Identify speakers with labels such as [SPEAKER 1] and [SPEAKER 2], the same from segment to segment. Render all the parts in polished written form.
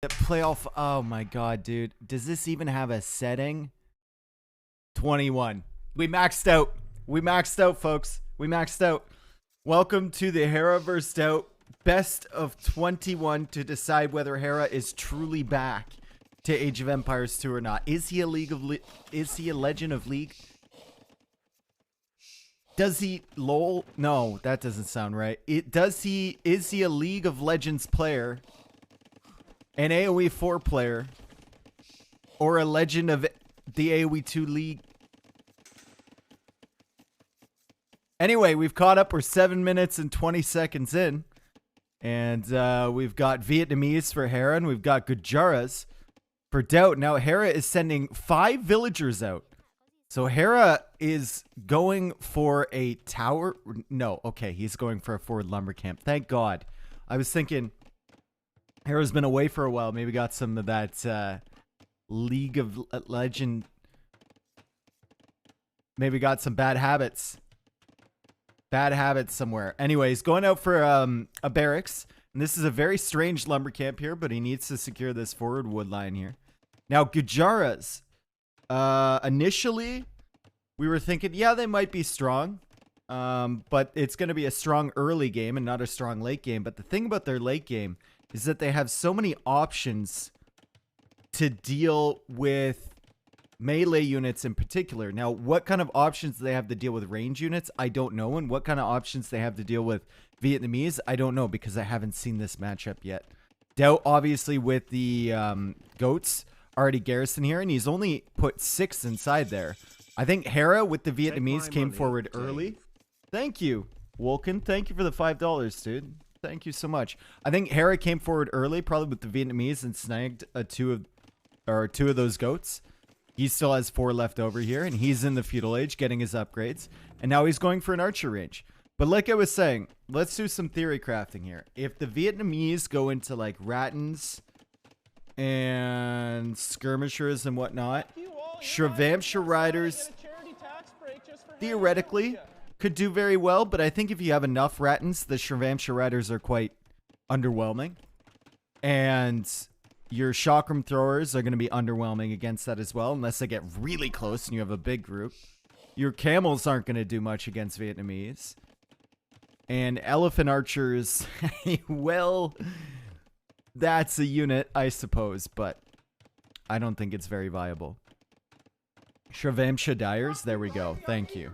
[SPEAKER 1] The playoff. Oh my god, dude. Does this even have a setting? 21. We maxed out. We maxed out, folks. We maxed out. Welcome to the Hera vs. Daut best of 21 to decide whether Hera is truly back to Age of Empires 2 or not. Is he a is he a Legend of League? Does he lol? No, that doesn't sound right. Is he a League of Legends player? An AoE4 player? Or a legend of the AoE2 League? Anyway, we've caught up. We're 7 minutes and 20 seconds in. And we've got Vietnamese for Hera, and we've got Gujaras for Daut. Now, Hera is sending 5 villagers out. So Hera is going for a tower. No, okay, he's going for a forward lumber camp. Thank God. I was thinking Hera's been away for a while. Maybe got some of that League of Legend. Maybe got some bad habits. Bad habits somewhere. Anyways, going out for a barracks. And this is a very strange lumber camp here, but he needs to secure this forward wood line here. Now, Gujaras. Initially, we were thinking, yeah, they might be strong. But it's going to be a strong early game and not a strong late game. But the thing about their late game is that they have so many options to deal with melee units in particular. Now, what kind of options do they have to deal with range units? I don't know. And what kind of options they have to deal with Vietnamese? I don't know because I haven't seen this matchup yet. Daut, obviously, with the goats already garrison here, and he's only put 6 inside there. I think Hera with the Vietnamese came forward early. Thank you, Wolken. Thank you for the $5, dude. Thank you so much. I think Hera came forward early, probably with the Vietnamese, and snagged two of those goats. He still has 4 left over here, and he's in the feudal age getting his upgrades. And now he's going for an archer range. But like I was saying, let's do some theory crafting here. If the Vietnamese go into like Rattans and skirmishers and whatnot, Shravamsha riders theoretically could do very well, but I think if you have enough Rattans, the Shravamsha riders are quite underwhelming. And your chakram throwers are going to be underwhelming against that as well, unless they get really close and you have a big group. Your camels aren't going to do much against Vietnamese. And elephant archers, well, that's a unit, I suppose, but I don't think it's very viable. Shravamsha Dyers, there we go. Thank you.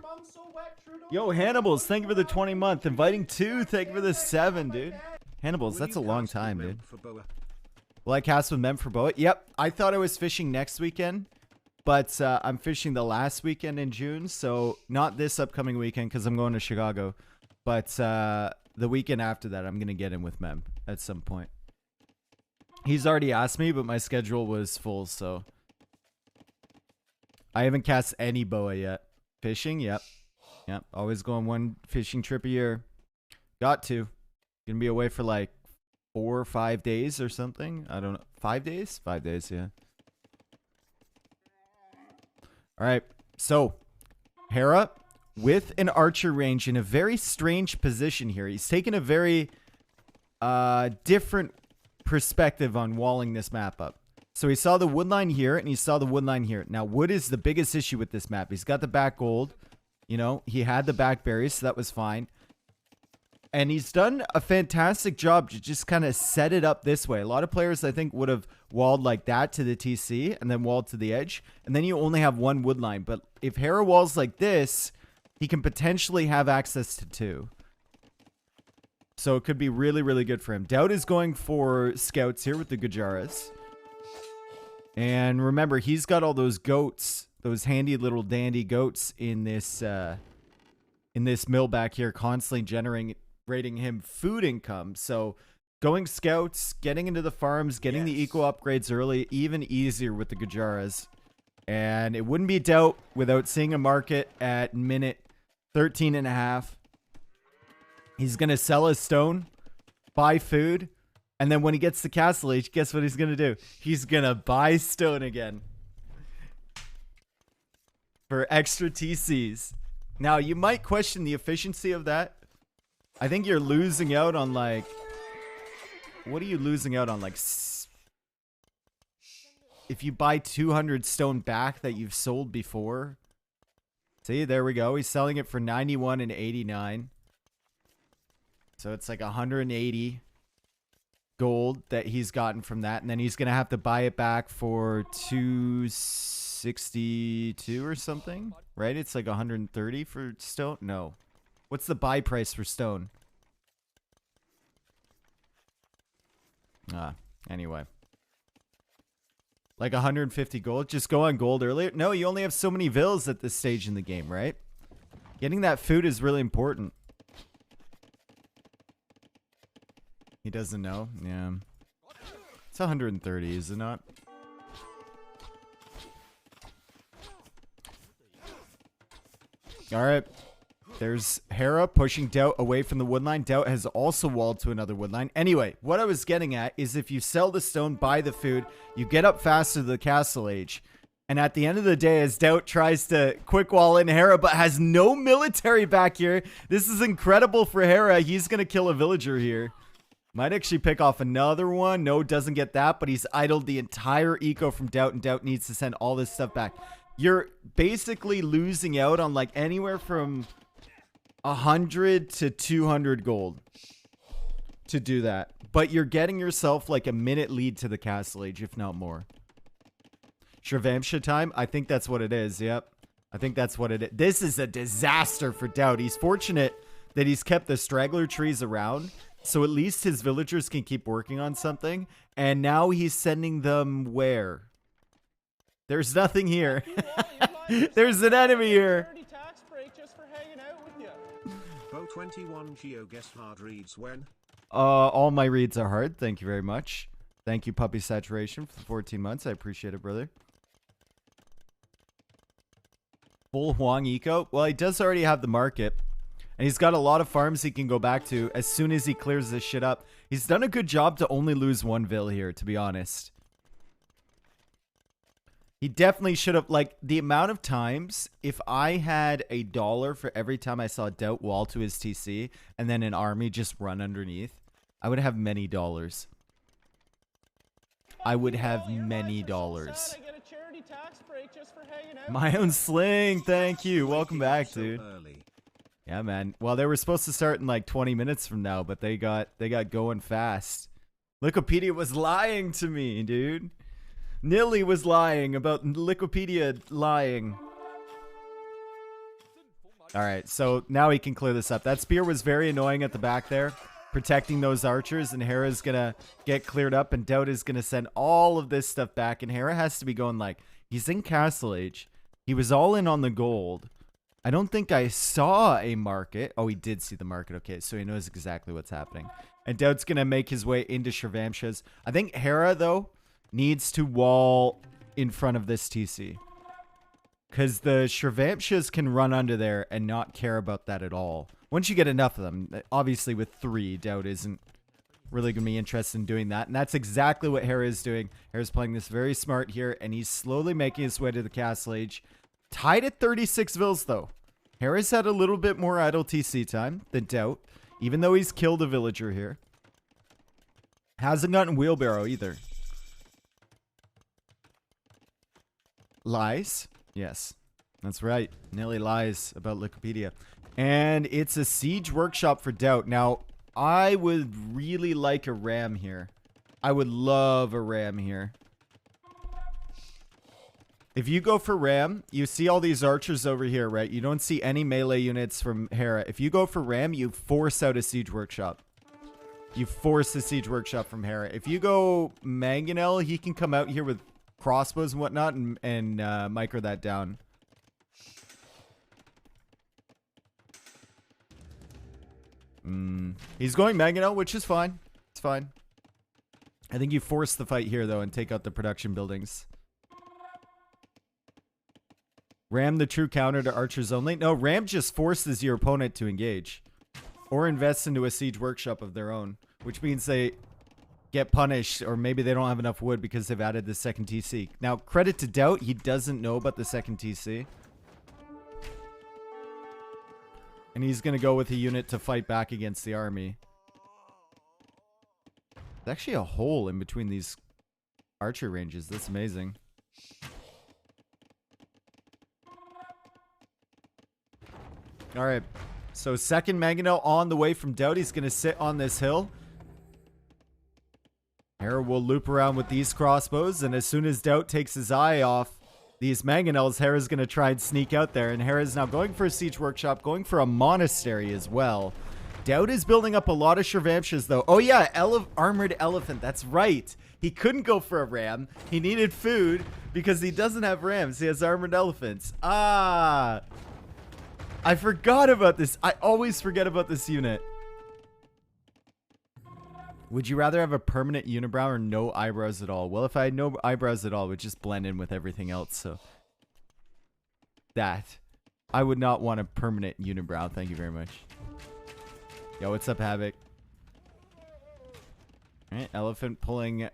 [SPEAKER 1] Yo, Hannibals, thank you for the 20-month. Inviting 2, thank you for the 7, dude. Hannibals, that's a long time, dude. Will I cast with Mem for Boa? Yep, I thought I was fishing next weekend, but I'm fishing the last weekend in June, so not this upcoming weekend because I'm going to Chicago, but the weekend after that, I'm going to get in with Mem at some point. He's already asked me, but my schedule was full, so I haven't cast any Boa yet. Fishing? Yep. Yep, always going 1 fishing trip a year. Got to. Gonna be away for like 4 or 5 days or something. I don't know. 5 days? 5 days, yeah. Alright, so Hera with an archer range in a very strange position here. He's taken a very different perspective on walling this map up. So he saw the wood line here and he saw the wood line here. Now, wood is the biggest issue with this map. He's got the back gold. You know, he had the back berries, so that was fine. And he's done a fantastic job to just kind of set it up this way. A lot of players, I think, would have walled like that to the TC and then walled to the edge. And then you only have 1 wood line. But if Hera walls like this, he can potentially have access to 2. So it could be really, really good for him. Daut is going for scouts here with the Gujaras. And remember, he's got all those goats, those handy little dandy goats in this mill back here, constantly generating him food income. So going scouts, getting into the farms, getting the eco upgrades early, even easier with the Gujaras. And it wouldn't be Daut without seeing a market at minute 13 and a half. He's going to sell his stone, buy food, and then when he gets to Castle Age, guess what he's going to do? He's going to buy stone again for extra TCs. Now, you might question the efficiency of that. I think you're losing out on like... What are you losing out on? Like if you buy 200 stone back that you've sold before. See, there we go. He's selling it for 91 and 89. So it's like 180 gold that he's gotten from that. And then he's going to have to buy it back for 262 or something, right? It's like 130 for stone. No. What's the buy price for stone? Anyway. Like 150 gold. Just go on gold earlier. No, you only have so many vills at this stage in the game, right? Getting that food is really important. He doesn't know. Yeah. It's 130, is it not? Alright. There's Hera pushing Daut away from the woodline. Daut has also walled to another woodline. Anyway, what I was getting at is if you sell the stone, buy the food, you get up faster to the castle age. And at the end of the day, as Daut tries to quick wall in Hera, but has no military back here. This is incredible for Hera. He's going to kill a villager here. Might actually pick off another one. No, doesn't get that, but he's idled the entire eco from Daut, and Daut needs to send all this stuff back. You're basically losing out on like anywhere from 100 to 200 gold to do that. But you're getting yourself like a minute lead to the castle age, if not more. Shravamsha time? I think that's what it is. Yep. I think that's what it is. This is a disaster for Daut. He's fortunate that he's kept the straggler trees around, so at least his villagers can keep working on something. And now he's sending them where? There's nothing here. There's an enemy here.
[SPEAKER 2] 21 Geo guess hard reads when?
[SPEAKER 1] All my reads are hard. Thank you very much. Thank you, Puppy Saturation, for the 14 months. I appreciate it, brother. Full Huang Eco. Well, he does already have the market. And he's got a lot of farms he can go back to as soon as he clears this shit up. He's done a good job to only lose one vill here, to be honest. He definitely should have, like, the amount of times, if I had $1 for every time I saw Daut wall to his TC, and then an army just run underneath, I would have many dollars. I would have many dollars. My own sling, thank you. Welcome back, dude. Yeah, man. Well, they were supposed to start in like 20 minutes from now, but they got going fast. Wikipedia was lying to me, dude. Nilly was lying about Wikipedia lying. Alright, so now he can clear this up. That spear was very annoying at the back there, protecting those archers, and Hera's gonna get cleared up, and Daut is gonna send all of this stuff back, and Hera has to be going like, he's in Castle Age. He was all in on the gold. I don't think I saw a market. Oh, he did see the market. Okay, so he knows exactly what's happening. And Daut's gonna make his way into Shravamsha's. I think Hera, though, needs to wall in front of this TC. Because the Shravamshas can run under there and not care about that at all. Once you get enough of them, obviously with 3, Daut isn't really going to be interested in doing that. And that's exactly what Hera is doing. Hera's playing this very smart here, and he's slowly making his way to the Castle Age. Tied at 36 vills, though. Hera's had a little bit more idle TC time than Daut, even though he's killed a villager here. Hasn't gotten wheelbarrow either. Lies. Yes, that's right. Nelly lies about Wikipedia. And it's a siege workshop for Daut. Now, I would really like a ram here. I would love a ram here. If you go for ram, you see all these archers over here, right? You don't see any melee units from Hera. If you go for ram, you force out a siege workshop. You force the siege workshop from Hera. If you go Mangonel, he can come out here with crossbows and whatnot and micro that down. He's going Mangonel, which is fine. It's fine. I think you force the fight here, though, and take out the production buildings. Ram the true counter to archers only. No, Ram just forces your opponent to engage. Or invests into a siege workshop of their own. Which means they get punished, or maybe they don't have enough wood because they've added the second TC. Now, credit to Daut, he doesn't know about the second TC. And he's going to go with a unit to fight back against the army. There's actually a hole in between these archer ranges. That's amazing. All right. So second Mangonel on the way from Daut. He's going to sit on this hill. Hera will loop around with these crossbows, and as soon as Daut takes his eye off these Mangonels, Hera's going to try and sneak out there, and Hera's now going for a siege workshop, going for a monastery as well. Daut is building up a lot of Shirvamshas, though. Oh yeah, armored elephant. That's right. He couldn't go for a ram. He needed food because he doesn't have rams. He has armored elephants. Ah, I forgot about this. I always forget about this unit. Would you rather have a permanent unibrow or no eyebrows at all? Well, if I had no eyebrows at all, it would just blend in with everything else. So that. I would not want a permanent unibrow. Thank you very much. Yo, what's up, Havoc? All right, Elephant pulling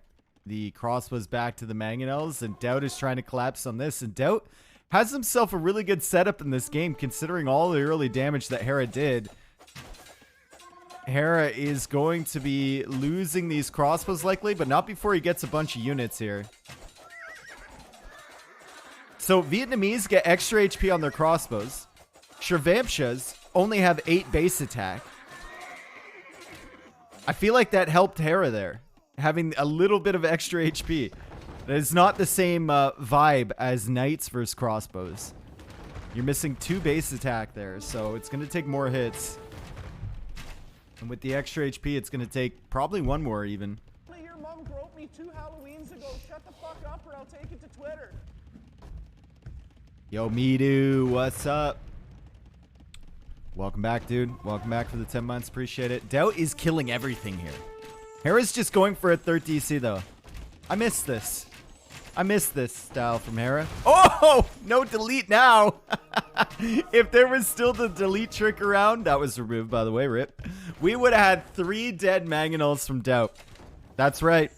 [SPEAKER 1] the crossbows back to the Mangonels, and Daut is trying to collapse on this. And Daut has himself a really good setup in this game, considering all the early damage that Hera did. Hera is going to be losing these crossbows likely, but not before he gets a bunch of units here. So Vietnamese get extra HP on their crossbows. Shirvamshas only have 8 base attack. I feel like that helped Hera there, having a little bit of extra HP. It's not the same vibe as knights versus crossbows. You're missing 2 base attack there, so it's going to take more hits. And with the extra HP, it's going to take probably 1 more even.
[SPEAKER 3] Your mom groped me 2 Halloweens ago. Shut the fuck up or I'll take it to Twitter.
[SPEAKER 1] Yo, Midu, what's up? Welcome back, dude. Welcome back for the 10 months. Appreciate it. Daut is killing everything here. Hera's just going for a 3rd DC, though. I miss this. I miss this style from Hera. Oh, no delete now. If there was still the delete trick around, that was removed, by the way, rip. We would have had 3 dead Mangonels from Daut. That's right.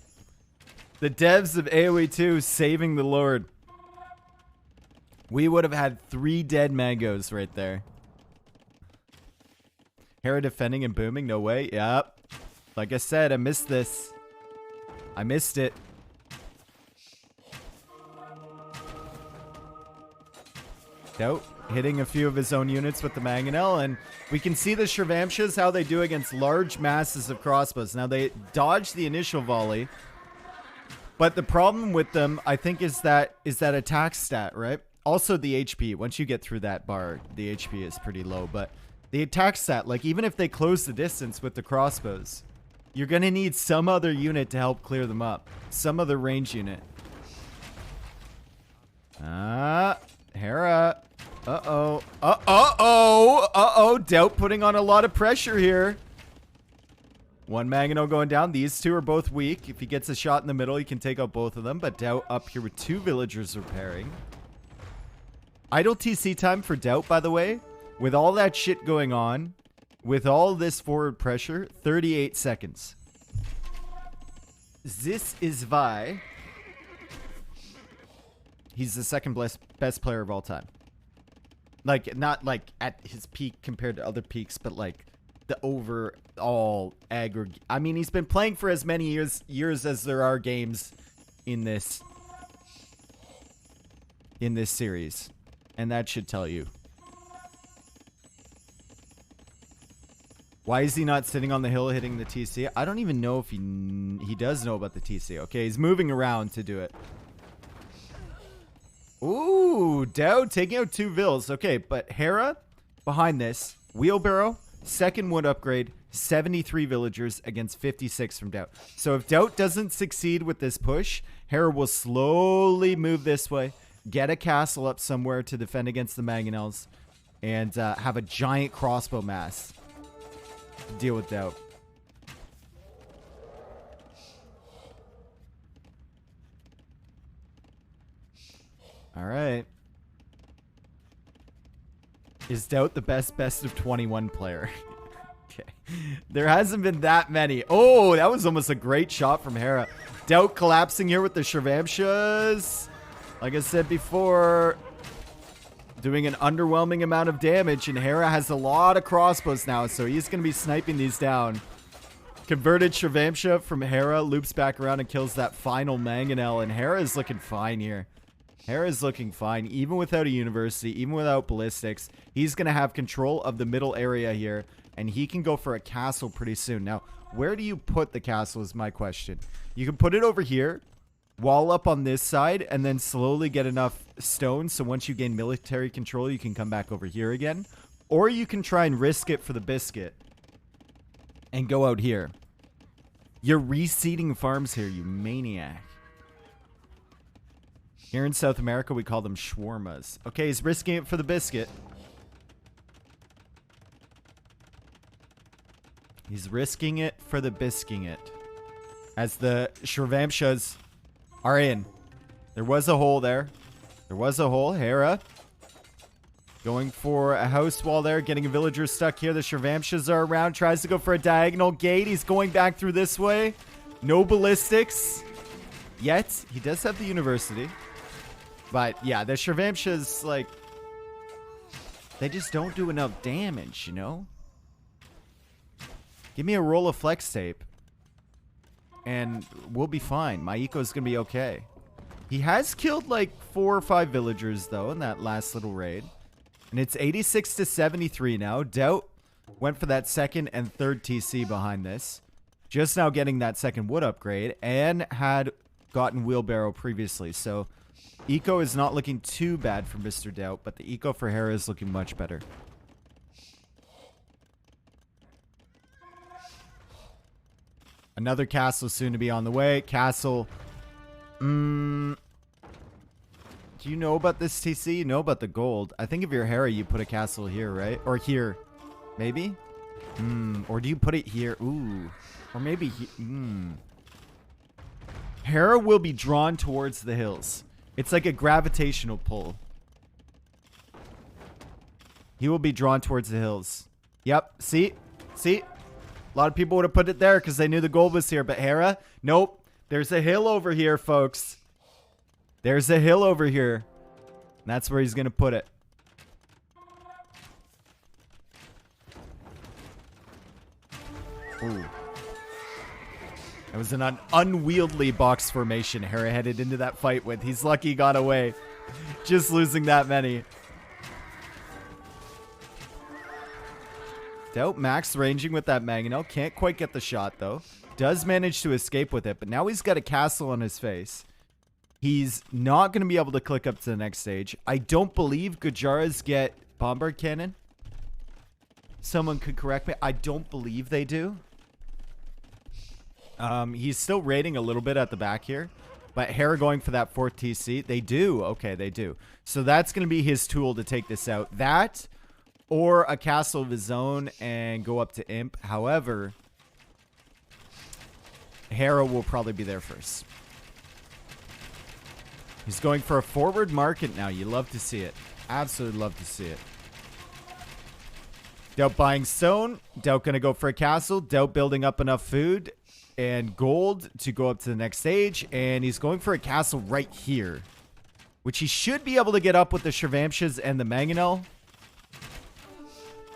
[SPEAKER 1] The devs of AoE2 saving the Lord. We would have had 3 dead Mangos right there. Hera defending and booming? No way. Yep. Like I said, I missed this. I missed it. Daut hitting a few of his own units with the Mangonel, and we can see the Shirvamshas, how they do against large masses of crossbows. Now, they dodge the initial volley, but the problem with them, I think, is that attack stat, right? Also, the HP. Once you get through that bar, the HP is pretty low, but the attack stat, like, even if they close the distance with the crossbows, you're going to need some other unit to help clear them up. Some other range unit. Hera. Uh-oh. Daut putting on a lot of pressure here. 1 Mangonel going down. These 2 are both weak. If he gets a shot in the middle, he can take out both of them. But Daut up here with 2 villagers repairing. Idle TC time for Daut, by the way. With all that shit going on, with all this forward pressure, 38 seconds. This is why he's the second best player of all time. Like, not like at his peak compared to other peaks, but like the overall aggregate. I mean, he's been playing for as many years as there are games in this series, and that should tell you. Why is he not sitting on the hill hitting the TC? I don't even know if he does know about the TC. Okay, he's moving around to do it. Ooh, Daut taking out 2 vills. Okay, but Hera behind this. Wheelbarrow, 2nd wood upgrade, 73 villagers against 56 from Daut. So if Daut doesn't succeed with this push, Hera will slowly move this way, get a castle up somewhere to defend against the Mangonels, and have a giant crossbow mass. Deal with Daut. All right. Is Daut the best of 21 player? Okay. There hasn't been that many. Oh, that was almost a great shot from Hera. Daut collapsing here with the Shirvamshas. Like I said before, doing an underwhelming amount of damage, and Hera has a lot of crossbows now, so he's going to be sniping these down. Converted Shravamsha from Hera, loops back around and kills that final Mangonel, and Hera is looking fine here. Hera is looking fine, even without a university, even without ballistics. He's going to have control of the middle area here, and he can go for a castle pretty soon. Now, where do you put the castle is my question. You can put it over here, wall up on this side, and then slowly get enough stone, so once you gain military control, you can come back over here again. Or you can try and risk it for the biscuit and go out here. You're reseeding farms here, you maniac. Here in South America, we call them shawarmas. Okay, he's risking it for the biscuit. He's risking it for the bisking it. As the Shravamshas are in. There was a hole there. There was a hole. Hera going for a house wall there, getting a villager stuck here. The Shravamshas are around, tries to go for a diagonal gate. He's going back through this way. No ballistics yet. He does have the university. But yeah, the Shravamshas, like, they just don't do enough damage, you know? Give me a roll of flex tape and we'll be fine. My eco's gonna be okay. He has killed like 4 or 5 villagers though in that last little raid. And it's 86 to 73 now. Daut went for that second and third TC behind this. Just now getting that second wood upgrade and had gotten wheelbarrow previously. So eco is not looking too bad for Mr. Daut, but the eco for Hera is looking much better. Another castle soon to be on the way. Castle. Do you know about this TC? You know about the gold. I think if you're Hera, you put a castle here, right? Or here. Maybe? Or do you put it here? Ooh. Or maybe Hera will be drawn towards the hills. It's like a gravitational pull. He will be drawn towards the hills. Yep. See? See? A lot of people would have put it there because they knew the gold was here. But Hera? Nope. There's a hill over here, folks. There's a hill over here. And that's where he's going to put it. Ooh. It was an unwieldy box formation Hera headed into that fight with. He's lucky he got away. Just losing that many. Daut max ranging with that Mangonel. Can't quite get the shot, though. Does manage to escape with it, but now he's got a castle on his face. He's not going to be able to click up to the next stage. I don't believe Gujaras get bombard cannon. Someone could correct me. I don't believe they do. He's still raiding a little bit at the back here. But Hera going for that 4th TC. They do. Okay, they do. So that's going to be his tool to take this out. That or a castle of his own and go up to Imp. However, Hera will probably be there first. He's going for a forward market now. You love to see it. Absolutely love to see it. Daut buying stone. Daut going to go for a castle. Daut building up enough food and gold to go up to the next stage. And he's going for a castle right here, which he should be able to get up with the Shravamshas and the Mangonel.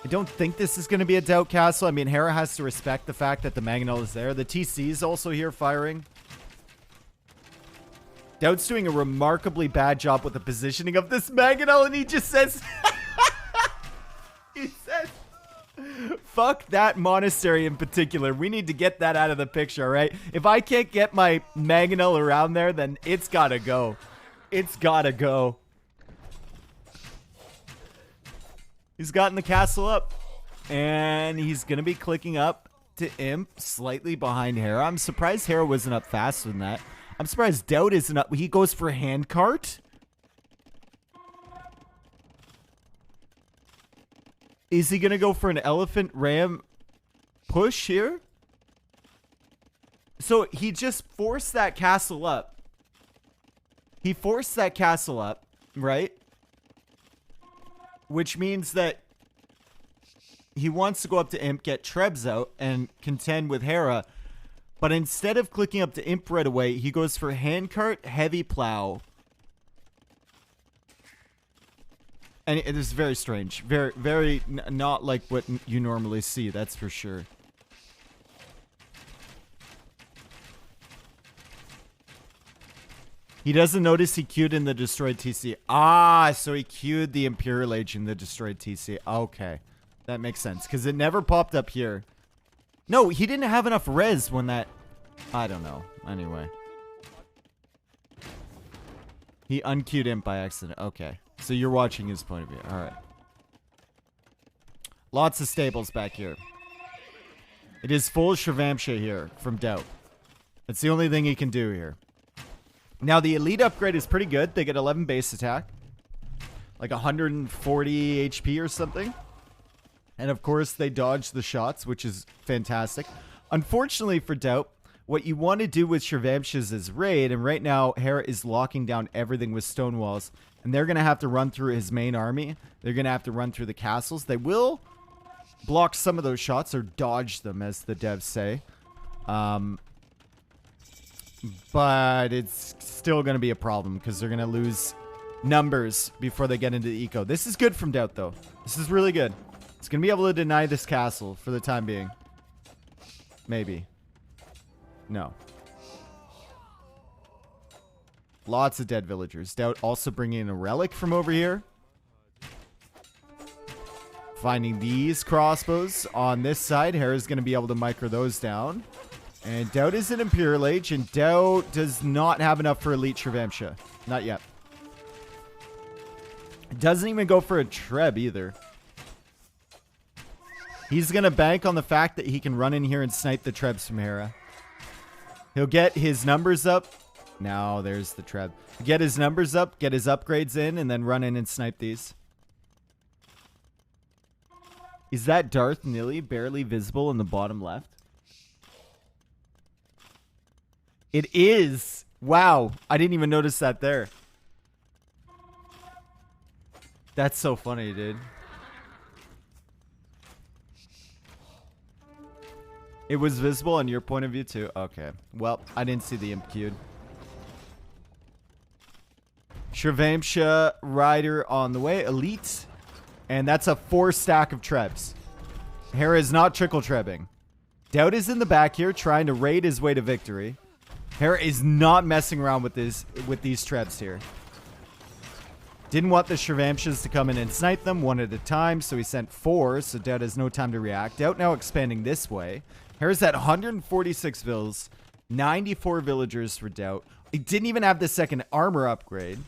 [SPEAKER 1] I don't think this is going to be a Daut castle. I mean, Hera has to respect the fact that the Mangonel is there. The TC is also here firing. Daut's doing a remarkably bad job with the positioning of this Mangonel, and he just says... he says... Fuck that monastery in particular. We need to get that out of the picture, all right? If I can't get my Mangonel around there, then it's gotta go. It's gotta go. He's gotten the castle up. And he's gonna be clicking up to Imp, slightly behind Hera. I'm surprised Hera wasn't up faster than that. I'm surprised Daut isn't up. He goes for handcart? Is he going to go for an elephant ram push here? So he just forced that castle up. He forced that castle up, right? Which means that he wants to go up to Imp, get Trebs out, and contend with Hera. But instead of clicking up to Imp right away, he goes for handcart, heavy plow. And it is very strange. Very not like what you normally see, that's for sure. He doesn't notice he queued in the destroyed TC. Ah, so he queued the Imperial Age in the destroyed TC. Okay. That makes sense. Because it never popped up here. No, he didn't have enough res when that... I don't know. Anyway. He unqueued Imp by accident. Okay. So you're watching his point of view. Alright. Lots of stables back here. It is full Shravamsha here from Daut. That's the only thing he can do here. Now, the elite upgrade is pretty good. They get 11 base attack. Like 140 HP or something. And of course, they dodge the shots, which is fantastic. Unfortunately for Daut, what you want to do with Shravamshas is raid. And right now, Hera is locking down everything with stone walls. And they're going to have to run through his main army. They're going to have to run through the castles. They will block some of those shots or dodge them, as the devs say. But it's still going to be a problem because they're going to lose numbers before they get into the eco. This is good from Daut, though. This is really good. It's going to be able to deny this castle for the time being. Maybe. No. Lots of dead villagers. Daut also bringing in a relic from over here. Finding these crossbows on this side. Hera's going to be able to micro those down. And Daut is an Imperial Age, and Daut does not have enough for Elite Shravamsha. Not yet. Doesn't even go for a Treb either. He's going to bank on the fact that he can run in here and snipe the Trebs from Hera. He'll get his numbers up. Now there's the Treb. Get his numbers up, get his upgrades in, and then run in and snipe these. Is that Darth Nilly barely visible in the bottom left? It is. Wow. I didn't even notice that there. That's so funny, dude. It was visible on your point of view, too? Okay. Well, I didn't see the imp queued. Shravamsha Rider on the way. Elite. And that's a 4 stack of Trebs. Hera is not trickle trebbing. Daut is in the back here trying to raid his way to victory. Hera is not messing around with these Trebs here. Didn't want the Shravamshas to come in and snipe them one at a time, so he sent 4, so Daut has no time to react. Daut now expanding this way. Hera's at 146 vills, 94 villagers for Daut. He didn't even have the second armor upgrade.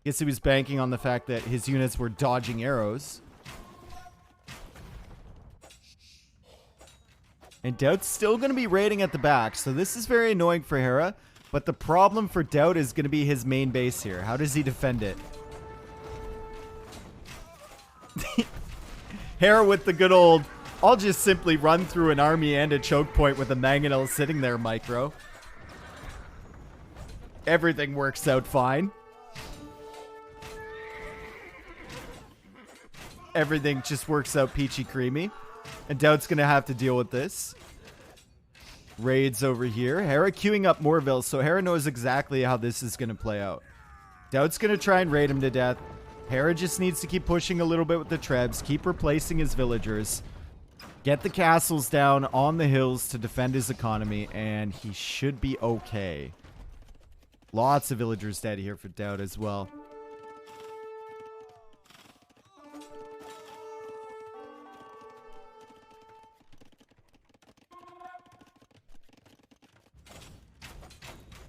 [SPEAKER 1] Guess he was banking on the fact that his units were dodging arrows. And Daut's still going to be raiding at the back, so this is very annoying for Hera. But the problem for Daut is going to be his main base here. How does he defend it? Hera with the good old, I'll just simply run through an army and a choke point with a mangonel sitting there, micro. Everything works out fine. Everything just works out peachy creamy. And Daut's going to have to deal with this. Raids over here. Hera queuing up more vills, so Hera knows exactly how this is going to play out. Daut's going to try and raid him to death. Hera just needs to keep pushing a little bit with the Trebs. Keep replacing his villagers. Get the castles down on the hills to defend his economy, and he should be okay. Lots of villagers dead here for Daut as well.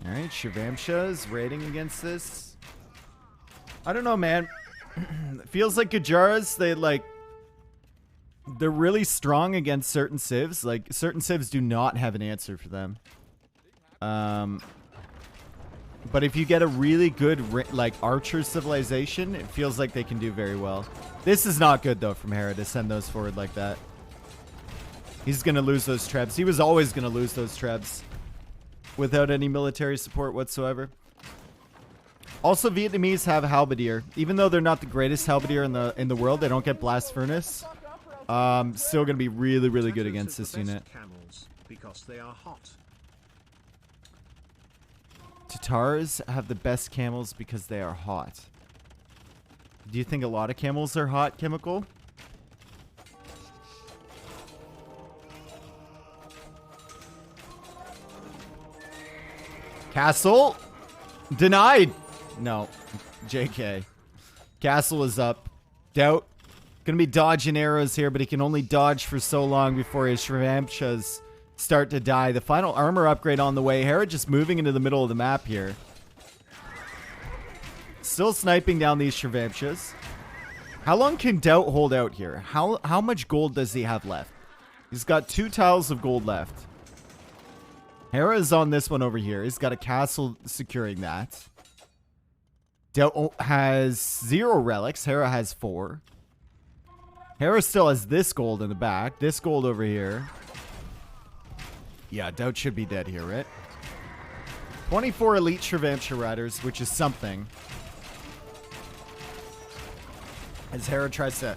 [SPEAKER 1] Alright, Shravamsha is raiding against this. I don't know, man. It feels like Gujaras, they're really strong against certain civs. Like, certain civs do not have an answer for them. But if you get a really good, archer civilization, it feels like they can do very well. This is not good, though, from Hera to send those forward like that. He's going to lose those Trebs. He was always going to lose those Trebs without any military support whatsoever. Also, Vietnamese have halberdier. Even though they're not the greatest halberdier in the world, they don't get blast furnace. Still going to be really, really good against this unit.
[SPEAKER 2] Camels because they are hot.
[SPEAKER 1] Tatars have the best camels because they are hot. Do you think a lot of camels are hot, Chemical? Castle. Denied. No. JK. Castle is up. Daut. Gonna be dodging arrows here, but he can only dodge for so long before his Shravamshas start to die. The final armor upgrade on the way. Hera just moving into the middle of the map here. Still sniping down these Shravamshas. How long can Daut hold out here? How much gold does he have left? He's got 2 tiles of gold left. Hera is on this one over here. He's got a castle securing that. Daut has 0 relics. Hera has 4. Hera still has this gold in the back. This gold over here. Yeah, Daut should be dead here, right? 24 elite Shravamsha riders, which is something. As Hera tries to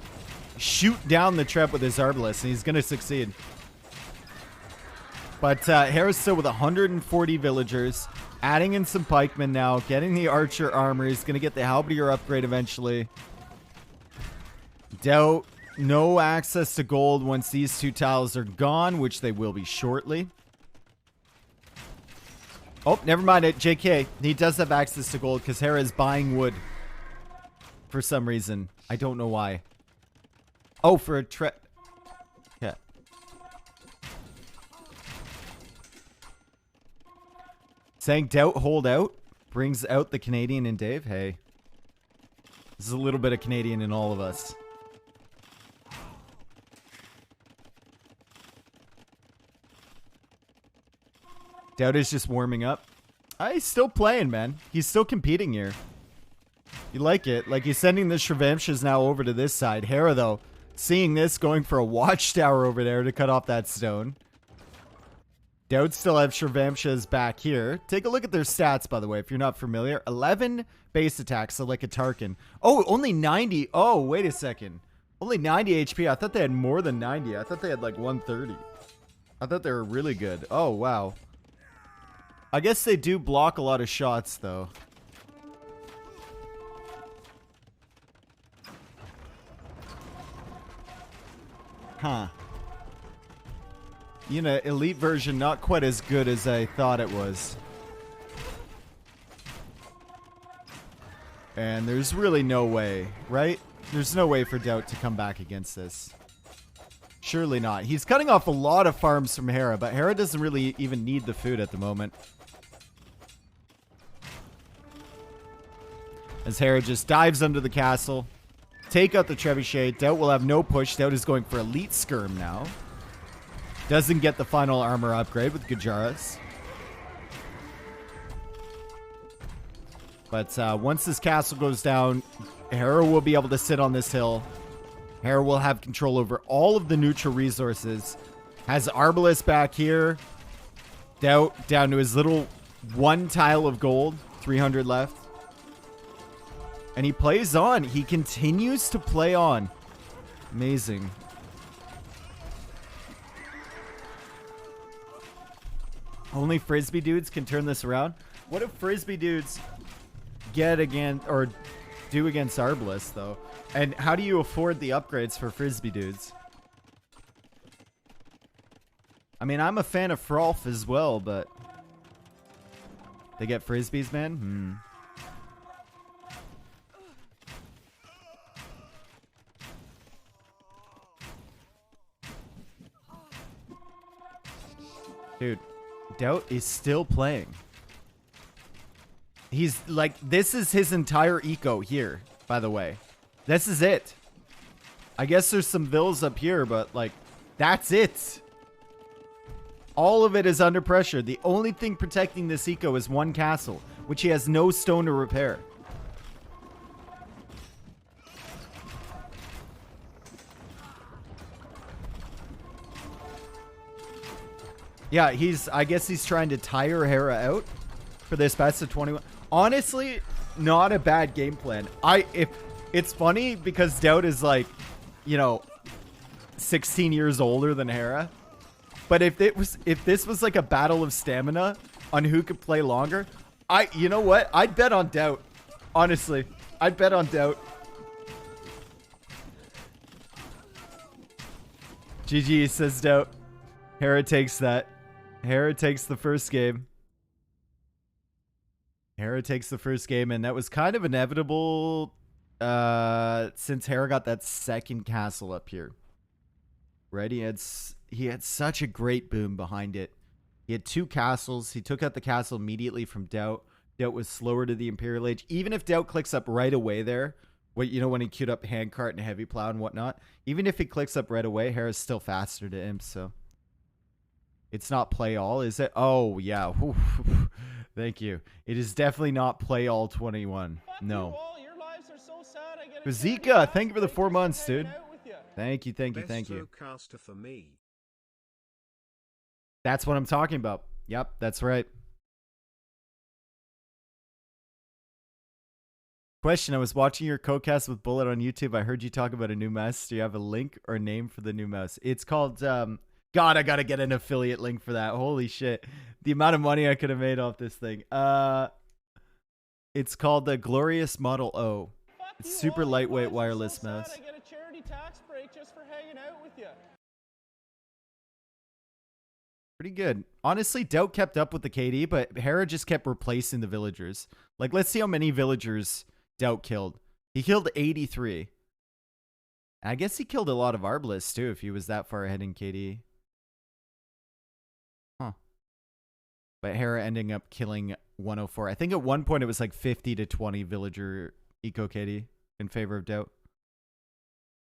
[SPEAKER 1] shoot down the trap with his Arbalest, and he's going to succeed. But Hera's still with 140 villagers. Adding in some pikemen now. Getting the archer armor. He's going to get the halberdier upgrade eventually. Daut, no access to gold once these 2 tiles are gone, which they will be shortly. Oh, never mind it. JK, he does have access to gold because Hera is buying wood. For some reason. I don't know why. Oh, for a yeah. Saying Daut hold out brings out the Canadian in Dave. Hey. This is a little bit of Canadian in all of us. Daut is just warming up. He's still playing, man. He's still competing here. You like it. Like, he's sending the Shravamshas now over to this side. Hera, though, seeing this, going for a watchtower over there to cut off that stone. Daut still have Shravamshas back here. Take a look at their stats, by the way, if you're not familiar. 11 base attacks, so like a Tarkin. Oh, only 90. Oh, wait a second. Only 90 HP. I thought they had more than 90. I thought they had like 130. I thought they were really good. Oh, wow. I guess they do block a lot of shots, though. Huh. You know, elite version not quite as good as I thought it was. And there's really no way, right? There's no way for Daut to come back against this. Surely not. He's cutting off a lot of farms from Hera, but Hera doesn't really even need the food at the moment. As Hera just dives under the castle. Take out the trebuchet. Daut will have no push. Daut is going for elite skirm now. Doesn't get the final armor upgrade with Gajaras. But once this castle goes down, Hera will be able to sit on this hill. Hera will have control over all of the neutral resources. Has Arbalest back here. Daut down to his little 1 tile of gold. 300 left. And he plays on. He continues to play on. Amazing. Only Frisbee dudes can turn this around. What if Frisbee dudes get again or do against Arbalest, though? And how do you afford the upgrades for Frisbee dudes? I mean, I'm a fan of Frolf as well, but they get Frisbees, man? Dude, Daut is still playing. He's like, this is his entire eco here, by the way. This is it. I guess there's some vills up here, but like, that's it. All of it is under pressure. The only thing protecting this eco is 1 castle, which he has no stone to repair. Yeah, I guess he's trying to tire Hera out for this best of 21. Honestly, not a bad game plan. It's funny because Daut is like, you know, 16 years older than Hera. But if this was like a battle of stamina on who could play longer, you know what? I'd bet on Daut. Honestly, I'd bet on Daut. GG, says Daut. Hera takes that. Hera takes the first game. Hera takes the first game, and that was kind of inevitable since Hera got that second castle up here. Right? He had such a great boom behind it. He had 2 castles. He took out the castle immediately from Daut. Daut was slower to the Imperial Age. Even if Daut clicks up right away there, when he queued up Handcart and Heavy Plow and whatnot, even if he clicks up right away, Hera's still faster to him, so... It's not play all, is it? Oh, yeah. Thank you. It is definitely not play all 21. No. Bazika, thank you for the 4 months, dude. Thank you, thank you, thank you.
[SPEAKER 2] For me.
[SPEAKER 1] That's what I'm talking about. Yep, that's right. Question, I was watching your co-cast with Bullet on YouTube. I heard you talk about a new mouse. Do you have a link or name for the new mouse? It's called... God, I gotta get an affiliate link for that. Holy shit. The amount of money I could have made off this thing. It's called the Glorious Model O. It's super lightweight wireless mouse.
[SPEAKER 3] I get a charity tax break just for hanging out with you.
[SPEAKER 1] Pretty good. Honestly, Daut kept up with the KD, but Hera just kept replacing the villagers. Like, let's see how many villagers Daut killed. He killed 83. I guess he killed a lot of Arbalists, too, if he was that far ahead in KD. Huh. But Hera ending up killing 104. I think at one point it was like 50 to 20 villager eco KD in favor of Daut.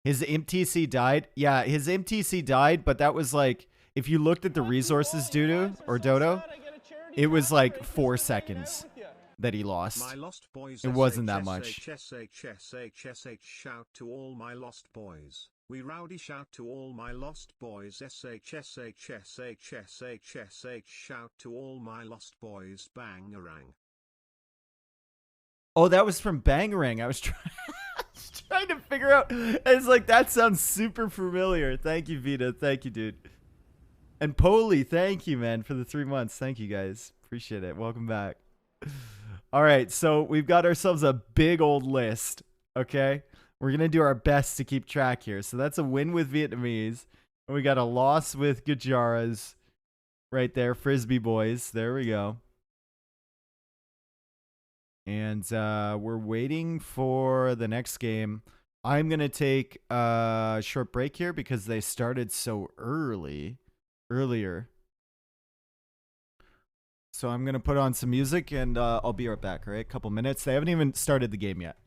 [SPEAKER 1] His MTC died. Yeah, his MTC died, but that was like, if you looked at the resources Dodo or Dodo, it was like 4 seconds that he lost.
[SPEAKER 2] My lost boys,
[SPEAKER 1] it wasn't that much.
[SPEAKER 2] Shout to all my lost boys. We rowdy shout to all my lost boys. Shout to all my lost boys. Bangarang.
[SPEAKER 1] Oh, that was from Bangarang. I was trying to figure out. It's like, that sounds super familiar. Thank you, Vita. Thank you, dude. And Poli, thank you, man, for the 3 months. Thank you, guys. Appreciate it. Welcome back. All right, so we've got ourselves a big old list, okay? We're going to do our best to keep track here. So that's a win with Vietnamese. And we got a loss with Gujaras right there. Frisbee boys. There we go. And we're waiting for the next game. I'm going to take a short break here because they started so earlier. So I'm going to put on some music and I'll be right back, all right? A couple minutes. They haven't even started the game yet.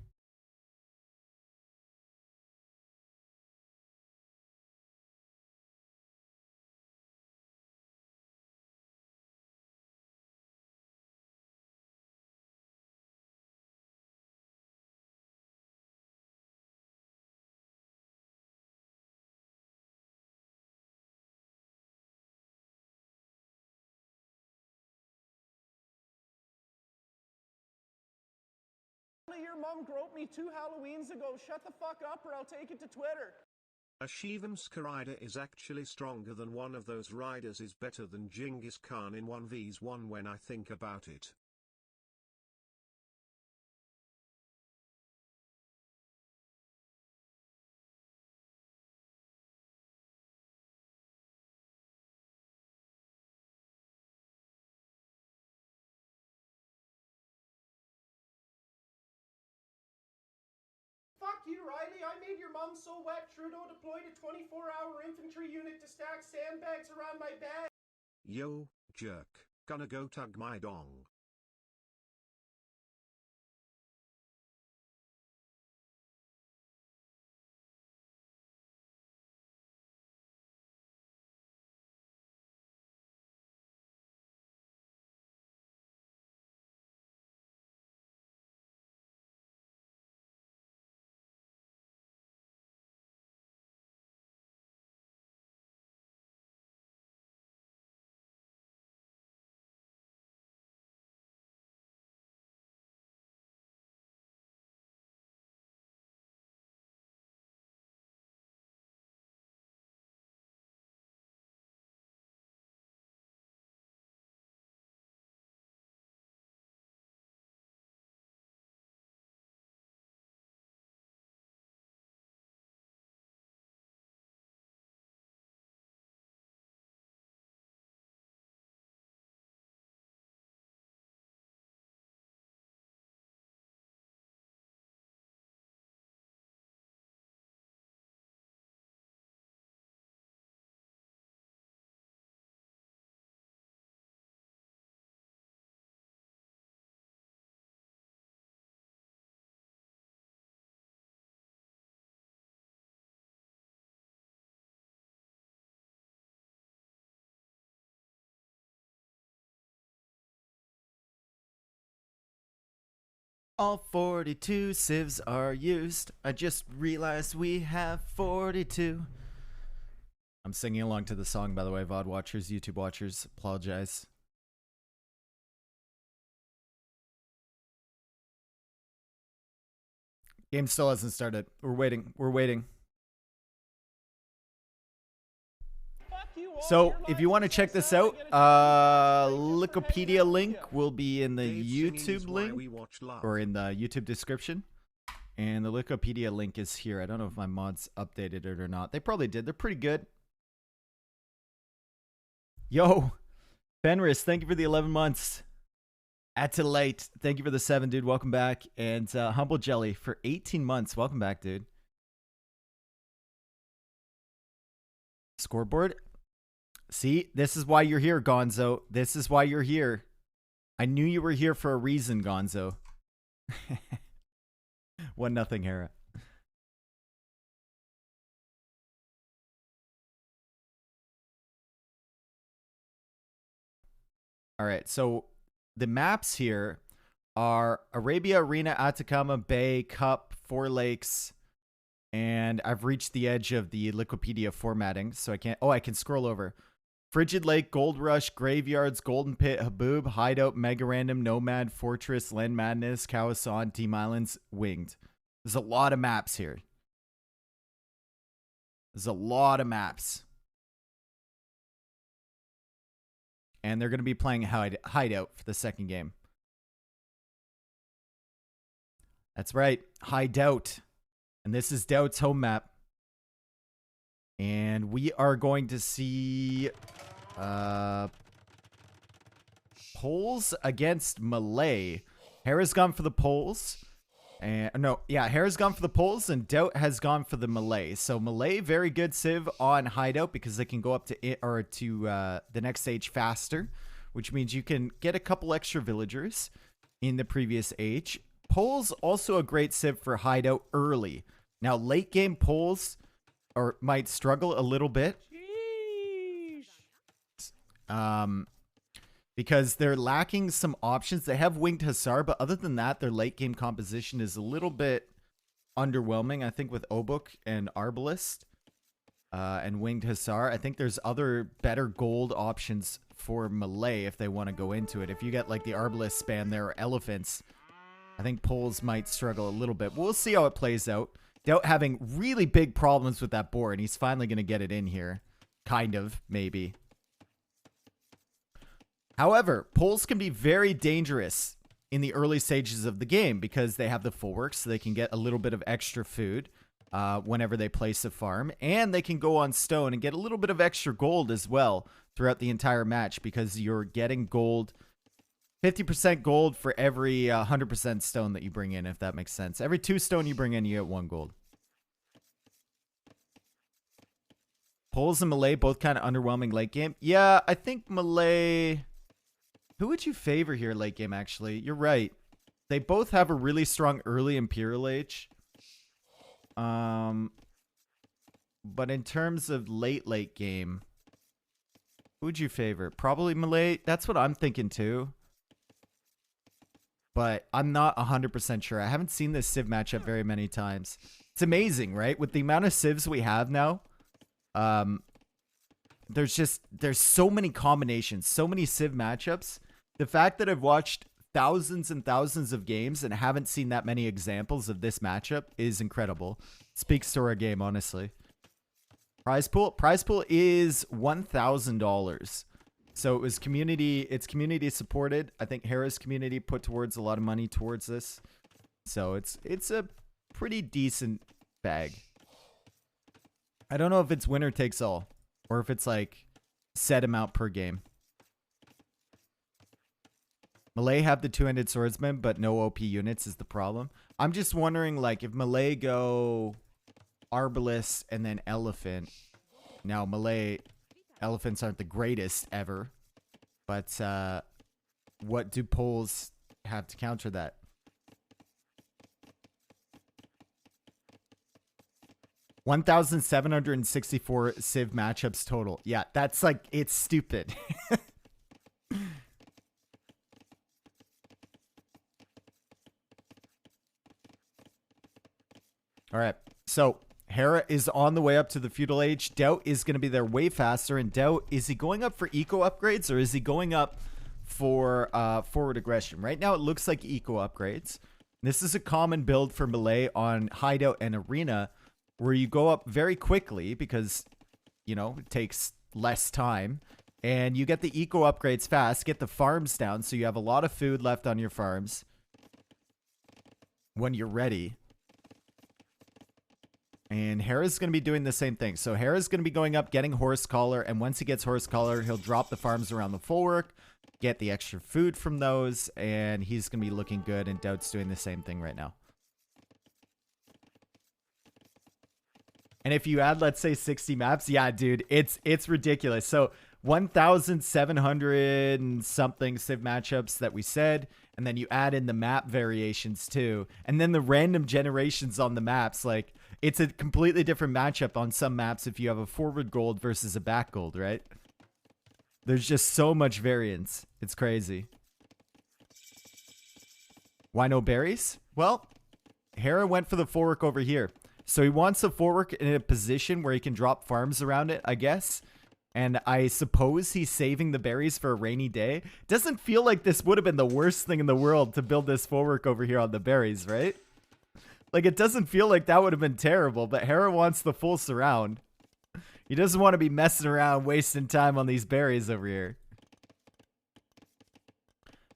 [SPEAKER 3] Your mom groped me 2 Halloweens ago. Shut the fuck up or I'll take it to Twitter.
[SPEAKER 2] A Shivamska rider is actually stronger than one of those riders is better than Genghis Khan in 1v1 when I think about it.
[SPEAKER 3] Fuck you, Riley. I made your mom so wet Trudeau deployed a 24-hour infantry unit to stack sandbags around my bed.
[SPEAKER 2] Yo, jerk. Gonna go tug my dong.
[SPEAKER 1] All 42 civs are used. I just realized we have 42. I'm singing along to the song, by the way, VOD watchers, YouTube watchers. Apologize. Game still hasn't started. We're waiting. We're waiting. So, if you want to check this out, Wikipedia link will be in the YouTube link or in the YouTube description. And the Wikipedia link is here. I don't know if my mods updated it or not. They probably did. They're pretty good. Yo, Fenris, thank you for the 11 months. Attilate, thank you for the 7, dude. Welcome back. And Humble Jelly for 18 months. Welcome back, dude. Scoreboard. See, this is why you're here, Gonzo. This is why you're here. I knew you were here for a reason, Gonzo. 1-0, Hera. All right, so the maps here are Arabia, Arena, Atacama, Bay, Cup, Four Lakes, and I've reached the edge of the Wikipedia formatting, so I can't. Oh, I can scroll over. Frigid Lake, Gold Rush, Graveyards, Golden Pit, Haboob, Hideout, Mega Random, Nomad, Fortress, Land Madness, Kawasan, Team Islands, Winged. There's a lot of maps here. There's a lot of maps. And they're going to be playing Hideout for the second game. That's right, Hideout. And this is Doubt's home map. And we are going to see Poles against Malay. Hera's gone for the Poles. And no, yeah, Hera's gone for the Poles and Daut has gone for the Malay. So Malay, very good civ on Hideout because they can go up to the next stage faster, which means you can get a couple extra villagers in the previous age. Poles also a great civ for Hideout early. Now late game Poles might struggle a little bit. Because they're lacking some options. They have Winged Hussar, but other than that, their late game composition is a little bit underwhelming. I think with Obuk and Arbalist and Winged Hussar, I think there's other better gold options for Malay if they want to go into it. If you get like the Arbalist spam there or Elephants, I think Poles might struggle a little bit. But we'll see how it plays out. Daut having really big problems with that board, and he's finally going to get it in here. Kind of, maybe. However, Poles can be very dangerous in the early stages of the game because they have the full work, so they can get a little bit of extra food whenever they place a farm. And they can go on stone and get a little bit of extra gold as well throughout the entire match because you're getting gold, 50% gold for every 100% stone that you bring in, if that makes sense. Every 2 stone you bring in, you get 1 gold. Poles and Malay both kind of underwhelming late game. Yeah, I think Malay... Who would you favor here late game, actually? You're right. They both have a really strong early Imperial Age. But in terms of late game, who would you favor? Probably Malay. That's what I'm thinking too. But I'm not 100% sure. I haven't seen this Civ matchup very many times. It's amazing, right? With the amount of Civs we have now, there's so many combinations, so many Civ matchups. The fact that I've watched thousands and thousands of games and haven't seen that many examples of this matchup is incredible. Speaks to our game, honestly. Prize pool is $1,000. So it's community supported. I think Hera's community put towards a lot of money towards this. So it's a pretty decent bag. I don't know if it's winner takes all or if it's like set amount per game. Malay have the 2-handed swordsman, but no OP units is the problem. I'm just wondering, like, if Malay go Arbalist and then Elephant. Now, Malay elephants aren't the greatest ever, but what do Poles have to counter that? $1,764 Civ matchups total. Yeah, that's like, it's stupid. All right. So Hera is on the way up to the feudal age. Daut is going to be there way faster. And Daut, is he going up for eco upgrades or is he going up for forward aggression? Right now, it looks like eco upgrades. This is a common build for melee on hideout and arena, where you go up very quickly because, you know, it takes less time. And you get the eco upgrades fast, get the farms down, so you have a lot of food left on your farms when you're ready. And Hera's going to be doing the same thing. So Hera's going to be going up, getting horse collar, and once he gets horse collar, he'll drop the farms around the bulwark, get the extra food from those, and he's going to be looking good, and Daut's doing the same thing right now. And if you add, let's say, 60 maps, yeah, dude, it's ridiculous. So 1,700 and something civ matchups that we said, and then you add in the map variations too, and then the random generations on the maps. Like, it's a completely different matchup on some maps if you have a forward gold versus a back gold, right? There's just so much variance. It's crazy. Why no berries? Well, Hera went for the forward over here. So he wants a forward in a position where he can drop farms around it, I guess. And I suppose he's saving the berries for a rainy day. Doesn't feel like this would have been the worst thing in the world to build this forward over here on the berries, right? Like, it doesn't feel like that would have been terrible, but Hera wants the full surround. He doesn't want to be messing around, wasting time on these berries over here.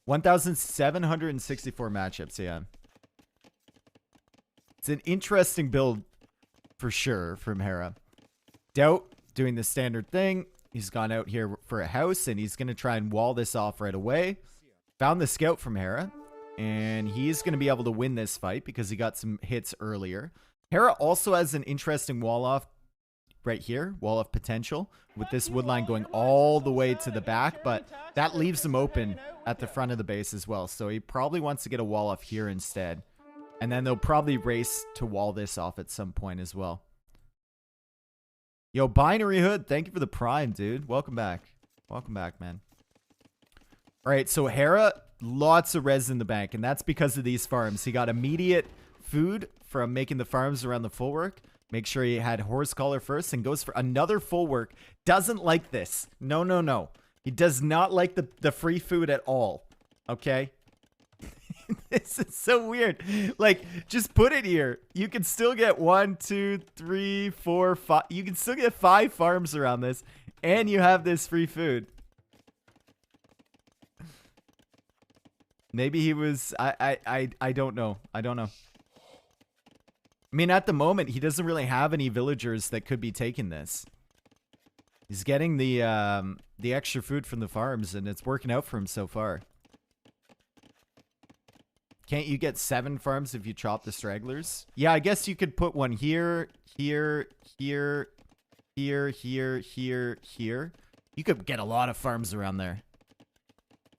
[SPEAKER 1] 1,764 matchups, yeah. It's an interesting build for sure from Hera. Daut doing the standard thing. He's gone out here for a house, and he's going to try and wall this off right away. Found the scout from Hera, and he's going to be able to win this fight because he got some hits earlier. Hera also has an interesting wall off right here, wall off potential, with this wood line going all the way to the back, but that leaves him open at the front of the base as well. So he probably wants to get a wall off here instead. And then they'll probably race to wall this off at some point as well. Yo, Binary Hood, thank you for the prime, dude. Welcome back. Welcome back, man. All right, so Hera, lots of res in the bank, and that's because of these farms. He got immediate food from making the farms around the bulwark. Make sure he had horse collar first and goes for another bulwark. Doesn't like this. No, no, no. He does not like the free food at all. Okay? This is so weird. Like, just put it here. You can still get 1, 2, 3, 4, 5. You can still get 5 farms around this, and you have this free food. Maybe he was. I don't know. I don't know. I mean, at the moment, he doesn't really have any villagers that could be taking this. He's getting the extra food from the farms, and it's working out for him so far. Can't you get 7 farms if you chop the stragglers? Yeah, I guess you could put one here, here, here, here, here, here, here. You could get a lot of farms around there.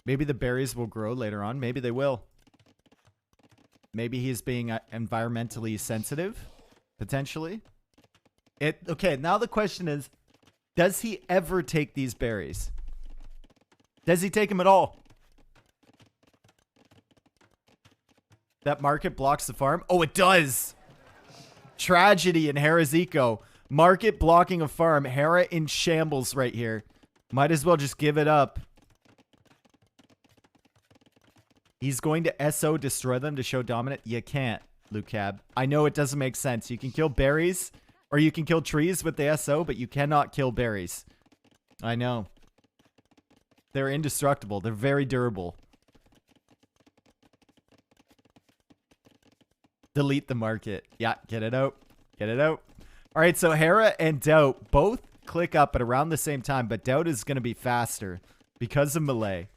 [SPEAKER 1] Maybe the berries will grow later on. Maybe they will. Maybe he's being environmentally sensitive, potentially. Okay, now the question is, does he ever take these berries? Does he take them at all? That market blocks the farm? Oh, it does. Tragedy in Hera's eco. Market blocking a farm. Hera in shambles right here. Might as well just give it up. He's going to SO destroy them to show dominant. You can't, Lucab. I know it doesn't make sense. You can kill berries or you can kill trees with the SO, but you cannot kill berries. I know. They're indestructible. They're very durable. Delete the market. Yeah, get it out. Get it out. All right, so Hera and Daut both click up at around the same time, but Daut is going to be faster because of melee.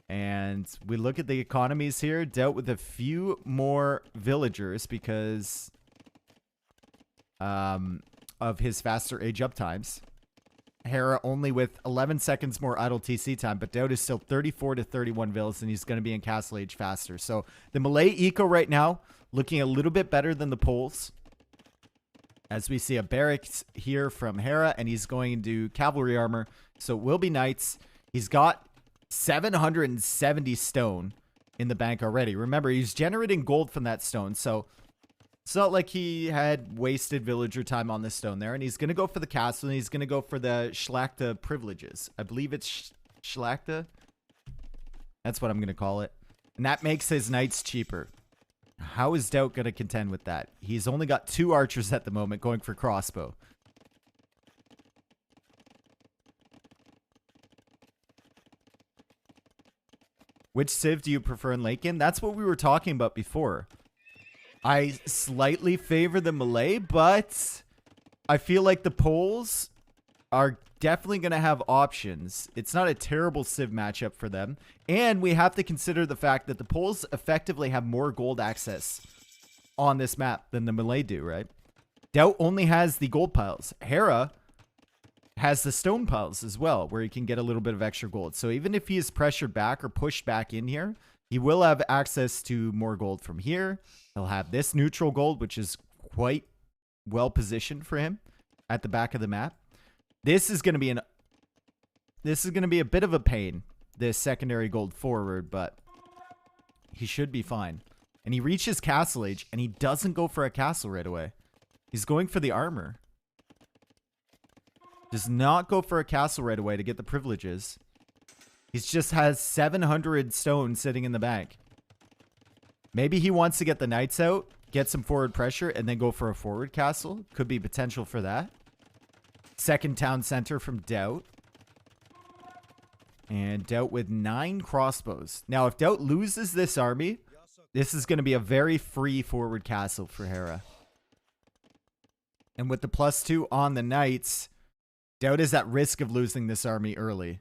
[SPEAKER 1] And we look at the economies here. Daut with a few more villagers because of his faster age up times. Hera only with 11 seconds more idle TC time, but Daut is still 34 to 31 vills, and he's going to be in castle age faster. So the melee eco right now looking a little bit better than the poles. As we see a barracks here from Hera, and he's going into cavalry armor. So it will be knights. He's got 770 stone in the bank already. Remember, he's generating gold from that stone. So It's not like he had wasted villager time on the stone there. And he's going to go for the castle, and he's going to go for the Schlachta privileges. I believe it's Schlachta. That's what I'm going to call it. And that makes his knights cheaper. How is Daut going to contend with that? He's only got 2 archers at the moment going for crossbow. Which civ do you prefer in late game? That's what we were talking about before. I slightly favor the melee, but I feel like the Poles are definitely going to have options. It's not a terrible civ matchup for them. And we have to consider the fact that the Poles effectively have more gold access on this map than the melee do, right? Daut only has the gold piles. Hera has the stone piles as well, where he can get a little bit of extra gold. So even if he is pressured back or pushed back in here, he will have access to more gold from here. He'll have this neutral gold, which is quite well positioned for him at the back of the map. This is going to be a bit of a pain, this secondary gold forward, but he should be fine. And he reaches castle age, and he doesn't go for a castle right away. He's going for the armor. Does not go for a castle right away to get the privileges. He just has 700 stone sitting in the bank. Maybe he wants to get the knights out, get some forward pressure, and then go for a forward castle. Could be potential for that. Second town center from Daut. And Daut with 9 crossbows. Now, if Daut loses this army, this is going to be a very free forward castle for Hera. And with the +2 on the knights, Daut is at risk of losing this army early.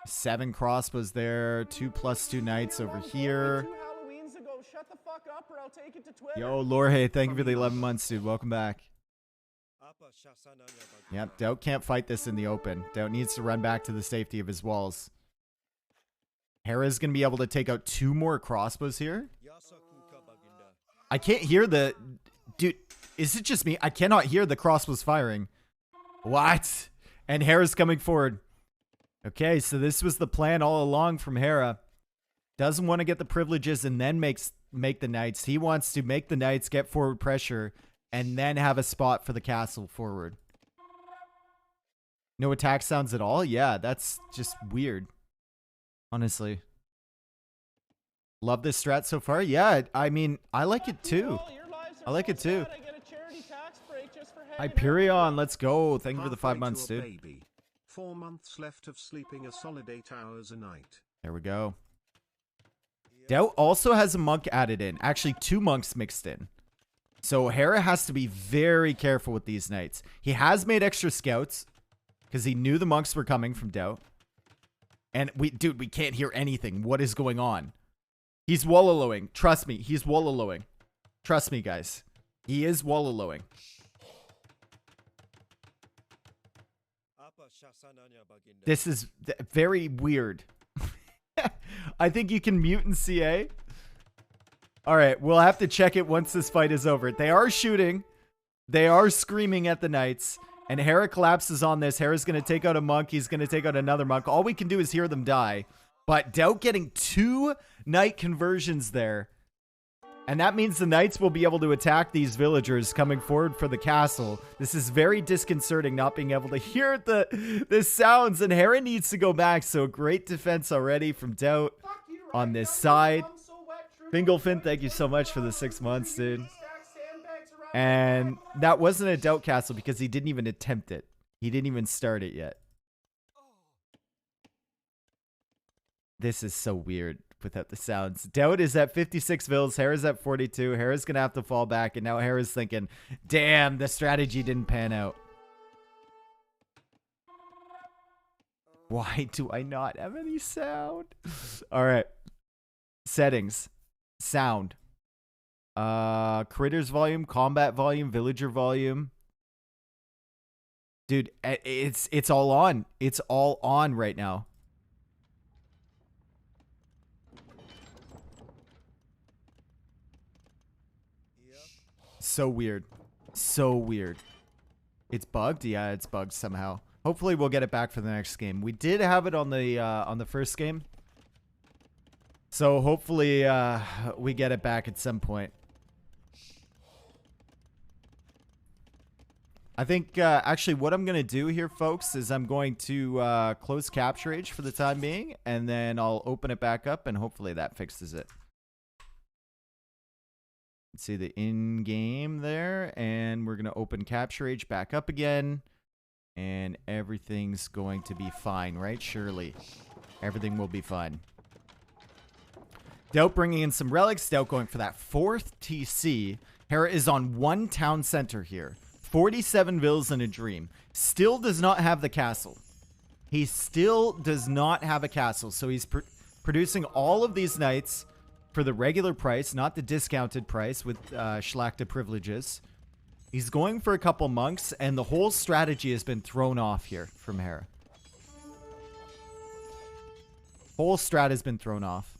[SPEAKER 1] 7 crossbows there. 2 +2 knights over here.
[SPEAKER 3] Shut the fuck up or I'll take it to Twitter.
[SPEAKER 1] Yo, Lorhe, thank you for the 11 months, dude. Welcome back. Yep, Daut can't fight this in the open. Daut needs to run back to the safety of his walls. Hera's going to be able to take out 2 more crossbows here. I can't hear the... Dude, is it just me? I cannot hear the crossbows firing. What? And Hera's coming forward. Okay, so this was the plan all along from Hera. Doesn't want to get the privileges and then make the knights. He wants to make the knights, get forward pressure, and then have a spot for the castle forward. No attack sounds at all? Yeah, that's just weird. Honestly. Love this strat so far? Yeah, I mean, I like it too. I like it too. Hyperion, let's go. Thank you for the 5 months, dude.
[SPEAKER 2] Baby. 4 months left of sleeping a solid 8 hours a night.
[SPEAKER 1] There we go. Daut also has a monk added in. Actually, 2 monks mixed in. So Hera has to be very careful with these knights. He has made extra scouts because he knew the monks were coming from Daut. And we can't hear anything. What is going on? He's wallowing. Trust me, he's wallowing. Trust me, guys. He is wallowing. This is very weird. I think you can mute in CA. All right, we'll have to check it once this fight is over. They are shooting. They are screaming at the knights. And Hera collapses on this. Hera's going to take out a monk. He's going to take out another monk. All we can do is hear them die. But Daut getting 2 knight conversions there. And that means the knights will be able to attack these villagers coming forward for the castle. This is very disconcerting not being able to hear the sounds. And Hera needs to go back. So great defense already from Daut on this side. Fingelfin, thank you so much for the 6 months, dude. And that wasn't a Daut castle because he didn't even attempt it. He didn't even start it yet. This is so weird without the sounds. Daut is at 56 vills. Hera's at 42. Hera's going to have to fall back. And now Hera's thinking, damn, the strategy didn't pan out. Why do I not have any sound? All right. Settings. Sound. Critters volume, combat volume, villager volume. Dude, it's all on. It's all on right now. So weird. So weird. It's bugged? Yeah, it's bugged somehow. Hopefully we'll get it back for the next game. We did have it on the first game. So hopefully we get it back at some point. I think actually what I'm going to do here, folks, is I'm going to close Capture Age for the time being, and then I'll open it back up, and hopefully that fixes it. Let's see the in-game there, and we're going to open Capture Age back up again, and everything's going to be fine, right? Surely. Everything will be fine. Daut bringing in some relics. Daut going for that 4th TC. Hera is on 1 town center here. 47 villas and a dream. Still does not have the castle. He still does not have a castle. So he's producing all of these knights for the regular price, not the discounted price with Schlachta privileges. He's going for a couple monks, and the whole strategy has been thrown off here from Hera. Whole strat has been thrown off.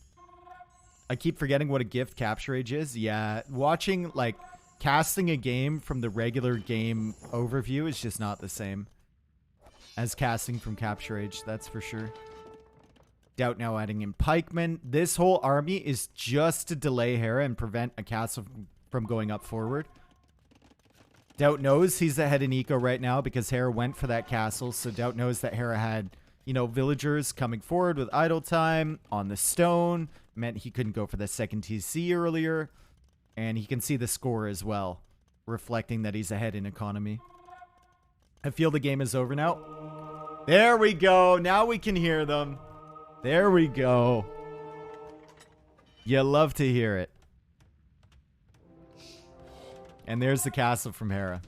[SPEAKER 1] I keep forgetting what a gift Capture Age is. Yeah, watching, like, casting a game from the regular game overview is just not the same as casting from Capture Age, that's for sure. Daut now adding in pikemen. This whole army is just to delay Hera and prevent a castle from going up forward. Daut knows he's ahead in eco right now because Hera went for that castle, so Daut knows that Hera had, you know, villagers coming forward with idle time on the stone. Meant he couldn't go for the 2nd TC earlier. And he can see the score as well, reflecting that he's ahead in economy. I feel the game is over now. There we go. Now we can hear them. There we go. You love to hear it. And there's the castle from Hera.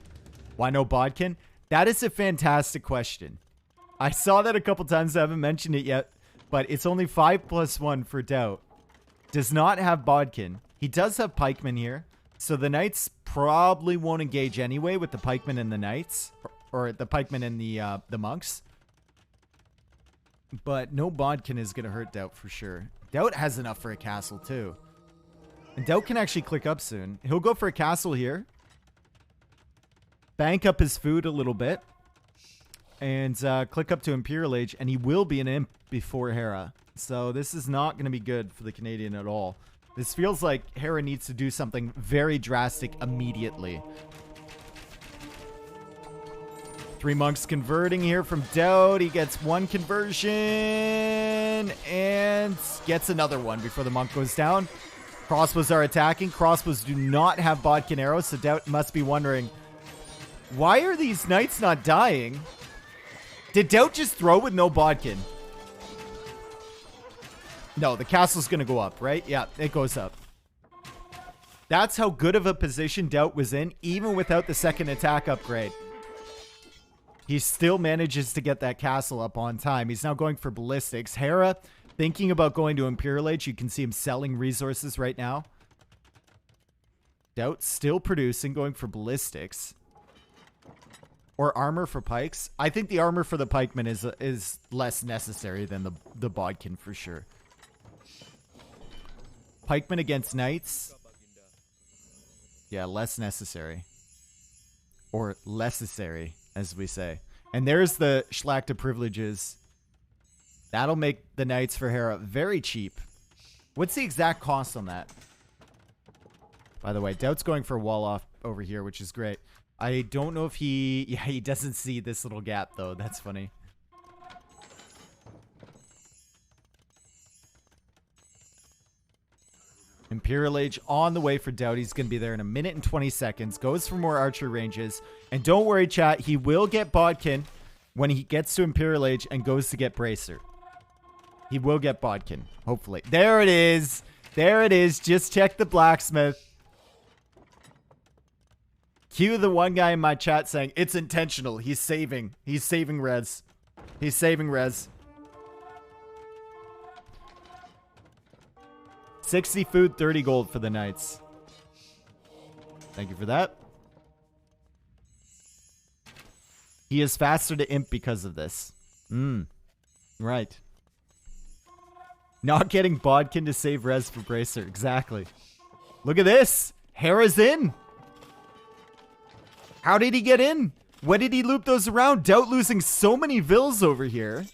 [SPEAKER 1] Why no Bodkin? That is a fantastic question. I saw that a couple times. I haven't mentioned it yet. But it's only 5+1 for Daut. Does not have Bodkin. He does have pikemen here, so the knights probably won't engage anyway with the pikemen and the knights, or the pikemen and the monks. But no Bodkin is going to hurt Daut for sure. Daut has enough for a castle too. And Daut can actually click up soon. He'll go for a castle here. Bank up his food a little bit. And click up to Imperial Age, and he will be an imp before Hera. So this is not going to be good for the Canadian at all. This feels like Hera needs to do something very drastic immediately. 3 monks converting here from Daut. He gets 1 conversion and gets another one before the monk goes down. Crossbows are attacking. Crossbows do not have Bodkin arrows, so Daut must be wondering, why are these knights not dying? Did Daut just throw with no Bodkin? No, the castle's going to go up, right? Yeah, it goes up. That's how good of a position Daut was in, even without the 2nd attack upgrade. He still manages to get that castle up on time. He's now going for ballistics. Hera, thinking about going to Imperial Age. You can see him selling resources right now. Daut still producing, going for ballistics. Or armor for pikes. I think the armor for the pikemen is less necessary than the Bodkin for sure. Pikemen against knights. Yeah, less necessary. Or necessary, as we say. And there's the Schlachta privileges. That'll make the knights for Hera very cheap. What's the exact cost on that? By the way, Daut's going for a wall off over here, which is great. I don't know if he... Yeah, he doesn't see this little gap, though. That's funny. Imperial Age on the way for Daut. He's going to be there in 1 minute and 20 seconds. Goes for more archer ranges. And don't worry, chat. He will get Bodkin when he gets to Imperial Age and goes to get Bracer. He will get Bodkin, hopefully. There it is. There it is. Just check the blacksmith. Cue the one guy in my chat saying, it's intentional. He's saving. He's saving res. He's saving res. 60 food, 30 gold for the knights. Thank you for that. He is faster to imp because of this. Right. Not getting Bodkin to save res for Bracer. Exactly. Look at this. Hera's in. How did he get in? When did he loop those around? Daut losing so many vills over here.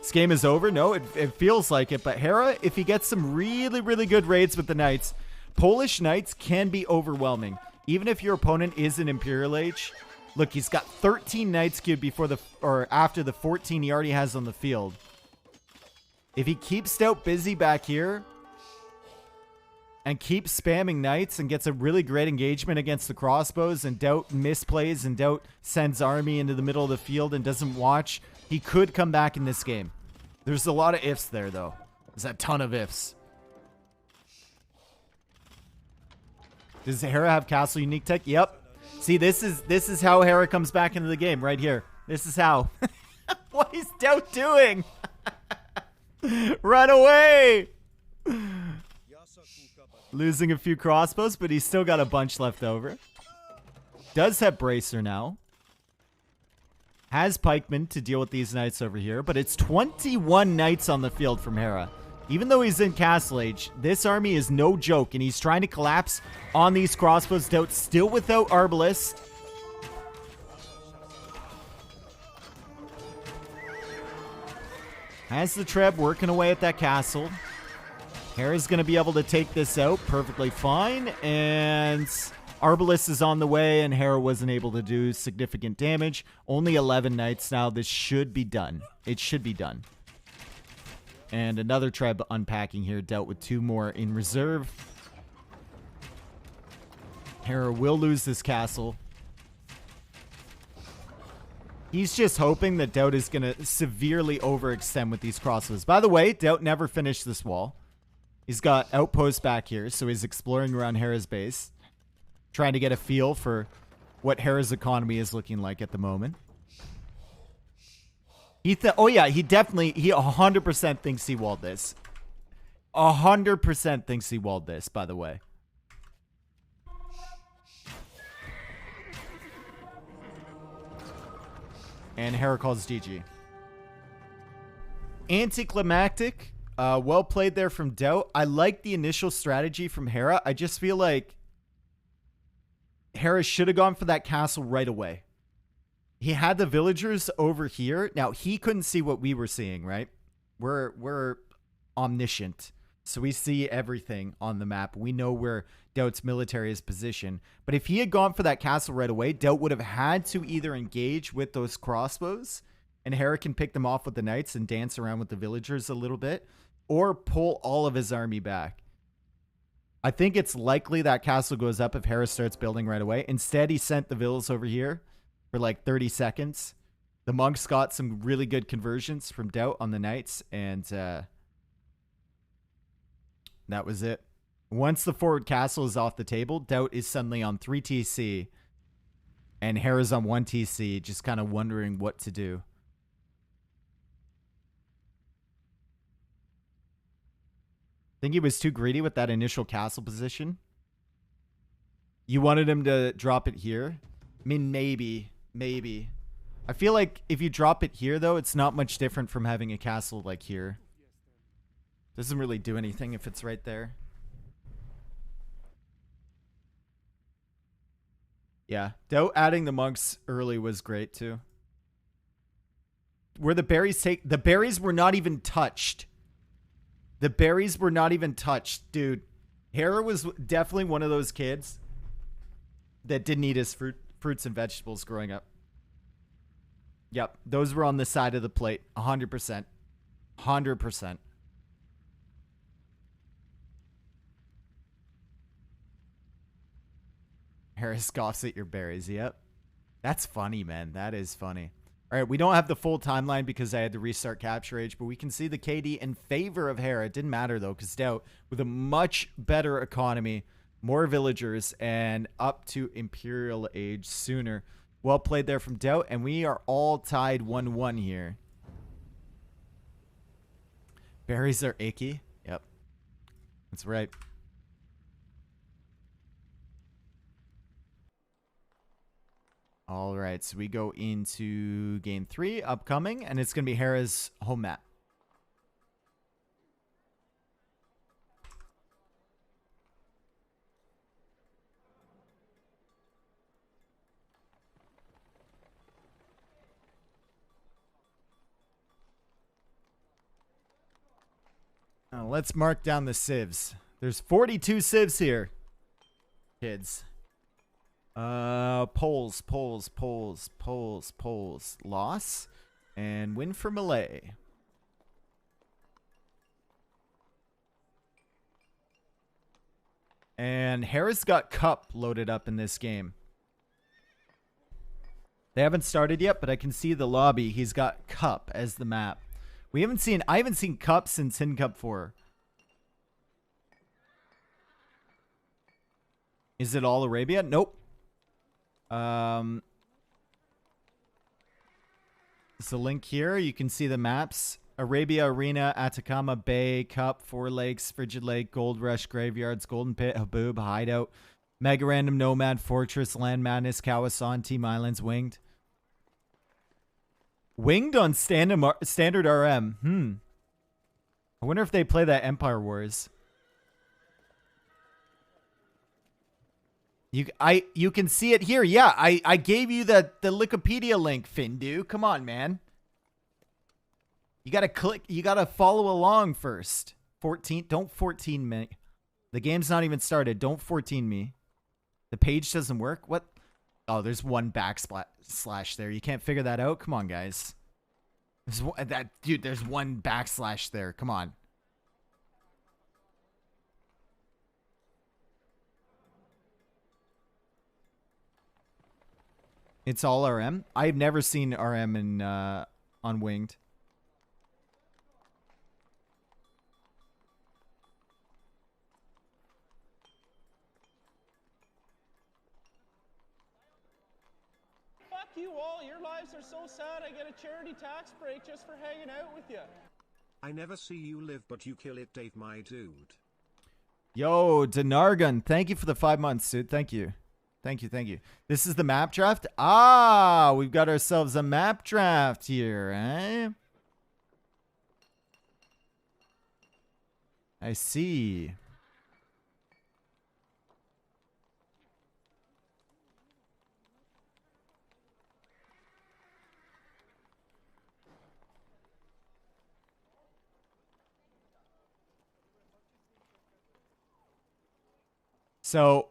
[SPEAKER 1] This game is over. No, it feels like it. But Hera, if he gets some really, really good raids with the Knights, Polish Knights can be overwhelming. Even if your opponent is an Imperial Age. Look, he's got 13 Knights queued before or after the 14 he already has on the field. If he keeps Daut busy back here and keeps spamming Knights and gets a really great engagement against the crossbows and Daut misplays and Daut sends army into the middle of the field and doesn't watch, he could come back in this game. There's a lot of ifs there, though. There's a ton of ifs. Does Hera have castle unique tech? Yep. See, this is how Hera comes back into the game right here. This is how. What is Daut doing? Run away! Losing a few crossbows, but he's still got a bunch left over. Does have Bracer now. Has Pikemen to deal with these Knights over here, but it's 21 Knights on the field from Hera. Even though he's in Castle Age, this army is no joke, and he's trying to collapse on these crossbows. Daut still without Arbalest. Has the Treb working away at that castle. Hera's going to be able to take this out perfectly fine, and Arbalest is on the way, and Hera wasn't able to do significant damage. Only 11 Knights now. This should be done. It should be done. And another Treb unpacking here. Daut with 2 more in reserve. Hera will lose this castle. He's just hoping that Daut is going to severely overextend with these crossbows. By the way, Daut never finished this wall. He's got outposts back here, so he's exploring around Hera's base. Trying to get a feel for what Hera's economy is looking like at the moment. Oh yeah, he 100% thinks he walled this. 100% thinks he walled this, by the way. And Hera calls GG. Anticlimactic. Well played there from Daut. I like the initial strategy from Hera. I just feel like Hera should have gone for that castle right away. He had the villagers over here. Now, he couldn't see what we were seeing, right? We're omniscient. So we see everything on the map. We know where Daut's military is positioned. But if he had gone for that castle right away, Daut would have had to either engage with those crossbows, and Hera can pick them off with the Knights and dance around with the villagers a little bit, or pull all of his army back. I think it's likely that castle goes up if Hera starts building right away. Instead, he sent the villas over here for like 30 seconds. The monks got some really good conversions from Daut on the Knights, and that was it. Once the forward castle is off the table, Daut is suddenly on 3 TC, and Hera's on 1 TC, just kind of wondering what to do. Think he was too greedy with that initial castle position. You wanted him to drop it here? I mean, maybe. I feel like if you drop it here, though, it's not much different from having a castle like here. Doesn't really do anything if it's right there. Yeah, Daut adding the monks early was great, too. Where the berries the berries were not even touched. The berries were not even touched, dude. Hera was definitely one of those kids that didn't eat his fruits and vegetables growing up. Yep, those were on the side of the plate. 100%. 100%. Hera scoffs at your berries. Yep. That's funny, man. That is funny. All right, we don't have the full timeline because I had to restart Capture Age, but we can see the KD in favor of Hera. It didn't matter, though, because Daut, with a much better economy, more villagers, and up to Imperial Age sooner. Well played there from Daut, and we are all tied 1-1 here. Berries are icky. Yep. That's right. All right, so we go into game 3 upcoming, and it's going to be Hera's home map. Now let's mark down the civs. There's 42 civs here, kids. Polls. Loss and win for Malay. And Hera's got Cup loaded up in this game. They haven't started yet, but I can see the lobby. He's got Cup as the map. I haven't seen Cup since Hin Cup 4. Is it all Arabia? Nope. There's a link here. You can see the maps. Arabia, Arena, Atacama, Bay, Cup, Four Lakes, Frigid Lake, Gold Rush, Graveyards, Golden Pit, Haboob, Hideout, Mega Random, Nomad, Fortress, Land Madness, Kawasan, Team Islands, Winged. Winged on standard RM. I wonder if they play that Empire Wars. You can see it here. Yeah, I gave you the Wikipedia link, Findu. Come on, man. You gotta click. You gotta follow along first. 14. Don't 14 me. The game's not even started. Don't 14 me. The page doesn't work. What? Oh, there's one backslash there. You can't figure that out. Come on, guys. There's one backslash there. Come on. It's all RM. I've never seen RM in on Winged.
[SPEAKER 3] Fuck you all. Your lives are so sad. I get a charity tax break just for hanging out with you.
[SPEAKER 2] I never see you live, but you kill it, Dave, my dude.
[SPEAKER 1] Yo, Denargun, thank you for the 5 months, dude. Thank you. Thank you, thank you. This is the map draft? Ah, we've got ourselves a map draft here, eh? I see. So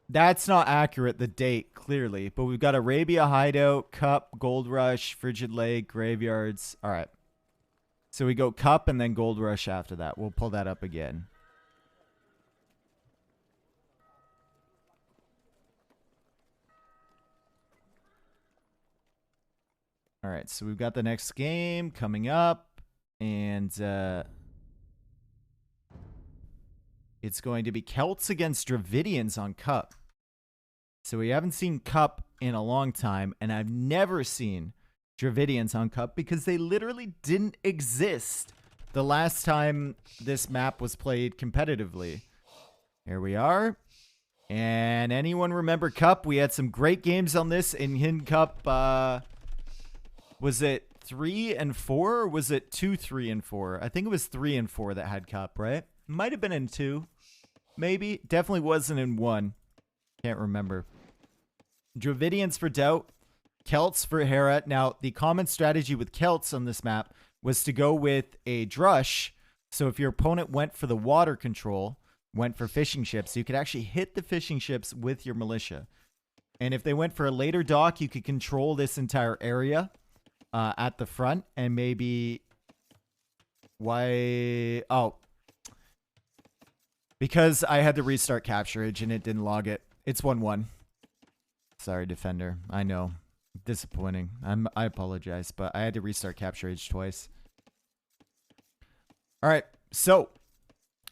[SPEAKER 1] that's not accurate, the date, clearly. But we've got Arabia, Hideout, Cup, Gold Rush, Frigid Lake, Graveyards. All right. So we go Cup and then Gold Rush after that. We'll pull that up again. All right. So we've got the next game coming up. And it's going to be Celts against Dravidians on Cup. So we haven't seen Cup in a long time, and I've never seen Dravidians on Cup because they literally didn't exist the last time this map was played competitively. Here we are. And anyone remember Cup? We had some great games on this in Hin Cup. Was it 3 and 4 or was it 2, 3 and 4? I think it was 3 and 4 that had Cup, right? Might have been in 2. Maybe. Definitely wasn't in 1. Can't remember. Dravidians for Daut. Celts for Hera. Now, the common strategy with Celts on this map was to go with a drush. So if your opponent went for the water control, went for fishing ships, you could actually hit the fishing ships with your militia. And if they went for a later dock, you could control this entire area at the front. And maybe... Why... Oh... Because I had to restart capturage and it didn't log it. It's 1-1. Sorry, defender. I know. Disappointing. I apologize, but I had to restart capturage twice. Alright, so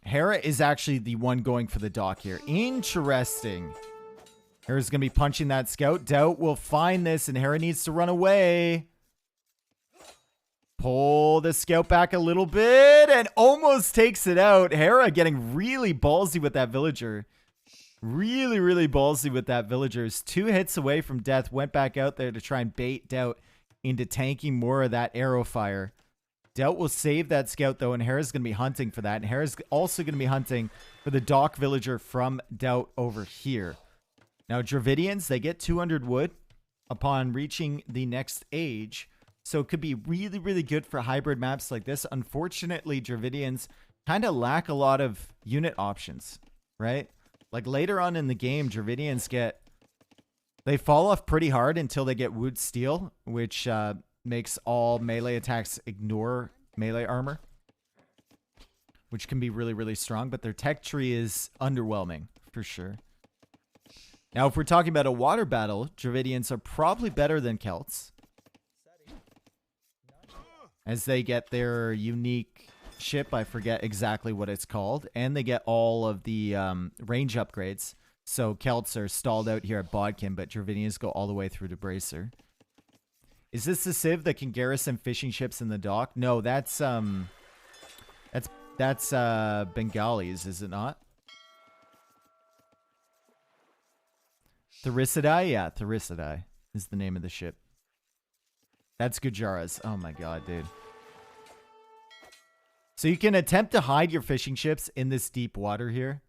[SPEAKER 1] Hera is actually the one going for the dock here. Interesting. Hera's going to be punching that scout. Daut will find this and Hera needs to run away. Pull the scout back a little bit and almost takes it out. Hera getting really ballsy with that villager. Really, really ballsy with that villager. 2 hits away from death. Went back out there to try and bait Daut into tanking more of that arrow fire. Daut will save that scout though, and Hera's going to be hunting for that. And Hera's also going to be hunting for the dock villager from Daut over here. Now, Dravidians, they get 200 wood upon reaching the next age. So it could be really, really good for hybrid maps like this. Unfortunately, Dravidians kind of lack a lot of unit options, right? Like later on in the game, Dravidians they fall off pretty hard until they get Wood Steel, which makes all melee attacks ignore melee armor, which can be really, really strong. But their tech tree is underwhelming for sure. Now, if we're talking about a water battle, Dravidians are probably better than Celts, as they get their unique ship. I forget exactly what it's called. And they get all of the range upgrades. So Celts are stalled out here at Bodkin, but Dravidians go all the way through to Bracer. Is this the Civ that can garrison fishing ships in the dock? No, that's Bengalis, is it not? Therisidai? Yeah, Therisidai is the name of the ship. That's Gujara's. Oh my god, dude. So you can attempt to hide your fishing ships in this deep water here.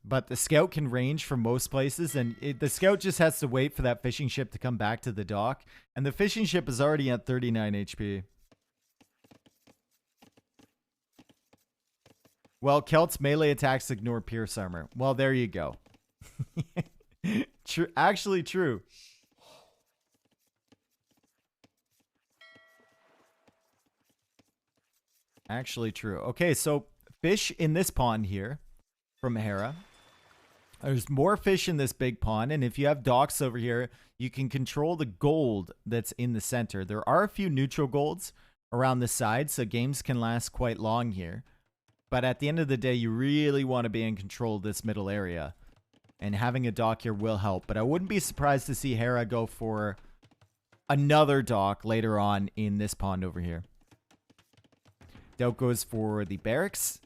[SPEAKER 1] But the scout can range from most places, and the scout just has to wait for that fishing ship to come back to the dock. And the fishing ship is already at 39 HP. Well, Celts melee attacks ignore pierce armor. Well, there you go. True, actually true. Actually true. Okay, so fish in this pond here from Hera. There's more fish in this big pond, and if you have docks over here, you can control the gold that's in the center. There are a few neutral golds around the side, so games can last quite long here. But at the end of the day, you really want to be in control of this middle area. And having a dock here will help. But I wouldn't be surprised to see Hera go for another dock later on in this pond over here. Daut goes for the barracks.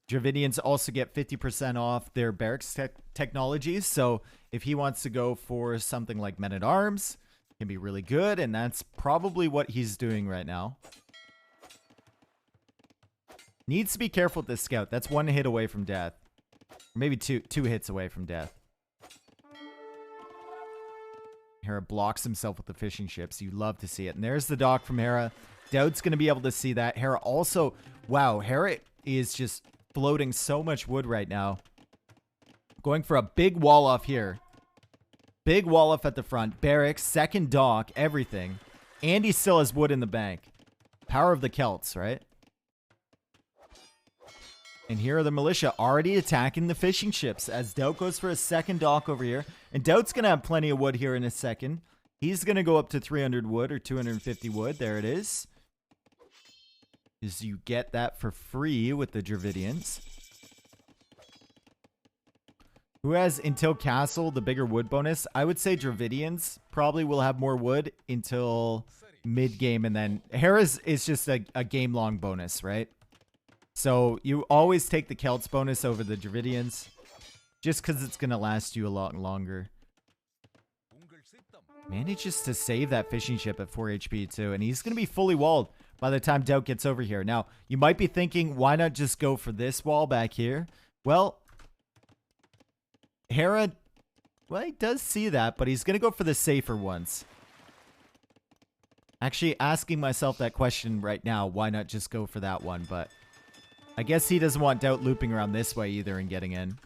[SPEAKER 1] Dravidians also get 50% off their barracks technologies. So if he wants to go for something like men-at-arms, it can be really good. And that's probably what he's doing right now. Needs to be careful with this scout. That's one hit away from death. Or maybe two hits away from death. Hera blocks himself with the fishing ships. You love to see it. And there's the dock from Hera. Daut's going to be able to see that. Hera also... Wow, Hera is just floating so much wood right now. Going for a big wall off here. Big wall off at the front. Barracks, second dock, everything. And he still has wood in the bank. Power of the Celts, right? And here are the militia already attacking the fishing ships as Daut goes for a second dock over here. And Daut's going to have plenty of wood here in a second. He's going to go up to 300 wood or 250 wood. There it is. Because you get that for free with the Dravidians. Who has until castle the bigger wood bonus? I would say Dravidians probably will have more wood until mid-game. And then Hera's is just a game-long bonus, right? So you always take the Celts bonus over the Dravidians. Just because it's going to last you a lot longer. Manages to save that fishing ship at 4 HP too. And he's going to be fully walled by the time Daut gets over here. Now, you might be thinking, why not just go for this wall back here? Well, Hera, well, he does see that, but he's going to go for the safer ones. Actually, asking myself that question right now, why not just go for that one? But I guess he doesn't want Daut looping around this way either and getting in.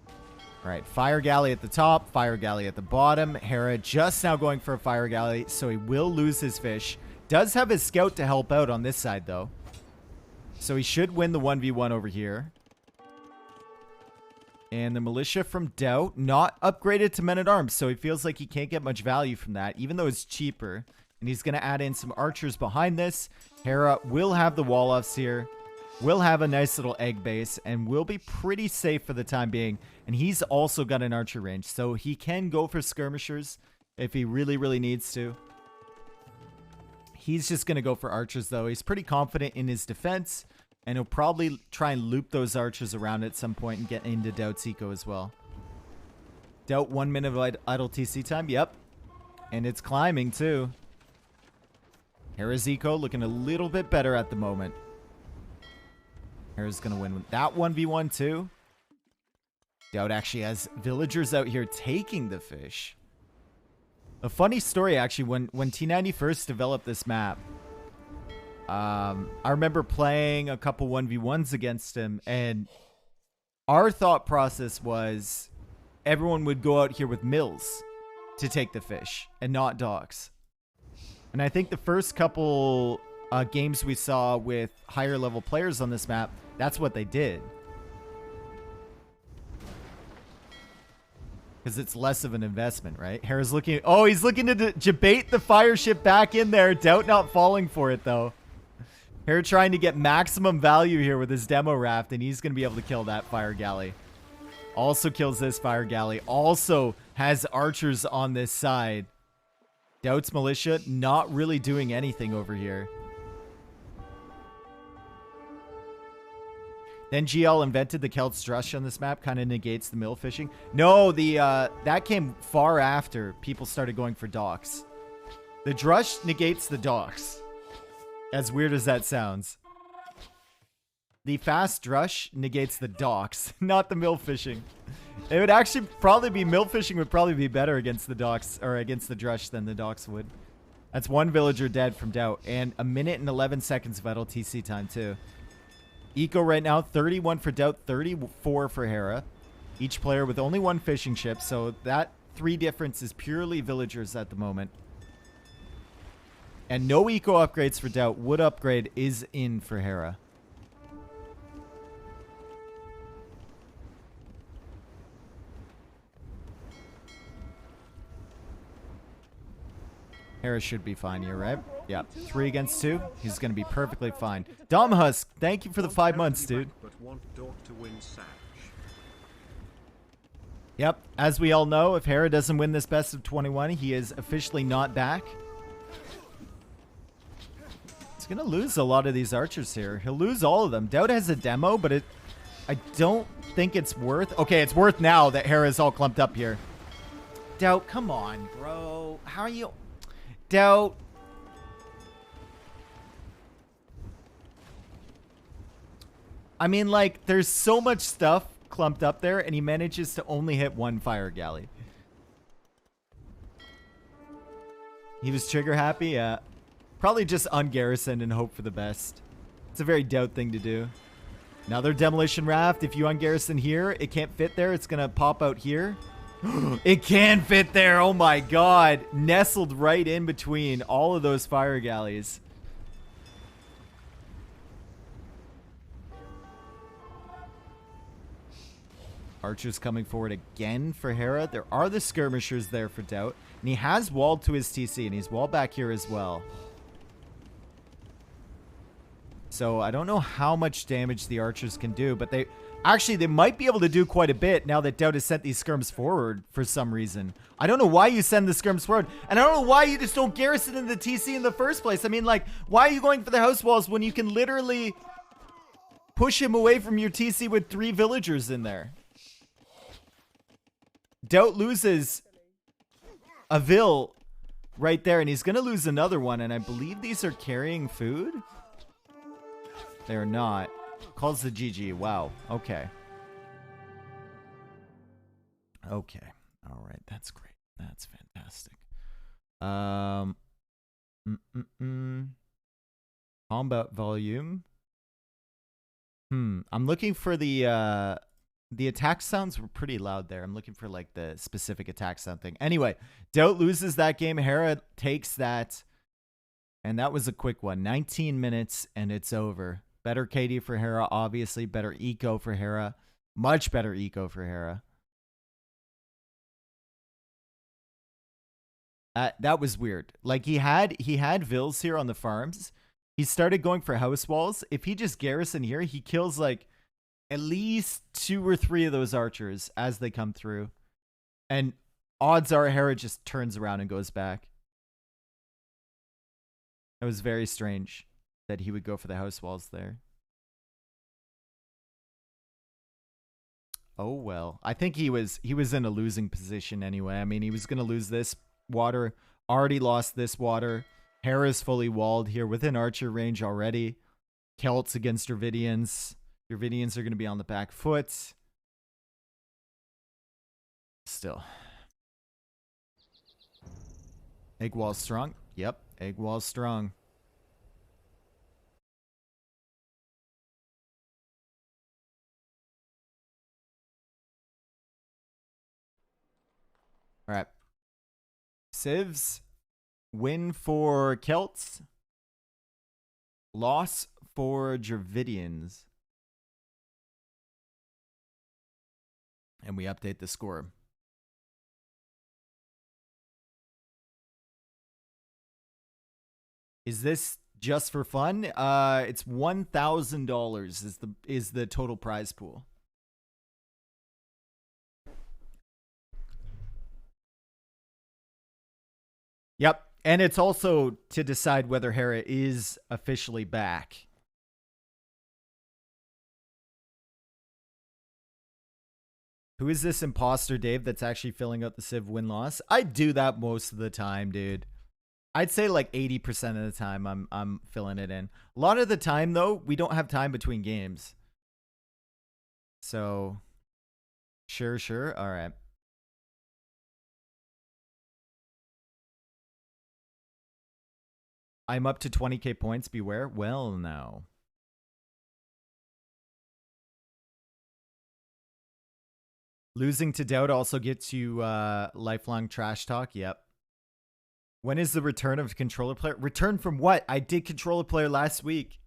[SPEAKER 1] All right, Fire Galley at the top, Fire Galley at the bottom. Hera just now going for a Fire Galley, so he will lose his fish. Does have his scout to help out on this side, though. So he should win the 1v1 over here. And the militia from Daut, not upgraded to men-at-arms, so he feels like he can't get much value from that, even though it's cheaper. And he's going to add in some archers behind this. Hera will have the wall-offs here. Will have a nice little egg base. And will be pretty safe for the time being. And he's also got an archer range. So he can go for skirmishers if he really, really needs to. He's just going to go for archers, though. He's pretty confident in his defense. And he'll probably try and loop those archers around at some point and get into Daut's eco as well. Daut 1 minute of idle TC time. Yep. And it's climbing, too. Hera's eco looking a little bit better at the moment. Hera's going to win that 1v1 too. Daut actually has villagers out here taking the fish. A funny story, actually, when T90 first developed this map, I remember playing a couple 1v1s against him, and our thought process was everyone would go out here with mills to take the fish and not docks. And I think the first couple games we saw with higher level players on this map, that's what they did. Because it's less of an investment, right? Hera's looking... Oh, he's looking to debate the fire ship back in there. Daut not falling for it, though. Hera trying to get maximum value here with his demo raft, and he's going to be able to kill that fire galley. Also kills this fire galley. Also has archers on this side. Daut's militia not really doing anything over here. Then GL invented the Celt's Drush on this map, kind of negates the mill fishing. No, that came far after people started going for docks. The Drush negates the docks. As weird as that sounds. The fast Drush negates the docks, not the mill fishing. It would actually probably be, mill fishing would probably be better against the docks, or against the Drush than the docks would. That's one villager dead from Daut, and a minute and 11 seconds of idle TC time too. Eco right now, 31 for Daut, 34 for Hera. Each player with only one fishing ship, so that 3 difference is purely villagers at the moment. And no eco upgrades for Daut. Wood upgrade is in for Hera. Hera should be fine here, right? Yeah, 3 against 2. He's going to be perfectly fine. Dom Husk, thank you for the 5 months, dude. Yep, as we all know, if Hera doesn't win this best of 21, he is officially not back. He's going to lose a lot of these archers here. He'll lose all of them. Daut has a demo, but I don't think it's worth... Okay, it's worth now that Hera's all clumped up here. Daut, come on, bro. How are you... Daut. I mean, like, there's so much stuff clumped up there, and he manages to only hit 1 fire galley. He was trigger happy, yeah. Probably just ungarrisoned and hope for the best. It's a very Daut thing to do. Another demolition raft. If you ungarrison here, it can't fit there. It's gonna pop out here. It can fit there. Oh my god. Nestled right in between all of those fire galleys. Archers coming forward again for Hera. There are the skirmishers there for Daut. And he has walled to his TC, and he's walled back here as well. So I don't know how much damage the archers can do, but they might be able to do quite a bit now that Daut has sent these skirms forward for some reason. I don't know why you send the skirms forward, and I don't know why you just don't garrison in the TC in the first place. I mean, like, why are you going for the house walls when you can literally push him away from your TC with 3 villagers in there? Daut loses a vill right there, and he's going to lose another one, and I believe these are carrying food? They're not. Calls the GG. Wow. Okay. Okay. All right. That's great. That's fantastic. Combat volume. I'm looking for the attack sounds were pretty loud there. I'm looking for like the specific attack sound thing. Anyway, Daut loses that game. Hera takes that. And that was a quick one. 19 minutes and it's over. Better KD for Hera, obviously. Better eco for Hera. Much better eco for Hera. That was weird. Like, he had vills here on the farms. He started going for house walls. If he just garrison here, he kills, like, at least 2 or 3 of those archers as they come through. And odds are Hera just turns around and goes back. It was very strange that he would go for the house walls there. Oh well. I think he was in a losing position anyway. I mean, he was going to lose this water. Already lost this water. Hera's fully walled here within archer range already. Celts against Dravidians. Dravidians are going to be on the back foot. Still. Egg wall strong. Yep, egg wall strong. All right. Civs. Win for Celts. Loss for Dravidians. And we update the score. Is this just for fun? It's $1,000 is the total prize pool. Yep. And it's also to decide whether Hera is officially back. Who is this imposter, Dave, that's actually filling out the Civ win-loss? I do that most of the time, dude. I'd say like 80% of the time I'm filling it in. A lot of the time, though, we don't have time between games. So, sure. All right. I'm up to 20k points. Beware. Well, now. Losing to Daut also gets you lifelong trash talk. Yep. When is the return of controller player? Return from what? I did controller player last week.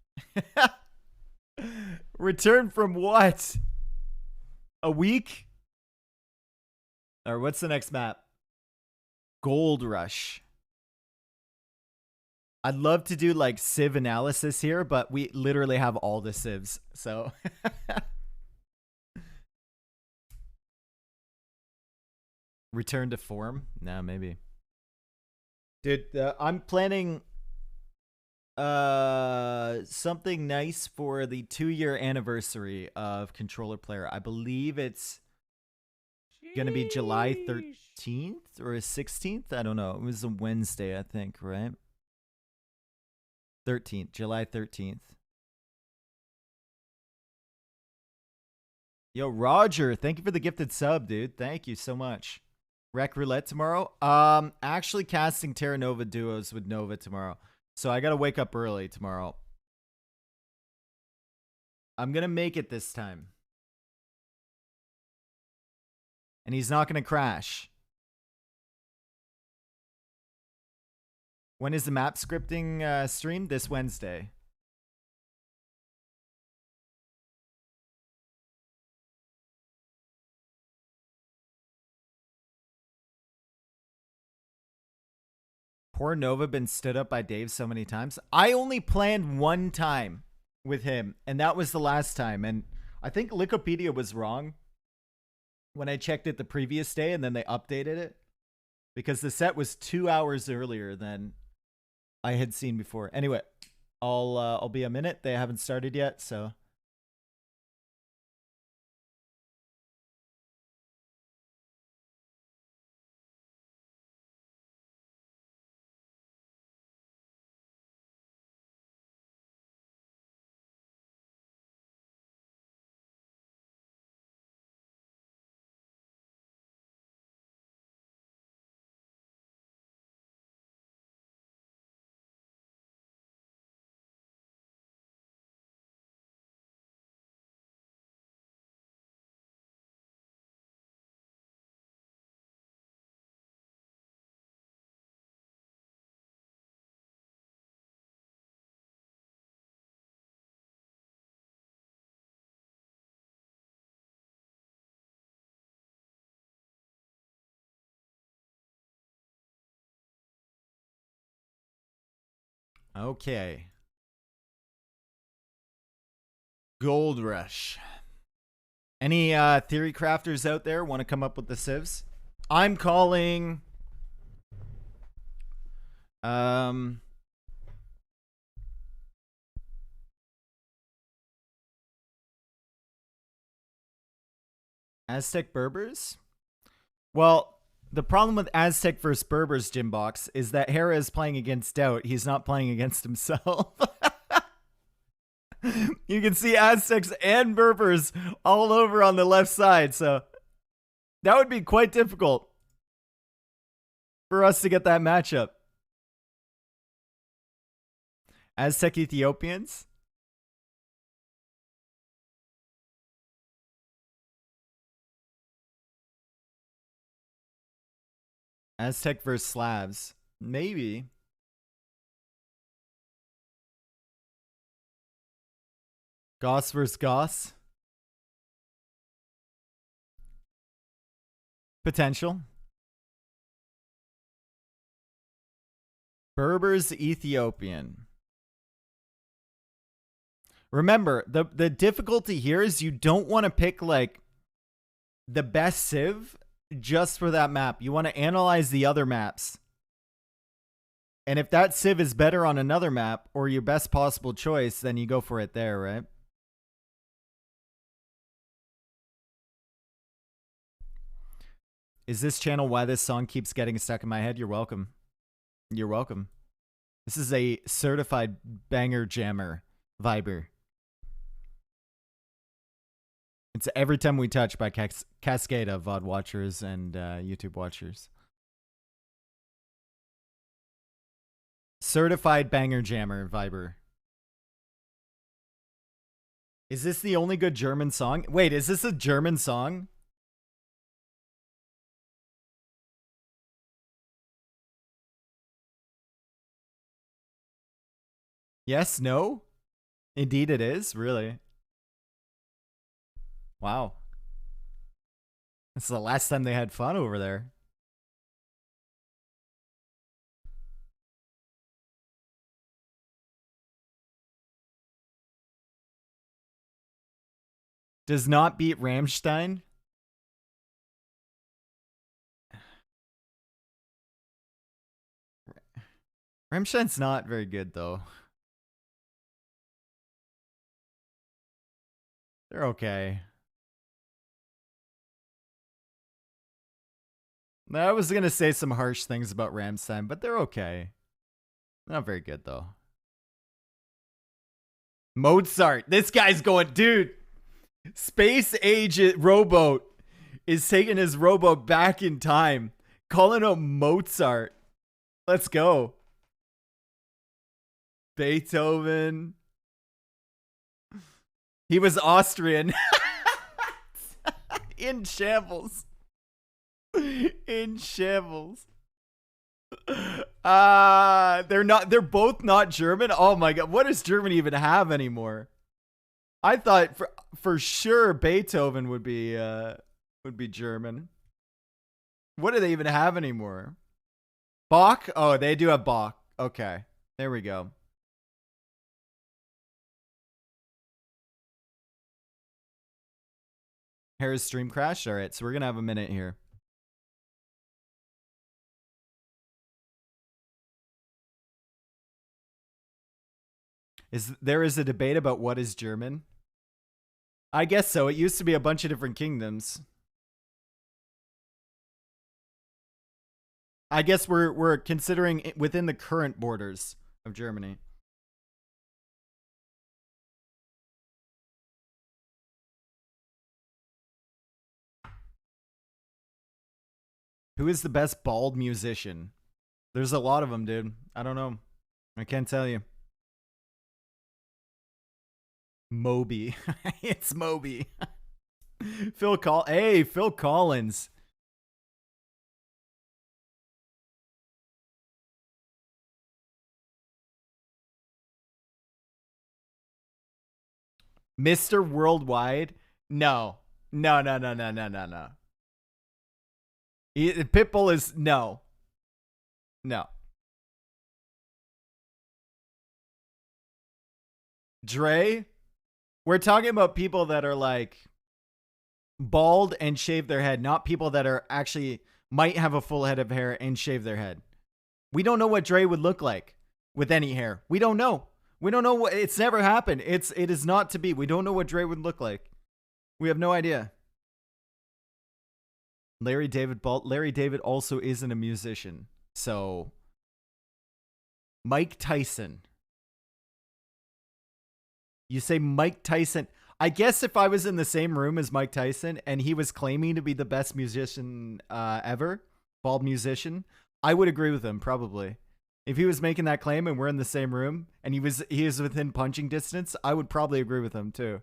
[SPEAKER 1] Return from what? A week? Or what's the next map? Gold Rush. I'd love to do like Civ analysis here, but we literally have all the Civs. So return to form? No, maybe. Dude, I'm planning something nice for the 2-year anniversary of controller player. I believe it's gonna be July 13th or 16th. I don't know. It was a Wednesday, I think, right? 13th, July 13th. Yo, Roger, thank you for the gifted sub, dude. Thank you so much. Rec Roulette tomorrow. Actually casting Terra Nova duos with Nova tomorrow. So I gotta wake up early tomorrow. I'm gonna make it this time. And he's not gonna crash. When is the map scripting stream? This Wednesday. Poor Nova been stood up by Dave so many times. I only planned one time with him, and that was the last time. And I think Wikipedia was wrong when I checked it the previous day, and then they updated it because the set was 2 hours earlier than I had seen before. Anyway, I'll be a minute. They haven't started yet, so. Okay. Gold Rush. Any theory crafters out there want to come up with the civs? I'm calling Aztec Berbers? Well, the problem with Aztec versus Berbers, Gymbox, is that Hera is playing against Daut. He's not playing against himself. You can see Aztecs and Berbers all over on the left side, so that would be quite difficult for us to get that matchup. Aztec Ethiopians? Aztec versus Slavs. Maybe. Goss versus Goss. Potential. Berbers Ethiopian. Remember, the difficulty here is you don't want to pick like the best civ just for that map. You want to analyze the other maps. And if that civ is better on another map or your best possible choice, then you go for it there, right? Is this channel why this song keeps getting stuck in my head? You're welcome. You're welcome. This is a certified banger jammer viber. It's Every Time We Touch by Cascade of VOD watchers and YouTube watchers. Certified banger jammer viber. Is this the only good German song? Wait, is this a German song? Yes, no? Indeed it is, really. Wow. This is the last time they had fun over there. Does not beat Rammstein? Rammstein's not very good, though. They're okay. I was going to say some harsh things about Rammstein, but they're okay. Not very good, though. Mozart. This guy's going, dude. Space Age Rowboat is taking his rowboat back in time. Calling him Mozart. Let's go. Beethoven. He was Austrian. In shambles. In shambles. They're both not German. Oh my god, what does Germany even have anymore? I thought for sure Beethoven would be German. What do they even have anymore? Bach? Oh, they do have Bach. Okay. There we go. Hera's stream crashed. All right, so we're going to have a minute here. There is a debate about what is German? I guess so. It used to be a bunch of different kingdoms. I guess we're considering it within the current borders of Germany. Who is the best bald musician? There's a lot of them, dude. I don't know. I can't tell you. Moby. It's Moby. Phil Collins. Mr. Worldwide? No. No. Pitbull is no. No. Dre? We're talking about people that are like bald and shave their head, not people that are actually might have a full head of hair and shave their head. We don't know what Dre would look like with any hair. We don't know. We don't know what it's never happened. It is not to be. We don't know what Dre would look like. We have no idea. Larry David also isn't a musician. So Mike Tyson. You say Mike Tyson. I guess if I was in the same room as Mike Tyson and he was claiming to be the best musician ever, bald musician, I would agree with him probably. If he was making that claim and we're in the same room and he is within punching distance, I would probably agree with him too.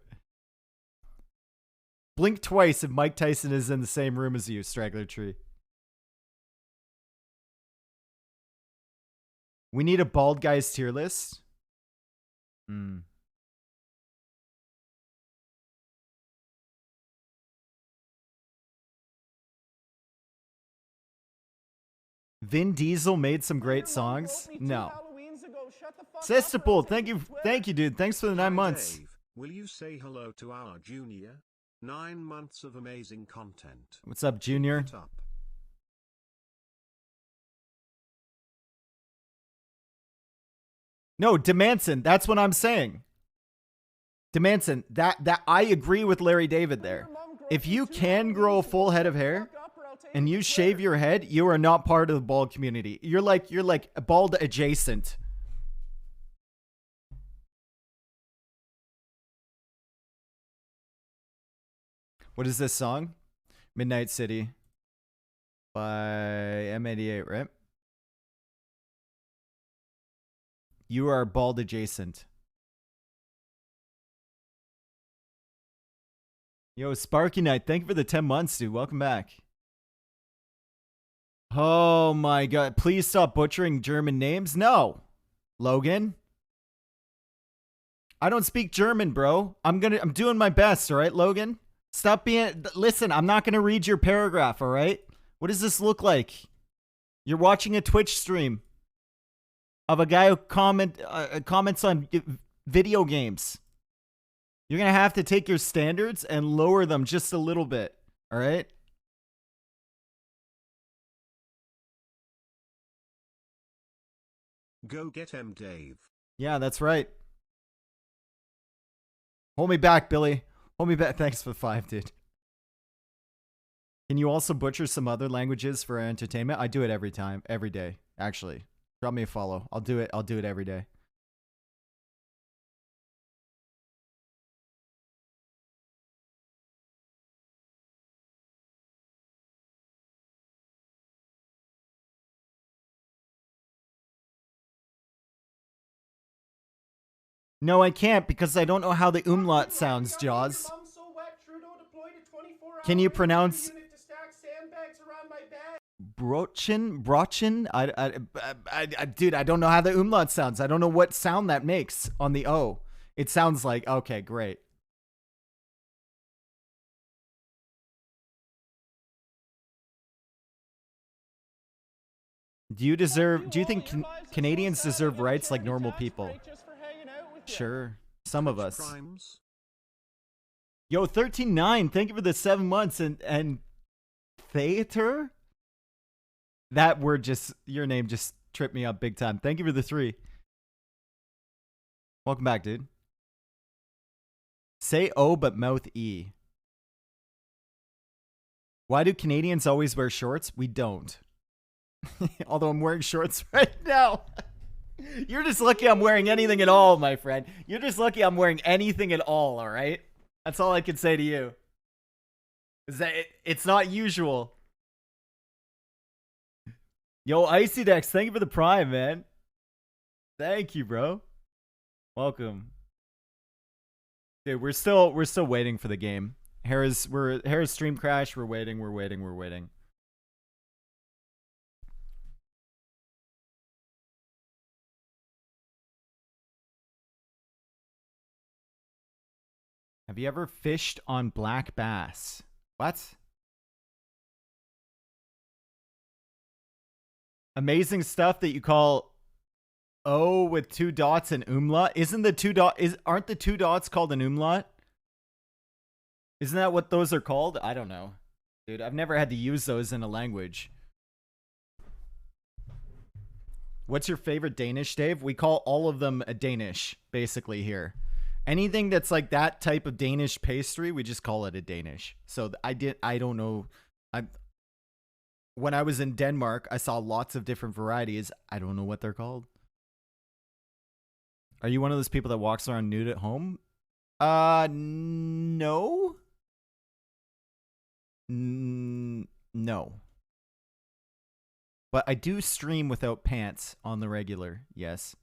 [SPEAKER 1] Blink twice if Mike Tyson is in the same room as you, Straggler Tree. We need a bald guy's tier list. Vin Diesel made some great songs. No. Sestapol, thank you, dude. Thanks for the 9 months.
[SPEAKER 2] Dave, will you say hello to our junior? 9 months of amazing content.
[SPEAKER 1] What's up, Junior?
[SPEAKER 2] Keep it up.
[SPEAKER 1] No, Demanson, that's what I'm saying. Demanson, that I agree with Larry David there. If you can grow a full head of hair and you shave your head, you are not part of the bald community. You're like bald adjacent. What is this song? Midnight City by M88, right? You are bald adjacent. Yo, Sparky Knight, thank you for the 10 months, dude. Welcome back. Oh my god. Please stop butchering German names. No. Logan. I don't speak German, bro. I'm doing my best, all right, Logan? Stop being... Listen, I'm not going to read your paragraph, all right? What does this look like? You're watching a Twitch stream of a guy who comments on video games. You're going to have to take your standards and lower them just a little bit, all right?
[SPEAKER 2] Go get him, Dave.
[SPEAKER 1] Yeah, that's right. Hold me back, Billy. Hold me back. Thanks for the 5, dude. Can you also butcher some other languages for our entertainment? I do it every time, every day, actually. Drop me a follow. I'll do it every day. No, I can't because I don't know how the umlaut sounds, Jaws. Can you pronounce Brochen? Dude, I don't know how the umlaut sounds. I don't know what sound that makes on the O. It sounds like, okay, great. Do you think Canadians deserve rights like normal people? Sure. Some of us. Yo, 13.9, thank you for the 7 months. And Theater? That word just, your name just tripped me up big time. Thank you for the 3. Welcome back, dude. Say O but mouth E. Why do Canadians always wear shorts? We don't. Although I'm wearing shorts right now. You're just lucky I'm wearing anything at all, my friend. You're just lucky I'm wearing anything at all right? That's all I can say to you. Is that it's not usual. Yo, Icy Dex, thank you for the prime, man. Thank you, bro. Welcome. Dude, we're still waiting for the game. Hera's stream crash. We're waiting. Have you ever fished on black bass? What? Amazing stuff that you call O with 2 dots and umlaut. Aren't the 2 dots called an umlaut? Isn't that what those are called? I don't know. Dude, I've never had to use those in a language. What's your favorite Danish, Dave? We call all of them a Danish, basically, here. Anything that's like that type of Danish pastry, we just call it a Danish. So I don't know. When I was in Denmark, I saw lots of different varieties. I don't know what they're called. Are you one of those people that walks around nude at home? No. No. But I do stream without pants on the regular. Yes.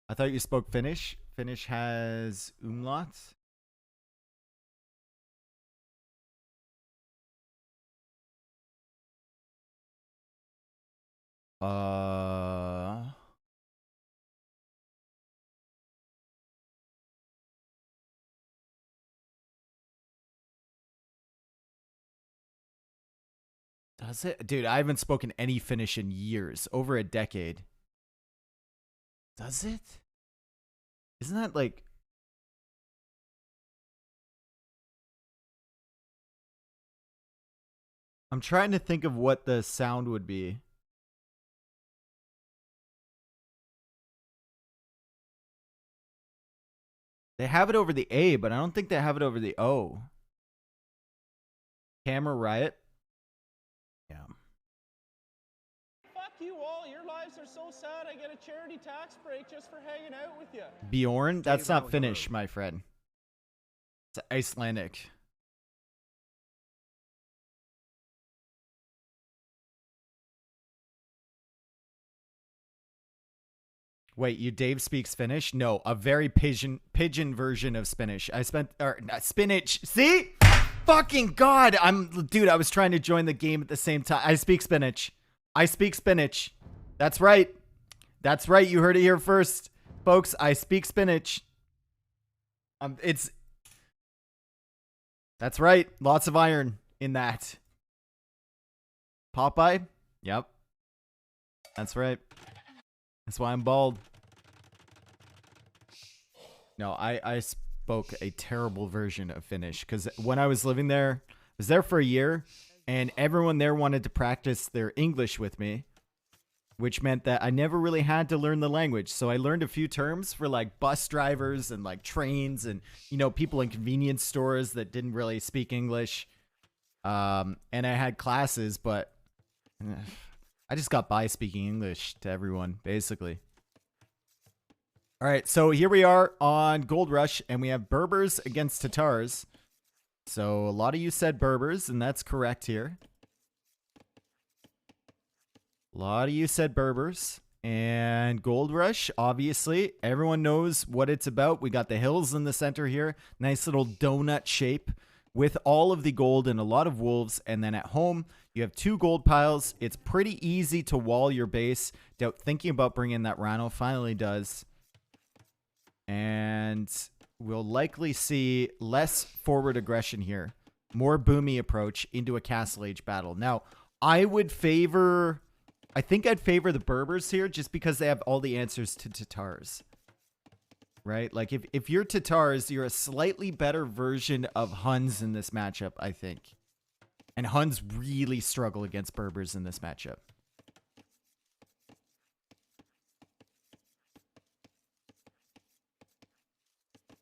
[SPEAKER 1] I thought you spoke Finnish. Finnish has umlaut. Does it? Dude, I haven't spoken any Finnish in years. Over a decade. Does it? Isn't that like... I'm trying to think of what the sound would be. They have it over the A, but I don't think they have it over the O. Camera riot. Yeah.
[SPEAKER 3] Fuck you all. Your lives are so sad. I get a charity tax break just for hanging out with you.
[SPEAKER 1] Bjorn? That's not
[SPEAKER 2] Hello.
[SPEAKER 1] Finnish, my friend. It's Icelandic. Wait, you Dave speaks Finnish? No, a very pigeon version of Spanish. Spinach. See? Fucking God. Dude, I was trying to join the game at the same time. I speak spinach. I speak spinach. That's right. That's right. You heard it here first. Folks, I speak spinach. That's right. Lots of iron in that. Popeye? Yep. That's right. That's why I'm bald. No, I spoke a terrible version of Finnish because when I was living there, I was there for a year, and everyone there wanted to practice their English with me, which meant that I never really had to learn the language. So I learned a few terms for like bus drivers and like trains and, you know, people in convenience stores that didn't really speak English. And I had classes, but I just got by speaking English to everyone, basically. All right, so here we are on Gold Rush, and we have Berbers against Tatars. So a lot of you said Berbers, and that's correct here. A lot of you said Berbers. And Gold Rush, obviously, everyone knows what it's about. We got the hills in the center here. Nice little donut shape with all of the gold and a lot of wolves. And then at home, you have 2 gold piles. It's pretty easy to wall your base. Daut thinking about bringing that Rhino finally does. And we'll likely see less forward aggression here. More boomy approach into a Castle Age battle. Now, I think I'd favor the Berbers here just because they have all the answers to Tatars. Right? Like, if you're Tatars, you're a slightly better version of Huns in this matchup, I think. And Huns really struggle against Berbers in this matchup.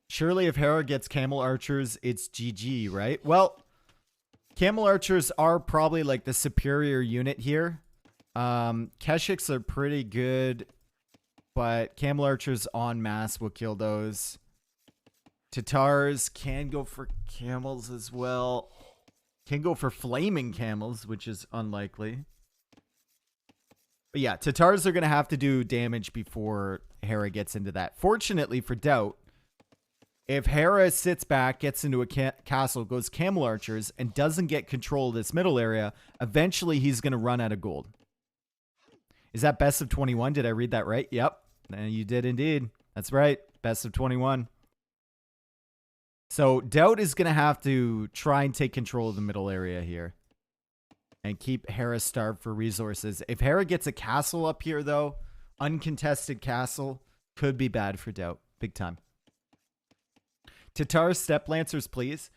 [SPEAKER 1] Surely if Hera gets Camel Archers, it's GG, right? Well, Camel Archers are probably like the superior unit here. Keshiks are pretty good, but Camel Archers en masse will kill those. Tatars can go for camels as well. Can go for flaming camels, which is unlikely. But yeah, Tatars are going to have to do damage before Hera gets into that. Fortunately for Daut, if Hera sits back, gets into a castle, goes Camel Archers, and doesn't get control of this middle area, eventually he's going to run out of gold. Is that best of 21? Did I read that right? Yep. And you did indeed. That's right. Best of 21. So Daut is going to have to try and take control of the middle area here. And keep Hera starved for resources. If Hera gets a castle up here, though, uncontested castle, could be bad for Daut. Big time. Tatar Step Lancers, please.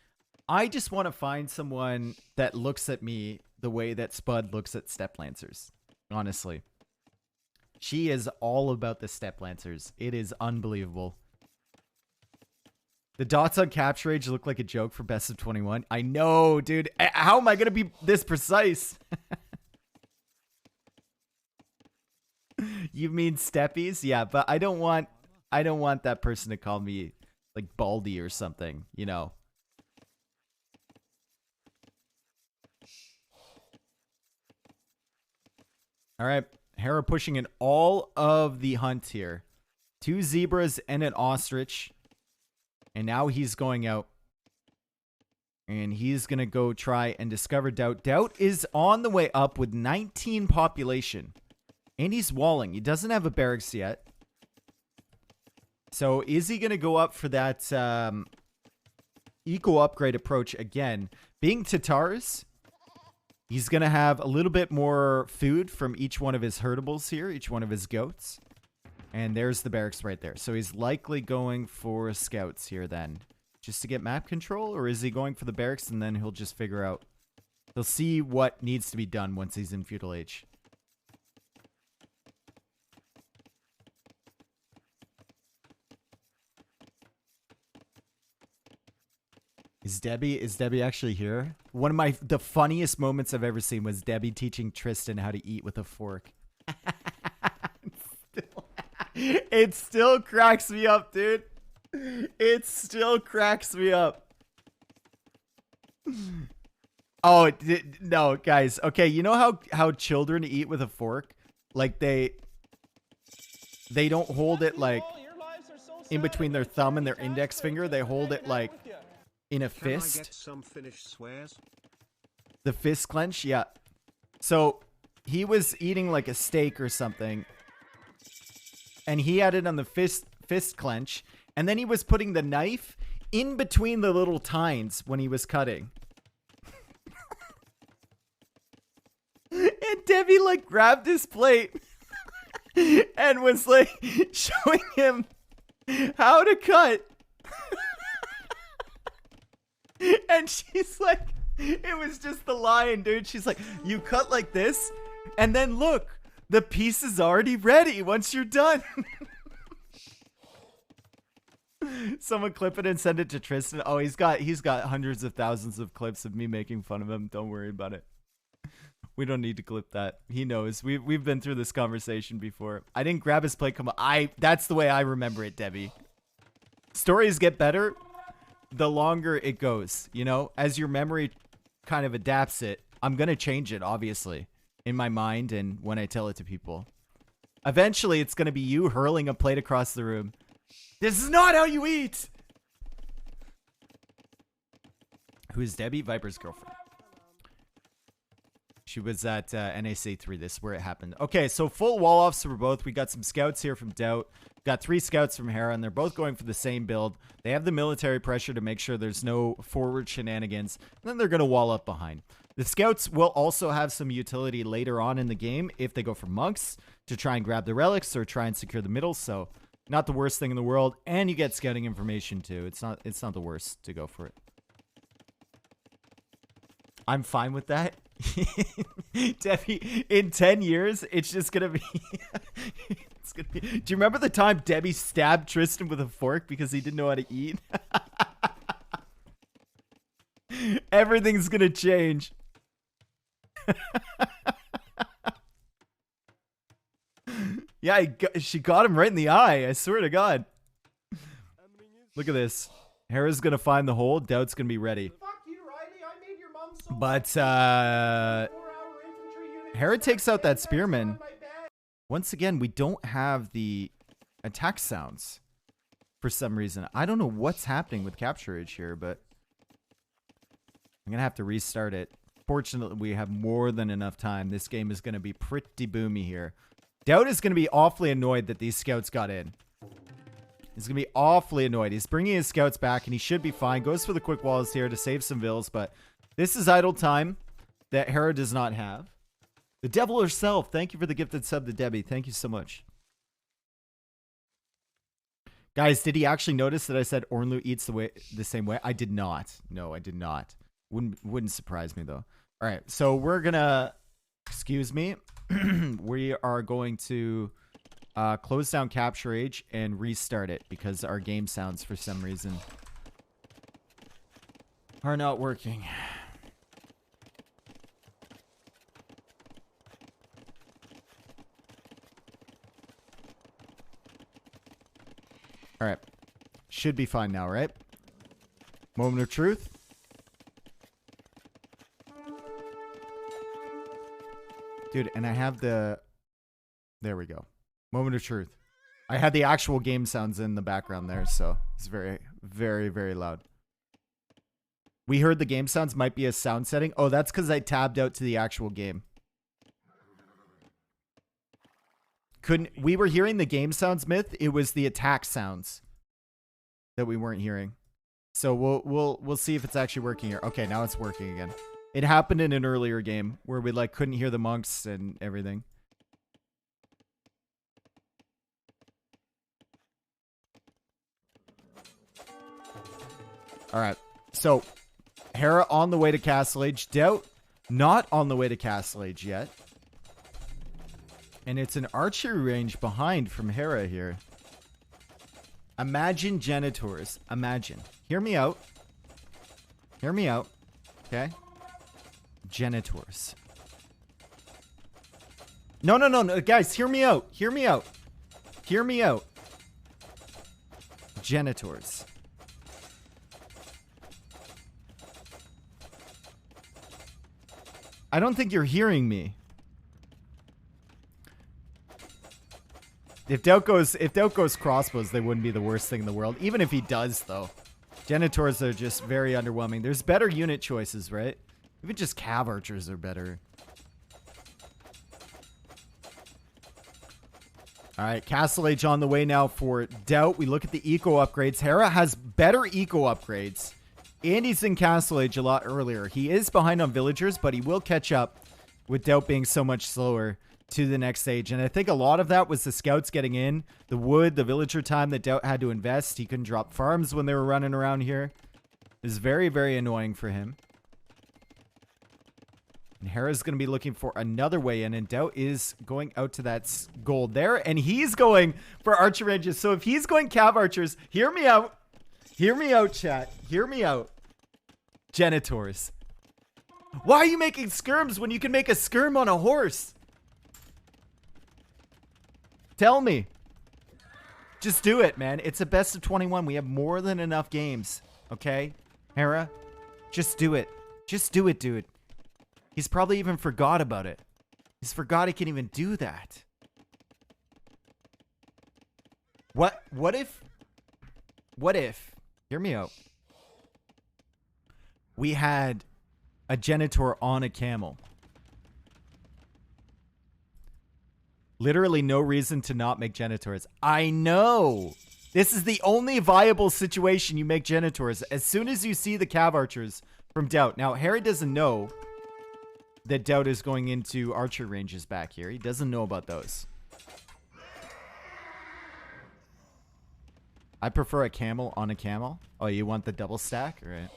[SPEAKER 1] I just want to find someone that looks at me the way that Spud looks at Step Lancers. Honestly. She is all about the Step Lancers. It is unbelievable. The dots on Capture Age look like a joke for Best of 21. I know, dude. How am I going to be this precise? You mean Steppies? Yeah, but I don't want that person to call me like Baldy or something, you know. All right. Hera pushing in all of the hunt here. 2 zebras and an ostrich. And now he's going out. And he's going to go try and discover Daut. Daut is on the way up with 19 population. And he's walling. He doesn't have a barracks yet. So is he going to go up for that eco upgrade approach again? Being Tatars, he's going to have a little bit more food from each one of his herdables here, each one of his goats. And there's the barracks right there. So he's likely going for scouts here then. Just to get map control? Or is he going for the barracks and then he'll just figure out... He'll see what needs to be done once he's in feudal age. Is Debbie actually here? One of the funniest moments I've ever seen was Debbie teaching Tristan how to eat with a fork. It still cracks me up, dude. It still cracks me up. Oh, no, guys. Okay, you know how children eat with a fork? Like they don't hold it like in between their thumb and their index finger. They hold it like in a fist.
[SPEAKER 2] Can I get some Finnish swears?
[SPEAKER 1] The fist clench, yeah. So he was eating like a steak or something, and he had it on the fist clench, and then he was putting the knife in between the little tines when he was cutting. And Debbie like grabbed his plate and was like showing him how to cut. And she's like, it was just the line, dude. She's like, you cut like this, and then look, the piece is already ready once you're done. Someone clip it and send it to Tristan. Oh, he's got hundreds of thousands of clips of me making fun of him. Don't worry about it. We don't need to clip that. He knows. We've been through this conversation before. I didn't grab his plate. Come on. That's the way I remember it, Debbie. Stories get better the longer it goes, you know, as your memory kind of adapts it. I'm going to change it, obviously, in my mind and when I tell it to people. Eventually, it's going to be you hurling a plate across the room. This is not how you eat! Who is Debbie? Viper's girlfriend. She was at NAC 3. This is where it happened. Okay, so full wall offs for both. We got some scouts here from Daut. Got 3 scouts from Hera, and they're both going for the same build. They have the military pressure to make sure there's no forward shenanigans. And then they're going to wall up behind. The scouts will also have some utility later on in the game if they go for monks to try and grab the relics or try and secure the middle. So not the worst thing in the world. And you get scouting information too. It's not the worst to go for it. I'm fine with that. Debbie, in 10 years, it's just going to be... Do you remember the time Debbie stabbed Tristan with a fork because he didn't know how to eat? Everything's going to change. Yeah, she got him right in the eye. I swear to God. Look at this. Hera's going to find the hole. Daut's going to be ready. But, Hera takes out that spearman. Once again, we don't have the attack sounds for some reason. I don't know what's happening with Capture Age here, but I'm going to have to restart it. Fortunately, we have more than enough time. This game is going to be pretty boomy here. Daut is going to be awfully annoyed that these scouts got in. He's going to be awfully annoyed. He's bringing his scouts back, and he should be fine. Goes for the quick walls here to save some vills, but this is idle time that Hera does not have. The devil herself. Thank you for the gifted sub to Debbie. Thank you so much. Guys, did he actually notice that I said Ornlu eats the same way? I did not. No, I did not. Wouldn't surprise me, though. All right, so we're going to... Excuse me. We are going to close down Capture Age and restart it because our game sounds, for some reason, are not working. All right. Should be fine now, right? Moment of truth. Dude, and I have the There we go. Moment of truth. I had the actual game sounds in the background there, so it's very, very, very loud. We heard the game sounds might be a sound setting. Oh, that's because I tabbed out to the actual game. We were hearing the game sounds, Myth. It was the attack sounds that we weren't hearing. So we'll see if it's actually working here. Okay, now it's working again. It happened in an earlier game where we like couldn't hear the monks and everything. All right. So Hera on the way to Castle Age. Daut not on the way to Castle Age yet. And it's an archery range behind from Hera here. Imagine Genitors. Imagine. Hear me out. Hear me out. Okay? Genitors. No. Guys, hear me out. Hear me out. Hear me out. Genitors. I don't think you're hearing me. If Daut goes crossbows, they wouldn't be the worst thing in the world. Even if he does, though. Genitors are just very underwhelming. There's better unit choices, right? Even just cav archers are better. Alright, Castle Age on the way now for Daut. We look at the eco upgrades. Hera has better eco upgrades. And he's in Castle Age a lot earlier. He is behind on villagers, but he will catch up with Daut being so much slower to the next stage. And I think a lot of that was the scouts getting in. The wood, the villager time that Daut had to invest. He couldn't drop farms when they were running around here. It was very, very annoying for him. And Hera's going to be looking for another way in. And Daut is going out to that gold there. And he's going for archer ranges. So if he's going cav archers, hear me out. Hear me out, chat. Hear me out. Genitors. Why are you making skirms when you can make a skirm on a horse? Tell me. Just do it, man. It's a best of 21. We have more than enough games. Okay? Hera? Just do it. Just do it, dude. He's probably even forgot about it. He's forgot he can even do that. What if... Hear me out. We had a Genitor on a camel. Literally no reason to not make Genitors. I know. This is the only viable situation you make Genitors. As soon as you see the cav archers from Daut. Now, Hera doesn't know that Daut is going into archer ranges back here. He doesn't know about those. I prefer a camel on a camel. Oh, you want the double stack? All right.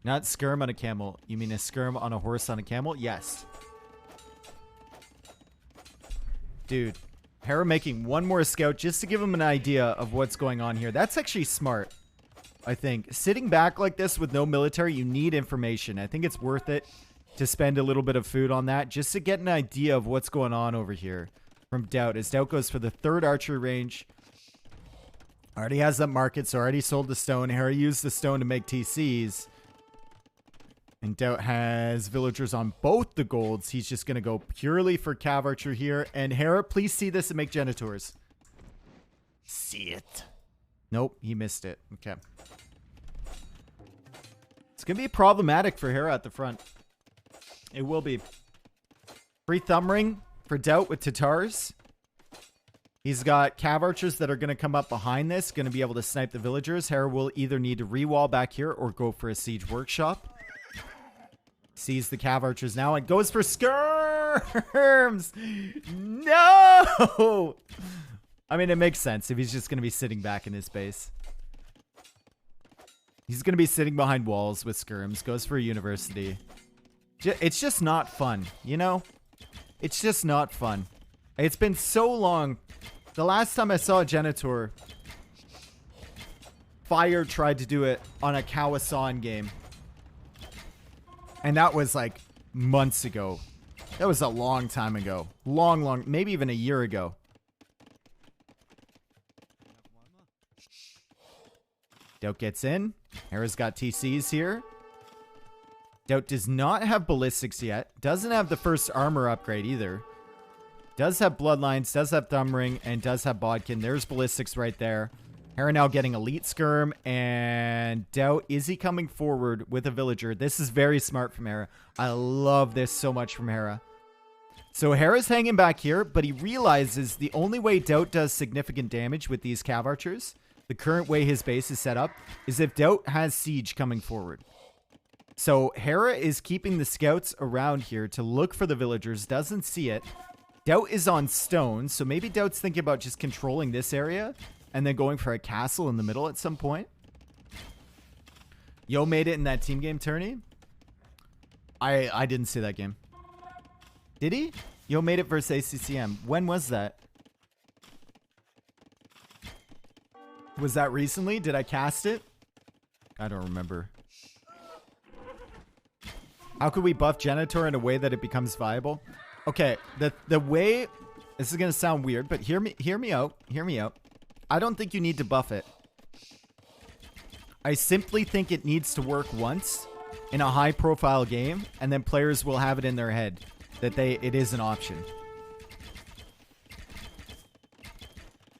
[SPEAKER 1] Not skirm on a camel. You mean a skirm on a horse on a camel? Yes. Dude. Hera making one more scout just to give him an idea of what's going on here. That's actually smart, I think. Sitting back like this with no military, you need information. I think it's worth it to spend a little bit of food on that just to get an idea of what's going on over here from Daut. As Daut goes for the third archery range. Already has that market, so already sold the stone. Hera used the stone to make TCs. And Daut has villagers on both the golds. He's just going to go purely for cav archer here. And Hera, please see this and make Genitors. See it. Nope, he missed it. Okay. It's going to be problematic for Hera at the front. It will be. Free thumb ring for Daut with Tatars. He's got cav archers that are going to come up behind this. Going to be able to snipe the villagers. Hera will either need to re-wall back here or go for a siege workshop. Sees the cav archers now and goes for skirms. No! I mean, it makes sense if he's just going to be sitting back in his base. He's going to be sitting behind walls with skirms. Goes for a university. It's just not fun, you know? It's just not fun. It's been so long. The last time I saw a Genitor, Fire tried to do it on a Kawasan game. And that was like months ago. That was a long time ago. Long, maybe even a year ago. Daut gets in. Hera's got TCs here. Daut does not have ballistics yet. Doesn't have the first armor upgrade either. Does have bloodlines, does have thumb ring, and does have bodkin. There's ballistics right there. Hera now getting elite skirm, and Daut, is he coming forward with a villager? This is very smart from Hera. I love this so much from Hera. So Hera's hanging back here, but he realizes the only way Daut does significant damage with these cav archers, the current way his base is set up, is if Daut has siege coming forward. So Hera is keeping the scouts around here to look for the villagers, doesn't see it. Daut is on stone, so maybe Daut's thinking about just controlling this area and then going for a castle in the middle at some point. Yo made it in that team game tourney. I didn't see that game. Did he? Yo made it versus ACCM. When was that? Was that recently? Did I cast it? I don't remember. How could we buff Genitor in a way that it becomes viable? Okay, the way, this is gonna sound weird, but hear me out. Hear me out. I don't think you need to buff it. I simply think it needs to work once in a high-profile game, and then players will have it in their head that it is an option.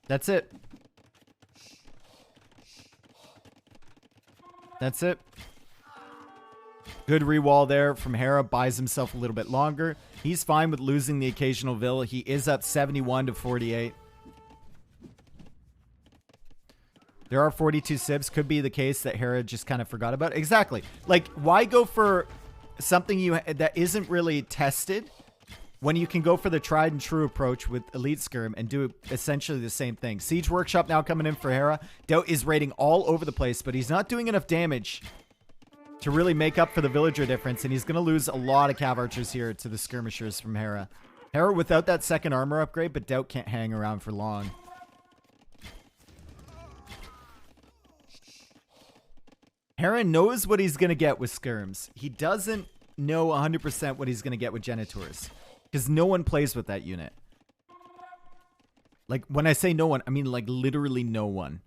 [SPEAKER 1] That's it. That's it. Good rewall there from Hera. Buys himself a little bit longer. He's fine with losing the occasional vill. He is up 71 to 48. There are 42 sibs. Could be the case that Hera just kind of forgot about. Exactly. Like, why go for something that isn't really tested when you can go for the tried and true approach with Elite Skirm and do essentially the same thing? Siege Workshop now coming in for Hera. Daut is raiding all over the place, but he's not doing enough damage to really make up for the villager difference, and he's going to lose a lot of cav archers here to the skirmishers from Hera. Hera without that second armor upgrade, but Daut can't hang around for long. Hera knows what he's going to get with skirms. He doesn't know 100% what he's going to get with genitors, because no one plays with that unit. Like, when I say no one, I mean like literally no one.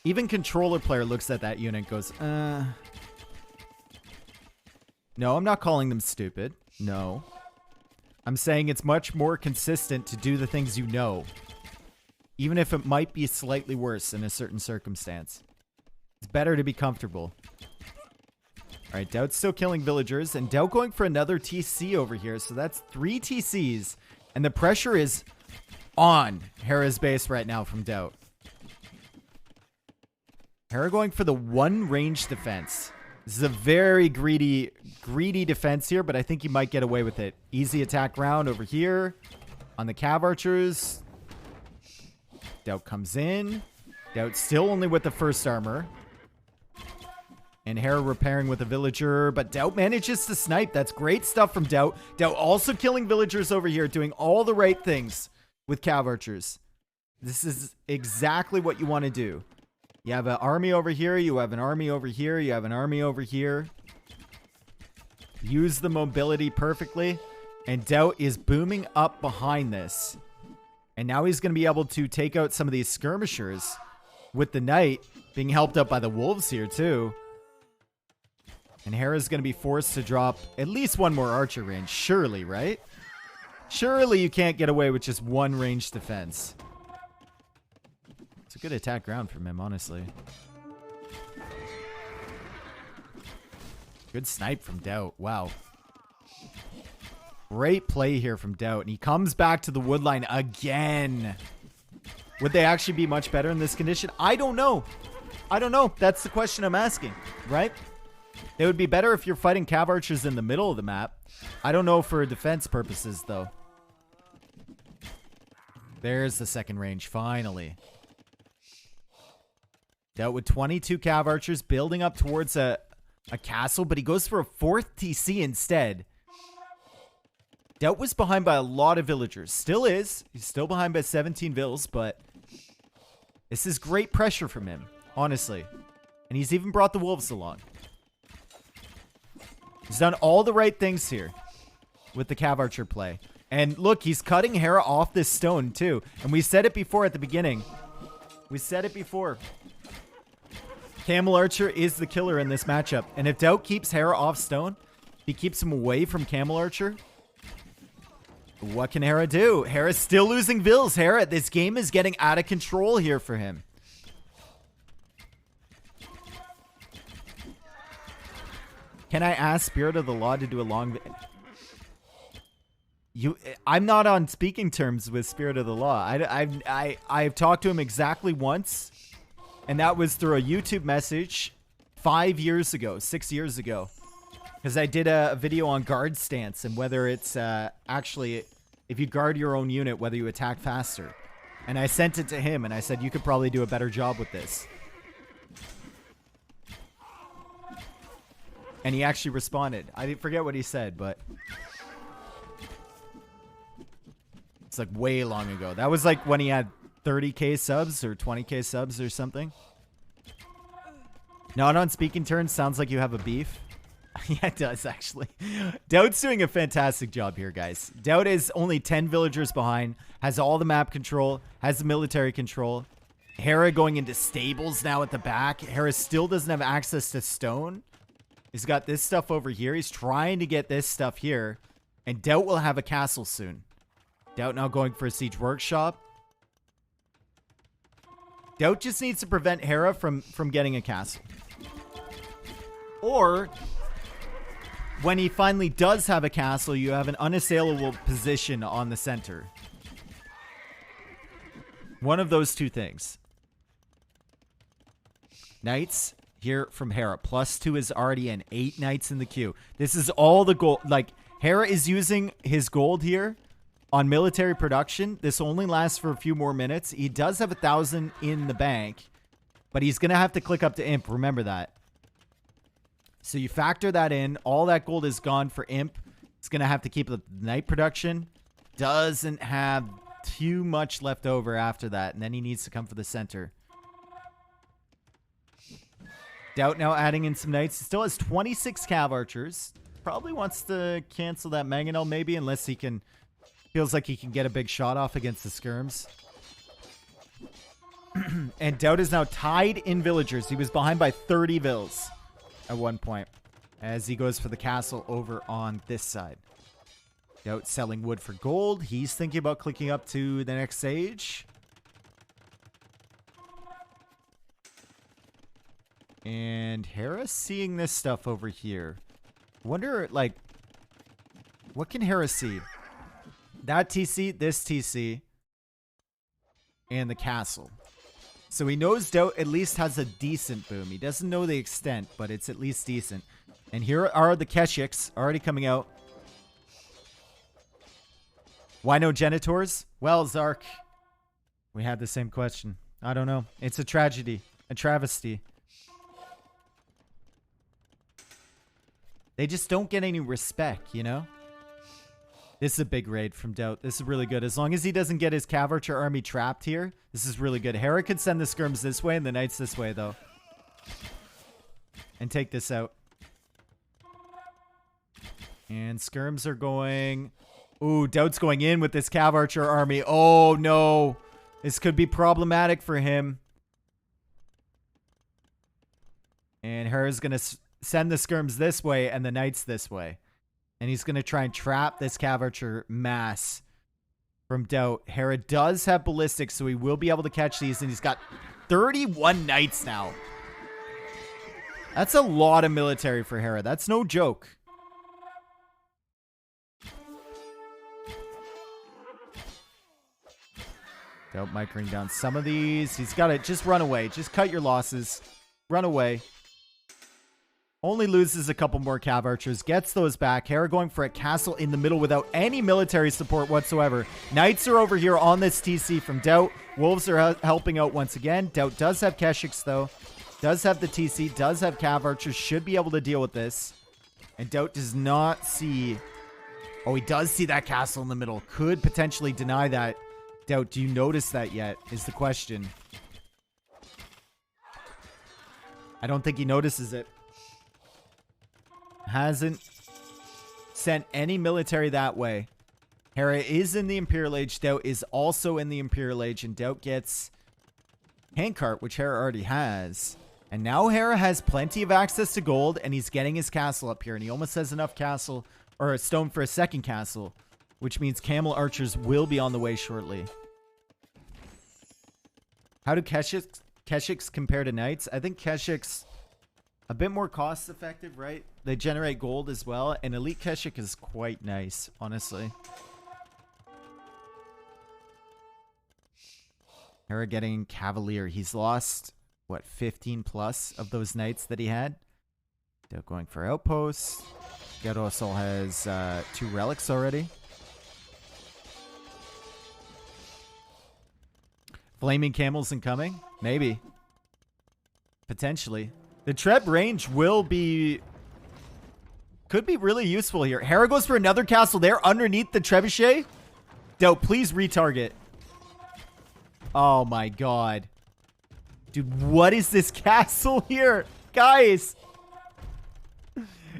[SPEAKER 1] Even controller player looks at that unit and goes, No, I'm not calling them stupid. No. I'm saying it's much more consistent to do the things you know, even if it might be slightly worse in a certain circumstance. It's better to be comfortable. Alright, Daut's still killing villagers, and Daut going for another TC over here, so that's 3 TCs, and the pressure is on Hera's base right now from Daut. Hera going for the 1 range defense. This is a very greedy defense here, but I think he might get away with it. Easy attack round over here on the cav archers. Daut comes in. Daut still only with the first armor. And Hera repairing with a villager, but Daut manages to snipe. That's great stuff from Daut. Daut also killing villagers over here, doing all the right things with cav archers. This is exactly what you want to do. You have an army over here, you have an army over here, you have an army over here. Use the mobility perfectly. And Daut is booming up behind this. And now he's going to be able to take out some of these skirmishers with the knight being helped up by the wolves here too. And Hera's going to be forced to drop at least 1 more archer range. Surely, right? Surely you can't get away with just 1 range defense. It's a good attack round from him, honestly. Good snipe from Daut. Wow. Great play here from Daut. And he comes back to the woodline again. Would they actually be much better in this condition? I don't know. I don't know. That's the question I'm asking, right? They would be better if you're fighting cav archers in the middle of the map. I don't know for defense purposes, though. There's the second range, finally. Daut with 22 cav archers building up towards a castle, but he goes for a 4th TC instead. Daut was behind by a lot of villagers. Still is. He's still behind by 17 vills, but this is great pressure from him, honestly. And he's even brought the wolves along. He's done all the right things here with the cav archer play. And look, he's cutting Hera off this stone too. And we said it before at the beginning. We said it before. Camel Archer is the killer in this matchup. And if Daut keeps Hera off stone, he keeps him away from Camel Archer. What can Hera do? Hera's still losing vills. Hera, this game is getting out of control here for him. Can I ask Spirit of the Law to do a long... I'm not on speaking terms with Spirit of the Law. I've talked to him exactly once, and that was through a YouTube message 5 years ago, 6 years ago. Because I did a video on guard stance and whether it's actually, if you guard your own unit, whether you attack faster. And I sent it to him, and I said, you could probably do a better job with this. And he actually responded. I forget what he said, but... it's like way long ago. That was like when he had 30k subs or 20k subs or something. Not on speaking terms. Sounds like you have a beef. Yeah, it does actually. Daut's doing a fantastic job here, guys. Daut is only 10 villagers behind. Has all the map control. Has the military control. Hera going into stables now at the back. Hera still doesn't have access to stone. He's got this stuff over here. He's trying to get this stuff here. And Daut will have a castle soon. Daut now going for a siege workshop. Daut just needs to prevent Hera from getting a castle. Or, when he finally does have a castle, you have an unassailable position on the center. One of those two things. Knights here from Hera. +2 is already in. 8 knights in the queue. This is all the gold. Like, Hera is using his gold here on military production. This only lasts for a few more minutes. He does have 1,000 in the bank, but he's going to have to click up to Imp. Remember that. So you factor that in. All that gold is gone for Imp. It's going to have to keep the knight production. Doesn't have too much left over after that, and then he needs to come for the center. Daut now adding in some knights. He still has 26 cav archers. Probably wants to cancel that mangonel maybe, unless he can... feels like he can get a big shot off against the skirms. And Daut is now tied in villagers. He was behind by 30 vills at one point as he goes for the castle over on this side. Daut selling wood for gold. He's thinking about clicking up to the next stage. And Hera seeing this stuff over here. Wonder, like, what can Hera see? That TC, this TC, and the castle. So he knows Daut at least has a decent boom. He doesn't know the extent, but it's at least decent. And here are the Keshiks already coming out. Why no Genitors? Well, Zark, we had the same question. I don't know. It's a tragedy, a travesty. They just don't get any respect, you know? This is a big raid from Daut. This is really good. As long as he doesn't get his cav archer army trapped here, this is really good. Hera could send the skirms this way and the knights this way, though. And take this out. And skirms are going... Ooh, Daut's going in with this cav archer army. Oh, no. This could be problematic for him. And Hera's going to send the skirms this way and the knights this way. And he's going to try and trap this cav archer mass from Daut. Hera does have ballistics, so he will be able to catch these. And he's got 31 knights now. That's a lot of military for Hera. That's no joke. Daut microing down some of these. He's got to just run away. Just cut your losses. Run away. Only loses a couple more cav archers. Gets those back. Hera going for a castle in the middle without any military support whatsoever. Knights are over here on this TC from Daut. Wolves are helping out once again. Daut does have Keshiks, though. Does have the TC. Does have cav archers. Should be able to deal with this. And Daut does not see... Oh, he does see that castle in the middle. Could potentially deny that. Daut, do you notice that yet? Is the question. I don't think he notices it. Hasn't sent any military that way. Hera is in the Imperial Age. Daut is also in the Imperial Age. And Daut gets handcart, which Hera already has. And now Hera has plenty of access to gold, and he's getting his castle up here. And he almost has enough castle, or a stone for a second castle, which means camel archers will be on the way shortly. How do Keshiks compare to knights? I think Keshiks a bit more cost effective, right? They generate gold as well, and elite Keshik is quite nice, honestly. Hera getting Cavalier. He's lost, what, 15 plus of those knights that he had? They're going for outposts. Gerosol has 2 relics already. Flaming camels incoming? Maybe. Potentially. The Treb range will be... could be really useful here. Hera goes for another castle there underneath the trebuchet. Daut, please retarget. Oh my god. Dude, what is this castle here? Guys!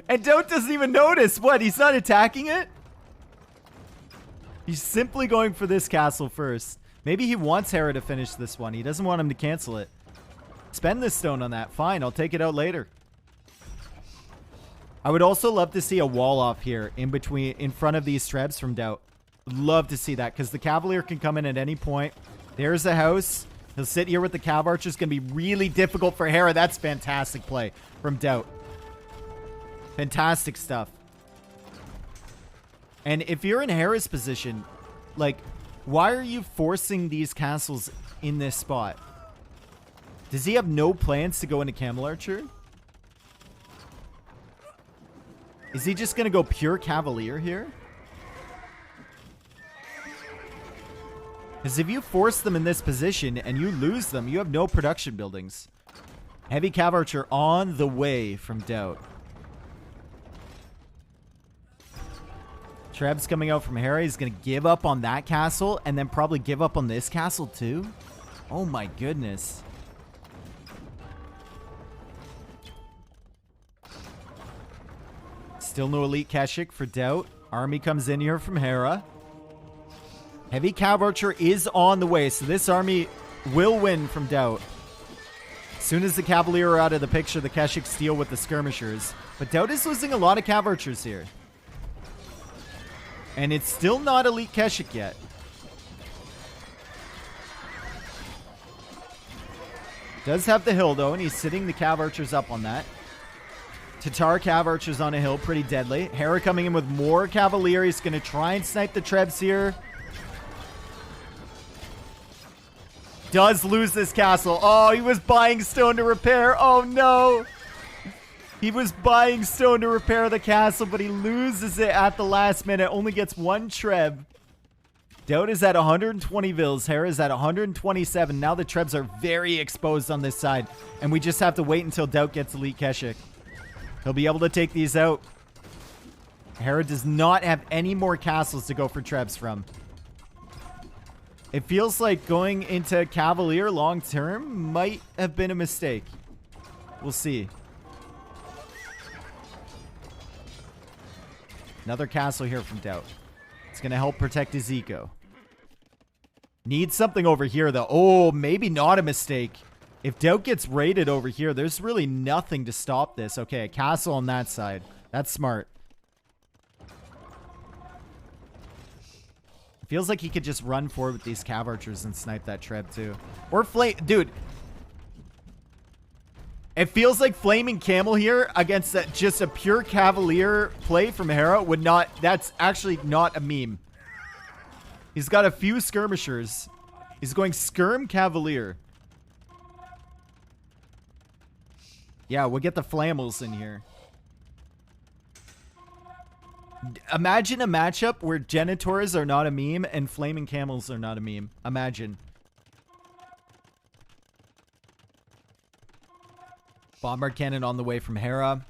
[SPEAKER 1] And Daut doesn't even notice. What? He's not attacking it? He's simply going for this castle first. Maybe he wants Hera to finish this one. He doesn't want him to cancel it. Spend this stone on that. Fine, I'll take it out later. I would also love to see a wall off here in front of these trebs from Daut. Love to see that because the Cavalier can come in at any point. There's a house. He'll sit here with the Cav Archer. It's going to be really difficult for Hera. That's fantastic play from Daut. Fantastic stuff. And if you're in Hera's position, like, why are you forcing these castles in this spot? Does he have no plans to go into Camel Archer? Is he just going to go pure Cavalier here? Because if you force them in this position and you lose them, you have no production buildings. Heavy Cav Archer on the way from Daut. Treb's coming out from Hera. He's going to give up on that castle and then probably give up on this castle too. Oh my goodness. Still no elite Keshik for Daut. Army comes in here from Hera. Heavy Cav Archer is on the way, so this army will win from Daut. As soon as the Cavalier are out of the picture, the Keshik steal with the skirmishers. But Daut is losing a lot of Cav Archers here. And it's still not elite Keshik yet. Does have the hill though, and he's sitting the Cav Archers up on that. Tatar Cav Archers on a hill, pretty deadly. Hera coming in with more Cavalier. He's going to try and snipe the Trebs here. Does lose this castle. Oh, he was buying stone to repair. Oh no. He was buying stone to repair the castle, but he loses it at the last minute. Only gets 1 Treb. Daut is at 120 vills. Hera is at 127. Now the Trebs are very exposed on this side. And we just have to wait until Daut gets elite Keshik. He'll be able to take these out. Hera does not have any more castles to go for Trebs from. It feels like going into Cavalier long term might have been a mistake. We'll see. Another castle here from Daut. It's going to help protect his eco. Needs something over here, though. Oh, maybe not a mistake. If Daut gets raided over here, there's really nothing to stop this. Okay, a castle on that side. That's smart. Feels like he could just run forward with these Cav Archers and snipe that Treb, too. Or flame... Dude. It feels like Flaming Camel here against just a pure Cavalier play from Hera would not... That's actually not a meme. He's got a few skirmishers. He's going Skirm Cavalier. Yeah, we'll get the Flammels in here. Imagine a matchup where Genitors are not a meme and Flaming Camels are not a meme. Imagine. Bombard Cannon on the way from Hera.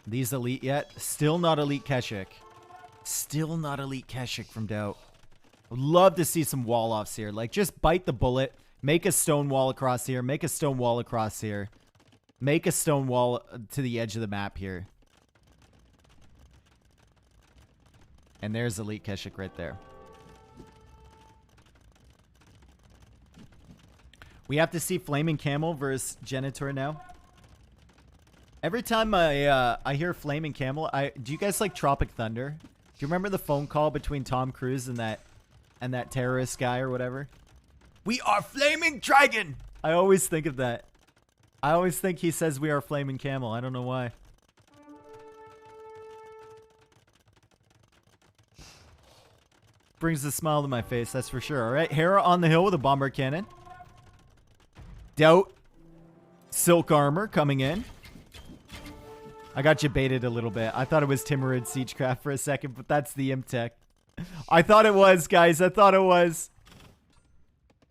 [SPEAKER 1] These elite yet? Still not elite Keshik. Still not elite Keshik from Daut. Would love to see some wall offs here. Like, just bite the bullet. Make a stone wall across here. Make a stone wall across here. Make a stone wall to the edge of the map here. And there's elite Keshik right there. We have to see Flaming Camel versus Genitor now. Every time I hear Flaming Camel, do you guys like Tropic Thunder? Do you remember the phone call between Tom Cruise and that terrorist guy or whatever? We are Flaming Dragon! I always think of that. I always think he says we are Flaming Camel. I don't know why. Brings a smile to my face, that's for sure. All right, Hera on the hill with a bomber cannon. Daut, silk armor coming in. I got you baited a little bit. I thought it was Timurid Siegecraft for a second, but that's the Imtech. I thought it was, guys. I thought it was.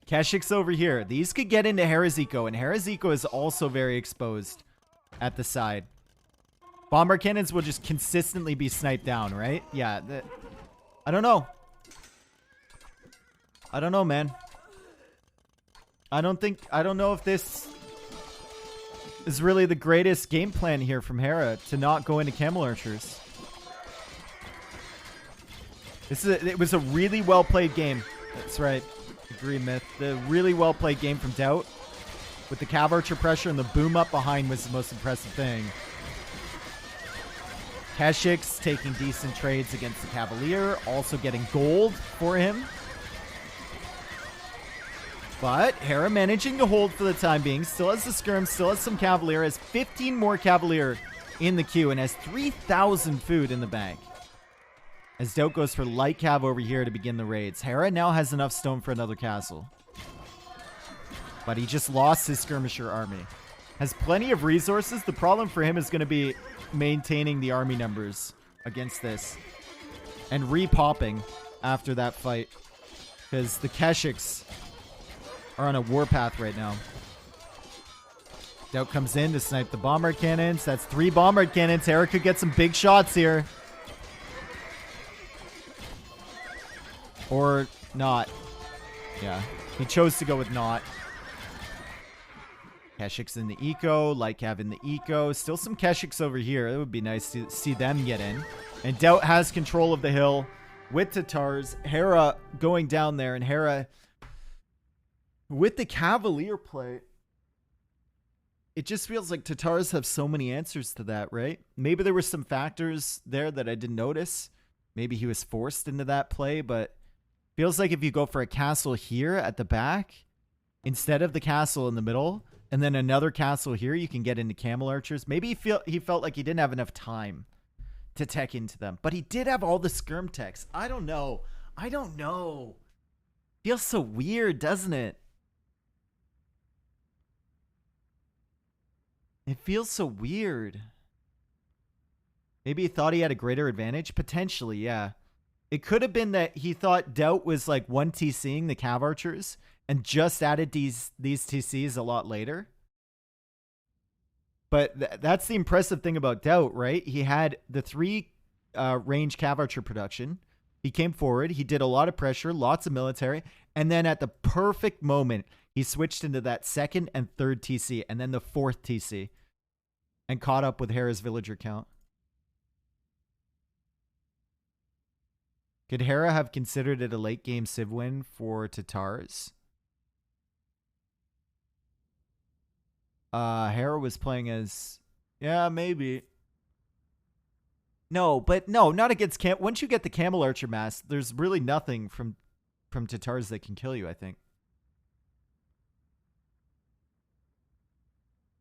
[SPEAKER 1] Keshik's over here. These could get into Hera's Eco, and Hera's Eco is also very exposed at the side. Bomber cannons will just consistently be sniped down, right? Yeah. I don't know. I don't know, man. I don't know if this is really the greatest game plan here from Hera to not go into Camel Archers. It was a really well played game. That's right. Agree, Myth. The really well played game from Daut with the Cav Archer pressure and the boom up behind was the most impressive thing. Keshik's taking decent trades against the Cavalier, also getting gold for him. But Hera managing to hold for the time being. Still has the skirm, still has some Cavalier. Has 15 more Cavalier in the queue and has 3,000 food in the bank. As Daut goes for light Cav over here to begin the raids. Hera now has enough stone for another castle. But he just lost his skirmisher army. Has plenty of resources. The problem for him is going to be maintaining the army numbers against this. And repopping after that fight. Because the Keshiks are on a warpath right now. Daut comes in to snipe the bombard cannons. That's 3 bombard cannons. Hera could get some big shots here. Or not. Yeah. He chose to go with not. Keshik's in the eco. Light Cav in the eco. Still some Keshiks over here. It would be nice to see them get in. And Daut has control of the hill with Tatars. Hera going down there. And Hera with the Cavalier play, it just feels like Tatars have so many answers to that, right? Maybe there were some factors there that I didn't notice. Maybe he was forced into that play, but feels like if you go for a castle here at the back, instead of the castle in the middle, and then another castle here, you can get into Camel Archers. Maybe he felt like he didn't have enough time to tech into them. But he did have all the skirm techs. I don't know. Feels so weird, doesn't it? It feels so weird. Maybe he thought he had a greater advantage? Potentially, yeah. It could have been that he thought Daut was like 1 TCing the Cav Archers and just added these TCs a lot later. But that's the impressive thing about Daut, right? He had the 3 range Cav Archer production. He came forward. He did a lot of pressure, lots of military. And then at the perfect moment, he switched into that 2nd and 3rd TC and then the 4th TC and caught up with Hera's villager count. Could Hera have considered it a late game Civ win for Tatars? Hera was playing as... Yeah, maybe. No, but no, not against Cam. Once you get the Camel Archer mask, there's really nothing from Tatars that can kill you, I think.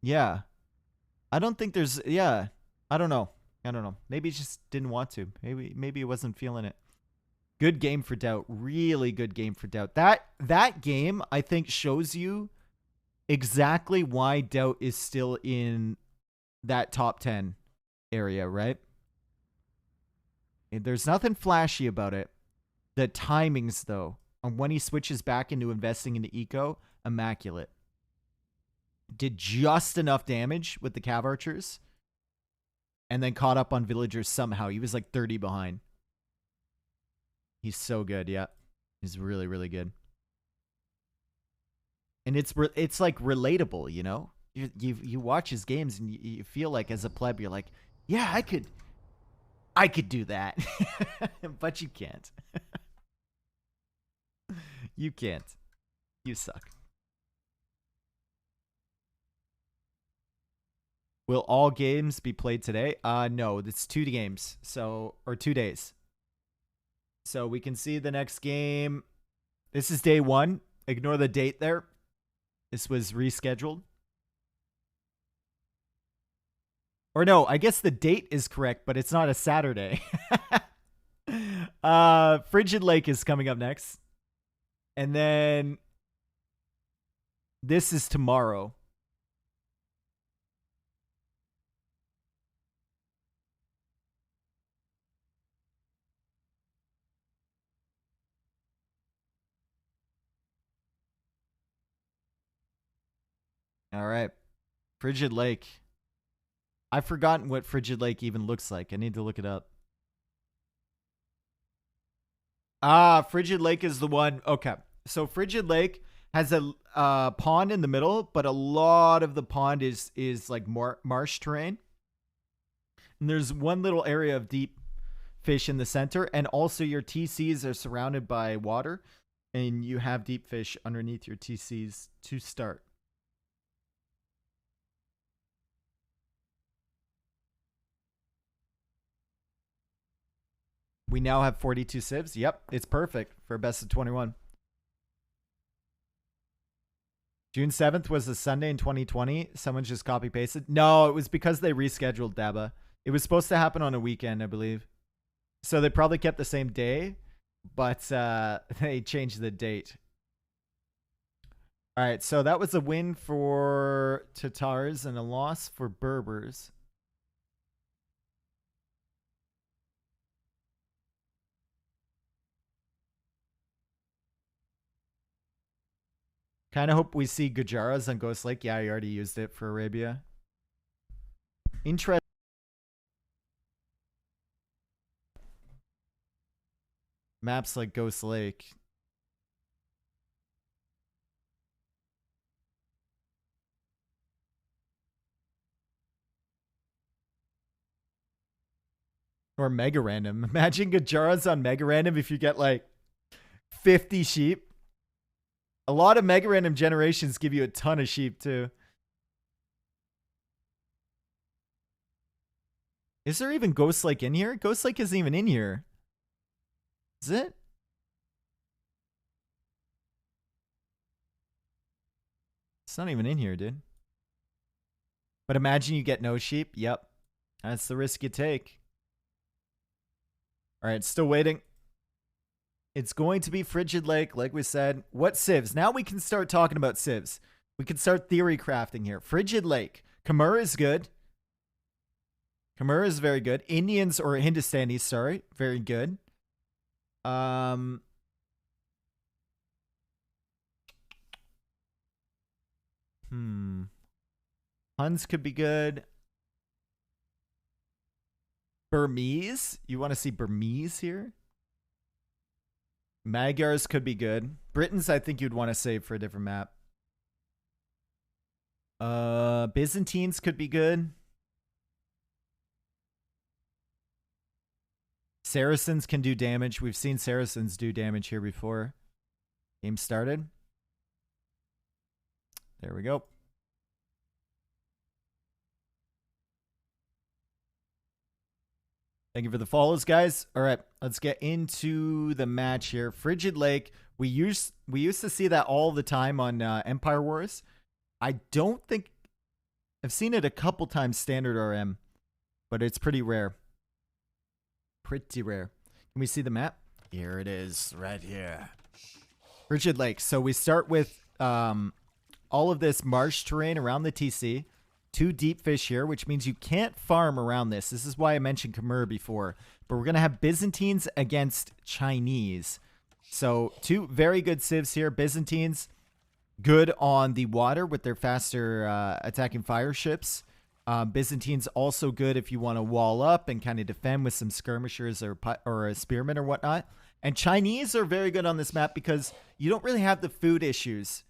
[SPEAKER 1] Yeah. I don't think there's... Yeah. I don't know. Maybe he just didn't want to. Maybe he wasn't feeling it. Good game for Daut. Really good game for Daut. That game, I think, shows you exactly why Daut is still in that top 10 area, right? And there's nothing flashy about it. The timings, though, on when he switches back into investing into eco, immaculate. Did just enough damage with the Cav Archers and then caught up on villagers somehow. He was like 30 behind. He's so good, yeah. He's really, really good. And it's like relatable, you know? You watch his games and you feel like as a pleb, you're like, yeah, I could do that. But you can't. You can't. You suck. Will all games be played today? No, it's 2 games. So, or 2 days. So we can see the next game. This is day 1. Ignore the date there. This was rescheduled. Or no, I guess the date is correct, but it's not a Saturday. Frigid Lake is coming up next. And then this is tomorrow. All right. Frigid Lake. I've forgotten what Frigid Lake even looks like. I need to look it up. Frigid Lake is the one. Okay. So Frigid Lake has a pond in the middle, but a lot of the pond is like marsh terrain. And there's one little area of deep fish in the center, and also your TCs are surrounded by water, and you have deep fish underneath your TCs to start. We now have 42 civs. Yep, it's perfect for a best of 21. June 7th was a Sunday in 2020. Someone just copy pasted. No, it was because they rescheduled Daba. It was supposed to happen on a weekend, I believe. So they probably kept the same day, but they changed the date. All right, so that was a win for Tatars and a loss for Berbers. Kind of hope we see Gujaras on Ghost Lake. Yeah, I already used it for Arabia. Interesting. Maps like Ghost Lake. Or Mega Random. Imagine Gujaras on Mega Random if you get like 50 sheep. A lot of Mega Random generations give you a ton of sheep too. Is there even Ghost Lake in here? Ghost Lake isn't even in here. Is it? It's not even in here, dude. But imagine you get no sheep. Yep. That's the risk you take. All right, still waiting. It's going to be Frigid Lake, like we said. What civs? Now we can start talking about civs. We can start theory crafting here. Frigid Lake. Khmer is good. Khmer is very good. Indians or Hindustanis, sorry. Very good. Huns could be good. Burmese? You want to see Burmese here? Magyars could be good. Britons, I think you'd want to save for a different map. Byzantines could be good. Saracens can do damage. We've seen Saracens do damage here before. Game started. There we go. Thank you for the follows, guys. All right, let's get into the match here. Frigid Lake. We used to see that all the time on Empire Wars. I don't think I've seen it a couple times standard RM, but it's pretty rare. Pretty rare. Can we see the map? Here it is, right here. Frigid Lake. So we start with all of this marsh terrain around the TC. 2 deep fish here, which means you can't farm around this. This is why I mentioned Khmer before. But we're going to have Byzantines against Chinese. So 2 very good civs here. Byzantines, good on the water with their faster attacking fire ships. Byzantines also good if you want to wall up and kind of defend with some skirmishers or a spearman or whatnot. And Chinese are very good on this map because you don't really have the food issues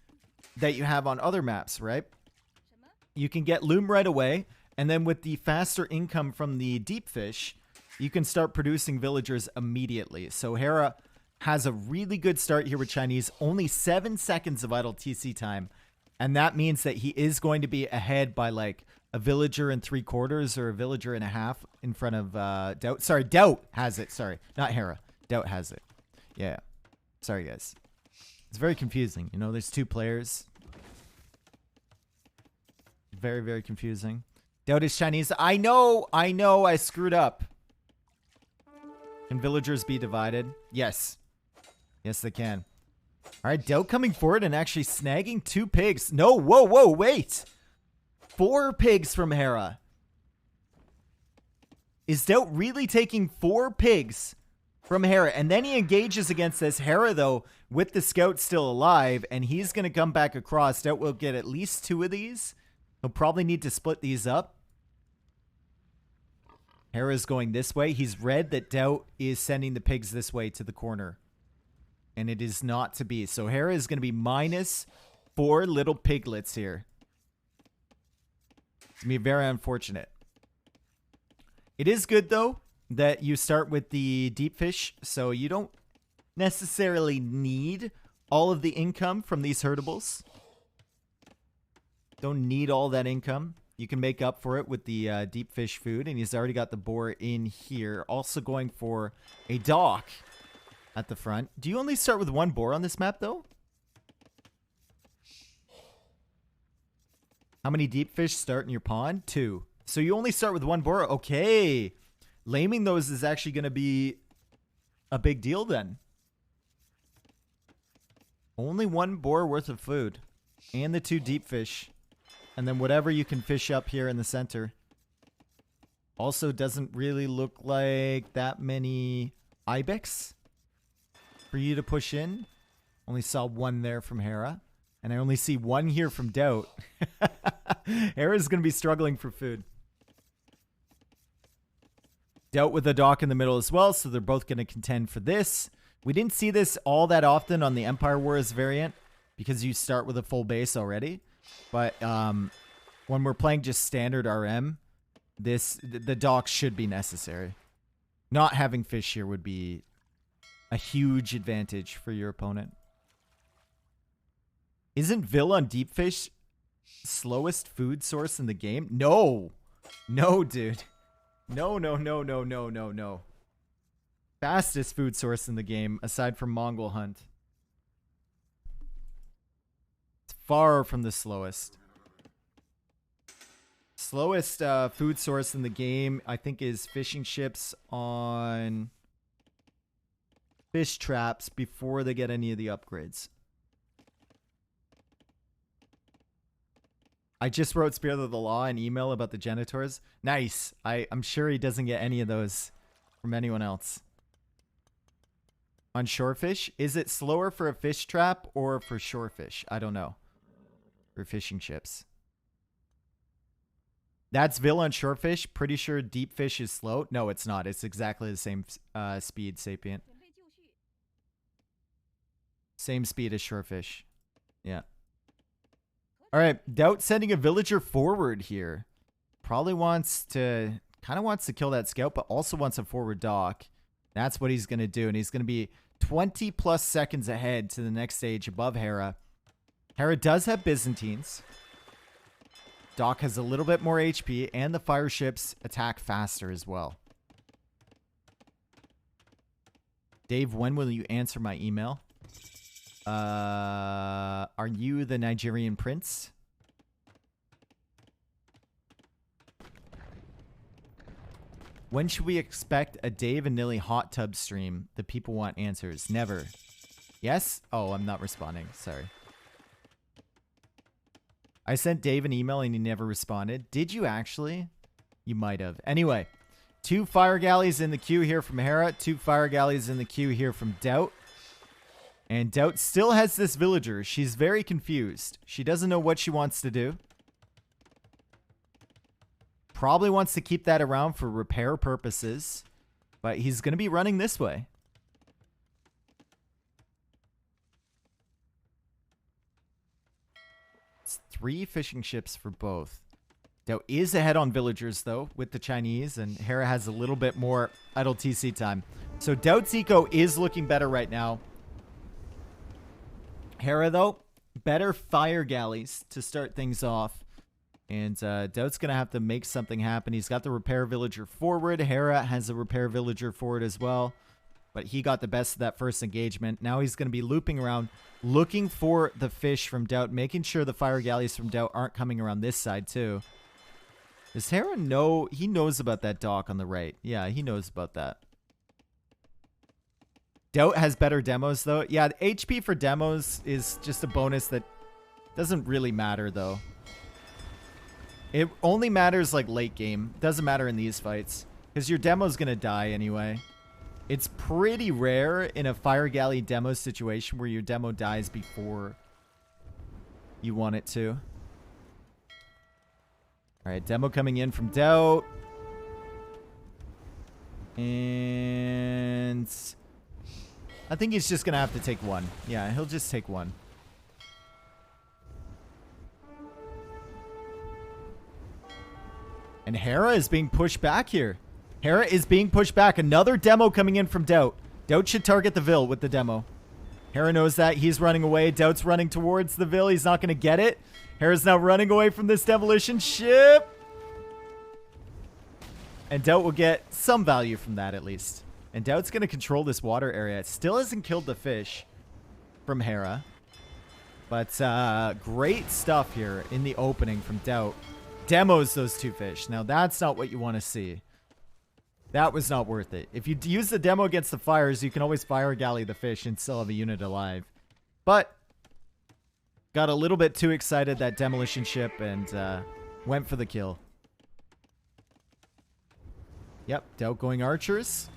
[SPEAKER 1] that you have on other maps, right? You can get loom right away, and then with the faster income from the deep fish, you can start producing villagers immediately. So Hera has a really good start here with Chinese. Only 7 seconds of idle TC time, and that means that he is going to be ahead by like a villager and 3/4 or a villager and a half in front of Daut. Sorry, Daut has it. Sorry, not Hera. Daut has it. Yeah. Sorry, guys. It's very confusing. You know, there's 2 players. Very, very confusing. Daut is Chinese. I know. I screwed up. Can villagers be divided? Yes. Yes, they can. All right, Daut coming forward and actually snagging 2 pigs. No, whoa, wait. 4 pigs from Hera. Is Daut really taking 4 pigs from Hera? And then he engages against this Hera, though, with the scout still alive, and he's going to come back across. Daut will get at least 2 of these. He'll probably need to split these up. Hera's going this way. He's read that Daut is sending the pigs this way to the corner. And it is not to be. So Hera is going to be minus 4 little piglets here. It's going to be very unfortunate. It is good, though, that you start with the deep fish. So you don't necessarily need all of the income from these herdables. Don't need all that income. You can make up for it with the deep fish food. And he's already got the boar in here. Also going for a dock at the front. Do you only start with 1 boar on this map, though? How many deep fish start in your pond? 2. So you only start with 1 boar? Okay. Laming those is actually going to be a big deal then. Only 1 boar worth of food. And the 2 deep fish. And then whatever you can fish up here in the center. Also doesn't really look like that many ibex for you to push in. Only saw 1 there from Hera. And I only see 1 here from Daut. Hera's going to be struggling for food. Daut with a dock in the middle as well, so they're both going to contend for this. We didn't see this all that often on the Empire Wars variant because you start with a full base already. But when we're playing just standard RM, the dock should be necessary. Not having fish here would be a huge advantage for your opponent. Isn't Villa on deep fish slowest food source in the game? No. No, dude. No. Fastest food source in the game, aside from Mongol Hunt. It's far from the slowest. Slowest food source in the game, I think, is fishing ships on fish traps before they get any of the upgrades. I just wrote Spirit of the Law an email about the Genitors. Nice. I'm sure he doesn't get any of those from anyone else. On shorefish, is it slower for a fish trap or for shorefish? I don't know. For fishing ships. That's Villa on shorefish. Pretty sure deep fish is slow. No, it's not. It's exactly the same speed, Sapient. Same speed as shorefish. Yeah. All right, Daut sending a villager forward here. Probably wants to, kind of wants to kill that scout, but also wants a forward dock. That's what he's going to do, and he's going to be 20 plus seconds ahead to the next stage above Hera. Hera does have Byzantines. Dock has a little bit more HP, and the fire ships attack faster as well. Dave, when will you answer my email? Are you the Nigerian prince? When should we expect a Dave and Nilly hot tub stream? The people want answers. Never. Yes? Oh, I'm not responding. Sorry. I sent Dave an email and he never responded. Did you actually? You might have. Anyway, 2 fire galleys in the queue here from Hera. 2 fire galleys in the queue here from Daut. And Daut still has this villager. She's very confused. She doesn't know what she wants to do. Probably wants to keep that around for repair purposes. But he's going to be running this way. It's 3 fishing ships for both. Daut is ahead on villagers, though, with the Chinese. And Hera has a little bit more idle TC time. So Daut's eco is looking better right now. Hera, though, better fire galleys to start things off. And Daut's going to have to make something happen. He's got the repair villager forward. Hera has a repair villager forward as well. But he got the best of that first engagement. Now he's going to be looping around, looking for the fish from Daut, making sure the fire galleys from Daut aren't coming around this side too. Does Hera know? He knows about that dock on the right. Yeah, he knows about that. Daut has better demos though. Yeah, the HP for demos is just a bonus that doesn't really matter though. It only matters like late game. Doesn't matter in these fights because your demo's gonna die anyway. It's pretty rare in a fire galley demo situation where your demo dies before you want it to. All right, demo coming in from Daut. And I think he's just going to have to take one. Yeah, he'll just take one. And Hera is being pushed back here. Hera is being pushed back. Another demo coming in from Daut. Daut should target the Vil with the demo. Hera knows that. He's running away. Daut's running towards the Vil. He's not going to get it. Hera's now running away from this demolition ship. And Daut will get some value from that at least. And Daut's going to control this water area. It still hasn't killed the fish from Hera. But great stuff here in the opening from Daut. Demos those two fish. Now that's not what you want to see. That was not worth it. If you use the demo against the fires, you can always fire galley the fish and still have a unit alive. But got a little bit too excited, that demolition ship, and went for the kill. Yep, Daut going archers.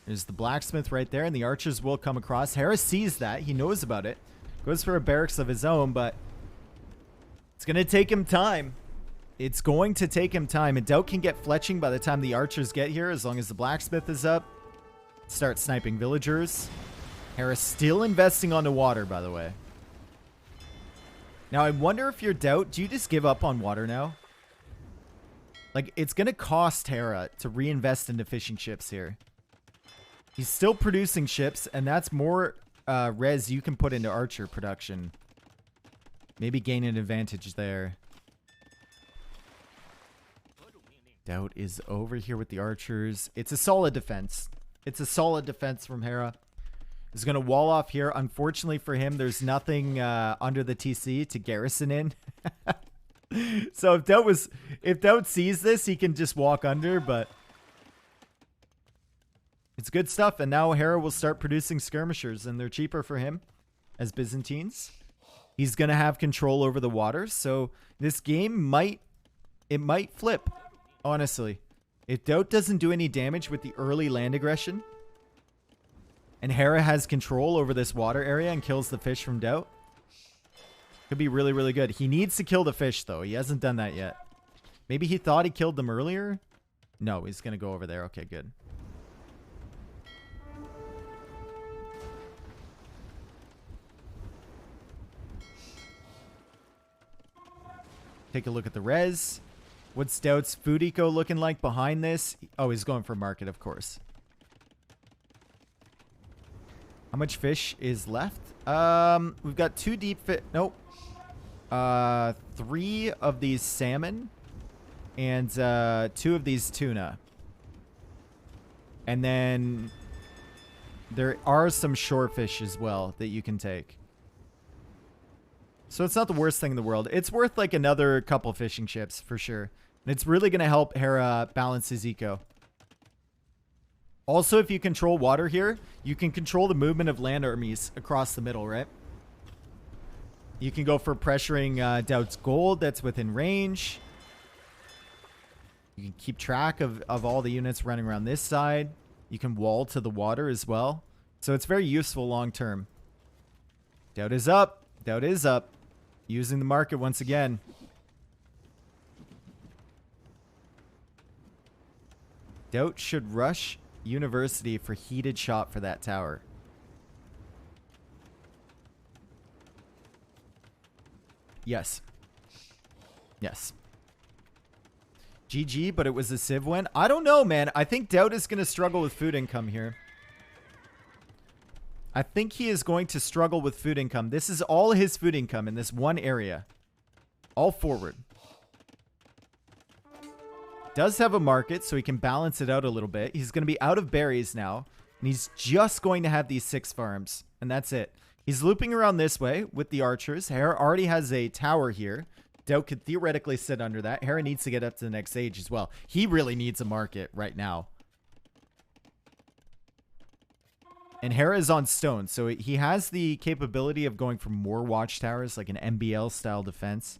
[SPEAKER 1] There's the blacksmith right there, and the archers will come across. Hera sees that. He knows about it. Goes for a barracks of his own, but it's going to take him time. It's going to take him time, and Daut can get fletching by the time the archers get here, as long as the blacksmith is up. Start sniping villagers. Hera's still investing on the water, by the way. Now, I wonder if you're Daut, do you just give up on water now? Like, it's going to cost Hera to reinvest into fishing ships here. He's still producing ships, and that's more res you can put into archer production. Maybe gain an advantage there. Daut is over here with the archers. It's a solid defense. It's a solid defense from Hera. He's going to wall off here. Unfortunately for him, there's nothing under the TC to garrison in. So if Daut sees this, he can just walk under, but it's good stuff. And now Hera will start producing skirmishers, and they're cheaper for him as Byzantines. He's going to have control over the waters, so this game might flip. Honestly, if Daut doesn't do any damage with the early land aggression and Hera has control over this water area and kills the fish from Daut, could be really, really good. He needs to kill the fish, though. He hasn't done that yet. Maybe he thought he killed them earlier? No, he's going to go over there. Okay, good. Take a look at the res. What's Daut's food eco looking like behind this? Oh, he's going for market, of course. How much fish is left? We've got 2 deep fish. Nope. 3 of these salmon and 2 of these tuna. And then there are some shore fish as well that you can take. So it's not the worst thing in the world. It's worth like another couple fishing ships for sure. And it's really going to help Hera balance his eco. Also, if you control water here, you can control the movement of land armies across the middle, right? You can go for pressuring Daut's gold that's within range. You can keep track of all the units running around this side. You can wall to the water as well. So it's very useful long term. Daut is up. Daut is up. Using the market once again. Daut should rush University for heated shot for that tower. Yes. Yes. GG, but it was a Civ win. I don't know, man. I think Daut is going to struggle with food income here. I think he is going to struggle with food income. This is all his food income in this one area. All forward. Does have a market, so he can balance it out a little bit. He's going to be out of berries now, and he's just going to have these 6 farms, and that's it. He's looping around this way with the archers. Hera already has a tower here. Daut could theoretically sit under that. Hera needs to get up to the next stage as well. He really needs a market right now. And Hera is on stone, so he has the capability of going for more watchtowers, like an MBL-style defense.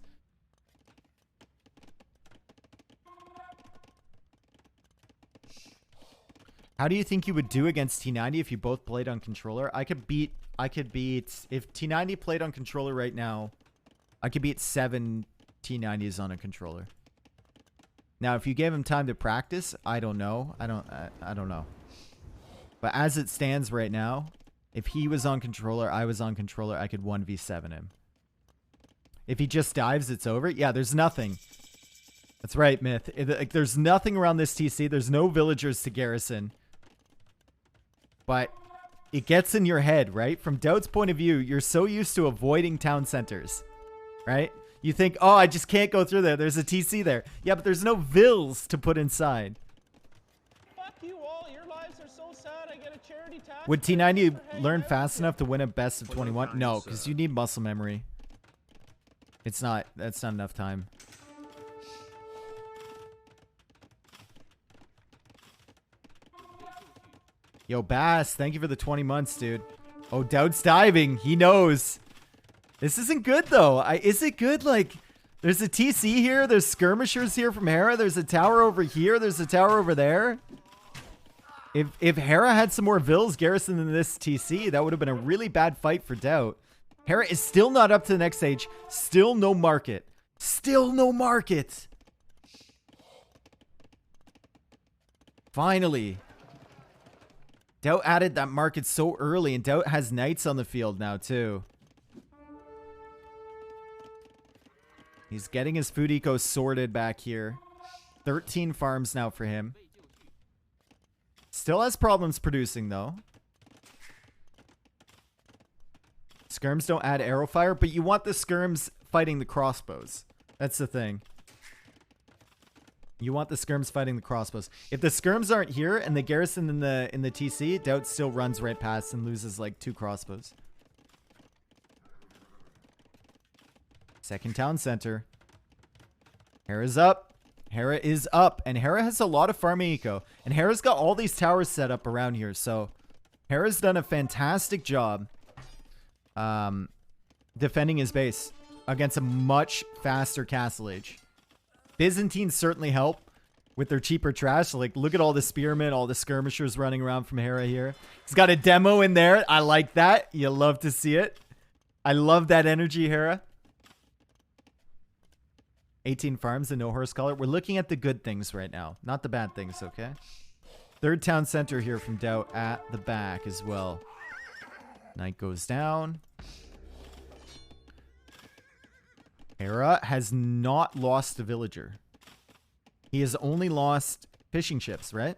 [SPEAKER 1] How do you think you would do against T90 if you both played on controller? I could beat, if T90 played on controller right now, I could beat 7 T90s on a controller. Now, if you gave him time to practice, I don't know. I don't know. But as it stands right now, if he was on controller, I was on controller, I could 1v7 him. If he just dives, it's over. Yeah, there's nothing. That's right, Myth. There's nothing around this TC. There's no villagers to garrison. But it gets in your head, right? From Daut's point of view, you're so used to avoiding town centers, right? You think, oh, I just can't go through there. There's a TC there. Yeah, but there's no vills to put inside.
[SPEAKER 3] Fuck you all. Your lives are so sad. I get a charity tax.
[SPEAKER 1] Would T90 learn fast enough to win a best of 21? No, because you need muscle memory. It's not. That's not enough time. Yo, Bass, thank you for the 20 months, dude. Oh, Daut's diving. He knows. This isn't good, though. Is it good? Like, there's a TC here. There's skirmishers here from Hera. There's a tower over here. There's a tower over there. If Hera had some more vills garrisoned in this TC, that would have been a really bad fight for Daut. Hera is still not up to the next stage. Still no market. Still no market. Finally. Daut added that market so early, and Daut has knights on the field now, too. He's getting his food eco sorted back here. 13 farms now for him. Still has problems producing, though. Skirms don't add arrow fire, but you want the skirms fighting the crossbows. That's the thing. You want the skirms fighting the crossbows. If the skirms aren't here and the garrison in the TC, Daut still runs right past and loses like 2 crossbows. Second town center. Hera's up. Hera is up. And Hera has a lot of farming eco. And Hera's got all these towers set up around here. So Hera's done a fantastic job defending his base against a much faster castle age. Byzantines certainly help with their cheaper trash. Like, look at all the spearmen, all the skirmishers running around from Hera here. He's got a demo in there. I like that. You love to see it. I love that energy, Hera. 18 farms and no horse collar. We're looking at the good things right now, not the bad things, okay? Third town center here from Daut at the back as well. Knight goes down. Hera has not lost a villager. He has only lost fishing ships, right?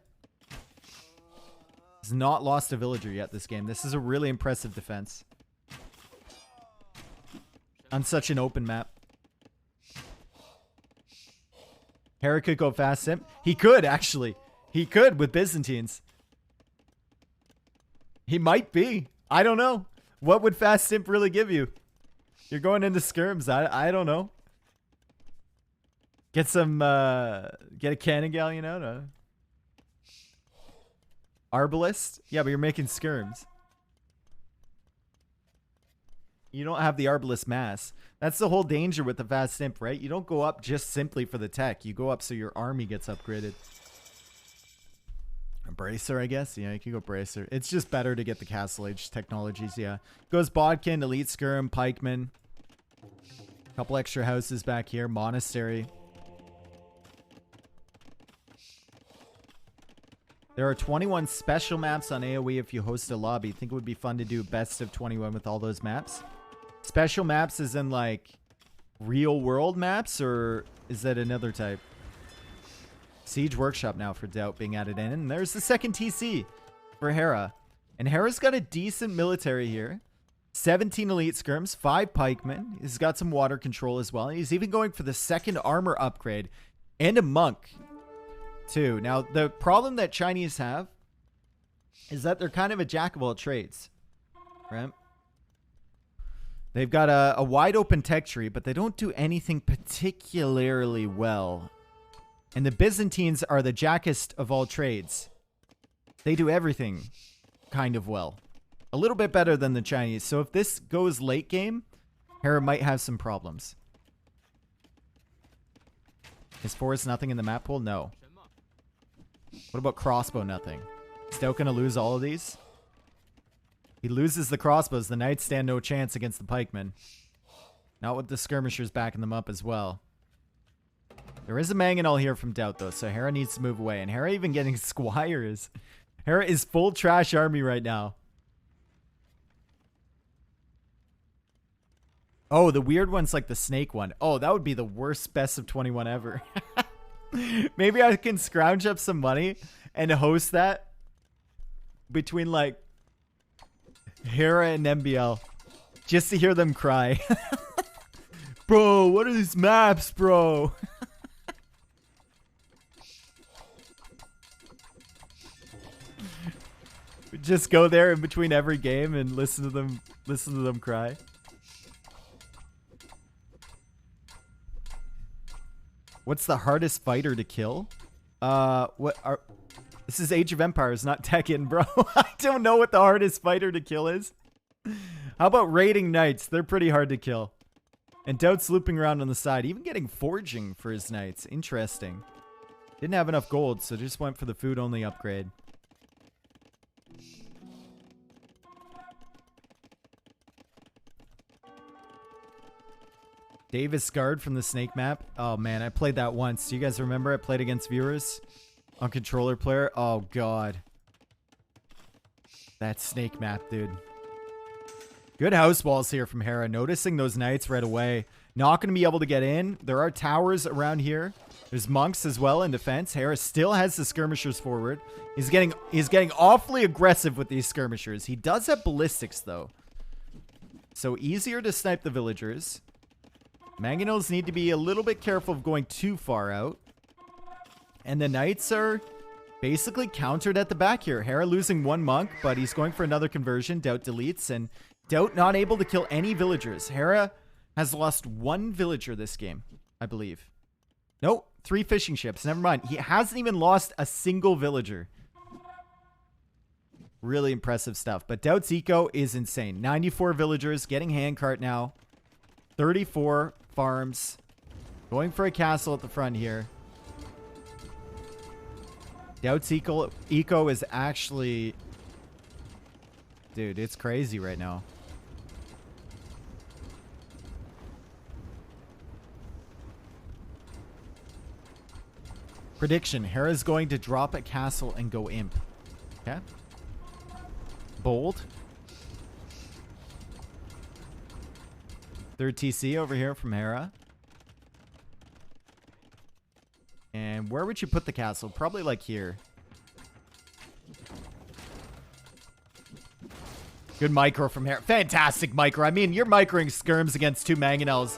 [SPEAKER 1] He's not lost a villager yet this game. This is a really impressive defense. On such an open map. Hera could go fast simp. He could, actually. He could with Byzantines. He might be. I don't know. What would fast simp really give you? You're going into skirms. I don't know. Get some, get a cannon galleon out. Arbalist? Yeah, but you're making skirms. You don't have the Arbalist mass. That's the whole danger with the fast simp, right? You don't go up just simply for the tech. You go up so your army gets upgraded. A bracer, I guess. Yeah, you can go bracer. It's just better to get the castle age technologies, yeah. Goes Bodkin, Elite Skirm, Pikeman. Couple extra houses back here. Monastery. There are 21 special maps on AoE if you host a lobby. Think it would be fun to do best of 21 with all those maps? Special maps is in like real world maps, or is that another type? Siege Workshop now for Daut being added in. And there's the second TC for Hera. And Hera's got a decent military here. 17 elite skirms, 5 pikemen. He's got some water control as well. And he's even going for the second armor upgrade and a monk. too. Now, the problem that Chinese have is that they're kind of a jack of all trades, right? They've got a wide open tech tree, but they don't do anything particularly well. And the Byzantines are the jackest of all trades. They do everything kind of well. A little bit better than the Chinese. So if this goes late game, Hera might have some problems. Is forest nothing in the map pool? No. What about crossbow nothing? Is Daut going to lose all of these? He loses the crossbows. The knights stand no chance against the pikemen. Not with the skirmishers backing them up as well. There is a mangonel here from Daut, though, so Hera needs to move away. And Hera even getting squires. Hera is full trash army right now. Oh, the weird one's like the snake one. Oh, that would be the worst best of 21 ever. Maybe I can scrounge up some money and host that between like Hera and MBL just to hear them cry. Bro, what are these maps, bro? Just go there in between every game and listen to them cry. What's the hardest fighter to kill? This is Age of Empires, not Tekken, bro. I don't know what the hardest fighter to kill is. How about raiding knights? They're pretty hard to kill. And Daut's looping around on the side, even getting forging for his knights. Interesting. Didn't have enough gold, so just went for the food only upgrade. Davis Guard from the Snake map. Oh man, I played that once. Do you guys remember? I played against viewers on controller player. Oh god. That Snake map, dude. Good house walls here from Hera. Noticing those knights right away. Not going to be able to get in. There are towers around here. There's monks as well in defense. Hera still has the skirmishers forward. He's getting awfully aggressive with these skirmishers. He does have ballistics though. So easier to snipe the villagers. Mangonels need to be a little bit careful of going too far out. And the knights are basically countered at the back here. Hera losing one monk, but he's going for another conversion. Daut deletes, and Daut not able to kill any villagers. Hera has lost one villager this game, I believe. Nope, 3 fishing ships. Never mind. He hasn't even lost a single villager. Really impressive stuff. But Daut's eco is insane. 94 villagers, getting handcart now. 34 farms. Going for a castle at the front here. Daut's eco is actually... Dude, it's crazy right now. Prediction. Hera's going to drop a castle and go imp. Okay. Bold. Third TC over here from Hera. And where would you put the castle? Probably like here. Good micro from Hera. Fantastic micro. I mean, you're microing skirms against 2 mangonels.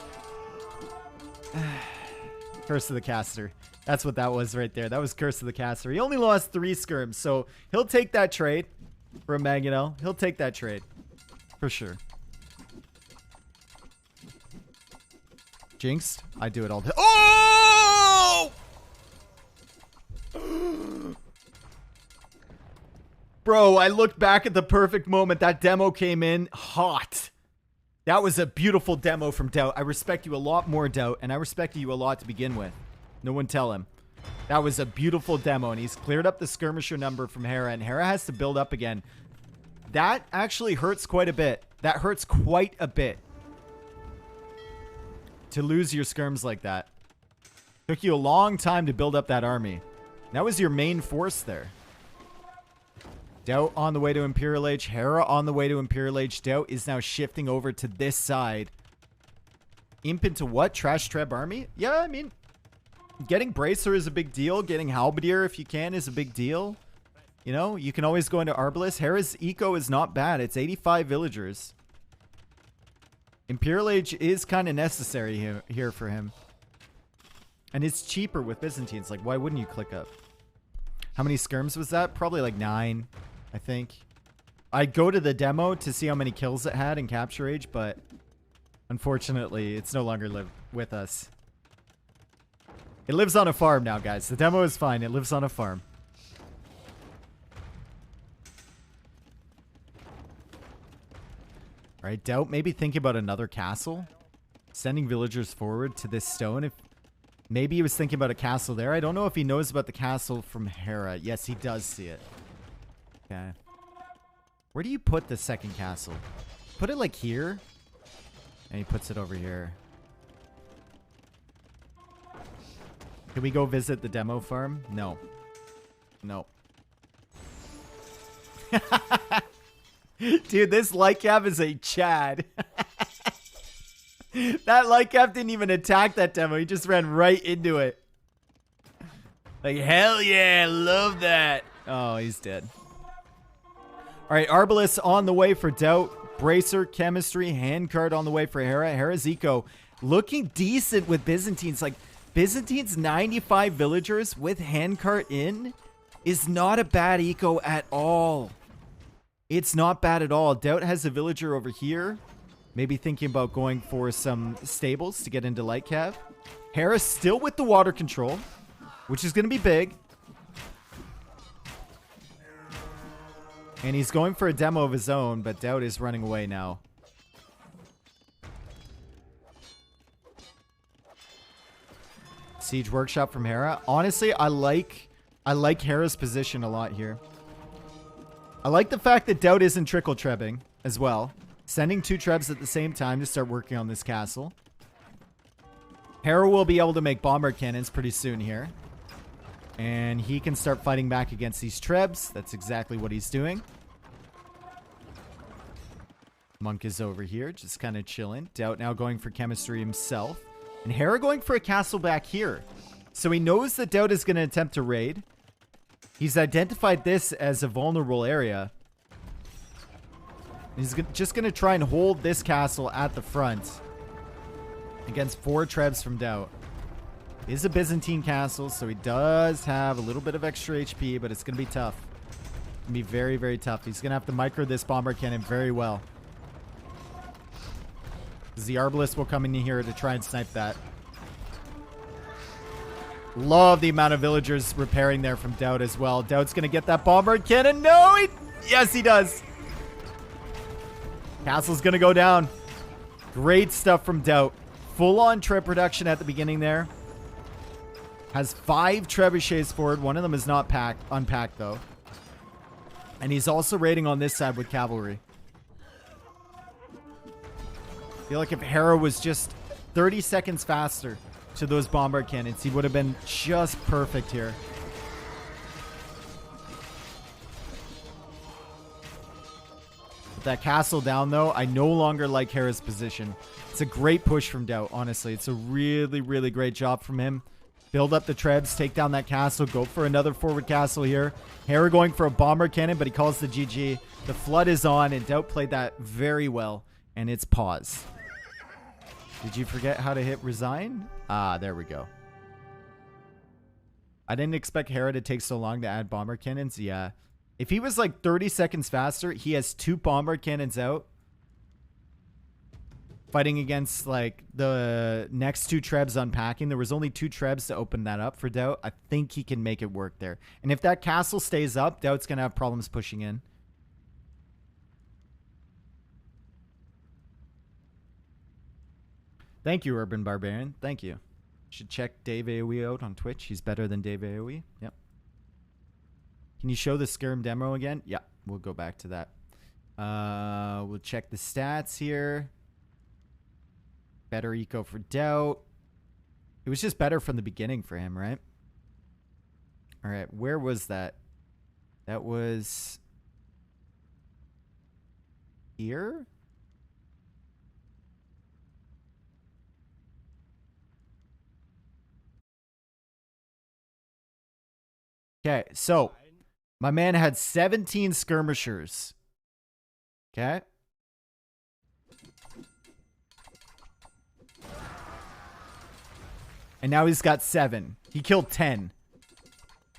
[SPEAKER 1] Curse of the caster. That's what that was right there. That was Curse of the caster. He only lost 3 skirms, so he'll take that trade for a mangonel. He'll take that trade. For sure. Jinxed. I do it all the Oh! Bro, I looked back at the perfect moment. That demo came in hot. That was a beautiful demo from Daut. I respect you a lot more, Daut, and I respect you a lot to begin with. No one tell him. That was a beautiful demo, and he's cleared up the skirmisher number from Hera, and Hera has to build up again. That actually hurts quite a bit. That hurts quite a bit. To lose your skirms like that. Took you a long time to build up that army. That was your main force there. Daut on the way to Imperial Age. Hera on the way to Imperial Age. Daut is now shifting over to this side. Imp into what? Trash Treb army? Yeah, I mean, getting Bracer is a big deal. Getting Halberdier, if you can, is a big deal. You know, you can always go into Arbalest. Hera's eco is not bad. It's 85 villagers. Imperial Age is kind of necessary here for him. And it's cheaper with Byzantines. Like, why wouldn't you click up? How many skirms was that? Probably like 9, I think. I'd go to the demo to see how many kills it had in capture age, but unfortunately, it's no longer with us. It lives on a farm now, guys. The demo is fine. It lives on a farm. All right, Daut maybe think about another castle. Sending villagers forward to this stone. If maybe he was thinking about a castle there. I don't know if he knows about the castle from Hera. Yes, he does see it. Okay. Where do you put the second castle? Put it like here. And he puts it over here. Can we go visit the demo farm? No. No. Dude, this light cap is a Chad. That light cap didn't even attack that demo. He just ran right into it. Like, hell yeah, love that. Oh, he's dead. All right, Arbalest on the way for Daut. Bracer, Chemistry, Handcart on the way for Hera. Hera's eco looking decent with Byzantines. Like, Byzantine's 95 villagers with Handcart in is not a bad eco at all. It's not bad at all. Daut has a villager over here. Maybe thinking about going for some stables to get into light cav. Hera's still with the water control, which is going to be big. And he's going for a demo of his own, but Daut is running away now. Siege Workshop from Hera. Honestly, I like Hera's position a lot here. I like the fact that Daut isn't trickle trebbing as well. Sending 2 trebs at the same time to start working on this castle. Hera will be able to make bomber cannons pretty soon here. And he can start fighting back against these trebs. That's exactly what he's doing. Monk is over here, just kind of chilling. Daut now going for chemistry himself. And Hera going for a castle back here. So he knows that Daut is going to attempt to raid. He's identified this as a vulnerable area. He's just going to try and hold this castle at the front against 4 trebs from Daut. It is a Byzantine castle, so he does have a little bit of extra HP, but it's going to be tough. It's going to be very, very tough. He's going to have to micro this bomber cannon very well. Because the Arbalest will come in here to try and snipe that. Love the amount of villagers repairing there from Daut as well. Daut's going to get that bomber cannon. No! Yes, he does. Castle's going to go down. Great stuff from Daut. Full-on treb production at the beginning there. Has 5 trebuchets forward. One of them is not unpacked, though. And he's also raiding on this side with cavalry. I feel like if Hera was just 30 seconds faster to those bomber cannons, he would have been just perfect here. With that castle down, though, I no longer like Hera's position. It's a great push from Daut, honestly. It's a really, really great job from him. Build up the trebs, take down that castle, go for another forward castle here. Hera going for a bomber cannon, but he calls the GG. The flood is on, and Daut played that very well, and it's pause. Did you forget how to hit resign? Ah, there we go. I didn't expect Hera to take so long to add bomber cannons. Yeah. If he was like 30 seconds faster, he has 2 bomber cannons out. Fighting against like the next 2 trebs unpacking. There was only 2 trebs to open that up for Daut. I think he can make it work there. And if that castle stays up, Daut's going to have problems pushing in. Thank you, Urban Barbarian. Thank you. Should check Dave AoE out on Twitch. He's better than Dave AoE. Yep. Can you show the Skirm demo again? Yeah, we'll go back to that. We'll check the stats here. Better eco for Daut. It was just better from the beginning for him, right? All right, where was that? That was here? Okay, so my man had 17 skirmishers. Okay. And now he's got 7. He killed 10.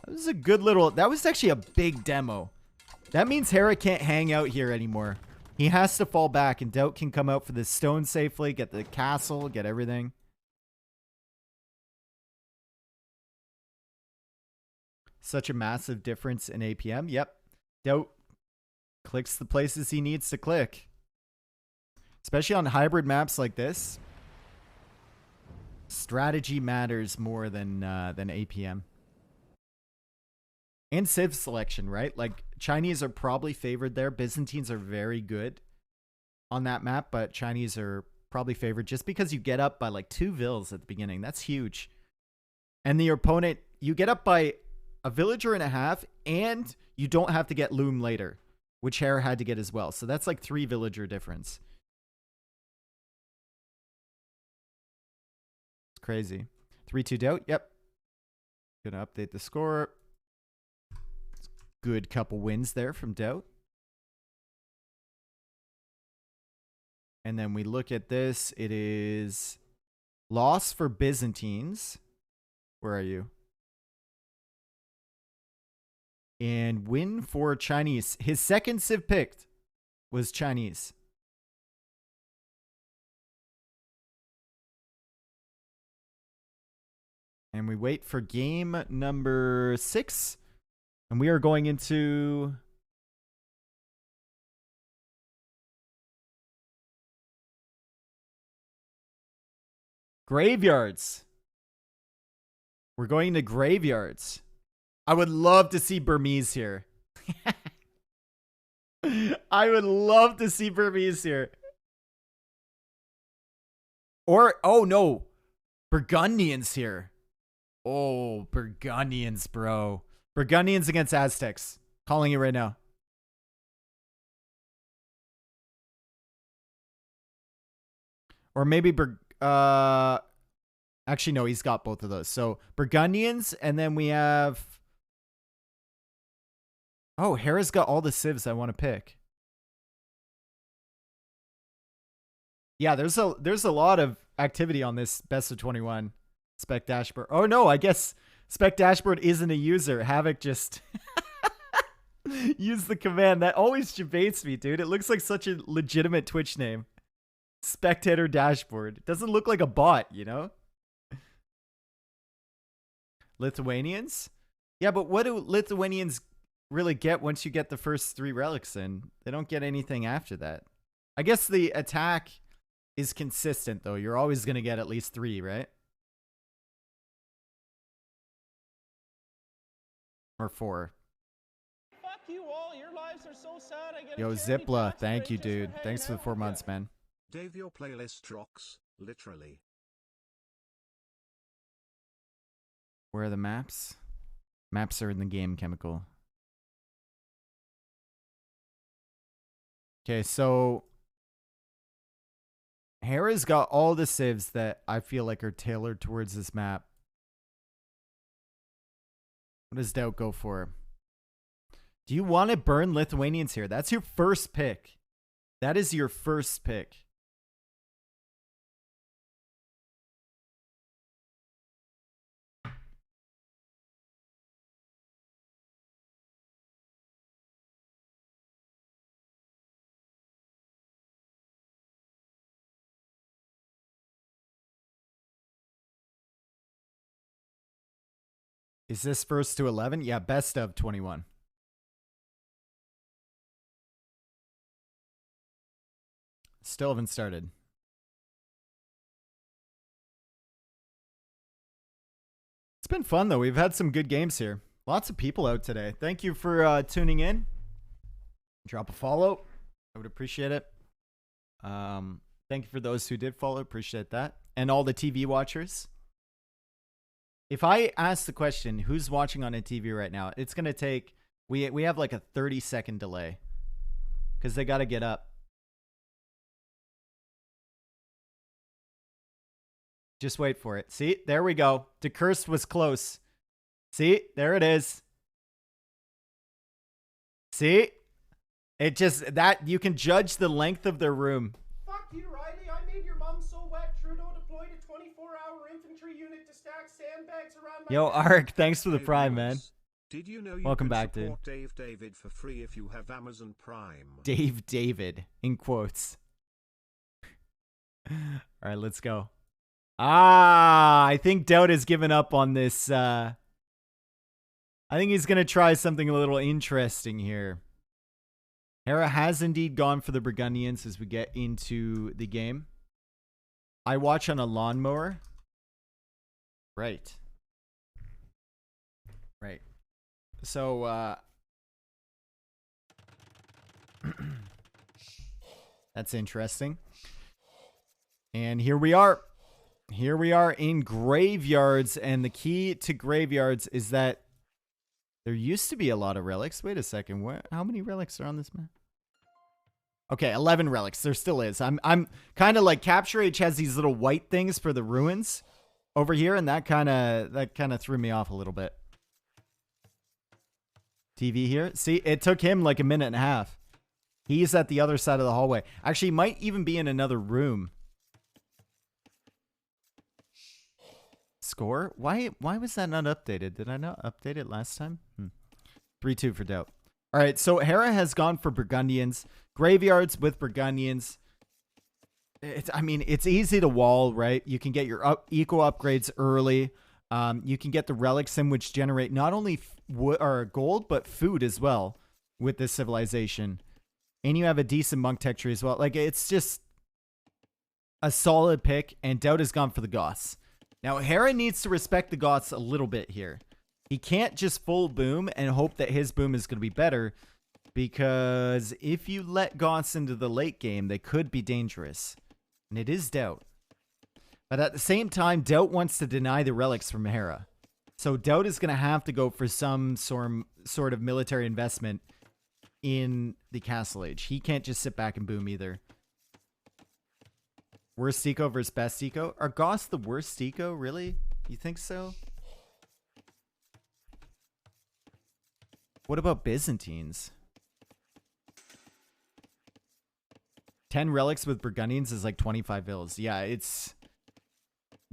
[SPEAKER 1] That was a good little... That was actually a big demo. That means Hera can't hang out here anymore. He has to fall back, and Daut can come out for the stone safely, get the castle, get everything. Such a massive difference in APM. Yep. Daut clicks the places he needs to click. Especially on hybrid maps like this. Strategy matters more than APM. And civ selection, right? Like, Chinese are probably favored there. Byzantines are very good on that map, but Chinese are probably favored just because you get up by like 2 vills at the beginning. That's huge. And the opponent, you get up by a villager and a half, and you don't have to get loom later, which Hera had to get as well. So that's like 3 villager difference. It's crazy. 3-2 Daut. Yep. Gonna update the score. Good couple wins there from Daut. And then we look at this. It is loss for Byzantines. Where are you? And win for Chinese. His second civ picked was Chinese. And we wait for game number 6. And we are going into graveyards. We're going to graveyards. I would love to see Burmese here. I would love to see Burmese here. Or, oh no, Burgundians here. Oh, Burgundians, bro. Burgundians against Aztecs. Calling it right now. Or maybe actually, no, he's got both of those. So, Burgundians, and then we have... Oh, Hera's got all the civs I want to pick. Yeah, there's a lot of activity on this best of 21 spec dashboard. Oh no, I guess spec dashboard isn't a user. Havoc just used the command. That always debates me, dude. It looks like such a legitimate Twitch name. Spectator dashboard. It doesn't look like a bot, you know? Lithuanians? Yeah, but what do Lithuanians really get once you get the first 3 relics in? They don't get anything after that. I guess the attack is consistent, though. You're always going to get at least 3, right? Or 4.
[SPEAKER 3] Fuck you all. Your lives are so sad. I get
[SPEAKER 1] Yo,
[SPEAKER 3] a charity
[SPEAKER 1] Zipla,
[SPEAKER 3] tax
[SPEAKER 1] thank
[SPEAKER 3] break
[SPEAKER 1] you,
[SPEAKER 3] just for
[SPEAKER 1] dude.
[SPEAKER 3] hanging
[SPEAKER 1] Thanks for the
[SPEAKER 3] out
[SPEAKER 1] 4
[SPEAKER 3] with ya.
[SPEAKER 1] months, man.
[SPEAKER 2] Dave, your playlist rocks, literally.
[SPEAKER 1] Where are the maps? Maps are in the game, Chemical. Okay, so Hera's got all the civs that I feel like are tailored towards this map. What does Daut go for? Do you want to burn Lithuanians here? That's your first pick. That is your first pick. Is this first to 11? Yeah, best of 21. Still haven't started. It's been fun, though. We've had some good games here. Lots of people out today. Thank you for tuning in. Drop a follow. I would appreciate it. Thank you for those who did follow. Appreciate that. And all the TV watchers. If I ask the question, who's watching on a TV right now, it's going to take... We have like a 30-second delay. Because they got to get up. Just wait for it. See? There we go. Decurst was close. See? There it is. See? It just... that you can judge the length of their room.
[SPEAKER 3] Fuck you, Riley. I made your mom so wet. Trudeau deployed a 24-hour infantry unit to stack sandbags around my
[SPEAKER 1] Yo,
[SPEAKER 3] house.
[SPEAKER 1] Ark, thanks for the
[SPEAKER 2] Dave
[SPEAKER 1] prime, man.
[SPEAKER 2] knows. Did you know you
[SPEAKER 1] Welcome
[SPEAKER 2] can
[SPEAKER 1] back, dude.
[SPEAKER 2] support Dave David for free if you have Amazon Prime?
[SPEAKER 1] Dave David, in quotes. All right, let's go. I think Daut has given up on this. I think he's going to try something a little interesting here. Hera has indeed gone for the Burgundians as we get into the game. I watch on a lawnmower. Right. Right. So, that's interesting. And here we are. Here we are in graveyards. And the key to graveyards is that there used to be a lot of relics. Wait a second. How many relics are on this map? Okay, 11 relics. There still is. I'm kind of like Capture H has these little white things for the ruins over here, and that kind of threw me off a little bit. TV here. See, it took him like a minute and a half. He's at the other side of the hallway. Actually, he might even be in another room. Score? Why was that not updated? Did I not update it last time? 3-2 for Daut. All right, so Hera has gone for Burgundians. Graveyards with Burgundians. I mean, it's easy to wall, right? You can get your eco upgrades early. You can get the relics in, which generate not only gold, but food as well with this civilization. And you have a decent monk tech tree as well. Like, it's just a solid pick, and Daut has gone for the Goths. Now, Hera needs to respect the Goths a little bit here. He can't just full boom and hope that his boom is going to be better, because if you let Goths into the late game, they could be dangerous. And it is Daut. But at the same time, Daut wants to deny the relics from Hera. So Daut is going to have to go for some sort of military investment in the Castle Age. He can't just sit back and boom either. Worst eco versus best eco? Are Goths the worst eco, really? You think so? What about Byzantines? 10 relics with Burgundians is like 25 vills. Yeah, it's...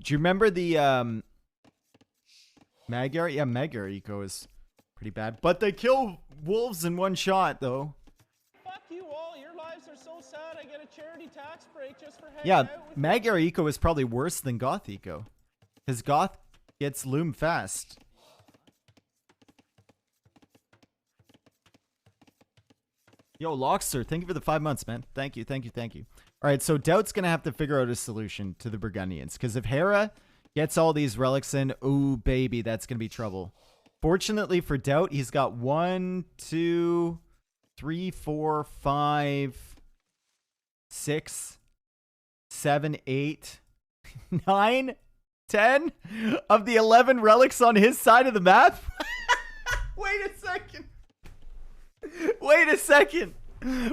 [SPEAKER 1] Do you remember the Magyar? Yeah, Magyar eco is pretty bad. But they kill wolves in one shot, though.
[SPEAKER 3] Fuck you all. Your lives are so sad. I get a charity tax break just for hanging
[SPEAKER 1] Yeah,
[SPEAKER 3] out with
[SPEAKER 1] Magyar eco is probably worse than Goth eco. Because Goth gets loom fast. Yo, Lockster, thank you for the 5 months, man. Thank you, thank you, thank you. All right, so Daut's going to have to figure out a solution to the Burgundians. Because if Hera gets all these relics in, ooh, baby, that's going to be trouble. Fortunately for Daut, he's got 1, 2, 3, 4, 5, 6, 7, 8, 9, 10 of the 11 relics on his side of the map. Wait a second. Wait a second.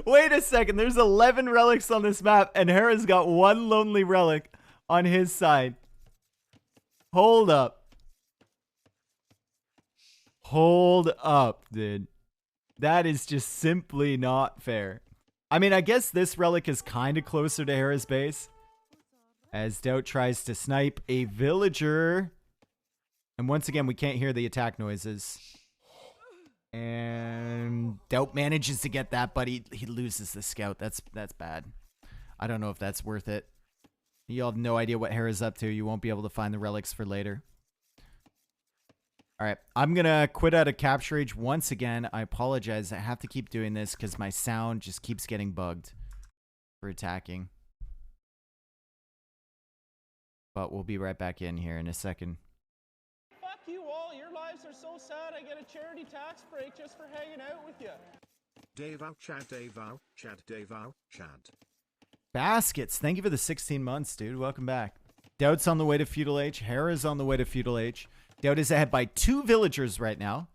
[SPEAKER 1] Wait a second. There's 11 relics on this map, and Hera's got 1 lonely relic on his side. Hold up. Hold up, dude. That is just simply not fair. I mean, I guess this relic is kind of closer to Hera's base, as Daut tries to snipe a villager. And once again, we can't hear the attack noises. And Daut manages to get that, but he loses the scout. That's bad. I don't know if that's worth it. You all have no idea what Hera's up to. You won't be able to find the relics for later. All right, I'm going to quit out of Capture Age once again. I apologize. I have to keep doing this because my sound just keeps getting bugged for attacking. But we'll be right back in here in a second.
[SPEAKER 3] Fuck you all. Your lives are so sad. I get a charity tax break just for hanging out with you.
[SPEAKER 2] Dave out, Chad, Dave out, Chad, Dave out, Chad.
[SPEAKER 1] Baskets, thank you for the 16 months, dude. Welcome back. Daut's on the way to Feudal Age. Hera's on the way to Feudal Age. Daut is ahead by 2 villagers right now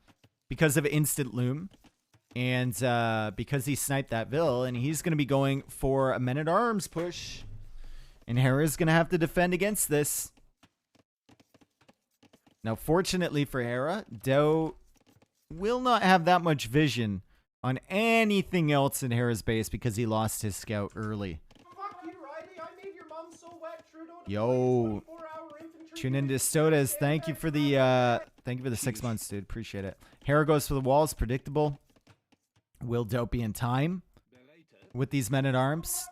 [SPEAKER 1] because of instant loom. And because he sniped that vill, and he's going to be going for a men-at-arms push. And Hera's going to have to defend against this. Now, fortunately for Hera, Daut will not have that much vision on anything else in Hera's base because he lost his scout early.
[SPEAKER 3] Fuck you, Riley. I made your mom so wet. Trudeau
[SPEAKER 1] Yo.
[SPEAKER 3] deployed a 24-hour infantry
[SPEAKER 1] Tune into Stodas. Thank you for the 6 months, dude. Appreciate it. Hera goes for the walls. Predictable. Will Daut be in time with these men-at-arms?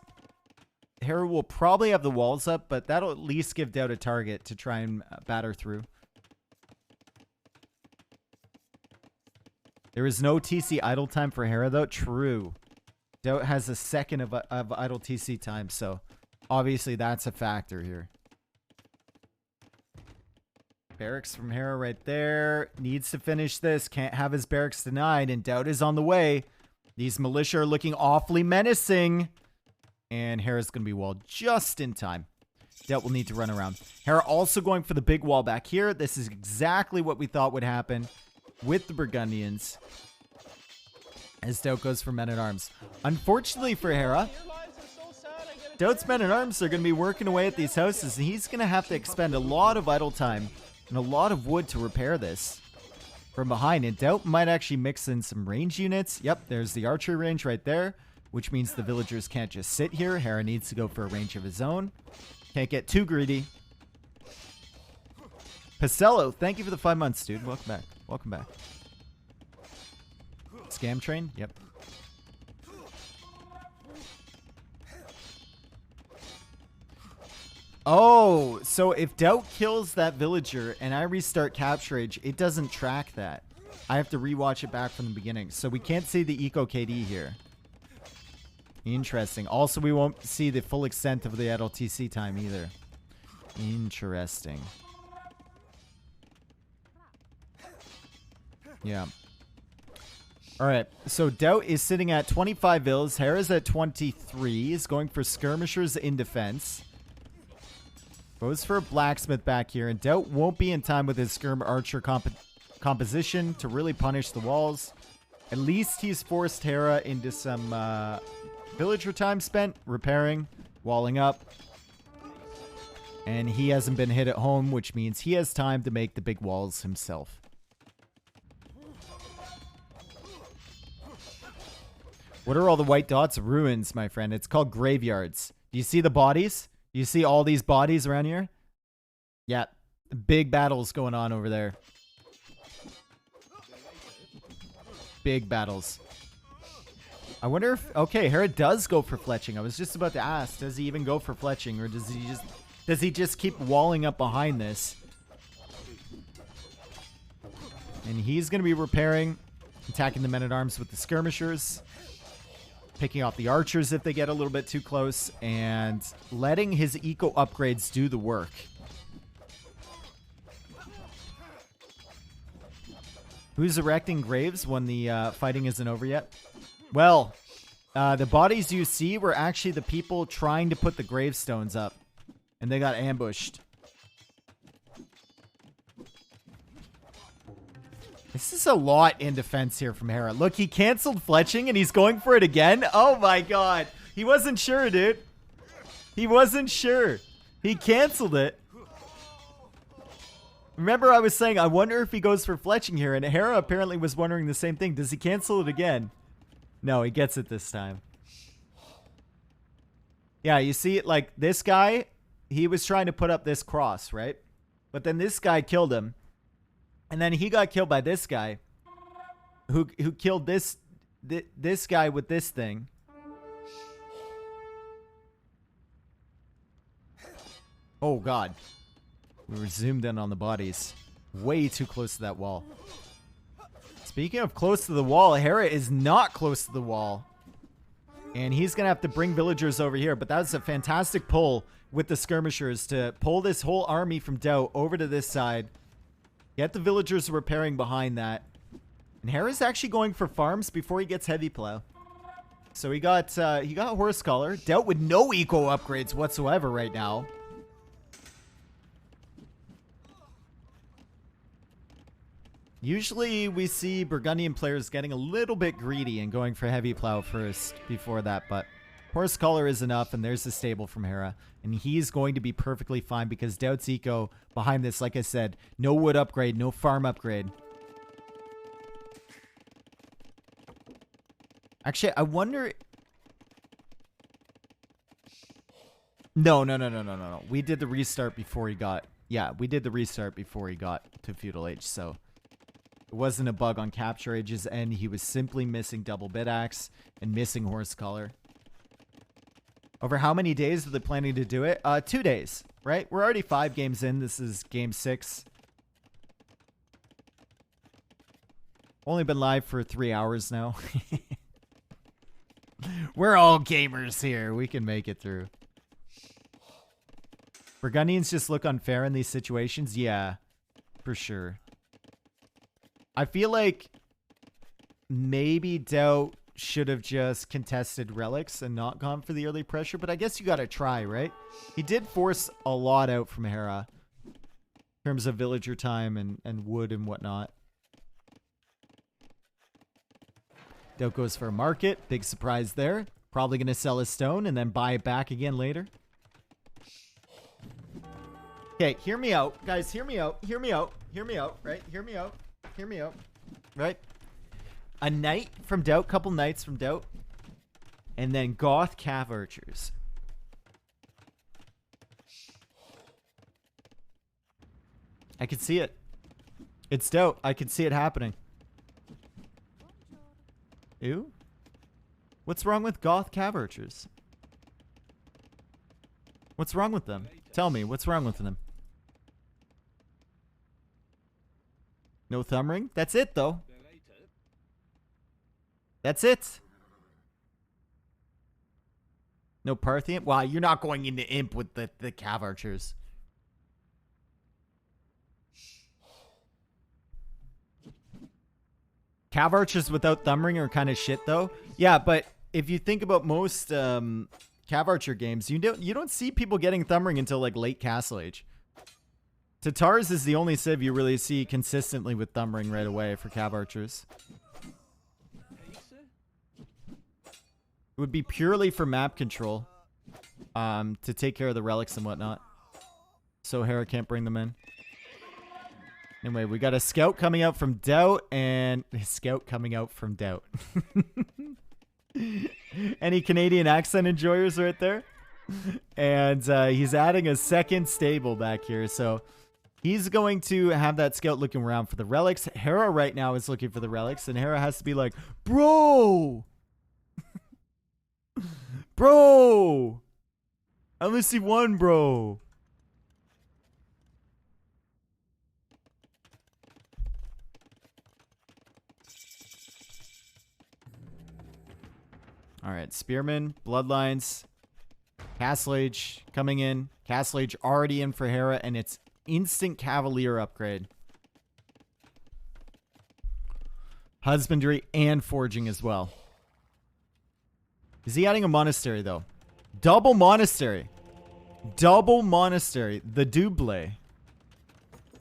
[SPEAKER 1] Hera will probably have the walls up, but that'll at least give Daut a target to try and batter through. There is no TC idle time for Hera, though. True. Daut has a second of idle TC time, so obviously that's a factor here. Barracks from Hera right there. Needs to finish this. Can't have his barracks denied, and Daut is on the way. These militia are looking awfully menacing. And Hera's going to be walled just in time. Daut will need to run around. Hera also going for the big wall back here. This is exactly what we thought would happen with the Burgundians. As Daut goes for men-at-arms. Unfortunately for Hera, Daut's men-at-arms are going to be working away at these houses. And he's going to have to expend a lot of idle time and a lot of wood to repair this from behind. And Daut might actually mix in some range units. Yep, there's the archery range right there, which means the villagers can't just sit here. Hera needs to go for a range of his own. Can't get too greedy. Pacello, thank you for the 5 months, dude. Welcome back. Welcome back. Scam train? Yep. Oh, so if Daut kills that villager and I restart Capture Age, it doesn't track that. I have to rewatch it back from the beginning. So we can't see the Eco KD here. Interesting. Also, we won't see the full extent of the LTC time either. Interesting. Yeah. Alright, so Daut is sitting at 25 vills. Hera's at 23. He's going for skirmishers in defense. Goes for a blacksmith back here. And Daut won't be in time with his skirm archer composition to really punish the walls. At least he's forced Hera into some villager time spent repairing, walling up. And he hasn't been hit at home, which means he has time to make the big walls himself. What are all the white dots? Ruins, my friend. It's called graveyards. Do you see the bodies? Do you see all these bodies around here? Yeah. Big battles going on over there. Big battles. I wonder if... Okay, Hera does go for fletching. I was just about to ask, does he even go for fletching? Or does he just keep walling up behind this? And he's going to be repairing, attacking the men-at-arms with the skirmishers, picking off the archers if they get a little bit too close, and letting his eco upgrades do the work. Who's erecting graves when the fighting isn't over yet? Well, the bodies you see were actually the people trying to put the gravestones up, and they got ambushed. This is a lot in defense here from Hera. Look, he canceled fletching and he's going for it again. Oh my god. He wasn't sure, dude. He wasn't sure. He canceled it. Remember I was saying, I wonder if he goes for fletching here, and Hera apparently was wondering the same thing. Does he cancel it again? No, he gets it this time. Yeah, you see it, like this guy, he was trying to put up this cross, right? But then this guy killed him. And then he got killed by this guy, who killed this guy with this thing. Oh god, we were zoomed in on the bodies, way too close to that wall. Speaking of close to the wall, Hera is not close to the wall, and he's gonna have to bring villagers over here. But that was a fantastic pull with the skirmishers to pull this whole army from Daut over to this side. Get the villagers repairing behind that. And Hera's actually going for farms before he gets heavy plow. So he got horse collar. Daut with no eco upgrades whatsoever right now. Usually we see Burgundian players getting a little bit greedy and going for heavy plow first before that, but horse collar is enough, and there's the stable from Hera. And he's going to be perfectly fine because Daut's eco behind this, like I said, no wood upgrade, no farm upgrade. Actually, I wonder... No. We did the restart before he got Yeah, we did the restart before he got to Feudal Age, so it wasn't a bug on Capture Age's end. He was simply missing double bit axe and missing horse collar. Over how many days are they planning to do it? 2 days, right? We're already 5 games in. This is game 6. Only been live for 3 hours now. We're all gamers here. We can make it through. Burgundians just look unfair in these situations. Yeah, for sure. I feel like maybe Daut should have just contested relics and not gone for the early pressure, but I guess you got to try, right? He did force a lot out from Hera in terms of villager time and wood and whatnot. Daut goes for a market. Big surprise there. Probably going to sell his stone and then buy it back again later. Okay, hear me out. Guys, hear me out. Hear me out. Hear me out, right? Hear me out. Hear me out. Right? A knight from Daut, couple knights from Daut, and then Goth Cav Archers. I can see it. It's Daut. I can see it happening. Ew? What's wrong with Goth Cav Archers? What's wrong with them? Tell me, what's wrong with them? No thumb ring? That's it, though. That's it. No Parthian? Wow, you're not going into Imp with the Cav Archers. Cav Archers without thumb ring are kind of shit, though. Yeah, but if you think about most Cav Archer games, you don't see people getting thumb ring until like late Castle Age. Tatars is the only civ you really see consistently with thumb ring right away for Cav Archers. It would be purely for map control, to take care of the relics and whatnot. So Hera can't bring them in. Anyway, we got a scout coming out from Daut and a scout coming out from Daut. Any Canadian accent enjoyers right there? And he's adding a second stable back here, so he's going to have that scout looking around for the relics. Hera right now is looking for the relics, and Hera has to be like, bro! Bro! I only see one, bro. Alright, Spearmen, Bloodlines, Castle Age coming in. Castle Age already in for Hera, and it's instant Cavalier upgrade. Husbandry and Forging as well. Is he adding a monastery, though? Double monastery. Double monastery. The double.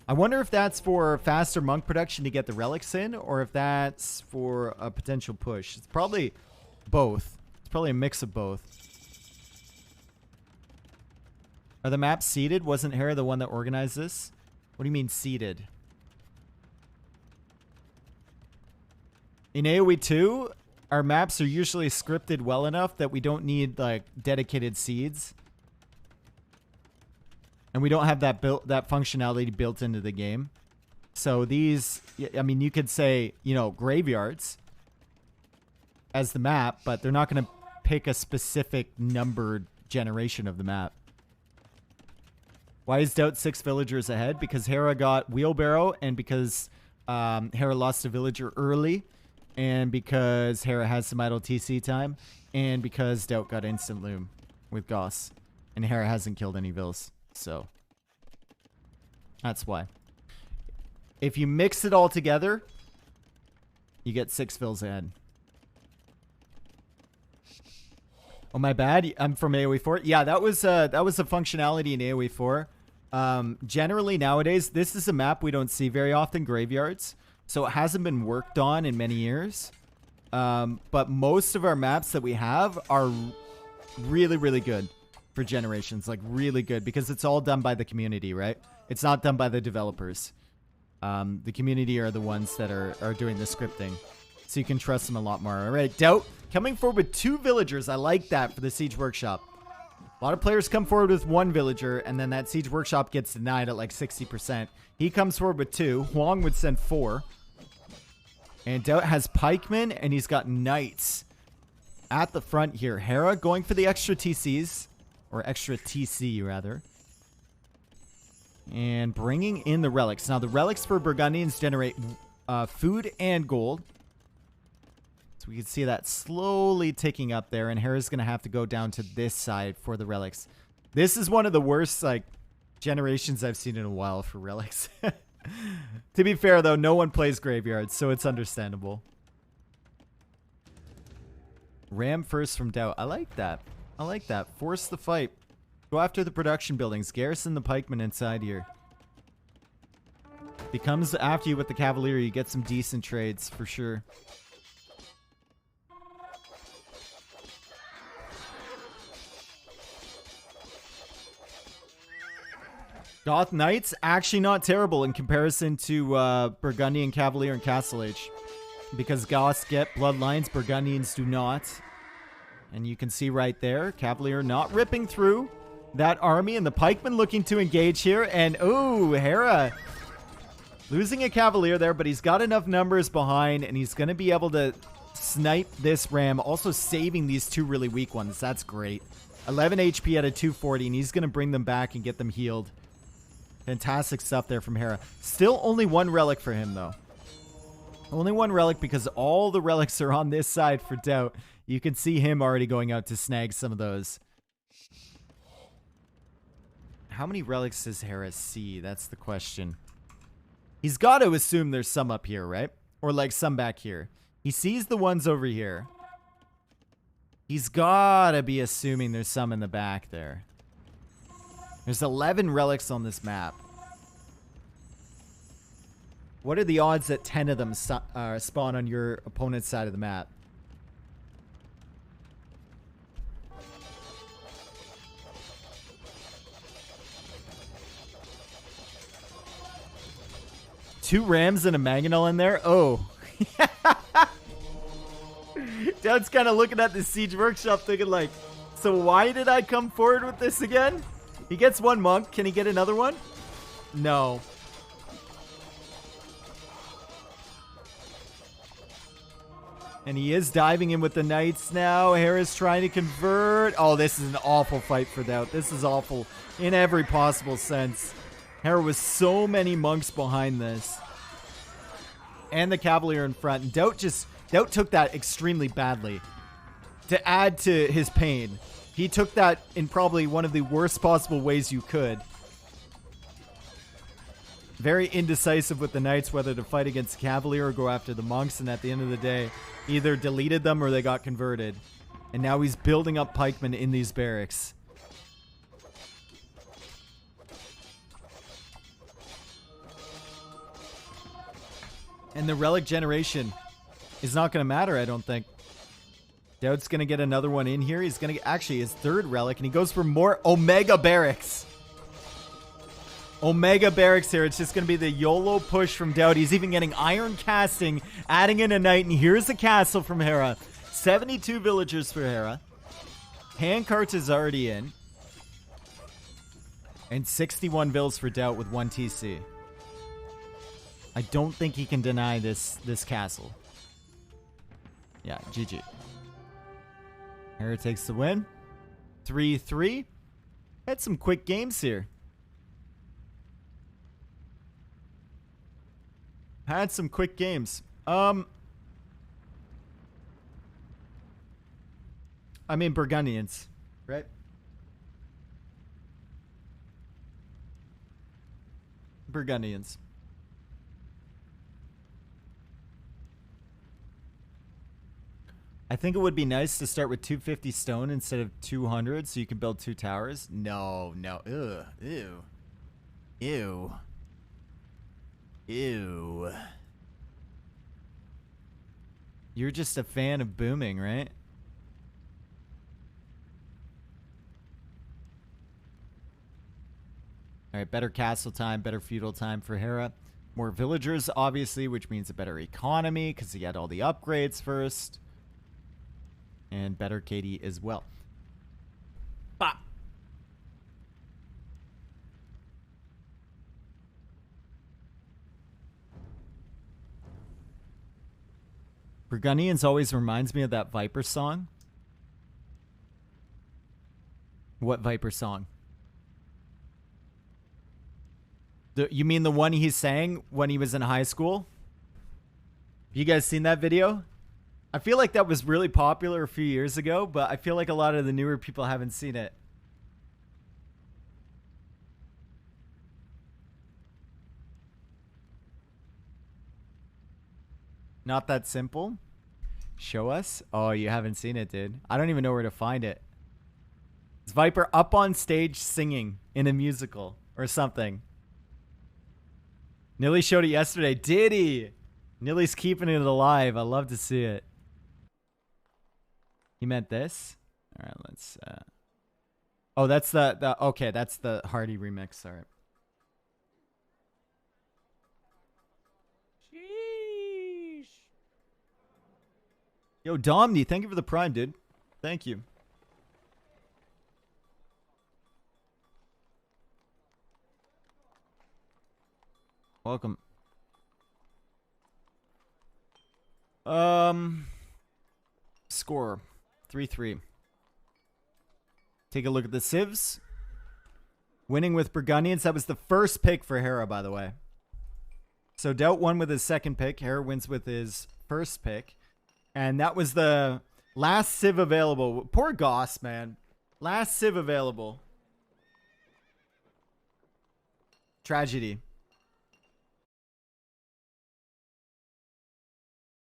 [SPEAKER 1] I wonder if that's for faster monk production to get the relics in, or if that's for a potential push. It's probably both. It's probably a mix of both. Are the maps seeded? Wasn't Hera the one that organized this? What do you mean seeded? In AoE2, our maps are usually scripted well enough that we don't need like dedicated seeds. And we don't have that functionality built into the game. So these, I mean, you could say, you know, graveyards as the map, but they're not going to pick a specific numbered generation of the map. Why is Daut 6 villagers ahead? Because Hera got Wheelbarrow, and because Hera lost a villager early, and because Hera has some idle TC time, and because Daut got instant loom with Goss, and Hera hasn't killed any vills. So that's why. If you mix it all together, you get 6 vills ahead. Oh, my bad. I'm from AoE4. Yeah, that was a functionality in AoE4. Generally nowadays, this is a map we don't see very often, graveyards. So it hasn't been worked on in many years. But most of our maps that we have are really, really good for generations. Like really good, because it's all done by the community, right? It's not done by the developers. The community are the ones that are doing the scripting. So you can trust them a lot more. All right, Daut coming forward with 2 villagers. I like that for the Siege Workshop. A lot of players come forward with 1 villager, and then that Siege Workshop gets denied at like 60%. He comes forward with 2. Huang would send 4. And Daut has pikemen, and he's got knights at the front here. Hera going for the extra TCs, or extra TC rather. And bringing in the relics. Now, the relics for Burgundians generate food and gold. So we can see that slowly ticking up there. And Hera's going to have to go down to this side for the relics. This is one of the worst, like, generations I've seen in a while for relics. To be fair, though, no one plays graveyards, so it's understandable. Ram first from Daut. I like that. I like that. Force the fight. Go after the production buildings. Garrison the pikemen inside here. If he comes after you with the cavalier, you get some decent trades for sure. Goth Knights, actually not terrible in comparison to Burgundian Cavalier and Castle Age. Because Goths get bloodlines, Burgundians do not. And you can see right there, Cavalier not ripping through that army, and the pikemen looking to engage here. And, ooh, Hera losing a Cavalier there, but he's got enough numbers behind, and he's going to be able to snipe this Ram, also saving these 2 really weak ones. That's great. 11 HP at a 240, and he's going to bring them back and get them healed. Fantastic stuff there from Hera. Still only 1 relic for him, though. Only 1 relic because all the relics are on this side for Daut. You can see him already going out to snag some of those. How many relics does Hera see? That's the question. He's got to assume there's some up here, right? Or like some back here. He sees the ones over here. He's got to be assuming there's some in the back there. There's 11 relics on this map. What are the odds that 10 of them spawn on your opponent's side of the map? Two Rams and a Mangonel in there? Oh. Dad's kind of looking at the Siege Workshop thinking like, so why did I come forward with this again? He gets 1 monk. Can he get another one? No. And he is diving in with the knights now. Hera's trying to convert. Oh, this is an awful fight for Daut. This is awful in every possible sense. Hera with so many monks behind this. And the Cavalier in front. And Daut took that extremely badly. To add to his pain, he took that in probably one of the worst possible ways you could. Very indecisive with the knights, whether to fight against the Cavalier or go after the monks. And at the end of the day, either deleted them or they got converted. And now he's building up pikemen in these barracks. And the relic generation is not going to matter, I don't think. Daut's going to get another one in here. He's going to get actually his 3rd relic, and he goes for more Omega Barracks. Omega Barracks here. It's just going to be the YOLO push from Daut. He's even getting Iron Casting, adding in a knight, and here's a castle from Hera. 72 villagers for Hera. Handcart is already in. And 61 vills for Daut with 1 TC. I don't think he can deny this castle. Yeah, GG. Hera takes the win. 3-3. Had some quick games here. Had some quick games. I mean Burgundians, right? Burgundians. I think it would be nice to start with 250 stone instead of 200 so you can build 2 towers. No. Ugh. Ew. Ew. Ew. You're just a fan of booming, right? Alright, better castle time, better feudal time for Hera. More villagers, obviously, which means a better economy because he had all the upgrades first. And better KD as well. Bah. Burgundians always reminds me of that Viper song. What Viper song? You mean the one he sang when he was in high school? You guys seen that video? I feel like that was really popular a few years ago, but I feel like a lot of the newer people haven't seen it. Not that simple? Show us? Oh, you haven't seen it, dude. I don't even know where to find it. It's Viper up on stage singing in a musical or something. Nilly showed it yesterday. Did he? Nilly's keeping it alive. I love to see it. He meant this? All right, let's... Oh, that's the... Okay, that's the Hardy remix. All right. Sheesh. Yo, Domney, thank you for the prime, dude. Thank you. Welcome. Score 3-3. Take a look at the civs. Winning with Burgundians. That was the first pick for Hera, by the way. So Daut won with his second pick. Hera wins with his first pick. And that was the last civ available. Poor Goss, man. Last civ available. Tragedy.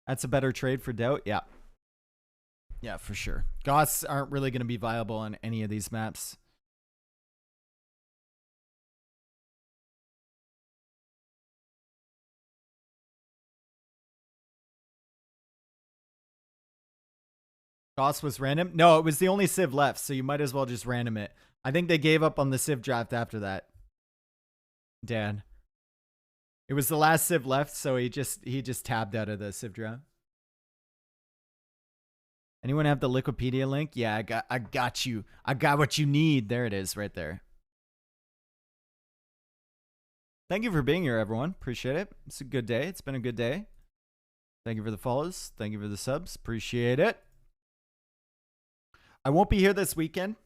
[SPEAKER 1] That's a better trade for Daut? Yeah. Yeah, for sure. Goths aren't really going to be viable on any of these maps. Goths was random? No, it was the only civ left, so you might as well just random it. I think they gave up on the civ draft after that. Dan. It was the last civ left, so he just tabbed out of the civ draft. Anyone have the Wikipedia link? Yeah, I got you. I got what you need. There it is, right there. Thank you for being here, everyone. Appreciate it. It's a good day. It's been a good day. Thank you for the follows. Thank you for the subs. Appreciate it. I won't be here this weekend.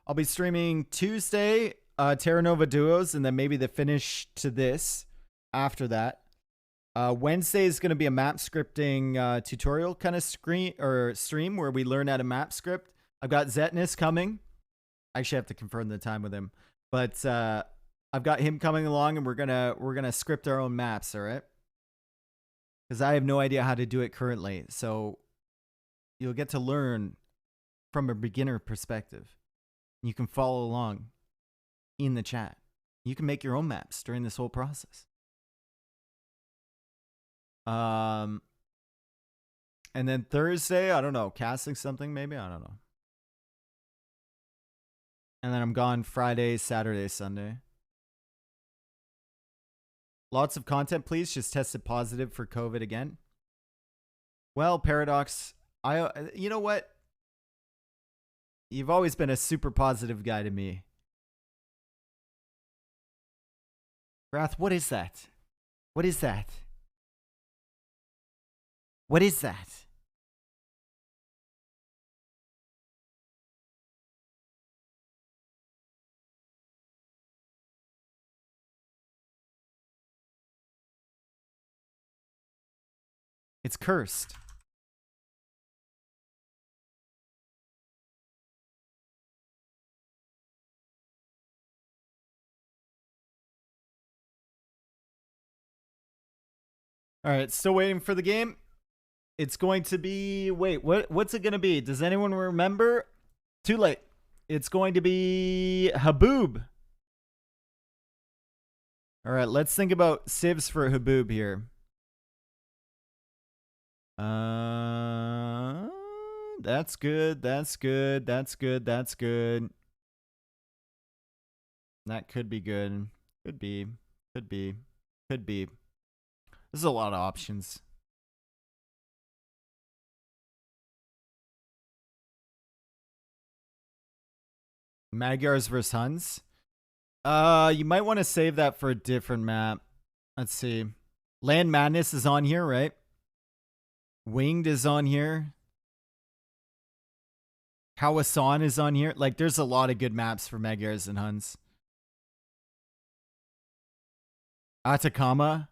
[SPEAKER 1] I'll be streaming Tuesday, Terra Nova Duos, and then maybe the finish to this after that. Wednesday is going to be a map scripting tutorial kind of stream where we learn how to map script. I've got Zetnus coming. I actually have to confirm the time with him, but I've got him coming along, and we're gonna script our own maps. All right, because I have no idea how to do it currently, so you'll get to learn from a beginner perspective. You can follow along in the chat. You can make your own maps during this whole process. And then Thursday, I don't know, casting something maybe, I don't know. And then I'm gone Friday, Saturday, Sunday. Lots of content, please. Just tested positive for COVID again. Well, Paradox, you know what? You've always been a super positive guy to me. Wrath, what is that? What is that? What is that? It's cursed. All right, still waiting for the game. It's going to be... Wait, what's it going to be? Does anyone remember? Too late. It's going to be Haboob. All right, let's think about civs for Haboob here. That's good. That's good. That's good. That's good. That could be good. Could be. Could be. Could be. There's a lot of options. Magyars versus Huns. You might want to save that for a different map. Let's see. Land Madness is on here, right? Winged is on here. Kawasan is on here. Like, there's a lot of good maps for Magyars and Huns. Atacama.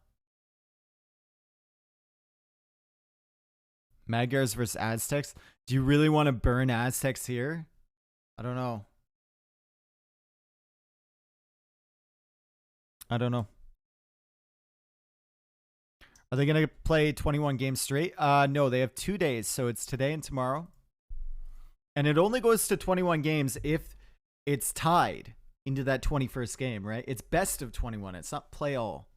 [SPEAKER 1] Magyars versus Aztecs. Do you really want to burn Aztecs here? I don't know. I don't know. Are they going to play 21 games straight? No, they have 2 days. So it's today and tomorrow. And it only goes to 21 games if it's tied into that 21st game, right? It's best of 21. It's not play all.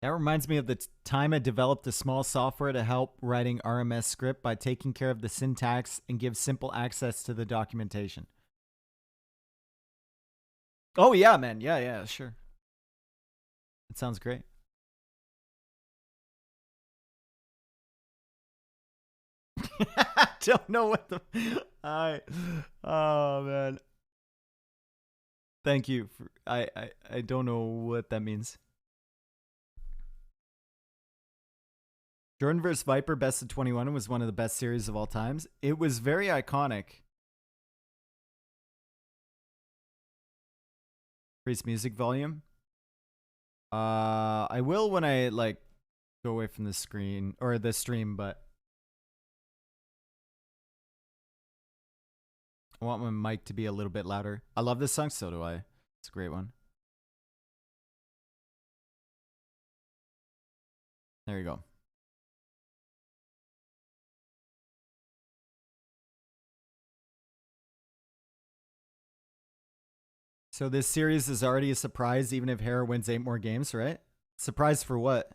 [SPEAKER 1] That reminds me of the time I developed a small software to help writing RMS script by taking care of the syntax and give simple access to the documentation. Oh, yeah, man. Yeah, sure. That sounds great. I don't know what the... Oh, man. Thank you. I don't know what that means. Jordan vs. Viper Best of 21 was one of the best series of all times. It was very iconic. Increase music volume. I will when I like go away from the screen or the stream, but I want my mic to be a little bit louder. I love this song, so do I. It's a great one. There you go. So this series is already a surprise, even if Hera wins 8 more games, right? Surprise for what?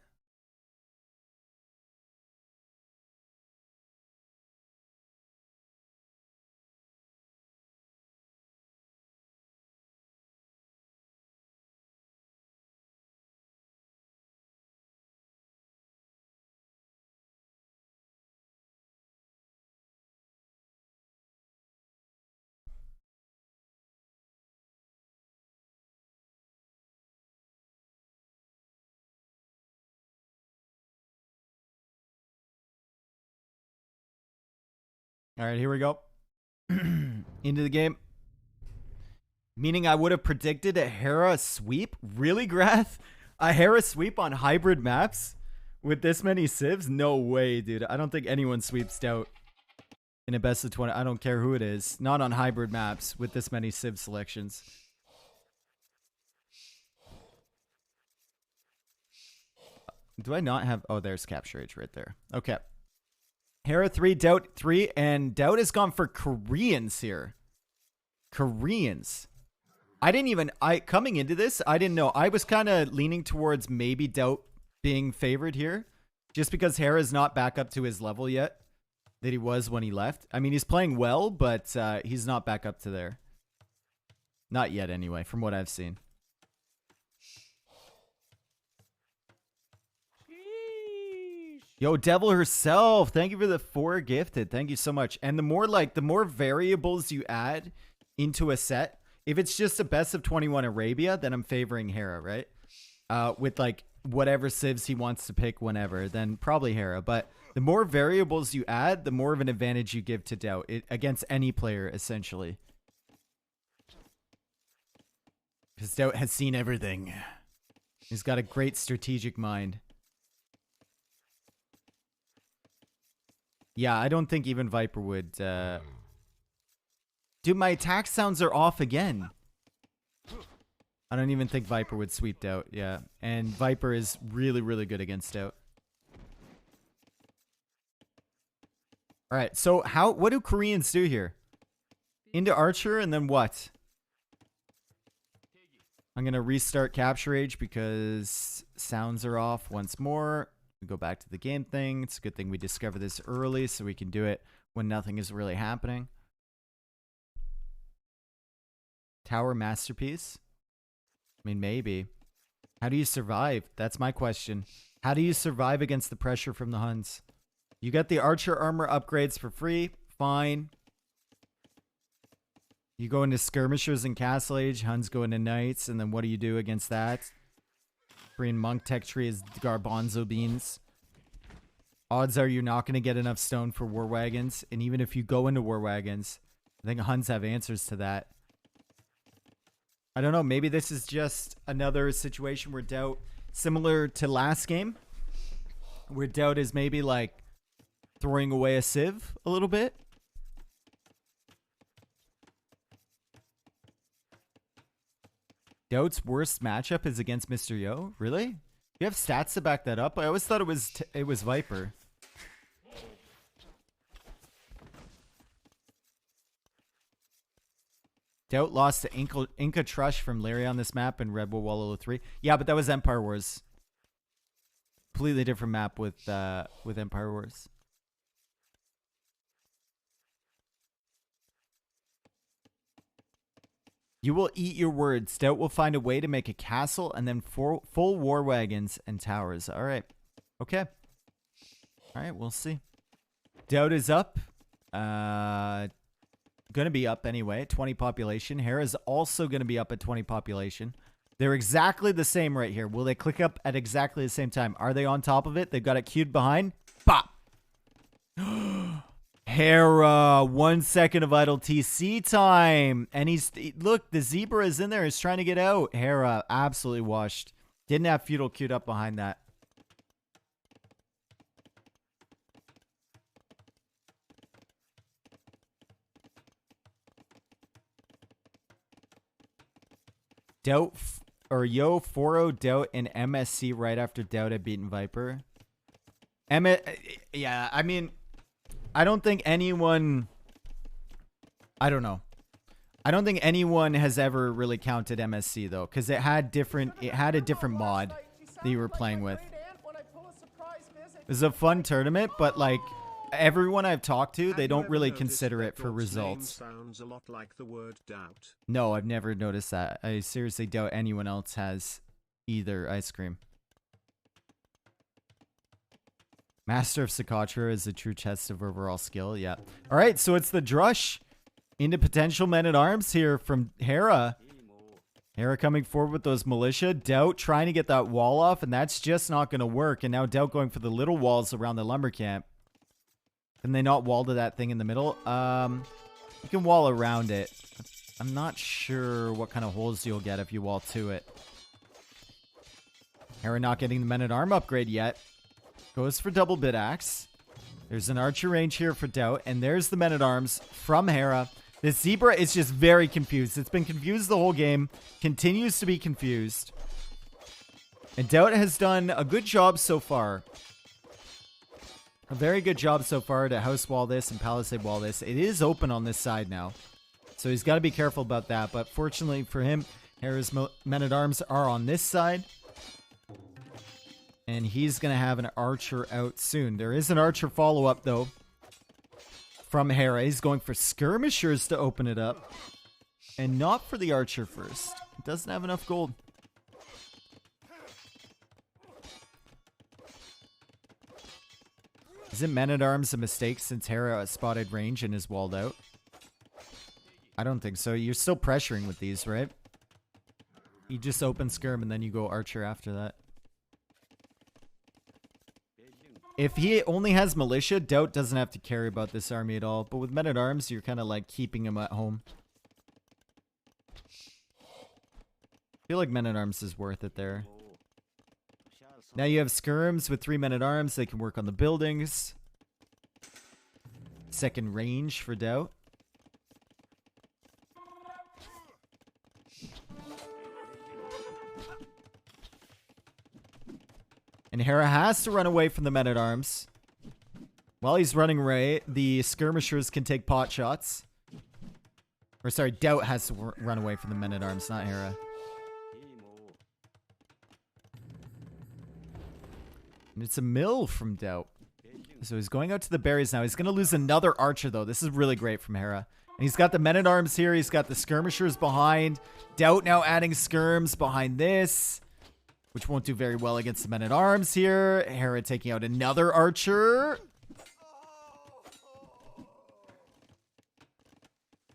[SPEAKER 1] All right, here we go. Into the game. Meaning I would have predicted a Hera sweep? Really, Grath? A Hera sweep on hybrid maps? With this many civs? No way, dude. I don't think anyone sweeps Daut in a best of 20. I don't care who it is. Not on hybrid maps with this many civ selections. Do I not have... Oh, there's capture age right there. Okay. Hera 3, Daut 3, and Daut has gone for Koreans here. Koreans. I didn't even... Coming into this, I didn't know. I was kind of leaning towards maybe Daut being favored here. Just because Hera's not back up to his level yet that he was when he left. I mean, he's playing well, but he's not back up to there. Not yet, anyway, from what I've seen. Yo, Devil herself. Thank you for the 4 gifted. Thank you so much. And the more variables you add into a set, if it's just a best of 21 Arabia, then I'm favoring Hera, right? With like whatever civs he wants to pick whenever, then probably Hera. But the more variables you add, the more of an advantage you give to Daut against any player, essentially. Because Daut has seen everything. He's got a great strategic mind. Yeah, I don't think even Viper would... Dude, my attack sounds are off again. I don't even think Viper would sweep Daut, yeah. And Viper is really, really good against Daut. Alright, so what do Koreans do here? Into Archer and then what? I'm going to restart Capture Age because sounds are off once more. We go back to the game thing. It's a good thing we discover this early so we can do it when nothing is really happening. Tower Masterpiece? I mean, maybe. How do you survive? That's my question. How do you survive against the pressure from the Huns? You get the archer armor upgrades for free. Fine. You go into skirmishers in Castle Age. Huns go into knights. And then what do you do against that? Free and monk tech tree is garbanzo beans. Odds are you're not going to get enough stone for war wagons. And even if you go into war wagons, I think Huns have answers to that. I don't know. Maybe this is just another situation where Daut, similar to last game, where Daut is maybe like throwing away a civ a little bit. Daut's worst matchup is against Mr. Yo? Really? You have stats to back that up? I always thought it was Viper. Daut lost to Inca Trush from Larry on this map in Red Bull Wall 03. Yeah, but that was Empire Wars. Completely different map with Empire Wars. You will eat your words. Daut will find a way to make a castle and then full war wagons and towers. All right. Okay. All right, we'll see. Daut is up. Gonna be up anyway. 20 population. Hera's also gonna be up at 20 population. They're exactly the same right here. Will they click up at exactly the same time? Are they on top of it? They've got it queued behind. Bop. Hera, 1 second of idle TC time. And look, the zebra is in there. He's trying to get out. Hera, absolutely washed. Didn't have feudal queued up behind that. Daut, or Yo, 4-0 Daut and MSC right after Daut had beaten Viper. Yeah, I mean, I don't think anyone... I don't know. I don't think anyone has ever really counted MSC, though, because it had a different mod that you were playing with. It was a fun tournament, but, like, everyone I've talked to, they don't really consider it for results.
[SPEAKER 2] Sounds a lot like the word doubt.
[SPEAKER 1] No, I've never noticed that. I seriously doubt anyone else has either. Ice cream. Master of Sakatra is a true test of overall skill. Yeah. All right, so it's the Drush into potential men-at-arms here from Hera. Hera coming forward with those militia. Daut trying to get that wall off, and that's just not going to work. And now Daut going for the little walls around the lumber camp. Can they not wall to that thing in the middle? You can wall around it. I'm not sure what kind of holes you'll get if you wall to it. Hera not getting the men-at-arm upgrade yet. Goes for double bit axe. There's an archer range here for Daut, and there's the men-at-arms from Hera. This zebra is just very confused. It's been confused the whole game. Continues to be confused. And Daut has done a good job so far. A very good job so far to house wall this and palisade wall this. It is open on this side now, so he's got to be careful about that. But fortunately for him, Hera's men-at-arms are on this side. And he's going to have an archer out soon. There is an archer follow-up, though, from Hera. He's going for skirmishers to open it up. And not for the archer first. It doesn't have enough gold. Isn't men-at-arms a mistake since Hera spotted range and is walled out? I don't think so. You're still pressuring with these, right? You just open skirm and then you go archer after that. If he only has militia, Daut doesn't have to carry about this army at all. But with men-at-arms, you're kind of like keeping him at home. I feel like men-at-arms is worth it there. Now you have skirms with 3 men-at-arms. They can work on the buildings. Second range for Daut. And Hera has to run away from the men-at-arms. While he's running away, the skirmishers can take pot shots. Or sorry, Daut has to run away from the men-at-arms, not Hera. And it's a mill from Daut. So he's going out to the berries now. He's going to lose another archer, though. This is really great from Hera. And he's got the men-at-arms here. He's got the skirmishers behind. Daut now adding skirms behind this, which won't do very well against the men-at-arms here. Hera taking out another archer.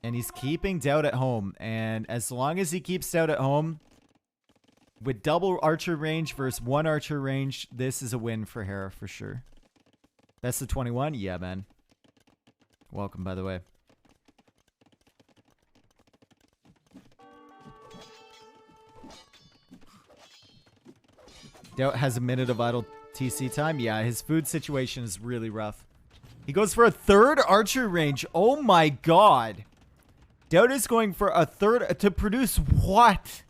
[SPEAKER 1] And he's keeping Daut at home. And as long as he keeps Daut at home, with double archer range versus one archer range, this is a win for Hera for sure. Best of 21? Yeah, man. Welcome, by the way. Daut has a minute of idle TC time. Yeah, his food situation is really rough. He goes for a third archer range. Oh my god. Daut is going for a third to produce what?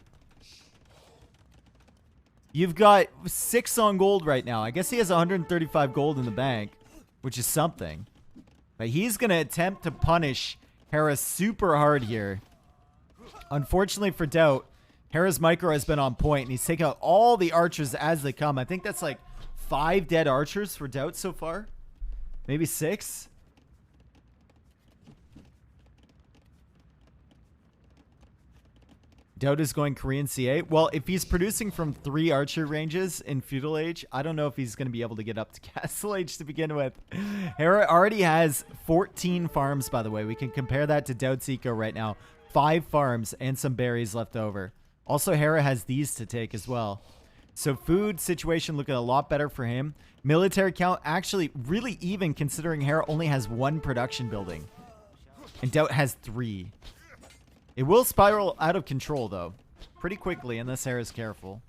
[SPEAKER 1] You've got 6 on gold right now. I guess he has 135 gold in the bank, which is something. But he's going to attempt to punish Hera super hard here. Unfortunately for Daut, Hera's micro has been on point, and he's taken out all the archers as they come. I think that's like 5 dead archers for Daut so far. Maybe 6. Daut is going Korean CA. Well, if he's producing from 3 archer ranges in Feudal Age, I don't know if he's going to be able to get up to Castle Age to begin with. Hera already has 14 farms, by the way. We can compare that to Daut's eco right now. 5 farms and some berries left over. Also, Hera has these to take as well. So food situation looking a lot better for him. Military count actually really even considering Hera only has 1 production building. And Daut has 3. It will spiral out of control, though, pretty quickly, unless Hera's careful.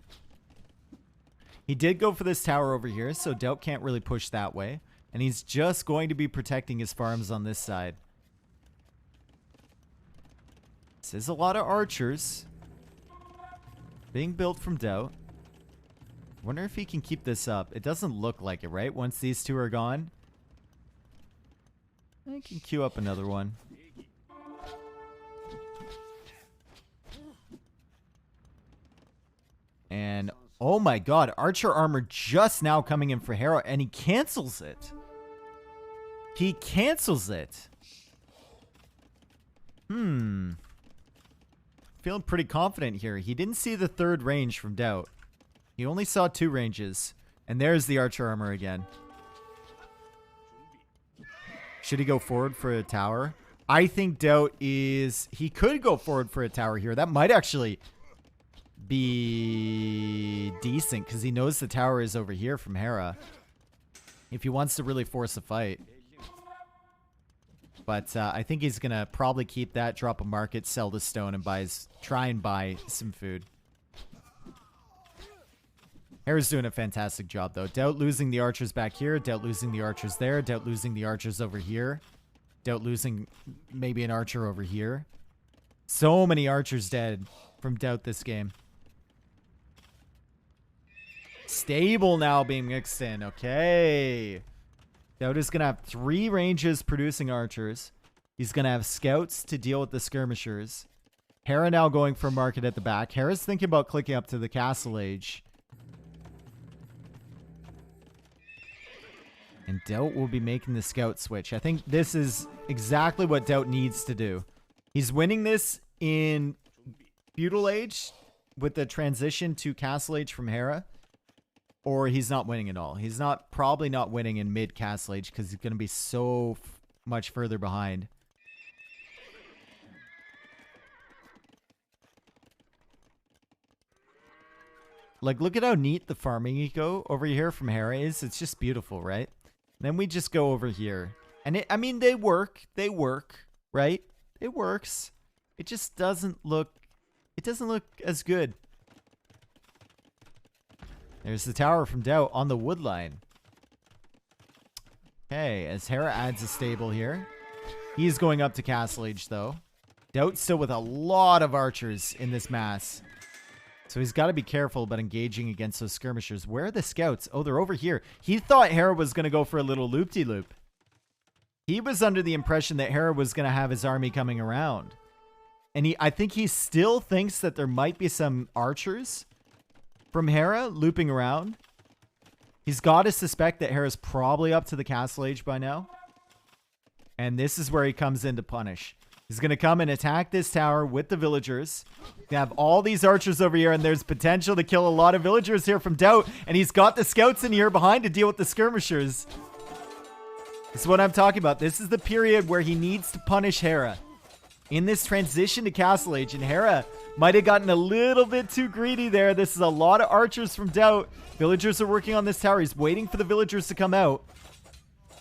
[SPEAKER 1] He did go for this tower over here, so Daut can't really push that way. And he's just going to be protecting his farms on this side. This is a lot of archers being built from Daut. Wonder if he can keep this up. It doesn't look like it, right? Once these 2 are gone, I can queue up another one. And, oh my god, archer armor just now coming in for Hera, and he cancels it. He cancels it. Feeling pretty confident here. He didn't see the 3rd range from Daut. He only saw 2 ranges. And there's the archer armor again. Should he go forward for a tower? I think Daut is... He could go forward for a tower here. That might actually be decent because he knows the tower is over here from Hera. If he wants to really force a fight. But I think he's going to probably keep that, drop a market, sell the stone, and try and buy some food. Hera's doing a fantastic job, though. Daut losing the archers back here. Daut losing the archers there. Daut losing the archers over here. Daut losing maybe an archer over here. So many archers dead from Daut this game. Stable now being mixed in. Okay. Daut is going to have 3 ranges producing archers. He's going to have scouts to deal with the skirmishers. Hera now going for market at the back. Hera's thinking about clicking up to the Castle Age. And Daut will be making the scout switch. I think this is exactly what Daut needs to do. He's winning this in Feudal Age with the transition to Castle Age from Hera. Or he's not winning at all. He's probably not winning in mid Castle Age because he's going to be so much further behind. Like, look at how neat the farming eco over here from Hera is. It's just beautiful, right? Then we just go over here. And I mean, they work. They work, right? It works. It just doesn't look... It doesn't look as good. There's the tower from Daut on the wood line. Okay, as Hera adds a stable here. He's going up to Castle Age, though. Daut still with a lot of archers in this mass. So he's got to be careful about engaging against those skirmishers. Where are the scouts? Oh, they're over here. He thought Hera was going to go for a little loop-de-loop. He was under the impression that Hera was going to have his army coming around. And I think he still thinks that there might be some archers from Hera looping around. He's got to suspect that Hera's probably up to the Castle Age by now. And this is where he comes in to punish. He's going to come and attack this tower with the villagers. We have all these archers over here, and there's potential to kill a lot of villagers here from Daut. And he's got the scouts in here behind to deal with the skirmishers. This is what I'm talking about. This is the period where he needs to punish Hera. in this transition to Castle Age, and Hera might have gotten a little bit too greedy there. This is a lot of archers from Daut. Villagers are working on this tower. He's waiting for the villagers to come out.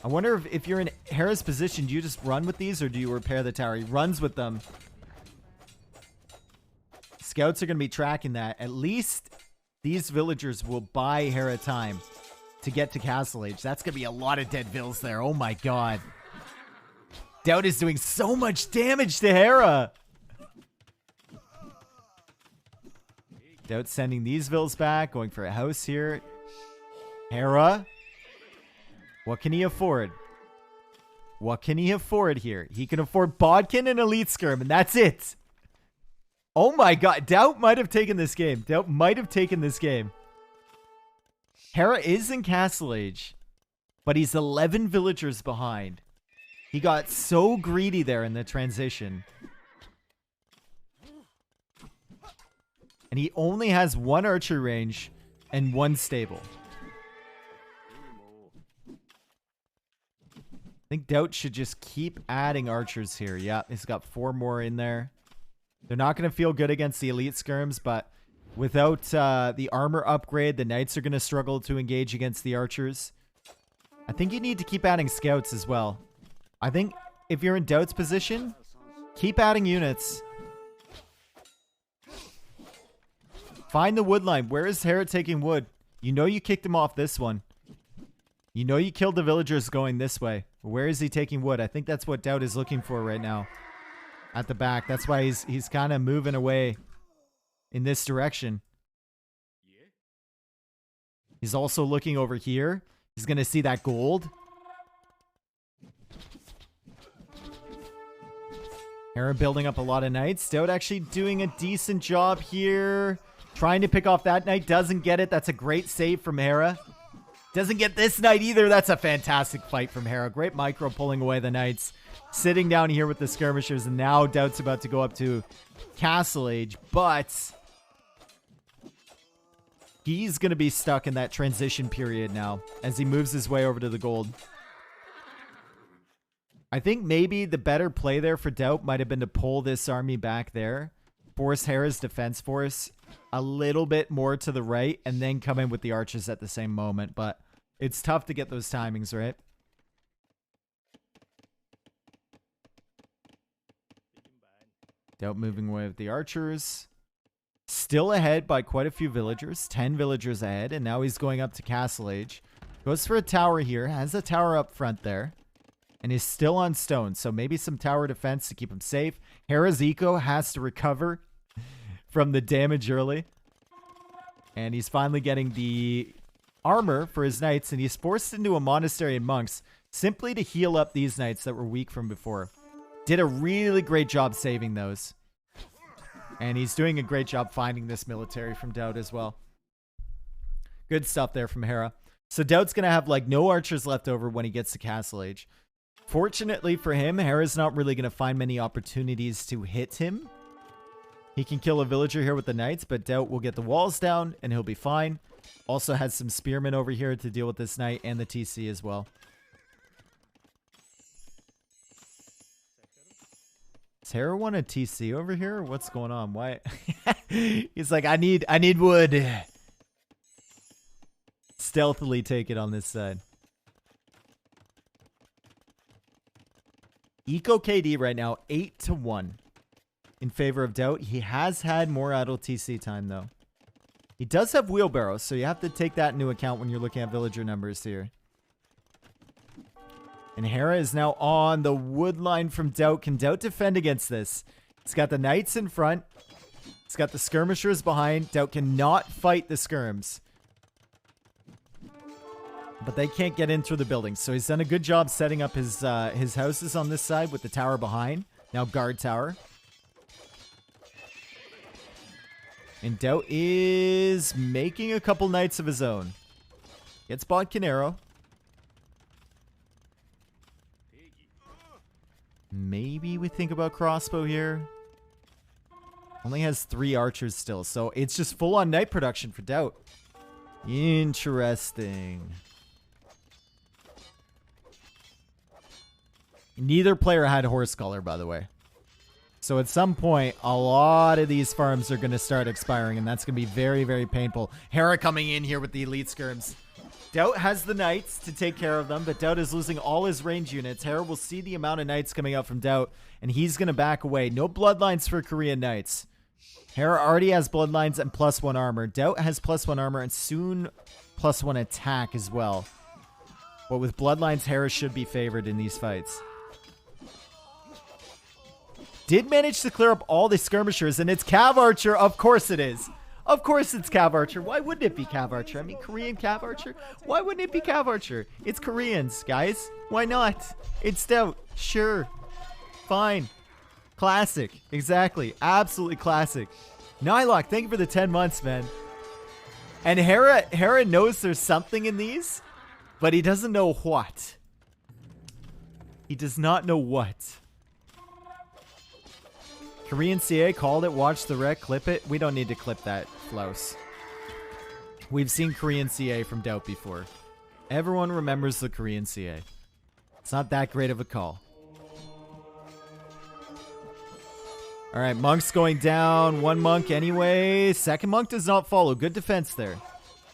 [SPEAKER 1] I wonder if you're in Hera's position, do you just run with these or do you repair the tower? He runs with them. Scouts are going to be tracking that. At least these villagers will buy Hera time to get to Castle Age. That's going to be a lot of dead vills there. Oh my god. Daut is doing so much damage to Hera. Daut sending these vills back, going for a house here. Hera. What can he afford? What can he afford here? He can afford Bodkin and Elite Skirm, and that's it. Oh my god. Daut might have taken this game. Daut might have taken this game. Hera is in Castle Age, but he's 11 villagers behind. He got so greedy there in the transition. And he only has 1 archery range and 1 stable. I think Daut should just keep adding archers here. Yeah, he's got 4 more in there. They're not going to feel good against the elite skirms, but without the armor upgrade, the knights are going to struggle to engage against the archers. I think you need to keep adding scouts as well. I think if you're in Daut's position, keep adding units. Find the wood line. Where is Hera taking wood? You know you kicked him off this one. You know you killed the villagers going this way. Where is he taking wood? I think that's what Daut is looking for right now. At the back. That's why he's kind of moving away in this direction. He's also looking over here. He's going to see that gold. Hera building up a lot of knights. Daut actually doing a decent job here. Trying to pick off that knight. Doesn't get it. That's a great save from Hera. Doesn't get this knight either. That's a fantastic fight from Hera. Great micro pulling away the knights. Sitting down here with the skirmishers. And now Daut's about to go up to Castle Age. But he's going to be stuck in that transition period now as he moves his way over to the gold. I think maybe the better play there for Daut might have been to pull this army back there. Force Hera's defense force a little bit more to the right and then come in with the archers at the same moment. But it's tough to get those timings, right? Daut moving away with the archers. Still ahead by quite a few villagers. 10 villagers ahead. And now he's going up to Castle Age. Goes for a tower here. Has a tower up front there. And he's still on stone. So maybe some tower defense to keep him safe. Hera's eco has to recover from the damage early. And he's finally getting the armor for his knights. And he's forced into a monastery and monks simply to heal up these knights that were weak from before. Did a really great job saving those. And he's doing a great job finding this military from Daut as well. Good stuff there from Hera. So Daut's going to have like no archers left over when he gets to Castle Age. Fortunately for him, Hera's not really going to find many opportunities to hit him. He can kill a villager here with the knights, but Daut will get the walls down and he'll be fine. Also has some spearmen over here to deal with this knight and the TC as well. Does Hera want a TC over here? Or what's going on? Why? He's like, I need wood. Stealthily take it on this side. Eco KD right now, 8-1 in favor of Daut. He has had more idle TC time, though. He does have wheelbarrows, so you have to take that into account when you're looking at villager numbers here. And Hera is now on the wood line from Daut. Can Daut defend against this? He's got the knights in front. He's got the skirmishers behind. Daut cannot fight the skirms. But they can't get in through the buildings. So he's done a good job setting up his houses on this side with the tower behind. Now guard tower. And Daut is making a couple knights of his own. Gets Bodkin arrow. Maybe we think about crossbow here. Only has 3 archers still. So it's just full on knight production for Daut. Interesting. Neither player had horse color, by the way. So at some point, a lot of these farms are going to start expiring, and that's going to be very, very painful. Hera coming in here with the elite skirms. Daut has the knights to take care of them, but Daut is losing all his range units. Hera will see the amount of knights coming out from Daut, and he's going to back away. No bloodlines for Korean knights. Hera already has bloodlines and +1 armor. Daut has +1 armor and soon +1 attack as well. But with bloodlines, Hera should be favored in these fights. Did manage to clear up all the skirmishers, and it's Cav Archer. Of course it is. Of course it's Cav Archer. Why wouldn't it be Cav Archer? I mean, Korean Cav Archer? Why wouldn't it be Cav Archer? It's Koreans, guys. Why not? It's Daut. Sure. Fine. Classic. Exactly. Absolutely classic. Nylock, thank you for the 10 months, man. And Hera knows there's something in these, but he doesn't know what. He does not know what. Korean CA called it. Watch the rec. Clip it. We don't need to clip that, Flaus. We've seen Korean CA from Daut before. Everyone remembers the Korean CA. It's not that great of a call. All right, monk's going down. One monk anyway. Second monk does not follow. Good defense there.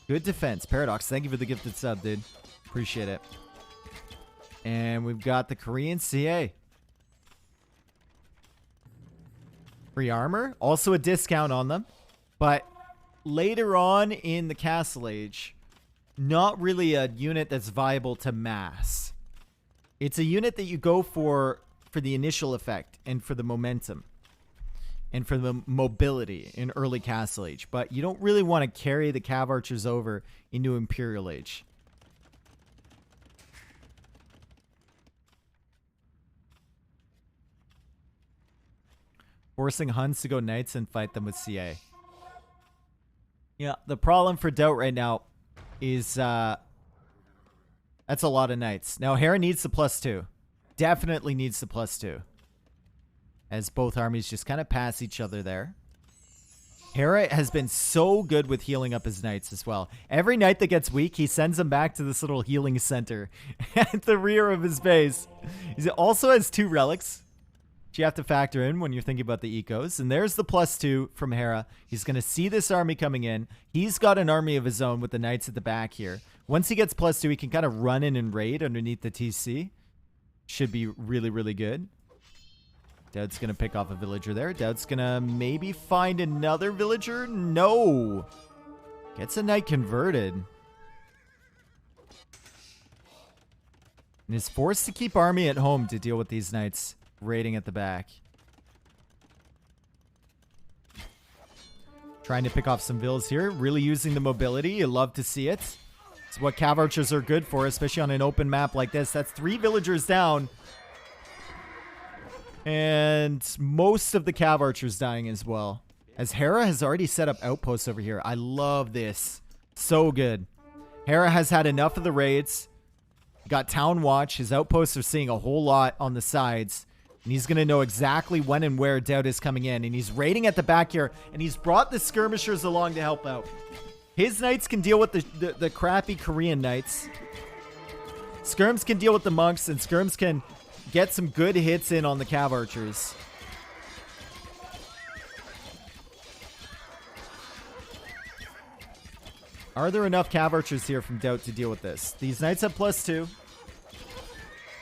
[SPEAKER 1] Good defense. Paradox, thank you for the gifted sub, dude. Appreciate it. And we've got the Korean CA. Free armor. Also a discount on them. But later on in the Castle Age, not really a unit that's viable to mass. It's a unit that you go for the initial effect and for the momentum. And for the mobility in early Castle Age. But you don't really want to carry the Cav Archers over into Imperial Age. Forcing Huns to go Knights and fight them with CA. Yeah, the problem for Daut right now is that's a lot of Knights. Now, Hera needs the +2. Definitely needs the +2. As both armies just kind of pass each other there. Hera has been so good with healing up his knights as well. Every knight that gets weak, he sends them back to this little healing center at the rear of his base. He also has 2 relics, which you have to factor in when you're thinking about the ecos. And there's the +2 from Hera. He's going to see this army coming in. He's got an army of his own with the knights at the back here. Once he gets +2, he can kind of run in and raid underneath the TC. Should be really, really good. Daut's going to pick off a villager there. Daut's going to maybe find another villager. No. Gets a knight converted. And is forced to keep army at home to deal with these knights raiding at the back. Trying to pick off some vills here. Really using the mobility. You love to see it. It's what Cav Archers are good for, especially on an open map like this. That's 3 villagers down. And most of the Cav Archers dying as well. As Hera has already set up outposts over here. I love this. So good. Hera has had enough of the raids. Got Town Watch. His outposts are seeing a whole lot on the sides. And he's going to know exactly when and where Daut is coming in. And he's raiding at the back here. And he's brought the skirmishers along to help out. His knights can deal with the crappy Korean knights. Skirms can deal with the monks. And Skirms can get some good hits in on the Cav Archers. Are there enough Cav Archers here from Daut to deal with this? These knights have +2.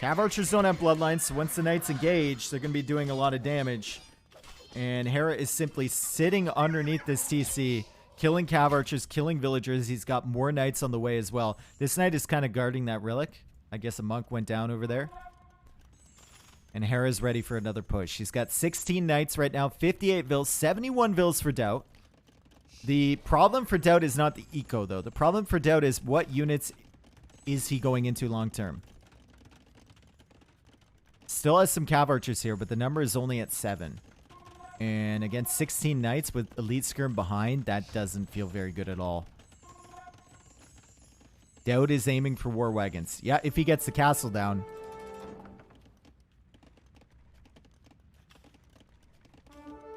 [SPEAKER 1] Cav Archers don't have bloodlines, so once the knights engage, they're going to be doing a lot of damage. And Hera is simply sitting underneath this TC, killing Cav Archers, killing villagers. He's got more knights on the way as well. This knight is kind of guarding that relic. I guess a monk went down over there. And Hera's ready for another push. He's got 16 knights right now, 58 vills, 71 vills for Daut. The problem for Daut is not the eco, though. The problem for Daut is what units is he going into long term. Still has some Cav Archers here, but the number is only at 7. And against 16 knights with Elite Skirm behind, that doesn't feel very good at all. Daut is aiming for war wagons. Yeah, if he gets the castle down.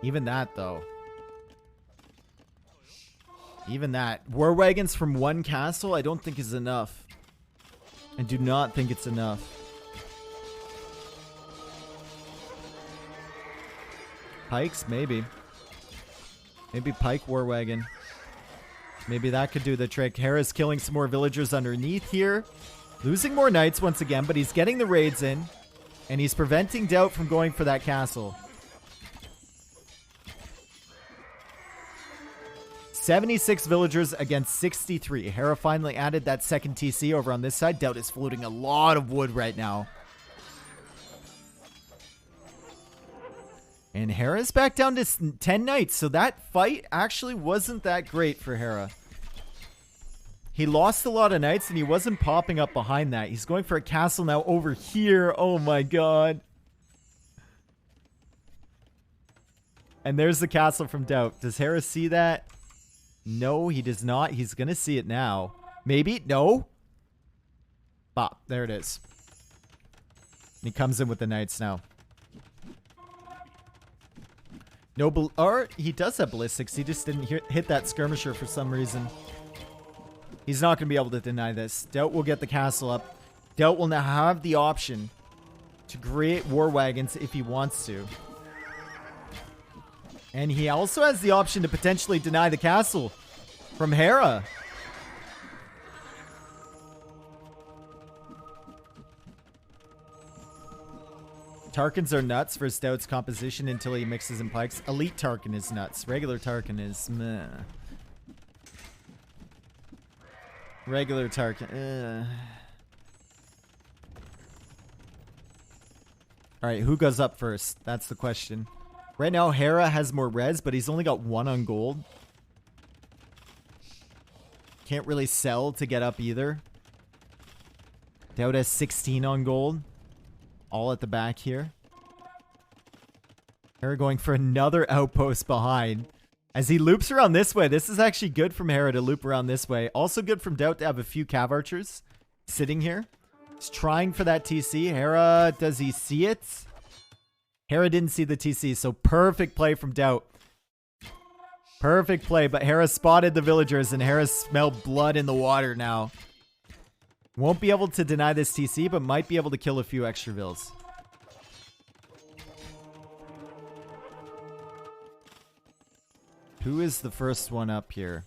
[SPEAKER 1] Even that, though. Even that. War wagons from one castle, I don't think is enough. I do not think it's enough. Pikes, maybe. Maybe Pike War Wagon. Maybe that could do the trick. Hera's killing some more villagers underneath here. Losing more knights once again, but he's getting the raids in. And he's preventing Daut from going for that castle. 76 villagers against 63. Hera finally added that second TC over on this side. Daut is floating a lot of wood right now. And Hera's back down to 10 knights. So that fight actually wasn't that great for Hera. He lost a lot of knights and he wasn't popping up behind that. He's going for a castle now over here. Oh my god. And there's the castle from Daut. Does Hera see that? No, he does not. He's going to see it now. Maybe? No. Bop. There it is. And he comes in with the knights now. No, or he does have ballistics. He just didn't hit that skirmisher for some reason. He's not going to be able to deny this. Daut will get the castle up. Daut will now have the option to create war wagons if he wants to. And he also has the option to potentially deny the castle from Hera. Tarkans are nuts for Daut's composition until he mixes in pikes. Elite Tarkan is nuts. Regular Tarkan is meh. Regular Tarkan. Alright, who goes up first? That's the question. Right now, Hera has more res, but he's only got 1 on gold. Can't really sell to get up either. Daut has 16 on gold. All at the back here. Hera going for another outpost behind. As he loops around this way. This is actually good from Hera to loop around this way. Also good from Daut to have a few cav archers sitting here. He's trying for that TC. Hera, does he see it? Hera didn't see the TC, so perfect play from Daut. Perfect play, but Hera spotted the villagers and Hera smelled blood in the water now. Won't be able to deny this TC, but might be able to kill a few extra vills. Who is the first one up here?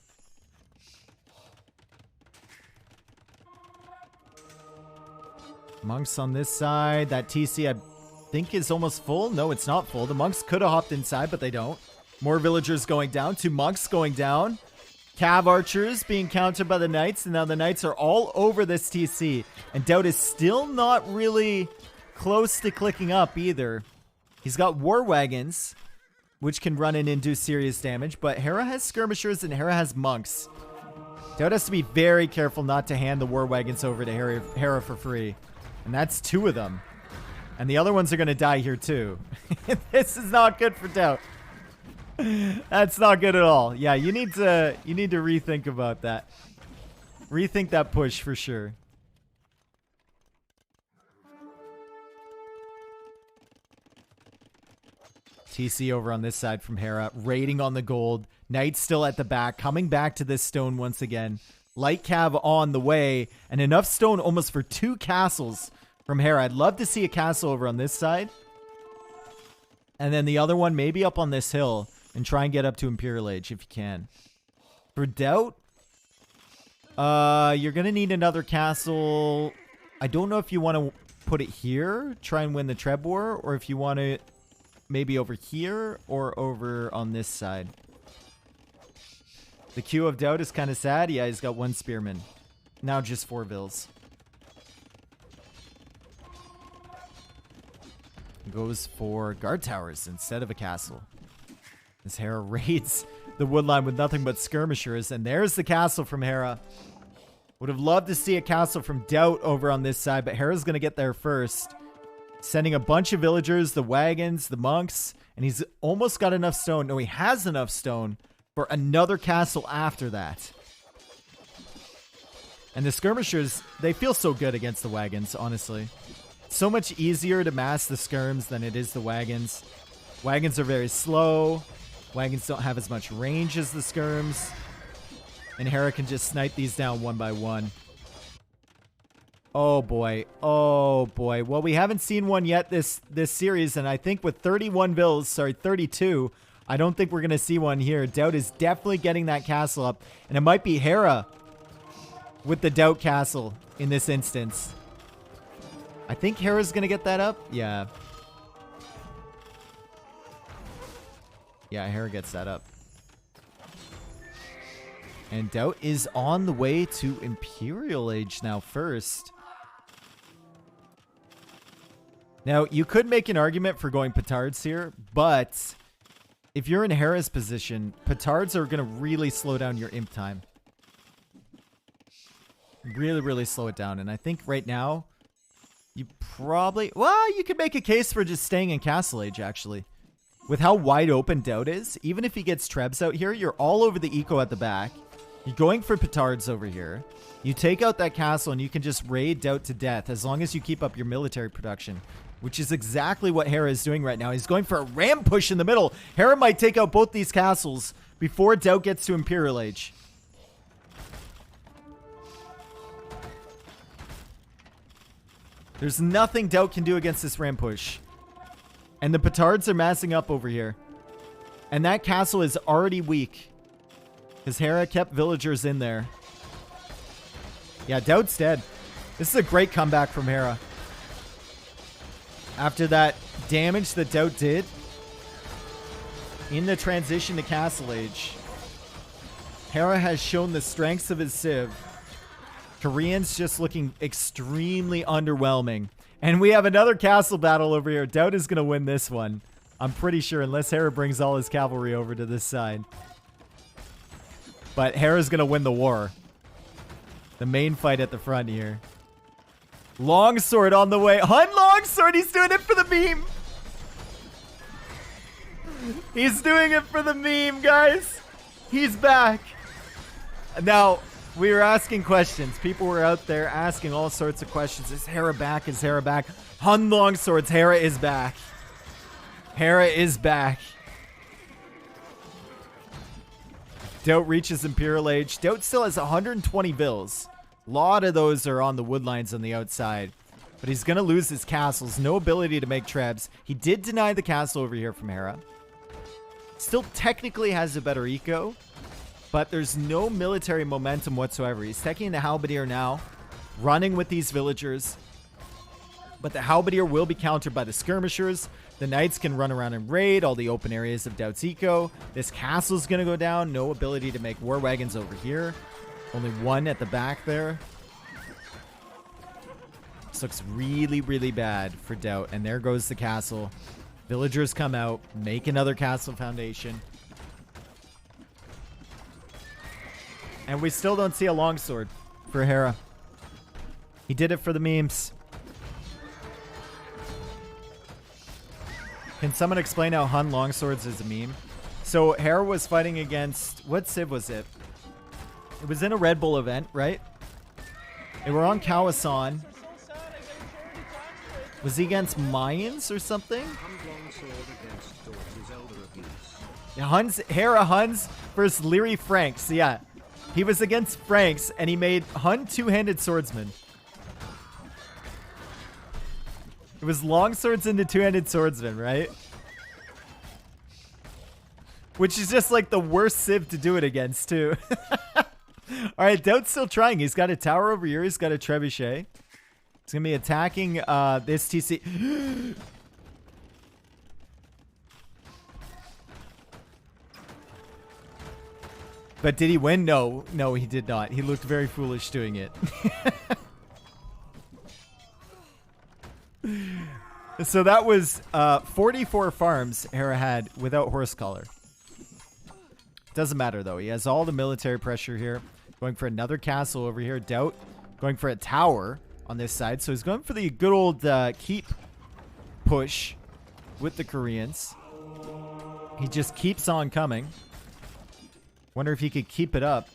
[SPEAKER 1] Monks on this side. That TC I think is almost full. No, it's not full. The monks could have hopped inside, but they don't. More villagers going down. 2 monks going down. Cav archers being countered by the knights, and now the knights are all over this TC. And Daut is still not really close to clicking up either. He's got war wagons, which can run in and do serious damage, but Hera has skirmishers and Hera has monks. Daut has to be very careful not to hand the war wagons over to Hera for free. And that's 2 of them. And the other ones are going to die here too. This is not good for Daut. That's not good at all. Yeah, you need to rethink about that. Rethink that push for sure. TC over on this side from Hera, raiding on the gold. Knights still at the back, coming back to this stone once again. Light cav on the way, and enough stone almost for 2 castles from Hera. I'd love to see a castle over on this side. And then the other one maybe up on this hill. And try and get up to Imperial Age if you can. For Daut, you're going to need another castle. I don't know if you want to put it here, try and win the Treb War, or if you want it maybe over here or over on this side. The queue of Daut is kind of sad. Yeah, he's got 1 spearman. Now just 4 vills. Goes for guard towers instead of a castle. As Hera raids the woodline with nothing but skirmishers. And there's the castle from Hera. Would have loved to see a castle from Daut over on this side, but Hera's going to get there first. Sending a bunch of villagers, the wagons, the monks, and he's almost got enough stone. No, he has enough stone for another castle after that. And the skirmishers, they feel so good against the wagons, honestly. So much easier to mass the skirms than it is the wagons. Wagons are very slow. Wagons don't have as much range as the skirms. And Hera can just snipe these down one by one. Oh boy. Oh boy. Well, we haven't seen one yet this series, and I think with 31 bills, sorry, 32, I don't think we're going to see one here. Daut is definitely getting that castle up, and it might be Hera with the Daut castle in this instance. I think Hera's going to get that up. Yeah. Yeah, Hera gets that up. And Daut is on the way to Imperial Age now first. Now, you could make an argument for going petards here, but if you're in Hera's position, petards are going to really slow down your imp time. Really, really slow it down. And I think right now, you probably... Well, you could make a case for just staying in Castle Age, actually. With how wide open Daut is, even if he gets Trebs out here, you're all over the eco at the back. You're going for petards over here. You take out that castle and you can just raid Daut to death as long as you keep up your military production, which is exactly what Hera is doing right now. He's going for a ram push in the middle. Hera might take out both these castles before Daut gets to Imperial Age. There's nothing Daut can do against this ram push. And the petards are massing up over here. And that castle is already weak, because Hera kept villagers in there. Yeah, Daut's dead. This is a great comeback from Hera. After that damage that Daut did in the transition to Castle Age, Hera has shown the strengths of his Civ. Koreans just looking extremely underwhelming. And we have another castle battle over here. Daut is going to win this one, I'm pretty sure, unless Hera brings all his cavalry over to this side. But Hera's going to win the war. The main fight at the front here. Longsword on the way. Hun Longsword, he's doing it for the meme. He's doing it for the meme, guys. He's back. Now, we were asking questions. People were out there asking all sorts of questions. Is Hera back? Is Hera back? Hun Longswords, Hera is back. Hera is back. Daut reaches Imperial Age. Daut still has 120 bills. A lot of those are on the woodlines on the outside. But he's going to lose his castles. No ability to make trebs. He did deny the castle over here from Hera. Still technically has a better eco, but there's no military momentum whatsoever. He's taking the Halberdier now, running with these villagers. But the Halberdier will be countered by the skirmishers. The knights can run around and raid all the open areas of Daut's eco. This castle's going to go down. No ability to make war wagons over here. Only one at the back there. This looks really, really bad for Daut. And there goes the castle. Villagers come out, make another castle foundation. And we still don't see a longsword for Hera. He did it for the memes. Can someone explain how Hun Longswords is a meme? So Hera was fighting against... What Civ was it? It was in a Red Bull event, right? They were on Kawasan. Was he against Mayans or something? Yeah, Hera Huns versus Leary Franks. Yeah. He was against Franks, and he made Hun two-handed swordsman. It was longswords into two-handed swordsman, right? Which is just like the worst Civ to do it against, too. Alright, Daut's still trying. He's got a tower over here. He's got a trebuchet. He's going to be attacking this TC. But did he win? No. No, he did not. He looked very foolish doing it. So that was 44 farms Hera had without horse collar. Doesn't matter, though. He has all the military pressure here. Going for another castle over here. Daut going for a tower on this side. So he's going for the good old keep push with the Koreans. He just keeps on coming. Wonder if he could keep it up.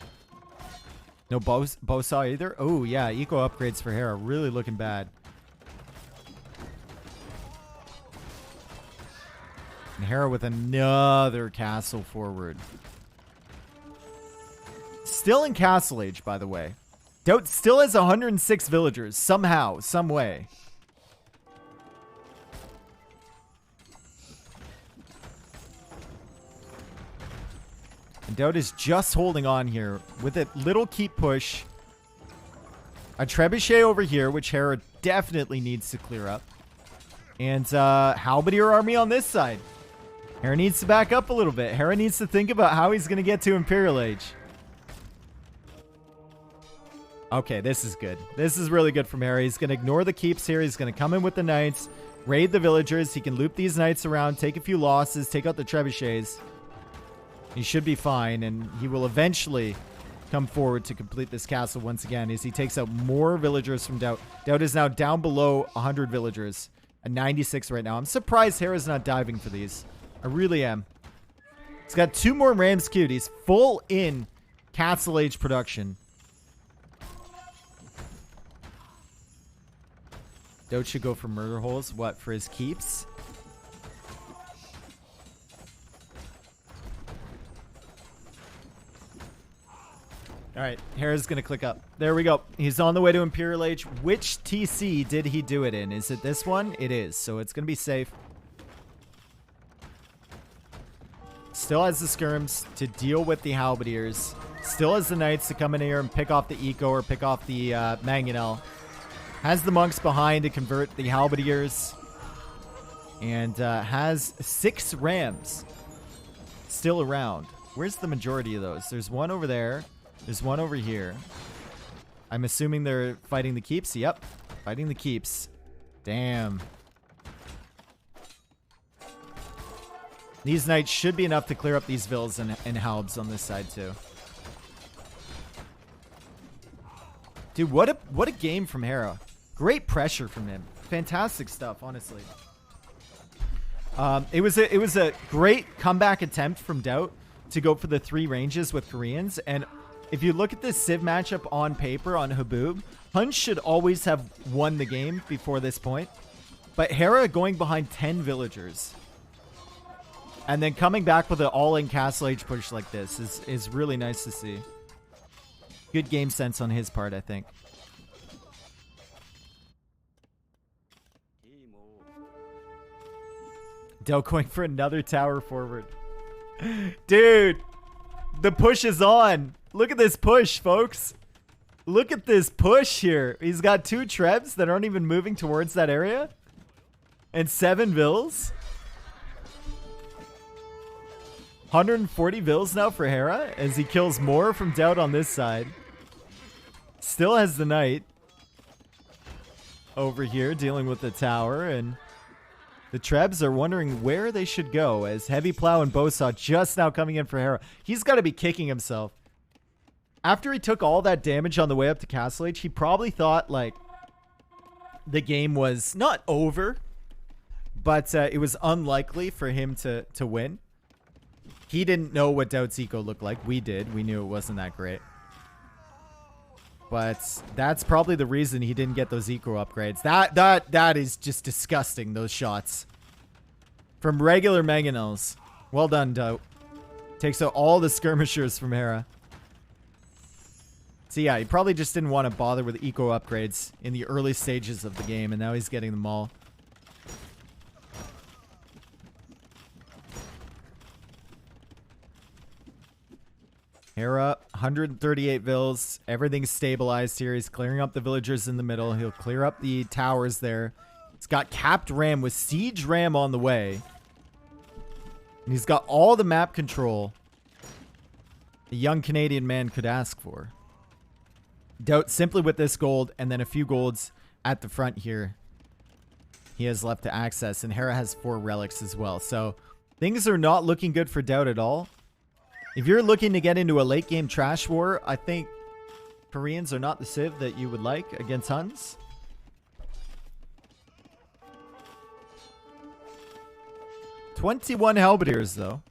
[SPEAKER 1] No bow saw either. Oh, yeah. Eco upgrades for Hera. Really looking bad. And Hera with another castle forward. Still in Castle Age, by the way. Daut still has 106 villagers, somehow, some way. And Daut is just holding on here with a little keep push. A trebuchet over here, which Hera definitely needs to clear up. And Halberdier army on this side. Hera needs to back up a little bit. Hera needs to think about how he's going to get to Imperial Age. Okay, this is good. This is really good from Hera. He's going to ignore the keeps here. He's going to come in with the knights, raid the villagers. He can loop these knights around, take a few losses, take out the trebuchets. He should be fine, and he will eventually come forward to complete this castle once again as he takes out more villagers from Daut. Daut is now down below 100 villagers. At 96 right now. I'm surprised Hera's not diving for these. I really am. He's got 2 more Rams queued. He's full in Castle Age production. Daut should go for murder holes. What, for his keeps? Alright, Hera's going to click up. There we go. He's on the way to Imperial Age. Which TC did he do it in? Is it this one? It is, so it's going to be safe. Still has the skirms to deal with the halberdiers. Still has the knights to come in here and pick off the eco or pick off the mangonel. Has the monks behind to convert the halberdiers. And has 6 rams still around. Where's the majority of those? There's one over there. There's one over here. I'm assuming they're fighting the keeps. Yep. Fighting the keeps. Damn. These knights should be enough to clear up these vills and halbs on this side too. Dude, what a game from Hera. Great pressure from him. Fantastic stuff, honestly. It was a great comeback attempt from Daut to go for the 3 ranges with Koreans. And if you look at this Civ matchup on paper on Haboob, Hun should always have won the game before this point. But Hera going behind 10 villagers and then coming back with an all-in Castle Age push like this is really nice to see. Good game sense on his part, I think. Daut going for another tower forward. Dude, the push is on. Look at this push, folks. Look at this push here. He's got 2 trebs that aren't even moving towards that area. And 7 vills. 140 vills now for Hera as he kills more from Daut on this side. Still has the knight over here dealing with the tower, and the Trebs are wondering where they should go as Heavy Plow and Bowsaw just now coming in for Hera. He's got to be kicking himself. After he took all that damage on the way up to Castle Age, he probably thought, like, the game was not over, but it was unlikely for him to win. He didn't know what Daut's eco looked like. We did. We knew it wasn't that great. But that's probably the reason he didn't get those eco upgrades. That is just disgusting, those shots. From regular mangonels. Well done, Daut. Takes out all the skirmishers from Hera. So yeah, he probably just didn't want to bother with eco upgrades in the early stages of the game, and now he's getting them all. Hera, 138 vills. Everything's stabilized here. He's clearing up the villagers in the middle. He'll clear up the towers there. He's got capped ram with siege ram on the way. And he's got all the map control a young Canadian man could ask for. Daut simply with this gold and then a few golds at the front here. He has left to access, and Hera has 4 relics as well. So things are not looking good for Daut at all. If you're looking to get into a late game trash war, I think Koreans are not the civ that you would like against Huns. "21 halberdiers though.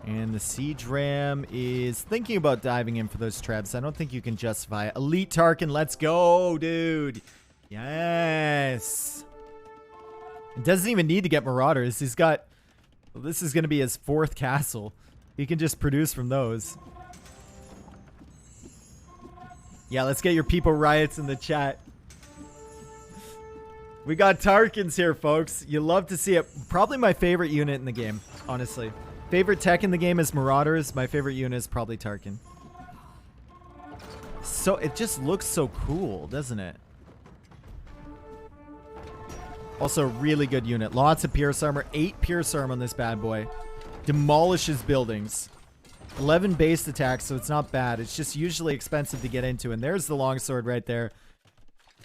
[SPEAKER 1] And the siege ram is thinking about diving in for those trebs. I don't think you can justify it. Elite Tarkin, let's go, dude. Yes. It doesn't even need to get marauders. He's got... Well, this is going to be his 4th castle. He can just produce from those. Yeah, let's get your people riots in the chat. We got Tarkins here, folks. You love to see it. Probably my favorite unit in the game, honestly. Favorite tech in the game is Marauders. My favorite unit is probably Tarkin. So it just looks so cool, doesn't it? Also, really good unit. Lots of Pierce Armor. 8 Pierce Armor on this bad boy. Demolishes buildings. 11 base attacks, so it's not bad. It's just usually expensive to get into. And there's the longsword right there.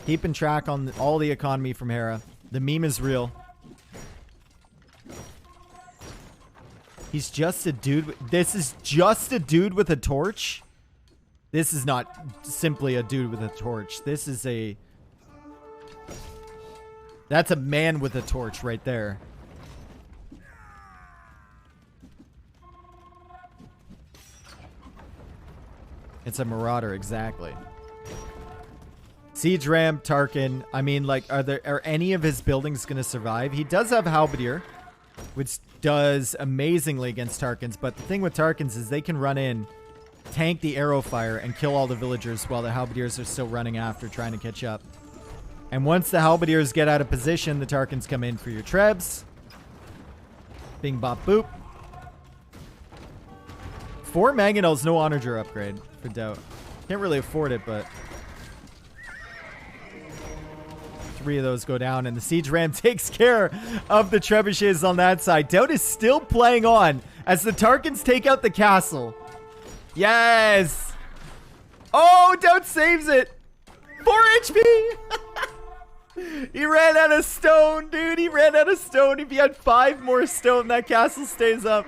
[SPEAKER 1] Keeping track on all the economy from Hera. The meme is real. He's just a dude. This is just a dude with a torch. This is not simply a dude with a torch. This is a... That's a man with a torch right there. It's a Marauder, exactly. Siege Ram, Tarkin. I mean, like, are any of his buildings going to survive? He does have Halberdier, which does amazingly against Tarkins. But the thing with Tarkins is they can run in, tank the arrow fire, and kill all the villagers while the Halberdiers are still running after, trying to catch up. And once the Halberdiers get out of position, the Tarkins come in for your Trebs. Bing, bop, boop. 4 Mangonels, no Onager upgrade for Daut. Can't really afford it, but... 3 of those go down, and the Siege Ram takes care of the trebuchets on that side. Daut is still playing on as the Tarkins take out the castle. Yes! Oh, Daut saves it! 4 HP! He ran out of stone, dude. He ran out of stone. If he had 5 more stone, that castle stays up.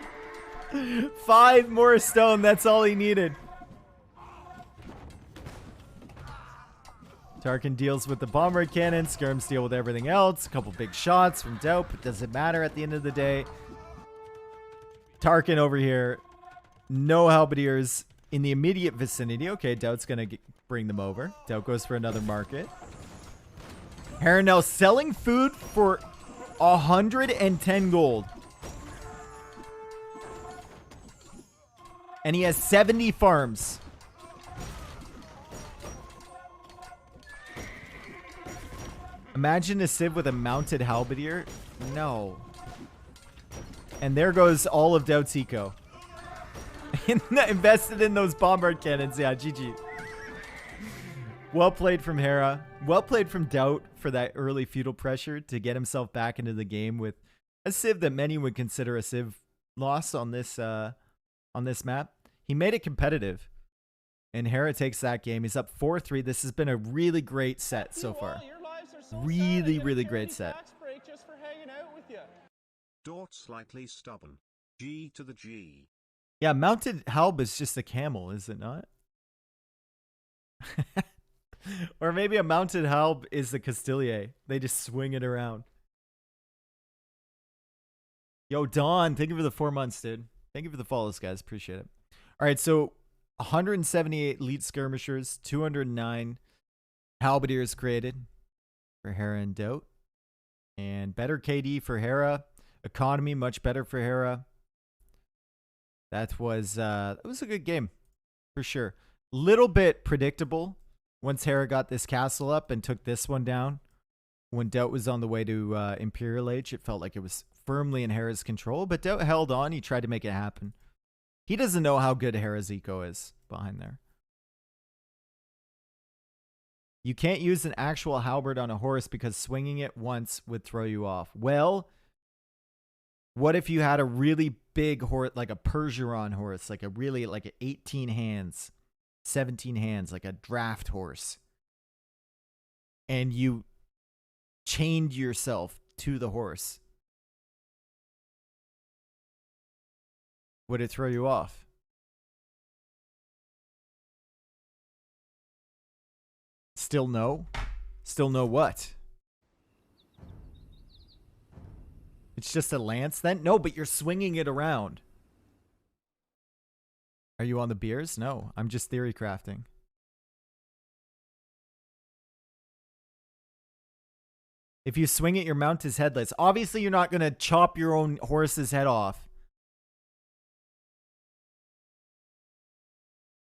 [SPEAKER 1] 5 more stone. That's all he needed. Tarkin deals with the bomber cannon. Skirms deal with everything else. A couple big shots from Daut, but doesn't matter at the end of the day. Tarkin over here. No Halberdiers in the immediate vicinity. Okay, Daut's going to bring them over. Daut goes for another market. Hera now selling food for 110 gold. And he has 70 farms. Imagine a Civ with a mounted Halberdier. No. And there goes all of Daut's eco. Invested in those bombard cannons. Yeah, GG. Well played from Hera. Well played from Daut for that early feudal pressure to get himself back into the game with a Civ that many would consider a Civ loss on this map. He made it competitive. And Hera takes that game. He's up 4-3. This has been a really great set so far. Really, really great set.
[SPEAKER 2] Daut slightly stubborn. G to the G.
[SPEAKER 1] Yeah, mounted Halb is just a camel, is it not? Or maybe a mounted Halb is the Castilier. They just swing it around. Yo, Don, thank you for the 4 months, dude. Thank you for the follows, guys. Appreciate it. All right, so 178 elite skirmishers, 209 Halberdiers created for Hera and Daut. And better KD for Hera. Economy much better for Hera. That was a good game for sure. Little bit predictable once Hera got this castle up and took this one down. When Daut was on the way to Imperial Age, it felt like it was firmly in Hera's control, but Daut held on. He tried to make it happen. He doesn't know how good Hera's eco is behind there. You can't use an actual halberd on a horse because swinging it once would throw you off. Well, what if you had a really big horse, like a Percheron horse, like an 18 hands, 17 hands, like a draft horse, and you chained yourself to the horse? Would it throw you off? Still no? Still no what? It's just a lance then? No, but you're swinging it around. Are you on the beers? No, I'm just theory crafting. If you swing it, your mount is headless. Obviously, you're not going to chop your own horse's head off.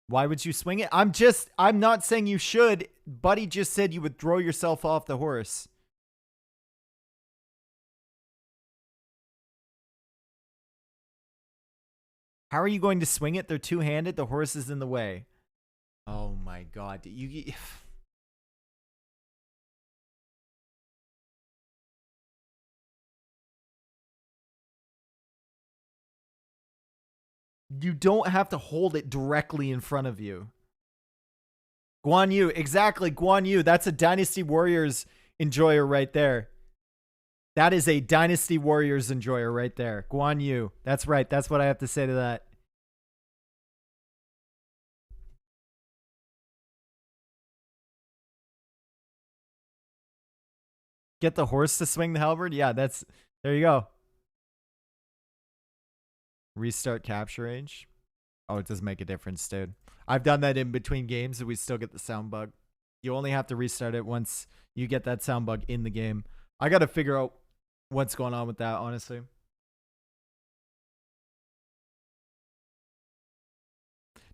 [SPEAKER 1] Why would you swing it? I'm not saying you should. Buddy just said you would throw yourself off the horse. How are you going to swing it? They're two-handed. The horse is in the way. Oh my god. You don't have to hold it directly in front of you. Guan Yu, exactly, Guan Yu. That's a Dynasty Warriors enjoyer right there. That is a Dynasty Warriors enjoyer right there. Guan Yu. That's right. That's what I have to say to that. Get the horse to swing the halberd? Yeah, there you go. Restart capture range. Oh, it does make a difference, dude. I've done that in between games and we still get the sound bug. You only have to restart it once you get that sound bug in the game. I got to figure out what's going on with that, honestly.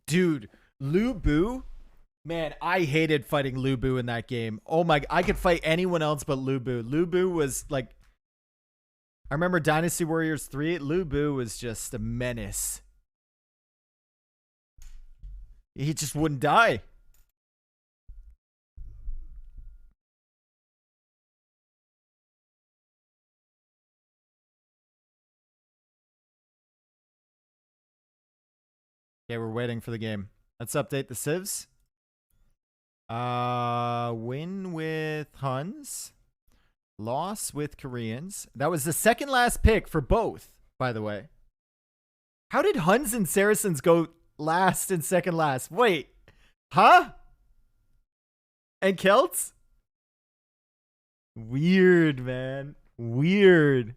[SPEAKER 1] Dude, Lu Bu. Man, I hated fighting Lu Bu in that game. Oh my, I could fight anyone else but Lu Bu. Lu Bu was like, I remember Dynasty Warriors 3. Lu Bu was just a menace. He just wouldn't die. Okay, we're waiting for the game. Let's update the civs. Win with Huns. Loss with Koreans. That was the second last pick for both, by the way. How did Huns and Saracens go last and second last? Wait. Huh? And Celts? Weird, man. Weird.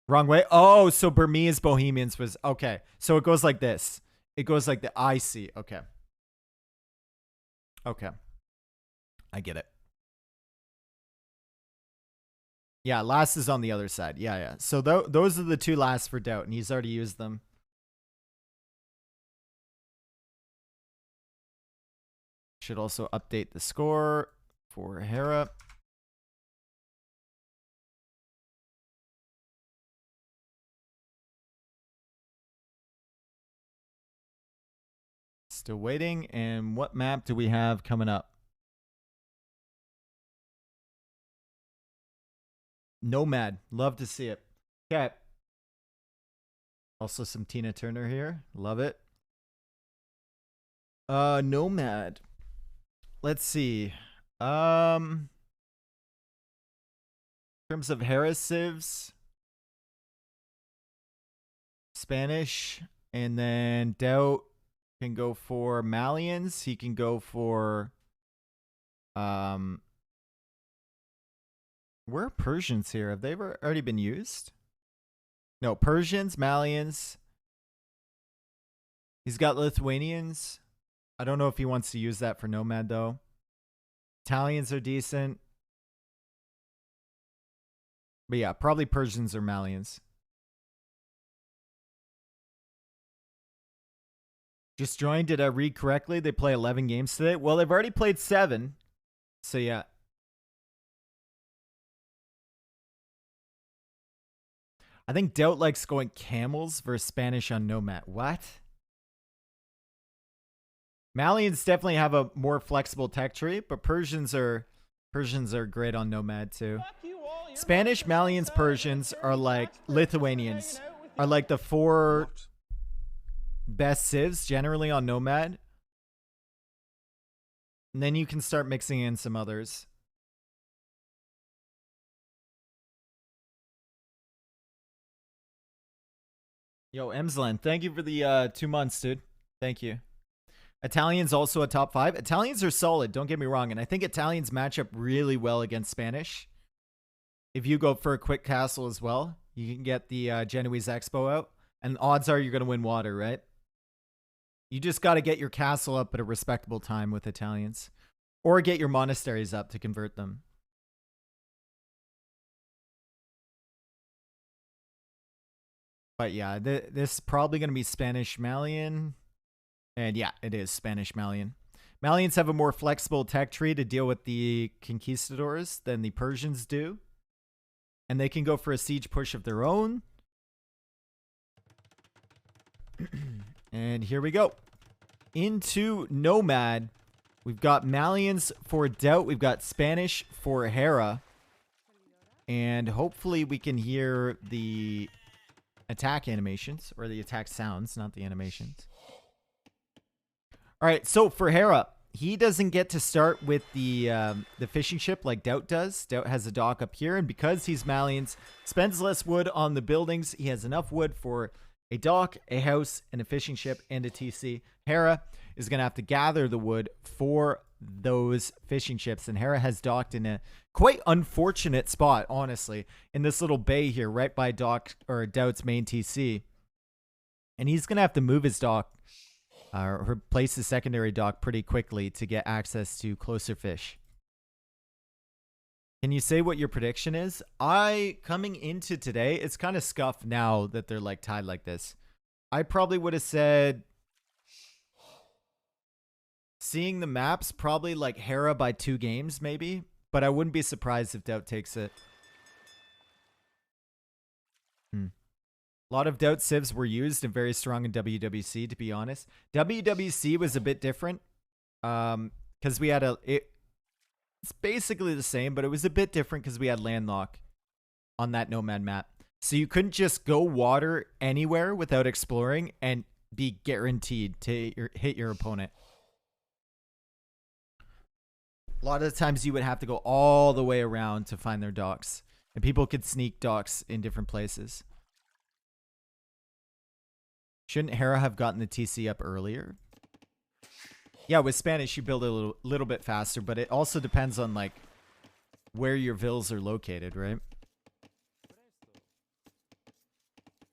[SPEAKER 1] Wrong way. Oh, so Burmese Bohemians was okay. So it goes like this. It goes like the I see. Okay. Okay. I get it. Yeah, last is on the other side. Yeah. So those are the two last for Daut, and he's already used them. Should also update the score for Hera. Still waiting. And what map do we have coming up? Nomad. Love to see it. Okay. Also some Tina Turner here. Love it. Nomad. Let's see. In terms of Hera civs, Spanish, and then Daut can go for Malians. He can go for where are Persians here? Have they already been used? No, Persians, Malians. He's got Lithuanians. I don't know if he wants to use that for Nomad, though. Italians are decent. But yeah, probably Persians or Malians. Just joined. Did I read correctly? They play 11 games today. Well, they've already played 7. So yeah. I think Daut likes going camels versus Spanish on Nomad. What? Malians definitely have a more flexible tech tree, but Persians are great on Nomad too. Spanish, Malians, Persians are like Lithuanians. Are like the 4 best civs generally on Nomad. And then you can start mixing in some others. Yo, Emsland, thank you for the 2 months, dude. Thank you. Italians also a top 5. Italians are solid, don't get me wrong. And I think Italians match up really well against Spanish. If you go for a quick castle as well, you can get the Genoese Expo out. And odds are you're going to win water, right? You just got to get your castle up at a respectable time with Italians. Or get your monasteries up to convert them. But yeah, this is probably going to be Spanish Malian. And yeah, it is Spanish Malian. Malians have a more flexible tech tree to deal with the conquistadors than the Persians do. And they can go for a siege push of their own. And here we go. Into Nomad. We've got Malians for Daut. We've got Spanish for Hera. And hopefully we can hear the attack animations. Or the attack sounds, not the animations. Alright, so for Hera, he doesn't get to start with the fishing ship like Daut does. Daut has a dock up here, and because he's Malians, spends less wood on the buildings. He has enough wood for a dock, a house, and a fishing ship, and a TC. Hera is going to have to gather the wood for those fishing ships, and Hera has docked in a quite unfortunate spot, honestly, in this little bay here, right by Daut's main TC. And he's going to have to move his dock, or replace his secondary dock pretty quickly to get access to closer fish. Can you say what your prediction is? Coming into today, it's kind of scuffed now that they're like tied like this. I probably would have said, seeing the maps, probably like Hera by 2 games maybe, but I wouldn't be surprised if Daut takes it. A lot of Daut civs were used and very strong in WWC, to be honest. WWC was a bit different because we had it's basically the same, but it was a bit different because we had landlock on that Nomad map. So you couldn't just go water anywhere without exploring and be guaranteed to hit your opponent. A lot of the times you would have to go all the way around to find their docks. And people could sneak docks in different places. Shouldn't Hera have gotten the TC up earlier? Yeah, with Spanish, you build a little bit faster, but it also depends on, like, where your vills are located, right?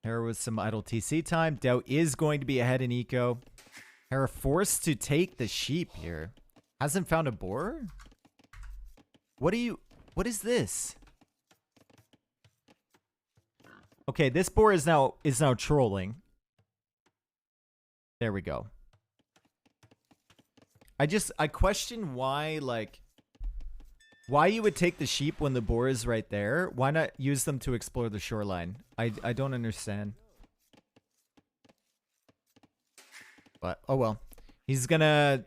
[SPEAKER 1] Hera with some idle TC time. Daut is going to be ahead in eco. Hera forced to take the sheep here. Hasn't found a boar? What is this? Okay, this boar is now trolling. There we go. I question why you would take the sheep when the boar is right there. Why not use them to explore the shoreline? I don't understand. But, oh well. He's gonna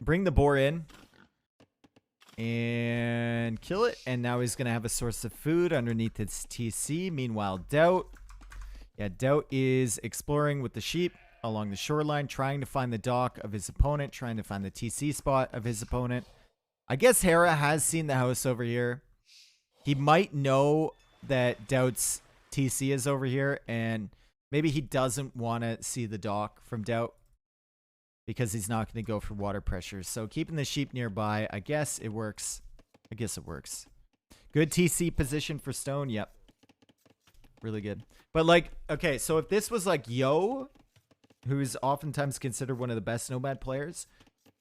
[SPEAKER 1] bring the boar in and kill it. And now he's gonna have a source of food underneath its TC. Meanwhile, Daut is exploring with the sheep along the shoreline, trying to find the dock of his opponent, trying to find the TC spot of his opponent. I guess Hera has seen the house over here. He might know that Daut's TC is over here, and maybe he doesn't want to see the dock from Daut because he's not going to go for water pressure. So keeping the sheep nearby, I guess it works. Good TC position for Stone. Yep. Really good. But like, okay, so if this was like Yo, who's oftentimes considered one of the best Nomad players,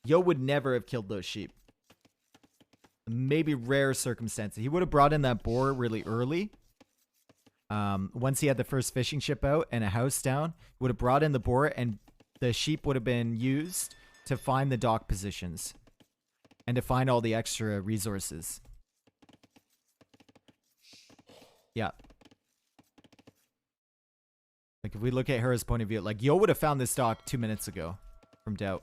[SPEAKER 1] Yo would never have killed those sheep. Maybe rare circumstances. He would have brought in that boar really early. Once he had the first fishing ship out and a house down, would have brought in the boar, and the sheep would have been used to find the dock positions and to find all the extra resources. Yeah. Like, if we look at Hera's point of view, like, Yo would have found this dock 2 minutes ago from Daut.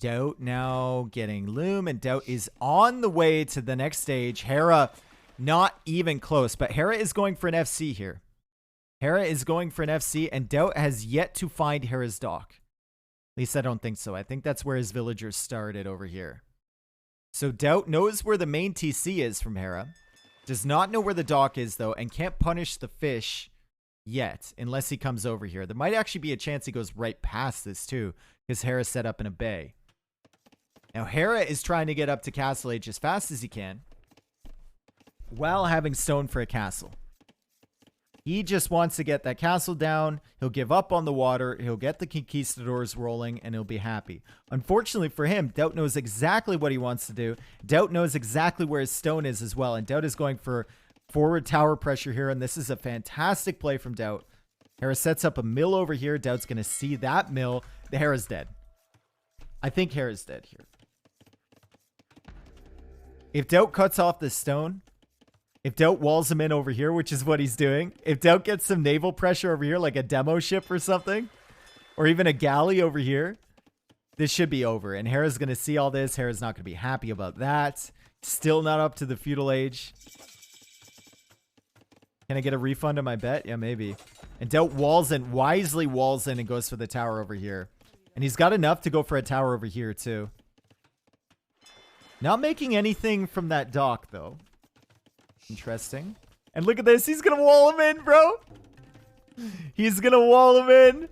[SPEAKER 1] Daut now getting loom, and Daut is on the way to the next stage. Hera not even close, but Hera is going for an FC here. Hera is going for an FC, and Daut has yet to find Hera's dock. At least I don't think so. I think that's where his villagers started over here. So Daut knows where the main TC is from Hera. Does not know where the dock is, though, and can't punish the fish yet unless he comes over here. There might actually be a chance he goes right past this, too, because Hera's set up in a bay. Now, Hera is trying to get up to Castle Age as fast as he can while having stone for a castle. He just wants to get that castle down. He'll give up on the water. He'll get the conquistadors rolling, and he'll be happy. Unfortunately for him, Daut knows exactly what he wants to do. Daut knows exactly where his stone is as well, and Daut is going for forward tower pressure here, and this is a fantastic play from Daut. Hera sets up a mill over here. Daut's going to see that mill. The Hera's dead. I think Hera's dead here. If Daut cuts off this stone, if Daut walls him in over here, which is what he's doing, if Daut gets some naval pressure over here, like a demo ship or something, or even a galley over here, this should be over. And Hera's going to see all this. Hera's not going to be happy about that. Still not up to the feudal age. Can I get a refund on my bet? Yeah, maybe. And Daut walls in, wisely walls in and goes for the tower over here. And he's got enough to go for a tower over here too. Not making anything from that dock though. Interesting. And look at this. He's going to wall him in, bro. He's going to wall him in.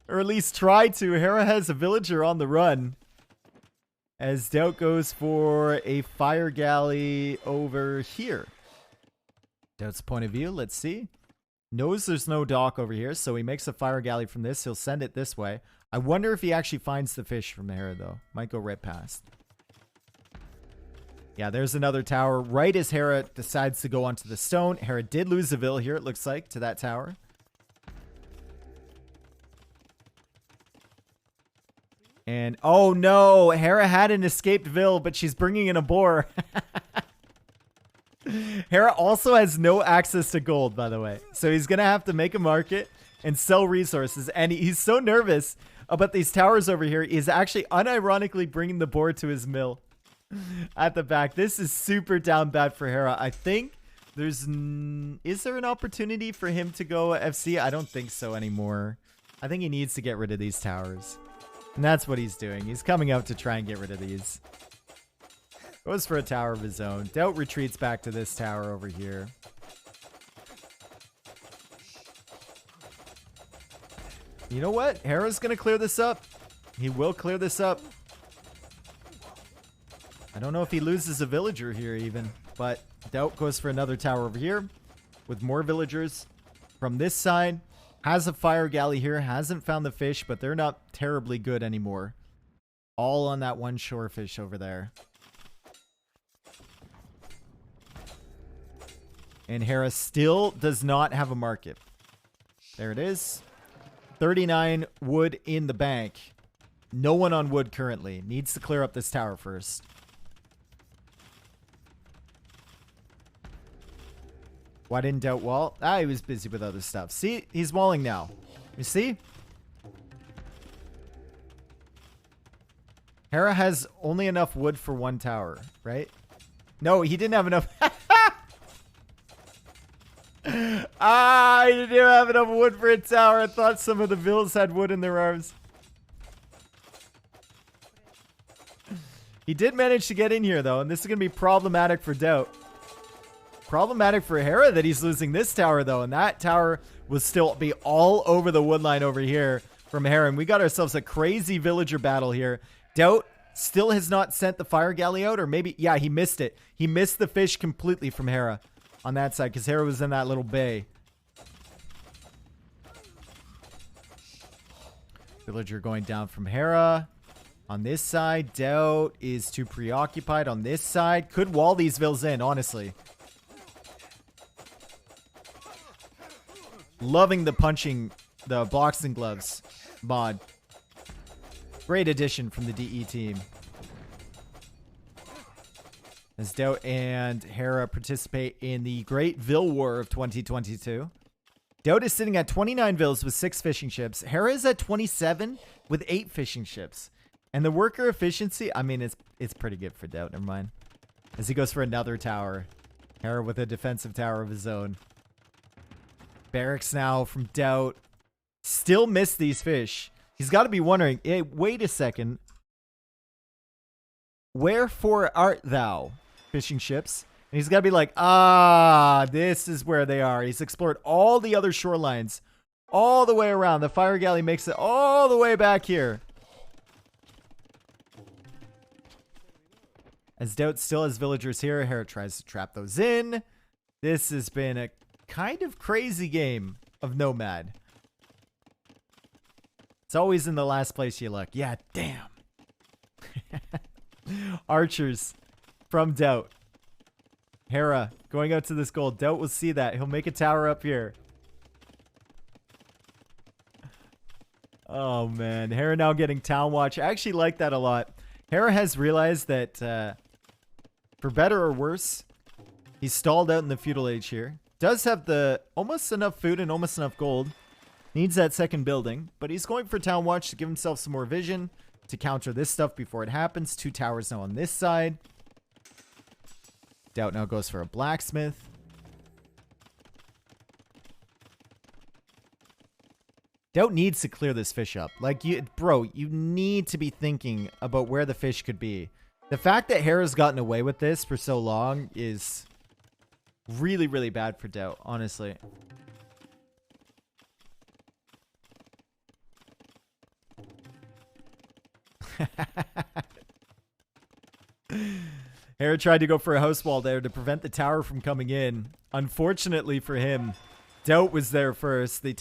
[SPEAKER 1] Or at least try to. Hera has a villager on the run. As Daut goes for a fire galley over here. Daut's point of view. Let's see. Knows there's no dock over here. So he makes a fire galley from this. He'll send it this way. I wonder if he actually finds the fish from Hera though. Might go right past. Yeah, there's another tower. Right as Hera decides to go onto the stone. Hera did lose a vill here, it looks like, to that tower. And, oh no, Hera had an escaped vill, but she's bringing in a boar. Hera also has no access to gold, by the way. So he's going to have to make a market and sell resources. And he's so nervous about these towers over here. He's actually unironically bringing the boar to his mill. At the back. This is super down bad for Hera. I think there's... Is there an opportunity for him to go FC? I don't think so anymore. I think he needs to get rid of these towers. And that's what he's doing. He's coming out to try and get rid of these. Goes for a tower of his own. Daut retreats back to this tower over here. You know what? Hera's going to clear this up. He will clear this up. I don't know if he loses a villager here even, but Daut goes for another tower over here with more villagers from this side. Has a fire galley here, hasn't found the fish, but they're not terribly good anymore. All on that one shore fish over there. And Hera still does not have a market. There it is. 39 wood in the bank. No one on wood currently. Needs to clear up this tower first. Why didn't Daut wall? Ah, he was busy with other stuff. See, he's walling now. You see? Hera has only enough wood for one tower, right? No, he didn't have enough. Ah, he didn't have enough wood for a tower. I thought some of the villas had wood in their arms. He did manage to get in here, though, and this is going to be problematic for Daut. Problematic for Hera that he's losing this tower, though, and that tower will still be all over the wood line over here from Hera, and we got ourselves a crazy villager battle here. Daut still has not sent the fire galley out, or maybe, yeah, he missed it. He missed the fish completely from Hera on that side, because Hera was in that little bay. Villager going down from Hera. On this side, Daut is too preoccupied. On this side, could wall these vills in, honestly. Loving the punching, the boxing gloves mod. Great addition from the DE team. As Daut and Hera participate in the Great Vill War of 2022. Daut is sitting at 29 vills with 6 fishing ships. Hera is at 27 with 8 fishing ships. And the worker efficiency, I mean, it's pretty good for Daut. Never mind. As he goes for another tower. Hera with a defensive tower of his own. Barracks now from Daut. Still missed these fish. He's got to be wondering, hey, wait a second. Wherefore art thou? Fishing ships. And he's got to be like, ah, this is where they are. He's explored all the other shorelines. All the way around. The fire galley makes it all the way back here. As Daut still has villagers here, Hera tries to trap those in. This has been a kind of crazy game of Nomad. It's always in the last place you look. Yeah, damn. Archers from Daut. Hera going out to this goal. Daut will see that. He'll make a tower up here. Oh, man. Hera now getting town watch. I actually like that a lot. Hera has realized that, for better or worse, he's stalled out in the feudal age here. Does have the almost enough food and almost enough gold. Needs that second building. But he's going for town watch to give himself some more vision to counter this stuff before it happens. 2 towers now on this side. Daut now goes for a blacksmith. Daut needs to clear this fish up. Like, you need to be thinking about where the fish could be. The fact that Hera's gotten away with this for so long is really, really bad for Daut, honestly. Hera tried to go for a house wall there to prevent the tower from coming in. Unfortunately for him, Daut was there first. The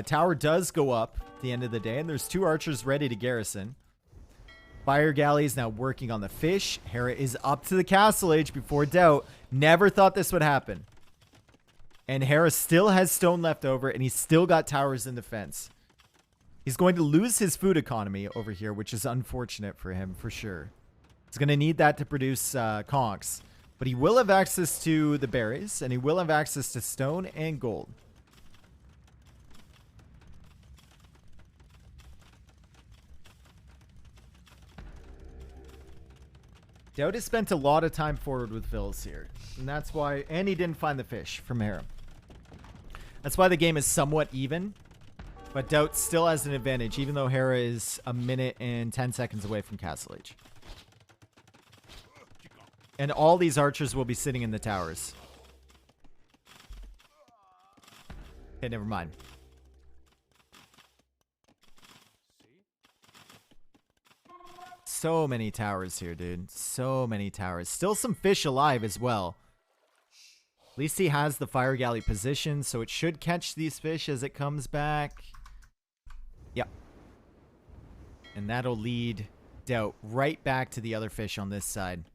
[SPEAKER 1] tower does go up at the end of the day, and there's 2 archers ready to garrison. Fire galley is now working on the fish. Hera is up to the castle age before Daut. Never thought this would happen. And Hera still has stone left over, and he's still got towers in defense. He's going to lose his food economy over here, which is unfortunate for him, for sure. He's going to need that to produce conchs. But he will have access to the berries, and he will have access to stone and gold. Daut has spent a lot of time forward with Vils here. And that's why... And he didn't find the fish from Hera. That's why the game is somewhat even. But Daut still has an advantage, even though Hera is a minute and 10 seconds away from Castle Age. And all these archers will be sitting in the towers. Okay, never mind. So many towers here, dude. So many towers. Still some fish alive as well. At least he has the fire galley positioned, so it should catch these fish as it comes back. Yep. And that'll lead Daut right back to the other fish on this side.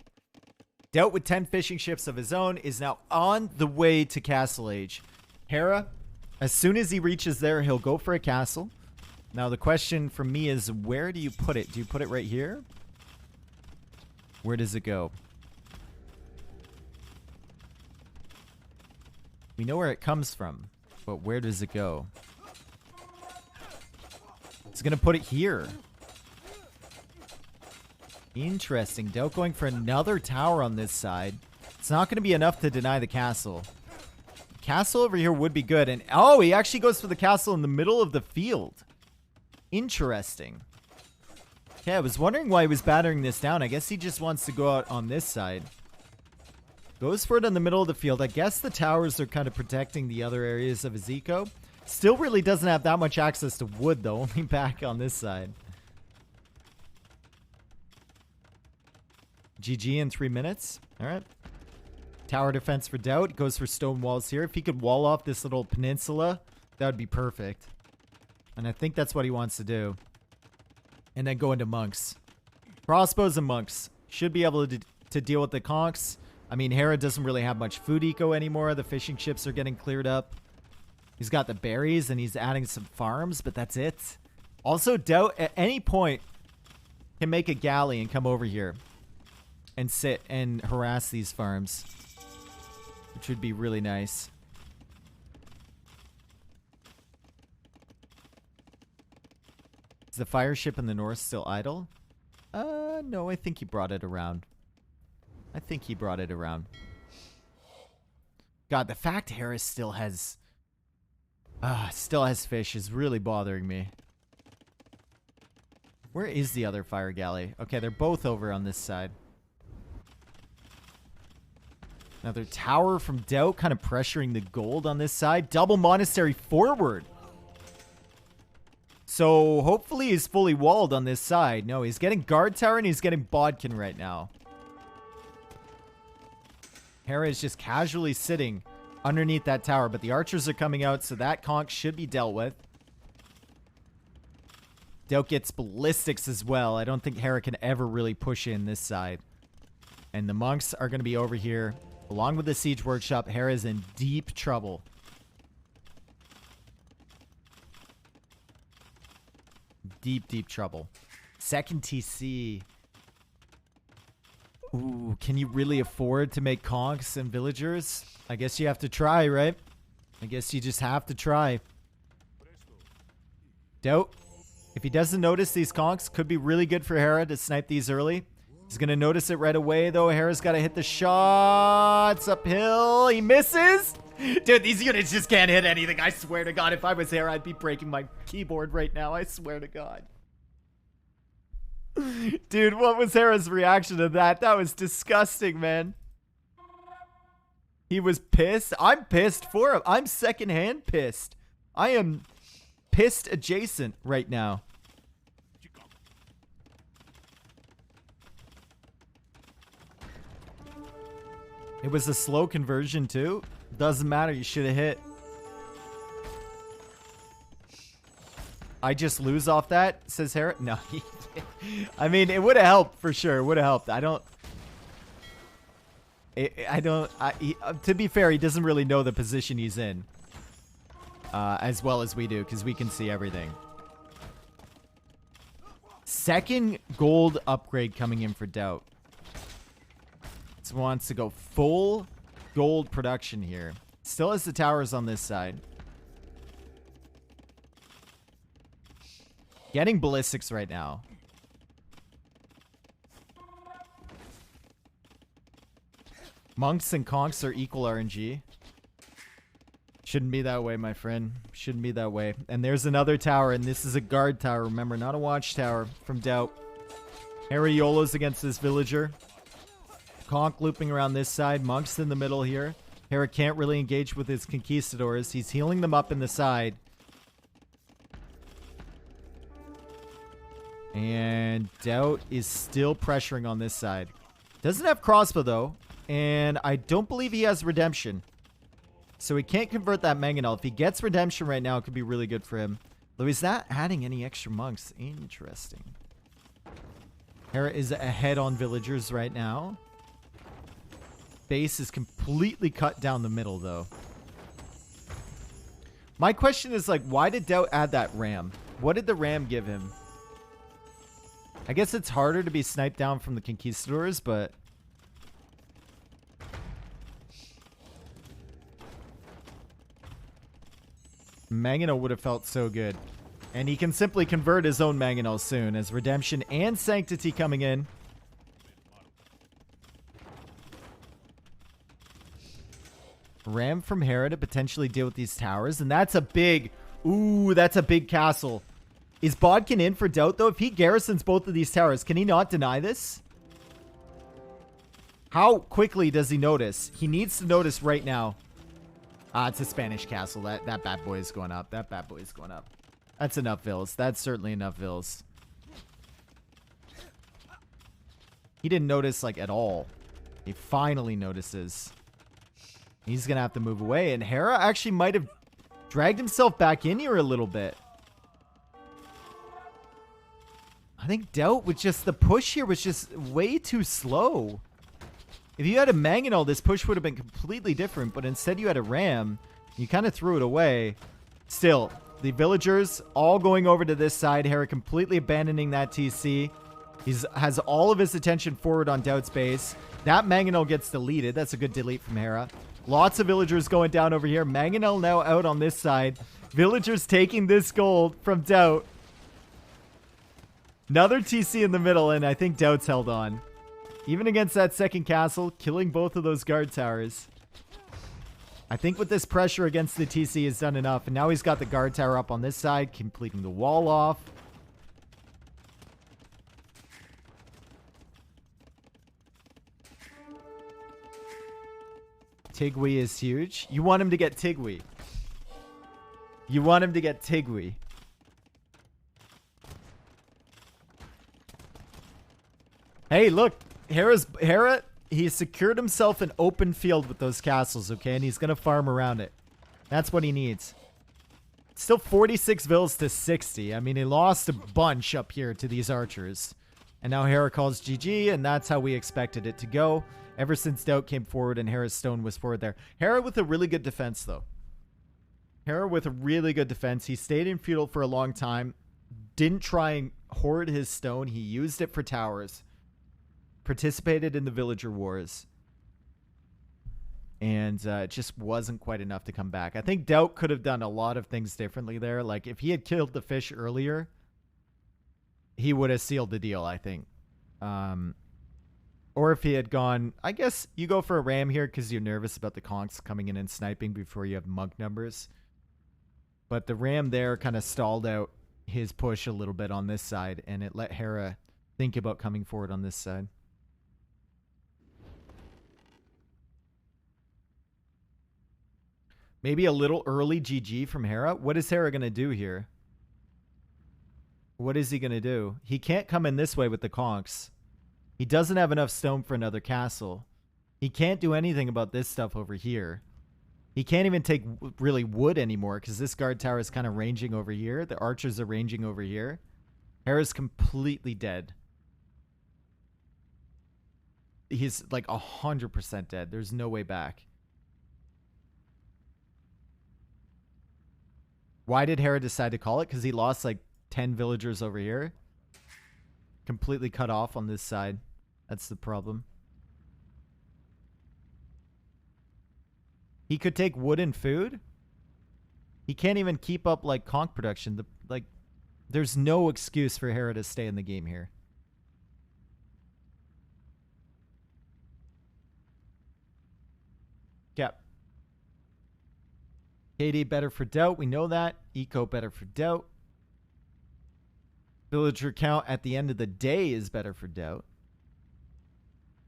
[SPEAKER 1] Daut with 10 fishing ships of his own is now on the way to Castle Age. Hera, as soon as he reaches there, he'll go for a castle. Now the question for me is, where do you put it? Do you put it right here? Where does it go? We know where it comes from, but where does it go? He's going to put it here. Interesting. Daut going for another tower on this side. It's not going to be enough to deny the castle. Castle over here would be good. And oh, he actually goes for the castle in the middle of the field. Interesting. Okay, I was wondering why he was battering this down. I guess he just wants to go out on this side. Goes for it in the middle of the field. I guess the towers are kind of protecting the other areas of his eco. Still really doesn't have that much access to wood, though. Only back on this side. GG in 3 minutes. All right. Tower defense for Daut. Goes for stone walls here. If he could wall off this little peninsula, that would be perfect. And I think that's what he wants to do. And then go into monks. Crossbows and monks. Should be able to deal with the conchs. I mean, Hera doesn't really have much food eco anymore. The fishing ships are getting cleared up. He's got the berries and he's adding some farms, but that's it. Also, Daut at any point can make a galley and come over here and sit and harass these farms, which would be really nice. Is the fire ship in the north still idle? No, I think he brought it around. I think he brought it around. God, the fact Harris still has fish is really bothering me. Where is the other fire galley? Okay, they're both over on this side. Another tower from Daut kind of pressuring the gold on this side. Double monastery forward. So hopefully he's fully walled on this side. No, he's getting guard tower and he's getting bodkin right now. Hera is just casually sitting underneath that tower. But the archers are coming out, so that conch should be dealt with. Daut gets ballistics as well. I don't think Hera can ever really push in this side. And the monks are going to be over here. Along with the siege workshop, Hera's in deep trouble. Deep trouble. Second TC. Ooh, can you really afford to make conchs and villagers? I guess you have to try, right? I guess you just have to try. Daut, if he doesn't notice these conchs, could be really good for Hera to snipe these early. He's going to notice it right away, though. Hera's got to hit the shots uphill. He misses. Dude, these units just can't hit anything. I swear to God, if I was Hera, I'd be breaking my keyboard right now. I swear to God. Dude, what was Hera's reaction to that? That was disgusting, man. He was pissed. I'm pissed for him. I'm secondhand pissed. I am pissed adjacent right now. It was a slow conversion too. Doesn't matter. You should have hit. I just lose off that, says Hera. No, I mean, it would have helped for sure. It would have helped. I don't. To be fair, he doesn't really know the position he's in as well as we do, because we can see everything. Second gold upgrade coming in for Daut. Wants to go full gold production here. Still has the towers on this side. Getting ballistics right now. Monks and conchs are equal RNG. Shouldn't be that way, my friend. Shouldn't be that way. And there's another tower, and this is a guard tower. Remember, not a watchtower from Daut. Hera YOLOs against this villager. Conch looping around this side. Monks in the middle here. Hera can't really engage with his conquistadors. He's healing them up in the side. And Daut is still pressuring on this side. Doesn't have crossbow, though. And I don't believe he has redemption. So he can't convert that mangonel. If he gets redemption right now, it could be really good for him. Though he's not adding any extra monks. Interesting. Hera is ahead on villagers right now. Base is completely cut down the middle, though. My question is, like, why did Daut add that ram? What did the ram give him? I guess it's harder to be sniped down from the conquistadors, but... Mangonel would have felt so good. And he can simply convert his own Mangonel soon, as Redemption and Sanctity coming in. Ram from Hera to potentially deal with these towers. And that's a big... Ooh, that's a big castle. Is Bodkin in for Daut, though? If he garrisons both of these towers, can he not deny this? How quickly does he notice? He needs to notice right now. It's a Spanish castle. That bad boy is going up. That bad boy is going up. That's enough vills. That's certainly enough vills. He didn't notice, like, at all. He finally notices. He's going to have to move away. And Hera actually might have dragged himself back in here a little bit. I think Daut with just the push here was just way too slow. If you had a Mangonel, this push would have been completely different. But instead you had a Ram. You kind of threw it away. Still, the villagers all going over to this side. Hera completely abandoning that TC. He has all of his attention forward on Daut's base. That Mangonel gets deleted. That's a good delete from Hera. Lots of villagers going down over here. Mangonel now out on this side. Villagers taking this gold from Daut. Another TC in the middle, and I think Daut's held on. Even against that second castle, killing both of those guard towers. I think with this pressure against the TC has done enough. And now he's got the guard tower up on this side, completing the wall off. Tigui is huge. You want him to get Tigui. You want him to get Tigui. Hey, look. Hera he secured himself an open field with those castles, okay? And he's going to farm around it. That's what he needs. Still 46 vills to 60. I mean, he lost a bunch up here to these archers. And now Hera calls GG, and that's how we expected it to go. Ever since Daut came forward and Hera's stone was forward there. Hera with a really good defense, though. Hera with a really good defense. He stayed in feudal for a long time. Didn't try and hoard his stone. He used it for towers. Participated in the villager wars. And it just wasn't quite enough to come back. I think Daut could have done a lot of things differently there. Like, if he had killed the fish earlier, he would have sealed the deal, I think. Or if he had gone... I guess you go for a ram here because you're nervous about the conks coming in and sniping before you have monk numbers. But the ram there kind of stalled out his push a little bit on this side, and it let Hera think about coming forward on this side. Maybe a little early GG from Hera. What is Hera going to do here? What is he going to do? He can't come in this way with the conks. He doesn't have enough stone for another castle. He can't do anything about this stuff over here. He can't even take really wood anymore because this guard tower is kind of ranging over here. The archers are ranging over here. Hera's completely dead. He's like 100% dead. There's no way back. Why did Hera decide to call it? Because he lost like 10 villagers over here. Completely cut off on this side. That's the problem. He could take wood and food. He can't even keep up like conch production. There's no excuse for Hera to stay in the game here. Yep. KD better for Daut. We know that. Eco better for Daut. Villager count at the end of the day is better for Daut.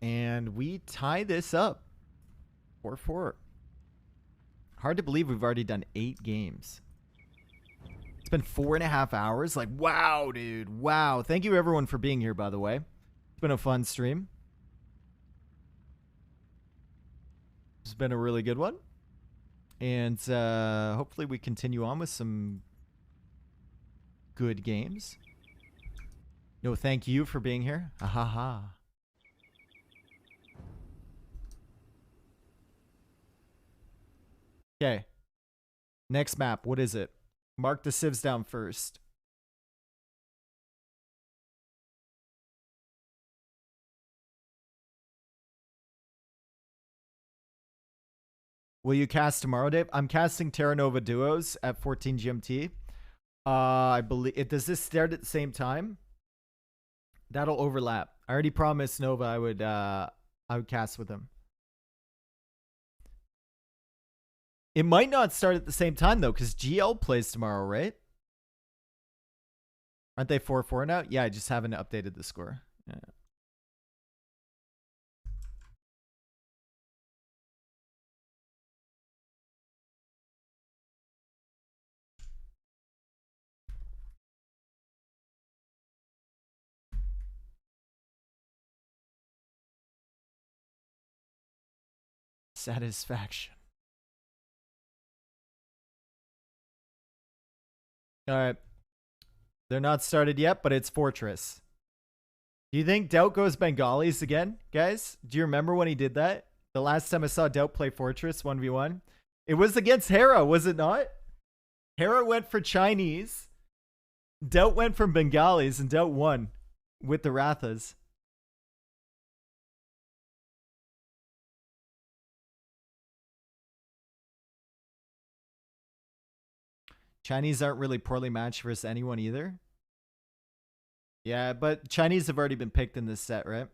[SPEAKER 1] And we tie this up. 4-4. Hard to believe we've already done 8 games. It's been 4.5 hours. Like, wow, dude. Wow. Thank you, everyone, for being here, by the way. It's been a fun stream. It's been a really good one. And hopefully we continue on with some good games. No, thank you for being here. Ha ha ha. Okay. Next map. What is it? Mark the civs down first. Will you cast tomorrow, Dave? I'm casting Terra Nova Duos at 14 GMT. I believe does this start at the same time? That'll overlap. I already promised Nova I would cast with him. It might not start at the same time though, because GL plays tomorrow, right? Aren't they 4-4 now? Yeah, I just haven't updated the score. Yeah. Satisfaction. All right. They're not started yet, but it's Fortress. Do you think Daut goes Bengalis again, guys? Do you remember when he did that? The last time I saw Daut play Fortress 1v1? It was against Hera, was it not? Hera went for Chinese. Daut went for Bengalis, and Daut won with the Rathas. Chinese aren't really poorly matched versus anyone either. Yeah, but Chinese have already been picked in this set, right?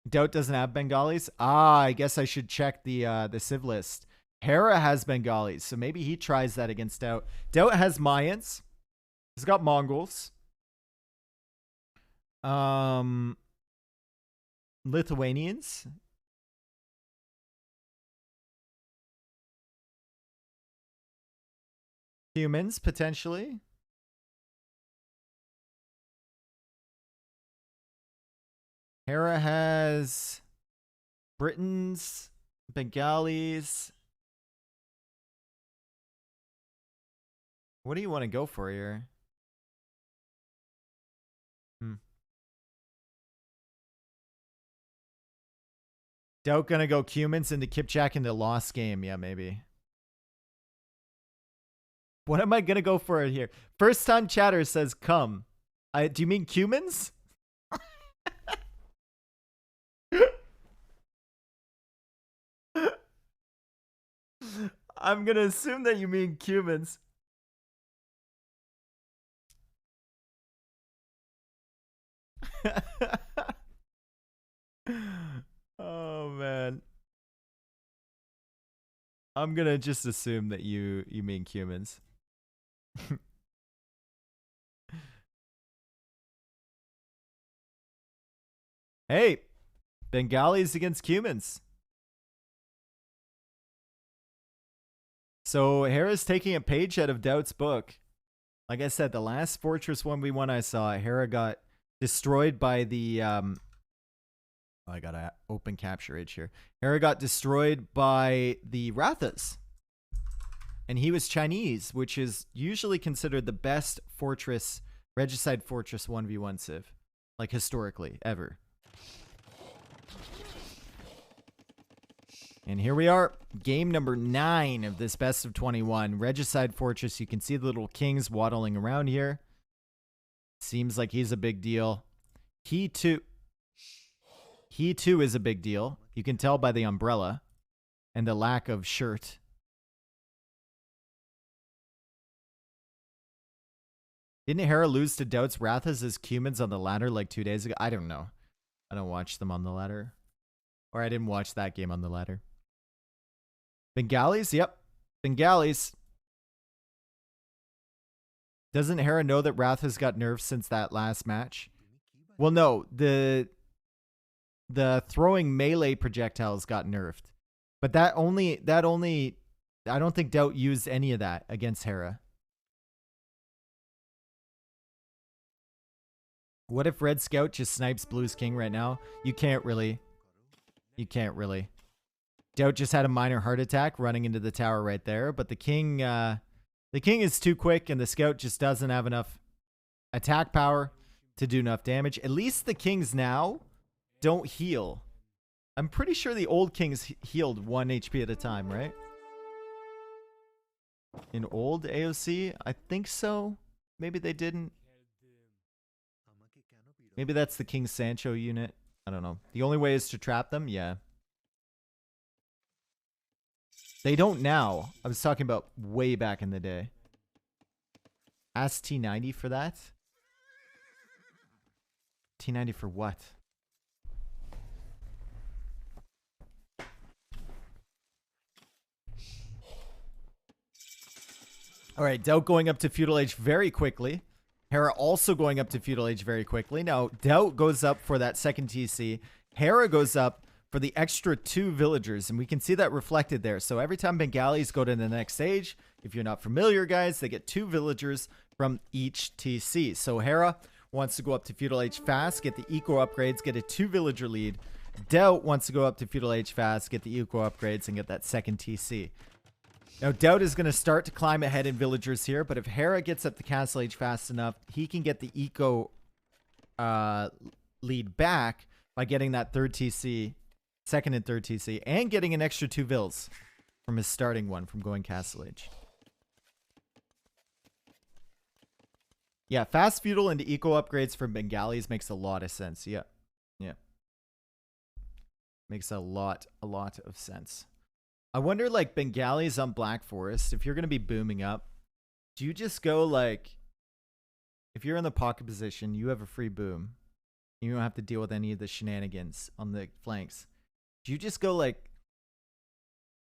[SPEAKER 1] Daut doesn't have Bengalis. Ah, I guess I should check the civ list. Hera has Bengalis, so maybe he tries that against Daut. Daut has Mayans. He's got Mongols. Lithuanians. Humans, potentially. Hera has Britons, Bengalis. What do you want to go for here? Daut gonna go Cumans into Kipchak in the lost game. Yeah, maybe. What am I gonna go for it here? First time chatter says come. Do you mean Cumans? I'm gonna assume that you mean Cumans. Oh man. I'm gonna just assume that you mean Cumans. Hey, Bengalis against Cumans. So Hera's taking a page out of Daut's book. Like I said, the last Fortress 1v1 I saw, Hera got destroyed by the I gotta open capture age here. Hera got destroyed by the Rathas. And he was Chinese, which is usually considered the best fortress, Regicide Fortress 1v1 civ. Like historically, ever. And here we are, game number 9 of this best of 21. Regicide Fortress, you can see the little kings waddling around here. Seems like he's a big deal. He too is a big deal. You can tell by the umbrella and the lack of shirt. Didn't Hera lose to Daut's Rathas as Cumans on the ladder like 2 days ago? I don't know. I don't watch them on the ladder. Or I didn't watch that game on the ladder. Bengalis? Yep. Bengalis. Doesn't Hera know that Rathas got nerfed since that last match? Well, no. The throwing melee projectiles got nerfed. But that only I don't think Daut used any of that against Hera. What if Red Scout just snipes Blue's King right now? You can't really. You can't really. Daut just had a minor heart attack running into the tower right there, but the king is too quick and the Scout just doesn't have enough attack power to do enough damage. At least the kings now don't heal. I'm pretty sure the old kings healed 1 HP at a time, right? In old AOC? I think so. Maybe they didn't. Maybe that's the King Sancho unit. I don't know. The only way is to trap them? Yeah. They don't now. I was talking about way back in the day. Ask T90 for that? T90 for what? Alright, Daut going up to Feudal Age very quickly. Hera also going up to Feudal Age very quickly. Now, Daut goes up for that second TC. Hera goes up for the extra 2 villagers, and we can see that reflected there. So every time Bengalis go to the next stage, if you're not familiar, guys, they get 2 villagers from each TC. So Hera wants to go up to Feudal Age fast, get the eco upgrades, get a 2 villager lead. Daut wants to go up to Feudal Age fast, get the eco upgrades, and get that second TC. Now, Daut is going to start to climb ahead in villagers here, but if Hera gets up to Castle Age fast enough, he can get the eco lead back by getting that third TC, second and third TC, and getting an extra 2 vills from his starting one from going Castle Age. Yeah, fast feudal into eco upgrades for Bengalis makes a lot of sense. Yeah. Yeah. Makes a lot of sense. I wonder, like, Bengalis on Black Forest, if you're going to be booming up, do you just go, like, if you're in the pocket position, you have a free boom. You don't have to deal with any of the shenanigans on the flanks. Do you just go, like,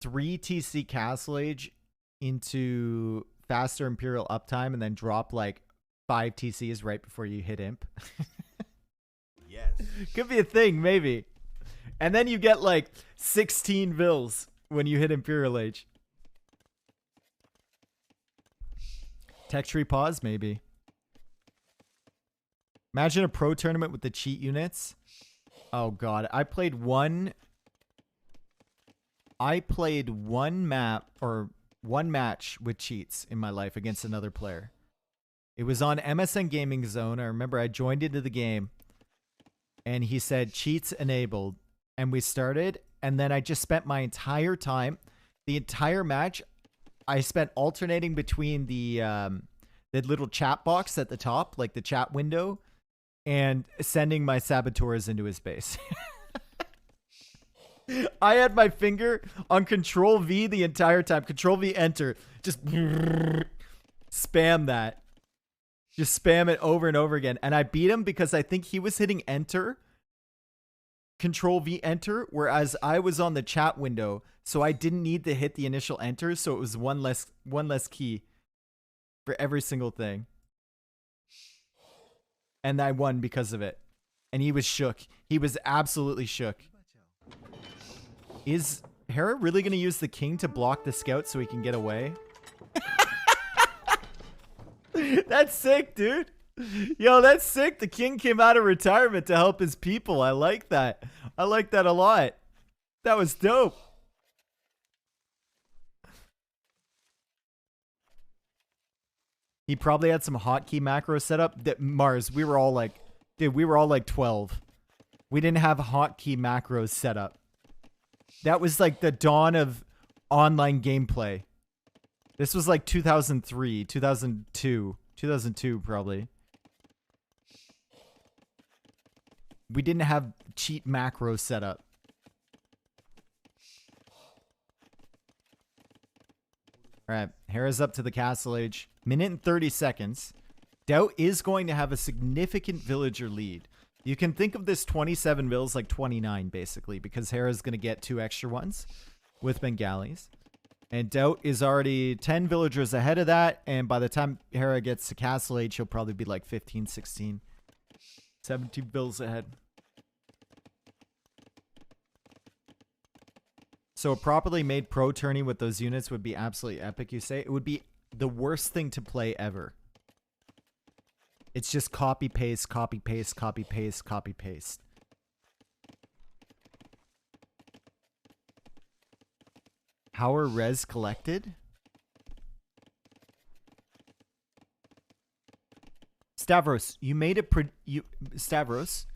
[SPEAKER 1] 3 TC Castle Age into faster Imperial uptime and then drop, like, 5 TCs right before you hit Imp?
[SPEAKER 2] Yes.
[SPEAKER 1] Could be a thing, maybe. And then you get, like, 16 vills when you hit Imperial Age. Tech tree pause, maybe. Imagine a pro tournament with the cheat units. Oh god, I played one I played one match with cheats in my life against another player. It was on MSN Gaming Zone. I remember I joined into the game and he said cheats enabled, and we started, and then I just spent my entire time, the entire match, I spent alternating between the little chat box at the top, like the chat window, and sending my saboteurs into his base. I had my finger on Control V the entire time. Control V enter. Just spam that. Just spam it over and over again. And I beat him because I think he was hitting enter. Control V enter. Whereas I was on the chat window. So I didn't need to hit the initial enter. So it was one less key for every single thing. And I won because of it. And he was shook. He was absolutely shook. Is Hera really going to use the king to block the scout so he can get away? That's sick, dude. Yo, that's sick. The king came out of retirement to help his people. I like that. I like that a lot. That was dope. He probably had some hotkey macro set up. That Mars, we were all like, dude, we were all like 12. We didn't have hotkey macros set up. That was like the dawn of online gameplay. This was like 2003, 2002 probably. We didn't have cheat macros set up. All right, Hera's up to the castle age. Minute and 30 seconds. Daut is going to have a significant villager lead. You can think of this 27 mils like 29, basically, because Hera's going to get 2 extra ones with Bengalis. And Daut is already 10 villagers ahead of that, and by the time Hera gets to castle age, she'll probably be like 15, 16, 17 bills ahead. So a properly made pro tourney with those units would be absolutely epic, you say? It would be the worst thing to play ever. It's just copy, paste, copy, paste, copy, paste, copy, paste. How are res collected? Stavros, you made a Stavros,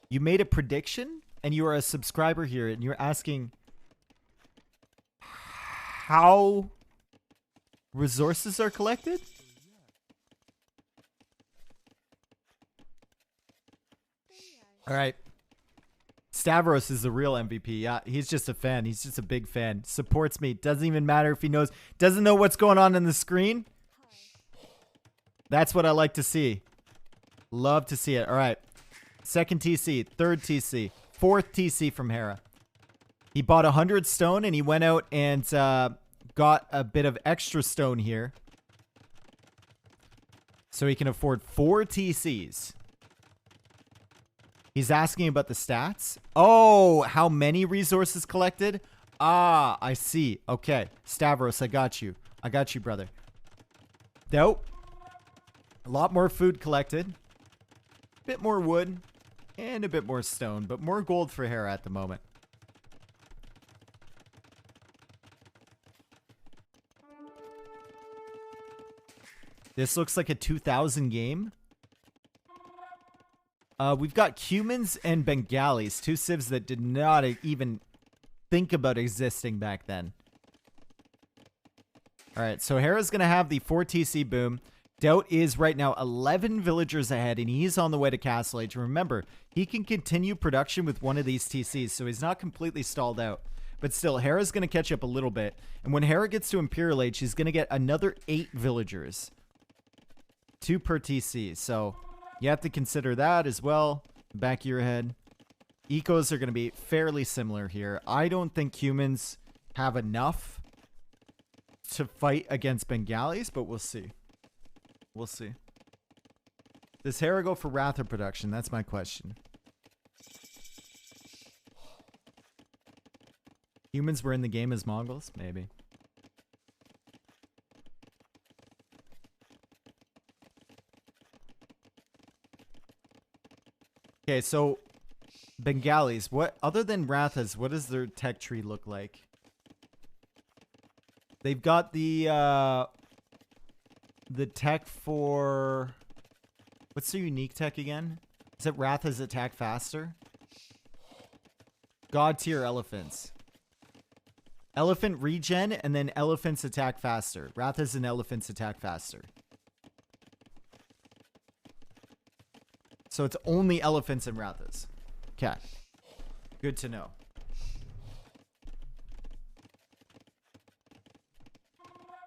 [SPEAKER 1] you made a prediction, and you are a subscriber here, and you're asking how resources are collected? All right. Stavros is the real MVP. Yeah, he's just a fan. He's just a big fan. Supports me. Doesn't even matter if he knows. Doesn't know what's going on the screen. That's what I like to see. Love to see it. All right. Second TC. Third TC. Fourth TC from Hera. He bought 100 stone and he went out and got a bit of extra stone here. So he can afford 4 TCs. He's asking about the stats. Oh, how many resources collected? Ah, I see. Okay. Stavros, I got you. I got you, brother. Nope. A lot more food collected. A bit more wood. And a bit more stone. But more gold for Hera at the moment. This looks like a 2000 game. We've got Cumans and Bengalis, 2 civs that did not even think about existing back then. Alright, so Hera's going to have the 4 TC boom. Daut is right now 11 villagers ahead, and he's on the way to Castle Age. Remember, he can continue production with one of these TCs, so he's not completely stalled out. But still, Hera's going to catch up a little bit. And when Hera gets to Imperial Age, she's going to get another 8 villagers. 2 per TC, so you have to consider that as well. Back of your head. Ecos are going to be fairly similar here. I don't think humans have enough to fight against Bengalis, but we'll see. We'll see. Does Hera go for Wrather production? That's my question. Humans were in the game as Mongols? Maybe. Okay, so Bengalis, what other than Rathas, what does their tech tree look like? They've got the tech for... What's the unique tech again? Is it Ratha's attack faster? God tier elephants. Elephant regen and then elephants attack faster. Ratha's and elephants attack faster. So it's only elephants and Rathas. Okay. Good to know.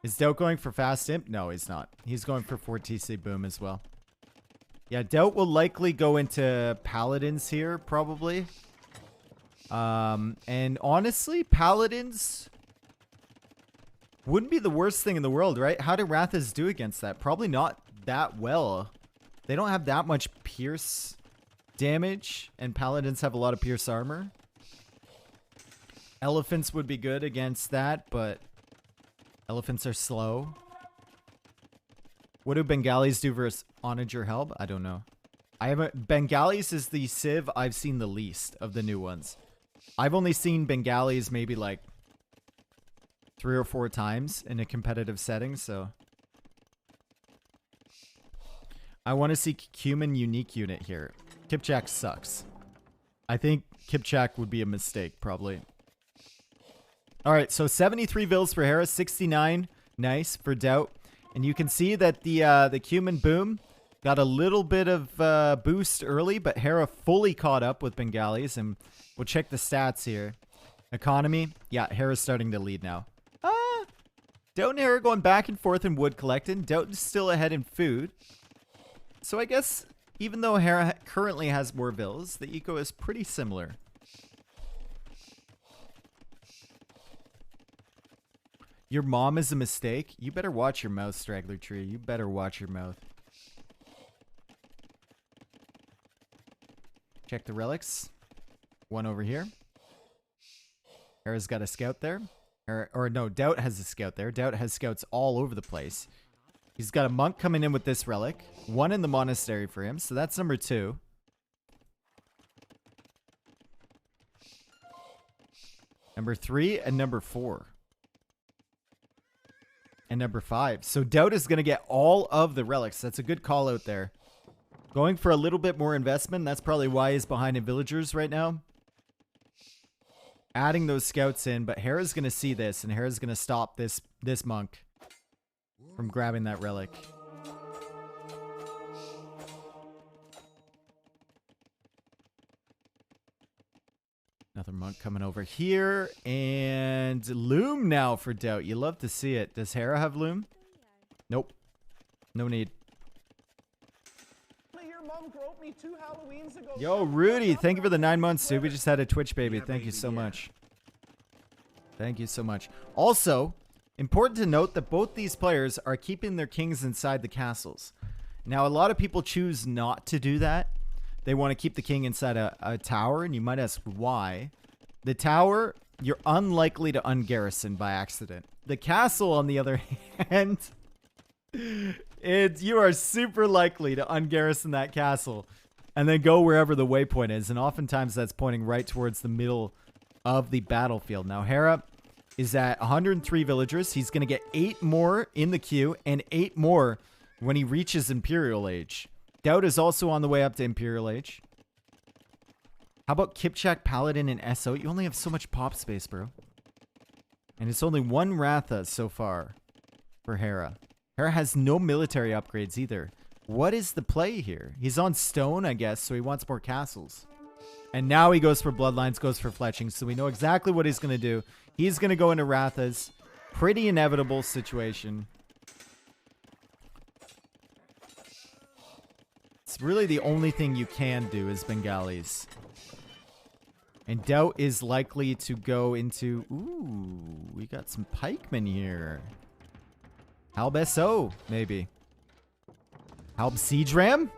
[SPEAKER 1] Is Daut going for fast imp? No, he's not. He's going for 4 TC boom as well. Yeah, Daut will likely go into paladins here, probably. And honestly, paladins wouldn't be the worst thing in the world, right? How do Rathas do against that? Probably not that well. They don't have that much pierce damage, and paladins have a lot of pierce armor. Elephants would be good against that, but elephants are slow. What do Bengalis do versus Onager Helb? I don't know. I haven't. Bengalis is the civ I've seen the least of the new ones. I've only seen Bengalis maybe like 3 or 4 times in a competitive setting, so I want to see Cumin unique unit here. Kipchak sucks. I think Kipchak would be a mistake, probably. Alright, so 73 vills for Hera, 69 nice for Daut. And you can see that the Cumin boom got a little bit of boost early, but Hera fully caught up with Bengalis, and we'll check the stats here. Economy, yeah, Hera's starting to lead now. Daut and Hera going back and forth in wood collecting. Daut is still ahead in food. So I guess even though Hera currently has more vills, the eco is pretty similar. Your mom is a mistake? You better watch your mouth, Straggler Tree. You better watch your mouth. Check the relics. One over here. Hera's got a scout there. Or no, Daut has a scout there. Daut has scouts all over the place. He's got a monk coming in with this relic. One in the monastery for him. So that's number 2. Number 3 and number 4. And number 5. So Daut is going to get all of the relics. That's a good call out there. Going for a little bit more investment. That's probably why he's behind in villagers right now. Adding those scouts in. But Hera's going to see this. And Hera's going to stop this monk from grabbing that relic. Another monk coming over here. And Loom now for Daut. You love to see it. Does Hera have Loom? Nope. No need.
[SPEAKER 3] Your mom groped me 2 Halloweens ago.
[SPEAKER 1] Yo, Rudy, thank you for the 9 months, dude. We just had a Twitch baby. Thank you so much. Thank you so much. Also, important to note that both these players are keeping their kings inside the castles. Now, a lot of people choose not to do that. They want to keep the king inside a tower, and you might ask why. The tower, you're unlikely to ungarrison by accident. The castle, on the other hand, you are super likely to ungarrison that castle and then go wherever the waypoint is, and oftentimes that's pointing right towards the middle of the battlefield. Now, Hera is at 103 villagers. He's going to get 8 more in the queue and 8 more when he reaches Imperial Age. Daut is also on the way up to Imperial Age. How about Kipchak, Paladin, and SO? You only have so much pop space, bro. And it's only 1 Ratha so far for Hera. Hera has no military upgrades either. What is the play here? He's on stone, I guess, so he wants more castles. And now he goes for bloodlines, goes for fletching, so we know exactly what he's going to do. He's going to go into Rathas. Pretty inevitable situation. It's really the only thing you can do is Bengalis. And Daut is likely to go into... Ooh, we got some pikemen here. Halb SO, maybe. Halb Siege Ram?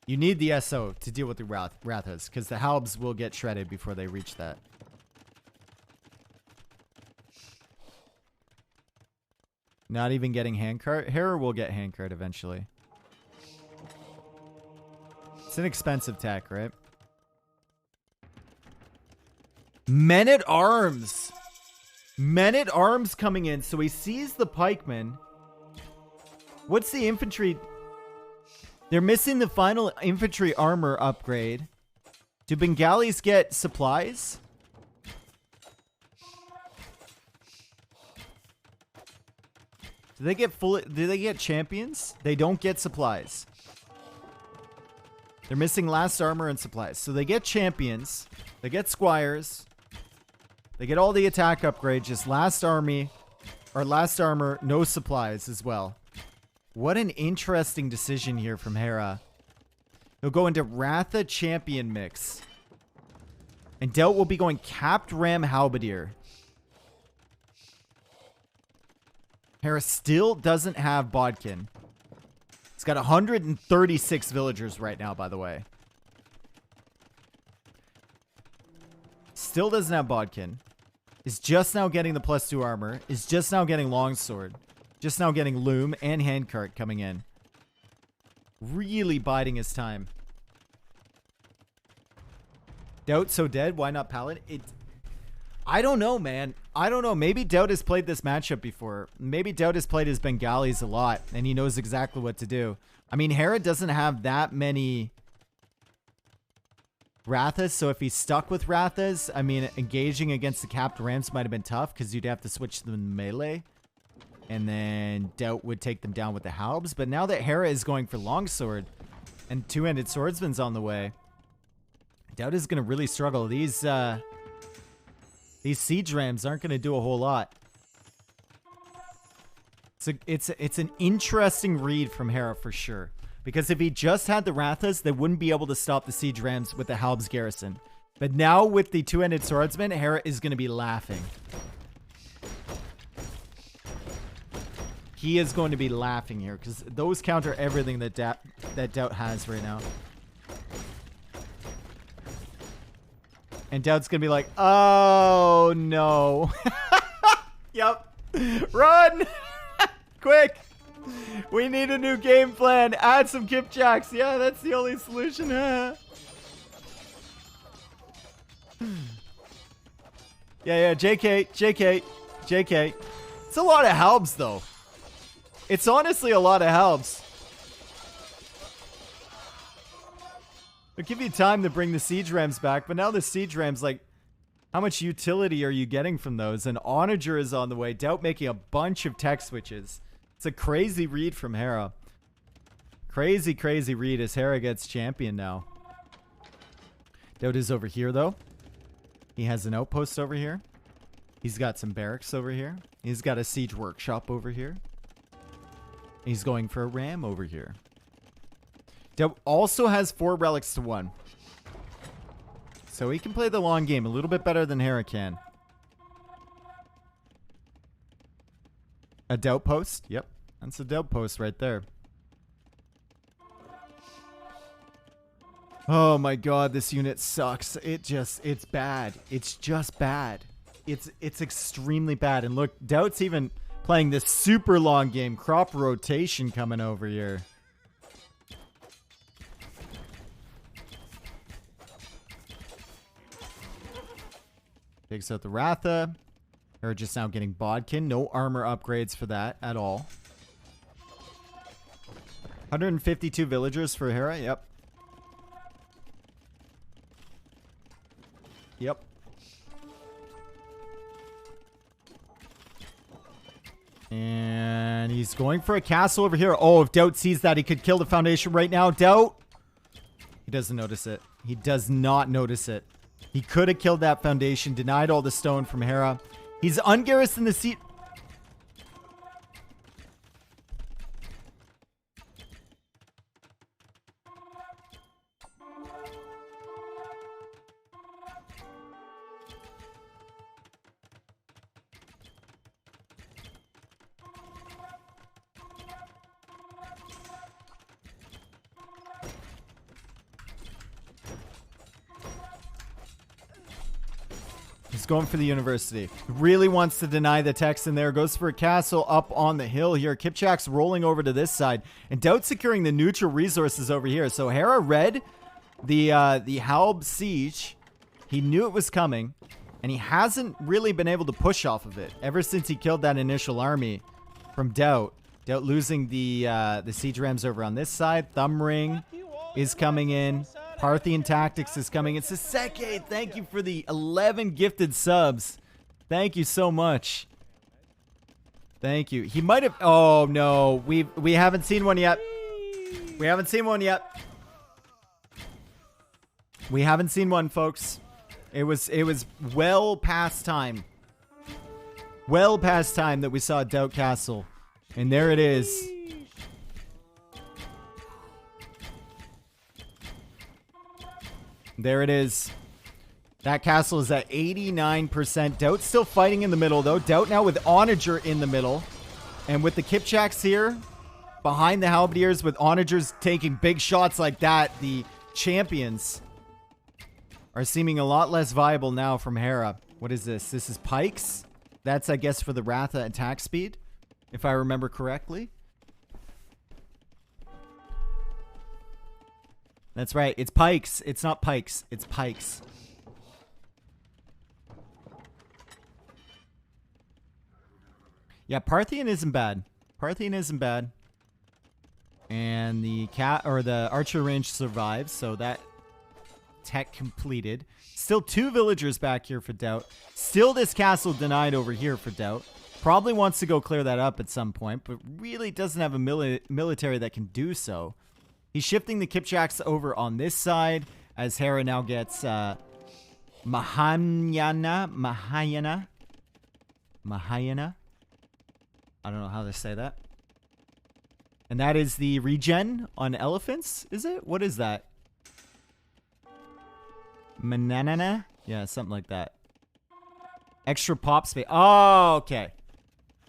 [SPEAKER 1] You need the SO to deal with the Rathas, because the Halbs will get shredded before they reach that. Not even getting handcart? Hera will get handcart eventually. It's an expensive tech, right? Men at Arms. Men at Arms coming in. So he sees the pikemen. What's the infantry? They're missing the final infantry armor upgrade. Do Bengalis get supplies? Do they get champions? They don't get supplies. They're missing last armor and supplies. So they get champions. They get squires. They get all the attack upgrades. Just last army or last armor, no supplies as well. What an interesting decision here from Hera. He'll go into Ratha champion mix. And Daut will be going capped ram halberdier. Hera still doesn't have Bodkin. He's got 136 villagers right now, by the way. Still doesn't have Bodkin. Is just now getting the +2 armor. Is just now getting longsword. Just now getting loom and handcart coming in. Really biding his time. Daut so dead. Why not Paladin? I don't know, man. I don't know. Maybe Daut has played this matchup before. Maybe Daut has played his Bengalis a lot, and he knows exactly what to do. I mean, Hera doesn't have that many Rathas, so if he's stuck with Rathas, I mean, engaging against the capped rams might have been tough, because you'd have to switch them in melee. And then Daut would take them down with the halbs. But now that Hera is going for longsword, and two-handed swordsman's on the way, Daut is going to really struggle. These siege rams aren't going to do a whole lot. So it's an interesting read from Hera for sure. Because if he just had the Rathas, they wouldn't be able to stop the siege rams with the halbs garrison. But now with the two-handed swordsman, Hera is going to be laughing. He is going to be laughing here because those counter everything that Daut has right now. And Daut's going to be like, oh, no. Yep. Run. Quick. We need a new game plan. Add some Kipchaks. Yeah, that's the only solution. Yeah, JK. It's a lot of halbs, though. It's honestly a lot of halbs. It'll give you time to bring the siege rams back, but now the siege rams, like, how much utility are you getting from those? And Onager is on the way. Daut making a bunch of tech switches. It's a crazy read from Hera. Crazy read as Hera gets champion now. Daut is over here, though. He has an outpost over here. He's got some barracks over here. He's got a siege workshop over here. He's going for a ram over here. Daut also has 4 relics to 1. So he can play the long game a little bit better than Hera can. A Daut post? Yep. That's a Daut post right there. Oh my god, this unit sucks. It's bad. It's just bad. It's extremely bad. And look, Daut's even playing this super long game. Crop rotation coming over here. Takes out the Ratha. Or just now getting Bodkin. No armor upgrades for that at all. 152 villagers for Hera. Yep. Yep. And he's going for a castle over here. Oh, if Daut sees that, he could kill the foundation right now. Daut. He doesn't notice it. He does not notice it. He could have killed that foundation. Denied all the stone from Hera. He's ungarrisoned the seat. He's going for the university. Really wants to deny the text in there. Goes for a castle up on the hill here. Kipchak's rolling over to this side. And Daut securing the neutral resources over here. So Hera read the Halb siege. He knew it was coming. And he hasn't really been able to push off of it ever since he killed that initial army from Daut. Daut losing the siege rams over on this side. Thumb Ring is coming in. Parthian Tactics is coming in. Saseke, thank you for the 11 gifted subs. Thank you so much. Thank you. He might have... Oh, no. We haven't seen one yet. We haven't seen one yet. We haven't seen one, folks. It was well past time. Well past time that we saw Daut Castle. And there it is. There it is. That castle is at 89%. Daut's still fighting in the middle, though. Daut now with Onager in the middle. And with the Kipchaks here, behind the Halberdiers, with Onagers taking big shots like that, the champions are seeming a lot less viable now from Hera. What is this? This is pikes? That's, I guess, for the Ratha attack speed, if I remember correctly. That's right. It's pikes. It's not pikes. It's pikes. Yeah, Parthian isn't bad. Parthian isn't bad. And the the archer range survives, so that tech completed. Still 2 villagers back here for Daut. Still this castle denied over here for Daut. Probably wants to go clear that up at some point, but really doesn't have a military that can do so. He's shifting the Kipchaks over on this side as Hera now gets Mahayana. I don't know how to say that. And that is the regen on elephants, is it? What is that? Mananana? Yeah, something like that. Extra pop space. Oh, okay.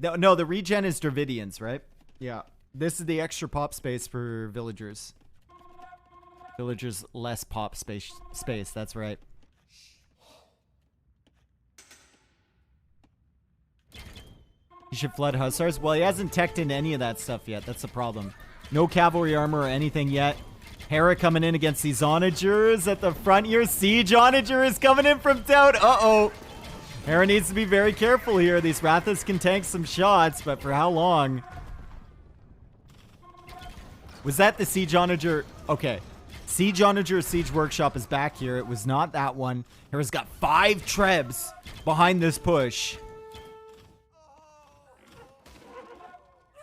[SPEAKER 1] No, the regen is Dravidians, right? Yeah. This is the extra pop space for villagers. Villagers less pop space, that's right. He should flood hussars. Well, he hasn't teched into any of that stuff yet. That's the problem. No cavalry armor or anything yet. Hera coming in against these onagers at the front here. Siege onager is coming in from Daut. Uh-oh. Hera needs to be very careful here. These Rathas can tank some shots, but for how long? Was that the siege onager? Okay. Siege onager siege workshop is back here. It was not that one. Hera's got 5 trebs behind this push.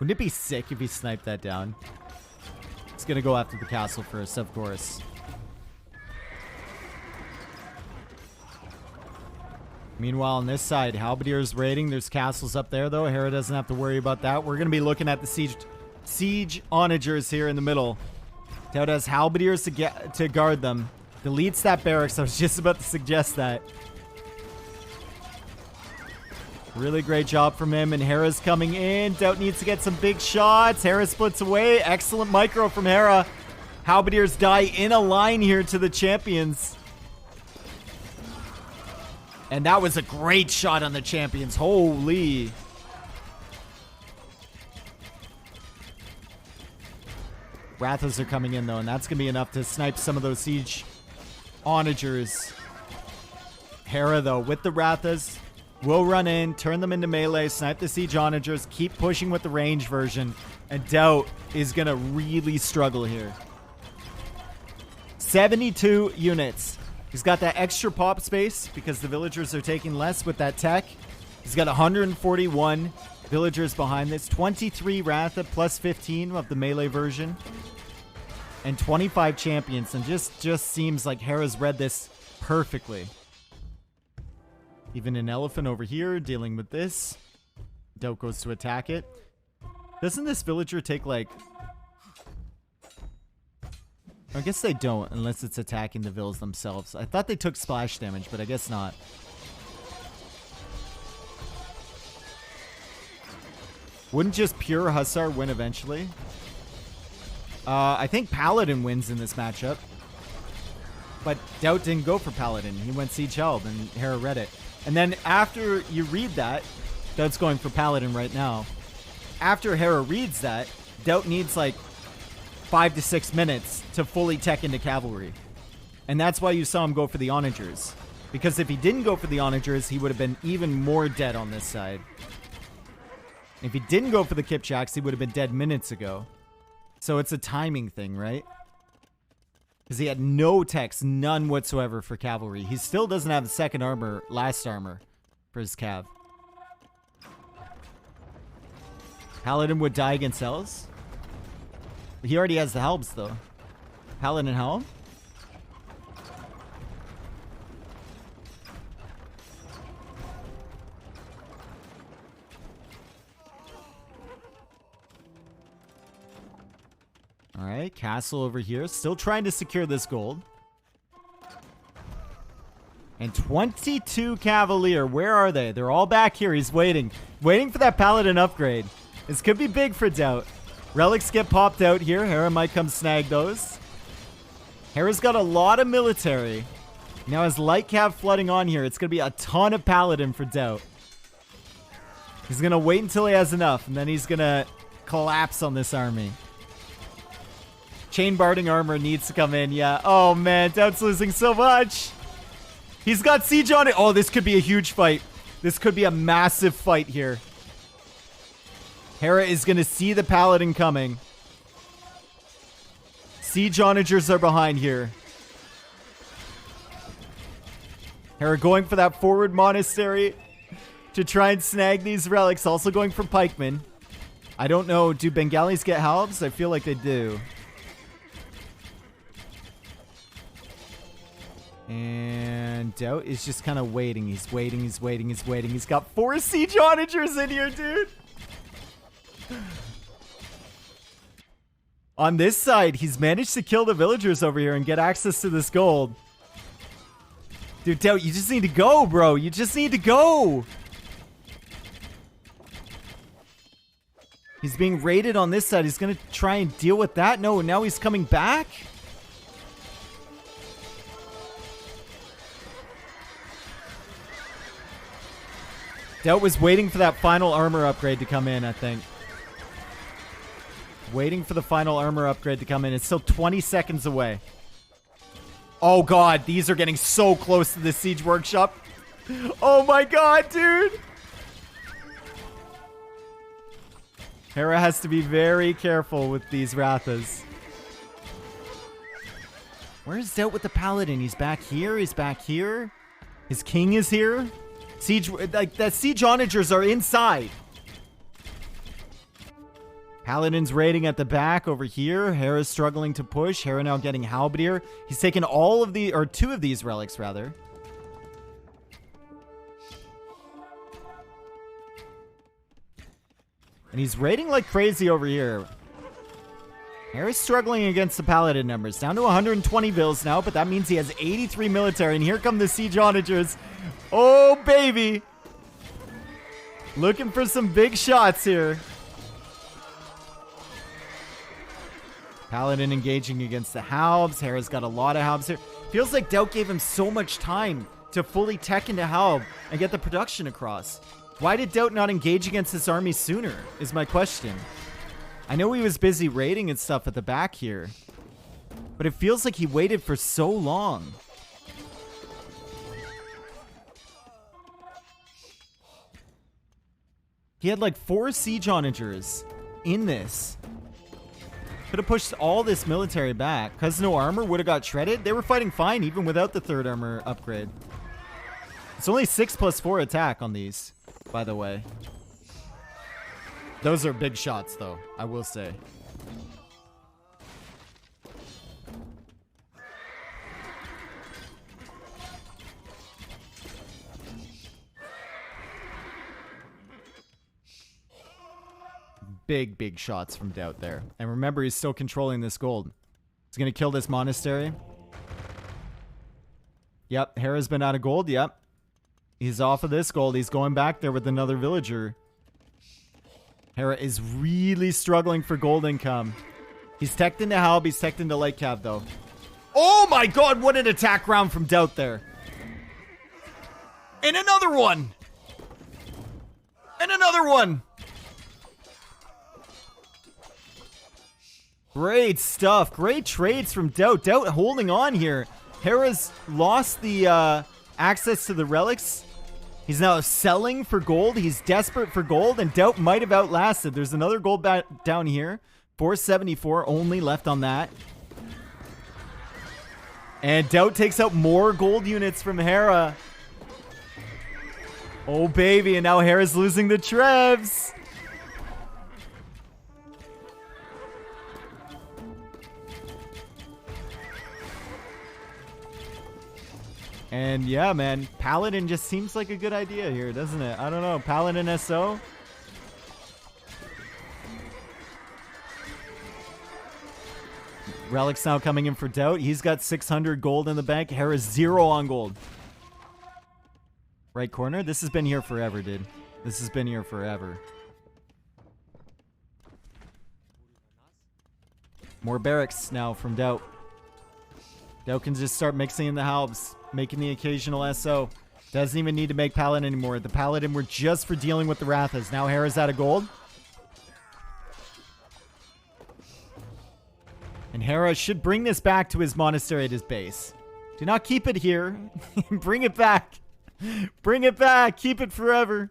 [SPEAKER 1] Wouldn't it be sick if he sniped that down? He's gonna go after the castle first, of course. Meanwhile, on this side, Halberdier's raiding. There's castles up there, though. Hera doesn't have to worry about that. We're gonna be looking at the siege onagers here in the middle. Daut has Halberdiers to guard them. Deletes that barracks. I was just about to suggest that. Really great job from him, and Hera's coming in. Daut needs to get some big shots. Hera splits away. Excellent micro from Hera. Halberdiers die in a line here to the champions. And that was a great shot on the champions. Holy. Rathas are coming in, though, and that's going to be enough to snipe some of those siege onagers. Hera, though, with the Rathas, will run in, turn them into melee, snipe the siege onagers, keep pushing with the range version, and Daut is going to really struggle here. 72 units. He's got that extra pop space because the villagers are taking less with that tech. He's got 141 villagers behind this. 23 Ratha plus 15 of the melee version. And 25 champions. And just seems like Hera's read this perfectly. Even an elephant over here dealing with this. Daut goes to attack it. Doesn't this villager take like... I guess they don't unless it's attacking the vills themselves. I thought they took splash damage, but I guess not. Wouldn't just pure Hussar win eventually? I think Paladin wins in this matchup. But Daut didn't go for Paladin. He went Siege Held, and Hera read it. And then after you read that, Daut's going for Paladin right now. After Hera reads that, Daut needs like 5 to 6 minutes to fully tech into cavalry. And that's why you saw him go for the onagers. Because if he didn't go for the onagers, he would have been even more dead on this side. If he didn't go for the Kipchaks, he would have been dead minutes ago. So it's a timing thing, right? Because he had no techs, none whatsoever for cavalry. He still doesn't have the second armor, last armor for his cav. Paladin would die against elves. He already has the helms, though. Paladin helm? Alright, castle over here. Still trying to secure this gold. And 22 Cavalier. Where are they? They're all back here. He's waiting. Waiting for that Paladin upgrade. This could be big for Daut. Relics get popped out here. Hera might come snag those. Hera's got a lot of military. Now his light cav flooding on here. It's going to be a ton of Paladin for Daut. He's going to wait until he has enough. And then he's going to collapse on this army. Chain barding armor needs to come in. Yeah. Oh, man. Daut's losing so much. He's got siege on it. Oh, this could be a huge fight. This could be a massive fight here. Hera is going to see the Paladin coming. Siege onagers are behind here. Hera going for that forward monastery to try and snag these relics. Also going for pikemen. I don't know. Do Bengalis get halves? I feel like they do. And Daut is just kind of waiting. He's waiting. He's waiting. He's waiting. He's got 4 siege onagers in here, dude. On this side, he's managed to kill the villagers over here and get access to this gold. Dude, Daut, you just need to go, bro. You just need to go. He's being raided on this side. He's going to try and deal with that. No, now he's coming back. Daut was waiting for that final armor upgrade to come in, I think. Waiting for the final armor upgrade to come in. It's still 20 seconds away. Oh, God. These are getting so close to the siege workshop. Oh, my God, dude. Hera has to be very careful with these Rathas. Where's Daut with the Paladin? He's back here. He's back here. His king is here. Siege, like, the siege onagers are inside. Paladin's raiding at the back over here. Hera's struggling to push. Hera now getting halberdier. He's taken all of the, or 2 of these relics, rather. And he's raiding like crazy over here. Hera's struggling against the Paladin numbers. Down to 120 vills now, but that means he has 83 military. And here come the siege onagers. Oh, baby. Looking for some big shots here. Paladin engaging against the halbs. Hera's got a lot of halbs here. Feels like Daut gave him so much time to fully tech into halb and get the production across. Why did Daut not engage against this army sooner, is my question. I know he was busy raiding and stuff at the back here, but it feels like he waited for so long. He had like 4 siege onagers in this. Could have pushed all this military back. Because no armor would have got shredded. They were fighting fine even without the 3rd armor upgrade. It's only 6+4 attack on these, by the way. Those are big shots, though, I will say. Big, big shots from Daut there. And remember, he's still controlling this gold. He's going to kill this monastery. Yep, Hera's been out of gold. Yep. He's off of this gold. He's going back there with another villager. Hera is really struggling for gold income. He's teched into halb. He's teched into light cav, though. Oh, my God. What an attack round from Daut there. And another one. And another one. Great stuff. Great trades from Daut. Daut holding on here. Hera's lost the access to the relics. He's now selling for gold. He's desperate for gold, and Daut might have outlasted. There's another gold down here. 474 only left on that. And Daut takes out more gold units from Hera. Oh, baby. And now Hera's losing the Trevs. And yeah, man, Paladin just seems like a good idea here, doesn't it? I don't know. Paladin SO? Relic's now coming in for Daut. He's got 600 gold in the bank. Hera's 0 on gold. Right corner? This has been here forever, dude. This has been here forever. More barracks now from Daut. Daut can just start mixing in the halbs, making the occasional SO. Doesn't even need to make Paladin anymore. The Paladin were just for dealing with the Rathas. Now Hera's out of gold. And Hera should bring this back to his monastery at his base. Do not keep it here. Bring it back. Bring it back. Keep it forever.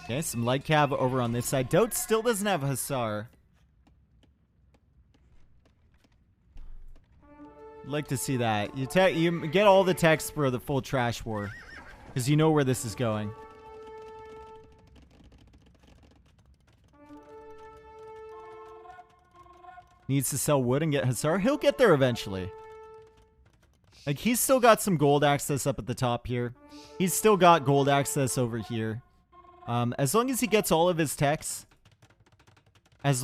[SPEAKER 1] Okay, some light cav over on this side. Daut still doesn't have Hussar. I'd like to see that. You get all the text for the full trash war, because you know where this is going. Needs to sell wood and get Hussar. He'll get there eventually. Like, he's still got some gold access up at the top here. He's still got gold access over here. As long as he gets all of his techs. He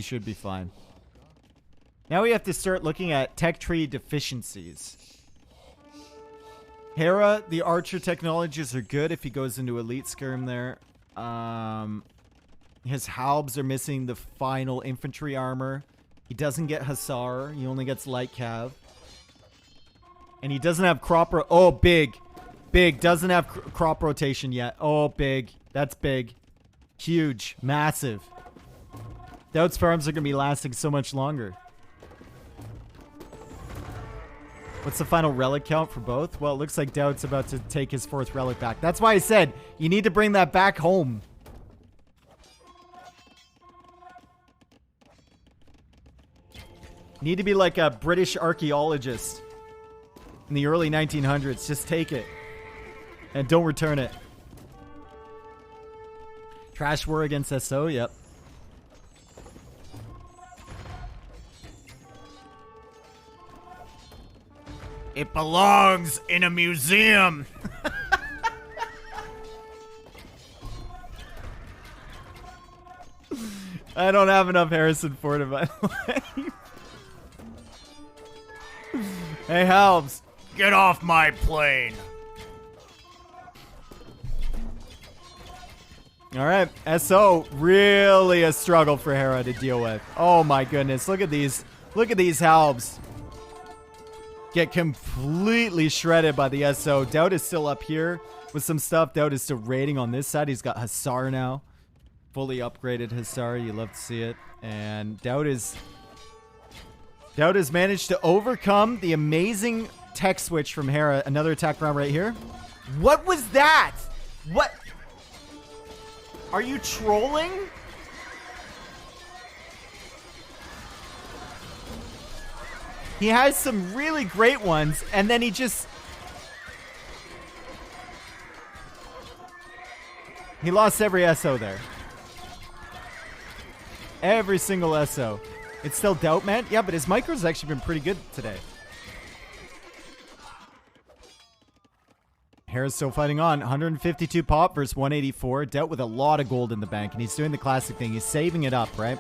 [SPEAKER 1] should be fine. Now we have to start looking at tech tree deficiencies. Hera, the archer technologies are good if he goes into elite skirm there. His halbs are missing the final infantry armor. He doesn't get Hussar. He only gets light cav. And he doesn't have crop... Oh, big. Big. Doesn't have crop rotation yet. Oh, big. That's big. Huge. Massive. Daut's farms are going to be lasting so much longer. What's the final relic count for both? Well, it looks like Daut's about to take his 4th relic back. That's why I said you need to bring that back home. Need to be like a British archaeologist in the early 1900s. Just take it. And don't return it. Trash war against SO, yep. It belongs in a museum. I don't have enough Harrison Ford in my life. Hey, Halbs, get off my plane. All right, SO, really a struggle for Hera to deal with. Oh my goodness, look at these Halbs. Get completely shredded by the SO. Daut is still up here with some stuff. Daut is still raiding on this side. He's got Hussar now. Fully upgraded Hussar. You love to see it. And Daut has managed to overcome the amazing tech switch from Hera. Another attack round right here. What was that? What? Are you trolling? He has some really great ones, and then he lost every SO there. Every single SO. It's still Daut, man. Yeah, but his micro's actually been pretty good today. Hera's still fighting on. 152 pop versus 184. Daut with a lot of gold in the bank, and he's doing the classic thing. He's saving it up, right?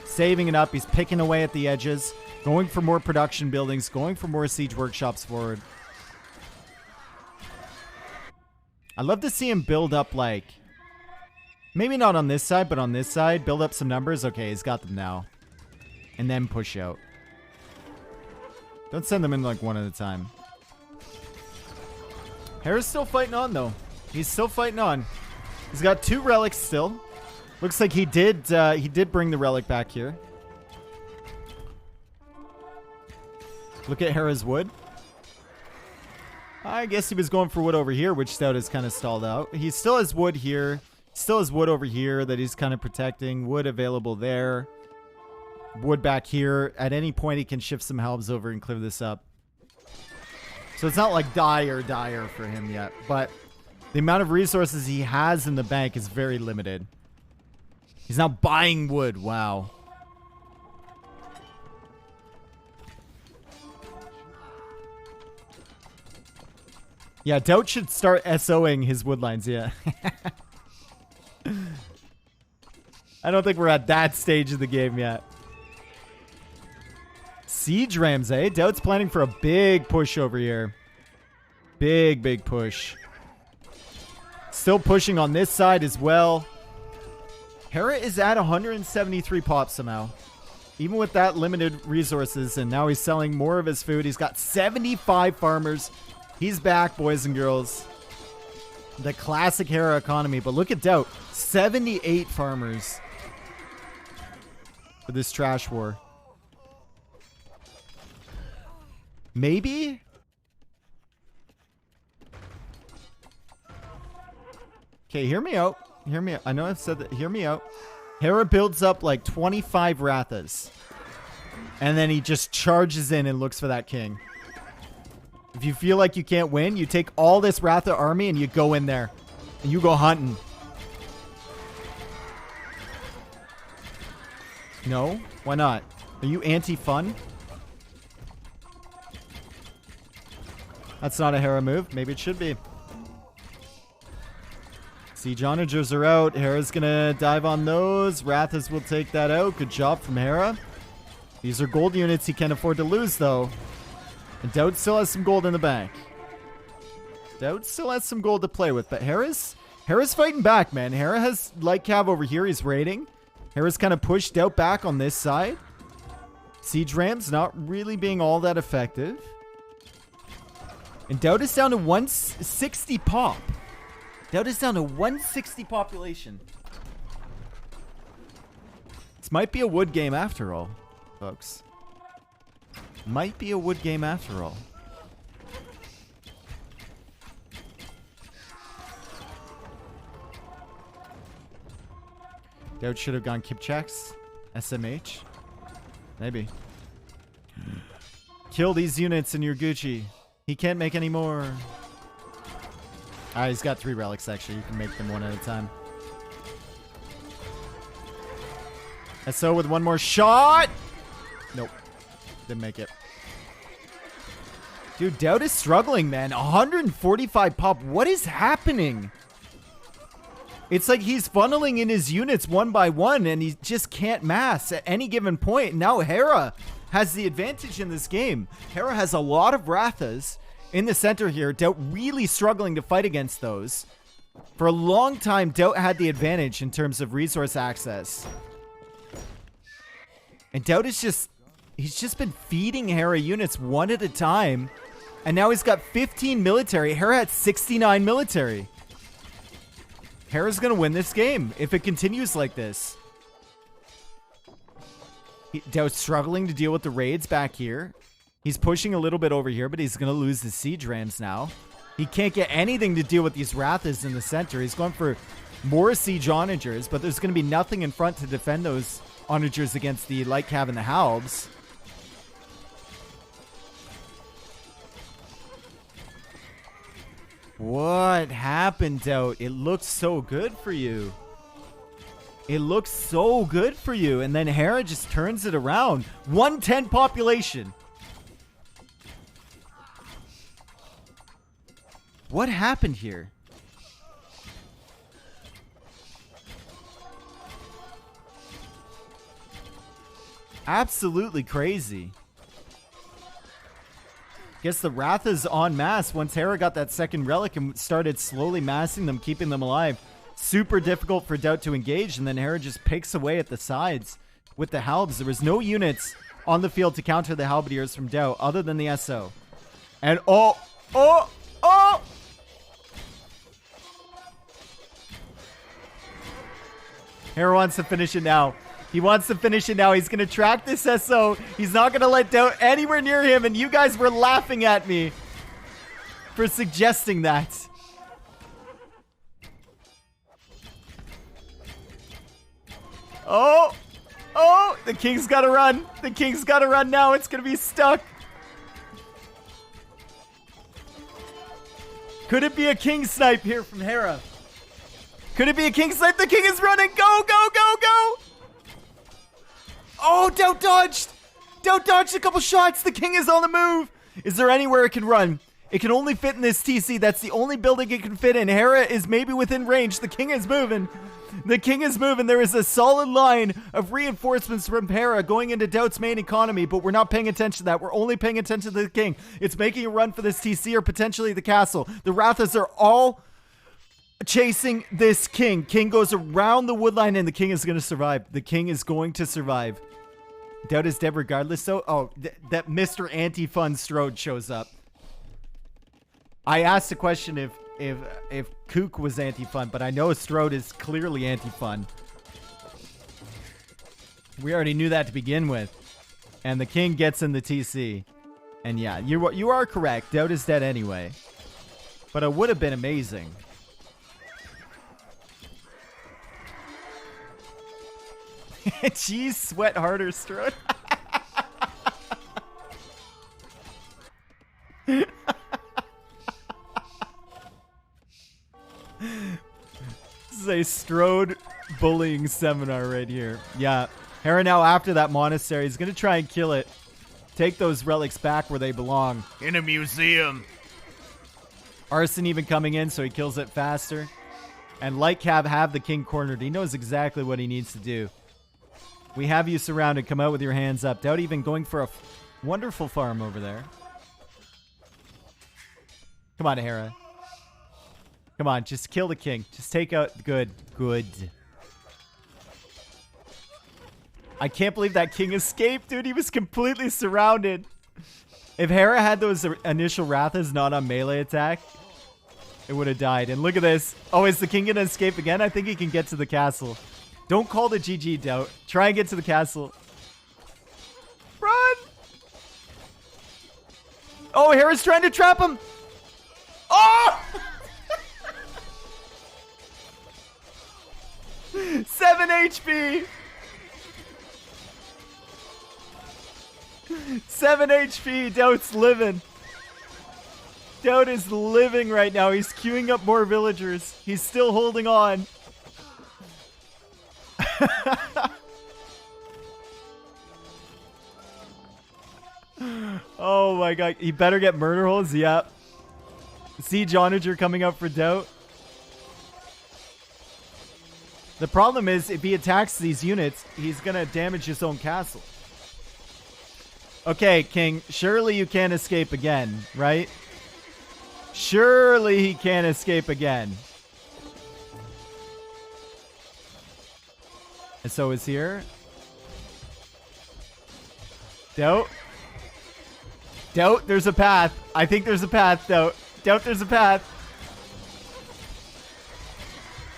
[SPEAKER 1] Saving it up. He's picking away at the edges. Going for more production buildings. Going for more siege workshops forward. I'd love to see him build up, like... Maybe not on this side, but on this side. Build up some numbers. Okay, he's got them now. And then push out. Don't send them in like one at a time. Hera's still fighting on, though. He's still fighting on. He's got 2 relics still. Looks like he did bring the relic back here. Look at Hera's wood. I guess he was going for wood over here, which Stout is kind of stalled out. He still has wood here. Still has wood over here that he's kind of protecting. Wood available there. Wood back here. At any point, he can shift some halbs over and clear this up. So it's not like dire for him yet. But the amount of resources he has in the bank is very limited. He's now buying wood. Wow. Yeah, Daut should start SOing his woodlines, yeah. I don't think we're at that stage of the game yet. Siege rams, eh? Daut's planning for a big push over here. Big push. Still pushing on this side as well. Hera is at 173 pops somehow. Even with that limited resources, and now he's selling more of his food. He's got 75 farmers. He's back, boys and girls. The classic Hera economy. But look at Daut. 78 farmers for this trash war. Maybe? Okay, hear me out. Hear me out. I know I've said that. Hear me out. Hera builds up like 25 Rathas. And then he just charges in and looks for that king. If you feel like you can't win, you take all this Ratha army and you go in there. And you go hunting. No? Why not? Are you anti-fun? That's not a Hera move. Maybe it should be. Siege onagers are out. Hera's gonna dive on those. Rathas will take that out. Good job from Hera. These are gold units he can't afford to lose, though. And Daut still has some gold in the bank. Daut still has some gold to play with, but Hera's fighting back, man. Hera has light cav over here. He's raiding. Hera's kind of pushed Daut back on this side. Siege rams not really being all that effective. And Daut is down to 160 pop. Daut is down to 160 population. This might be a wood game after all, folks. Might be a wood game after all. Daut should have gone Kipchaks. SMH. Maybe. Kill these units in your Gucci. He can't make any more. He's got 3 relics actually. You can make them one at a time. SO with one more shot. Nope. Didn't make it. Dude, Daut is struggling, man. 145 pop. What is happening? It's like he's funneling in his units one by one, and he just can't mass at any given point. Now Hera has the advantage in this game. Hera has a lot of Rathas in the center here. Daut really struggling to fight against those. For a long time, Daut had the advantage in terms of resource access. And Daut is he's just been feeding Hera units one at a time. And now he's got 15 military. Hera had 69 military. Hera's going to win this game if it continues like this. Daut's struggling to deal with the raids back here. He's pushing a little bit over here, but he's going to lose the siege rams now. He can't get anything to deal with these Rathas in the center. He's going for more siege onagers, but there's going to be nothing in front to defend those onagers against the light cav and the halbs. What happened, Daut? It looked so good for you. It looks so good for you. And then Hera just turns it around. 110 population. What happened here? Absolutely crazy. Guess the Rathas en masse once Hera got that second relic and started slowly massing them, keeping them alive. Super difficult for Daut to engage, and then Hera just picks away at the sides with the halbs. There was no units on the field to counter the halberdiers from Daut other than the SO. And oh! Hera wants to finish it now. He wants to finish it now. He's going to track this SO. He's not going to let Daut anywhere near him. And you guys were laughing at me for suggesting that. Oh. Oh, the king's got to run. The king's got to run now. It's going to be stuck. Could it be a king snipe here from Hera? Could it be a king snipe? The king is running. Go, go, go, go. Oh, Daut dodged. Daut dodged a couple shots. The king is on the move. Is there anywhere it can run? It can only fit in this TC. That's the only building it can fit in. Hera is maybe within range. The king is moving. The king is moving. There is a solid line of reinforcements from Hera going into Daut's main economy, but we're not paying attention to that. We're only paying attention to the king. It's making a run for this TC or potentially the castle. The Rathas are all chasing this king. King goes around the wood line and the king is going to survive. The king is going to survive. Daut is dead regardless, though. Oh, that Mr. Anti-Fun Strode shows up. I asked the question if Kook was anti-fun, but I know Strode is clearly anti-fun. We already knew that to begin with. And the king gets in the TC. And yeah, you are correct. Daut is dead anyway. But it would have been amazing. Jeez, sweat harder, Strode. This is a Strode bullying seminar right here. Yeah. Hera now after that monastery is going to try and kill it. Take those relics back where they belong. In a museum. Arson even coming in so he kills it faster. And like have the king cornered. He knows exactly what he needs to do. We have you surrounded. Come out with your hands up. Daut even going for a wonderful farm over there. Come on, Hera. Come on, just kill the king. Just take out... Good. Good. I can't believe that king escaped, dude. He was completely surrounded. If Hera had those initial Rathas not on melee attack, it would have died. And look at this. Oh, is the king going to escape again? I think he can get to the castle. Don't call the GG, Daut. Try and get to the castle. Run! Oh, Hera's trying to trap him. Oh! 7 HP. 7 HP. Daut's living. Daut is living right now. He's queuing up more villagers. He's still holding on. Oh my god. He better get murder holes. Yep. Siege Onager coming up for Daut. The problem is, if he attacks these units, he's going to damage his own castle. Okay, King, surely you can't escape again, right? Surely he can't escape again. And so is here. Daut. Daut, there's a path. I think there's a path, Daut. Daut, there's a path.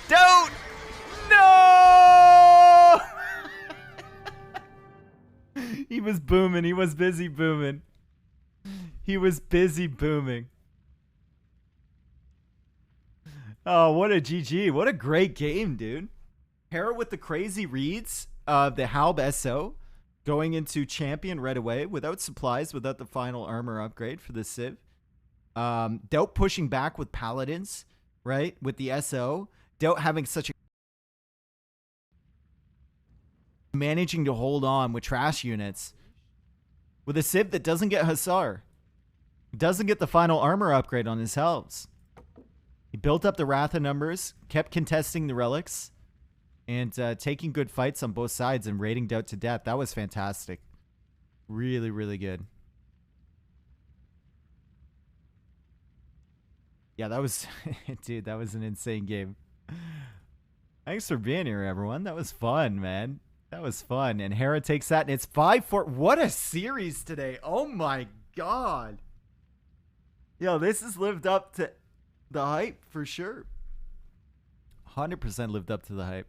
[SPEAKER 1] Daut! No! He was booming. He was busy booming. He was busy booming. Oh, what a GG. What a great game, dude. Hera with the crazy reads of the Halb SO going into champion right away without supplies, without the final armor upgrade for the Civ. Daut pushing back with paladins, right? With the SO. Daut having such a... managing to hold on with trash units. With a Civ that doesn't get Hussar. Doesn't get the final armor upgrade on his helms. He built up the Ratha numbers, kept contesting the relics, and taking good fights on both sides and raiding Daut to death. That was fantastic. Really, really good. Yeah, that was... dude, that was an insane game. Thanks for being here, everyone. That was fun, man. That was fun. And Hera takes that, and it's 5-4. What a series today. Oh, my God. Yo, this has lived up to the hype for sure. 100% lived up to the hype.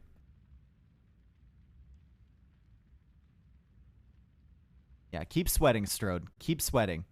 [SPEAKER 1] Yeah, keep sweating, Strode. Keep sweating.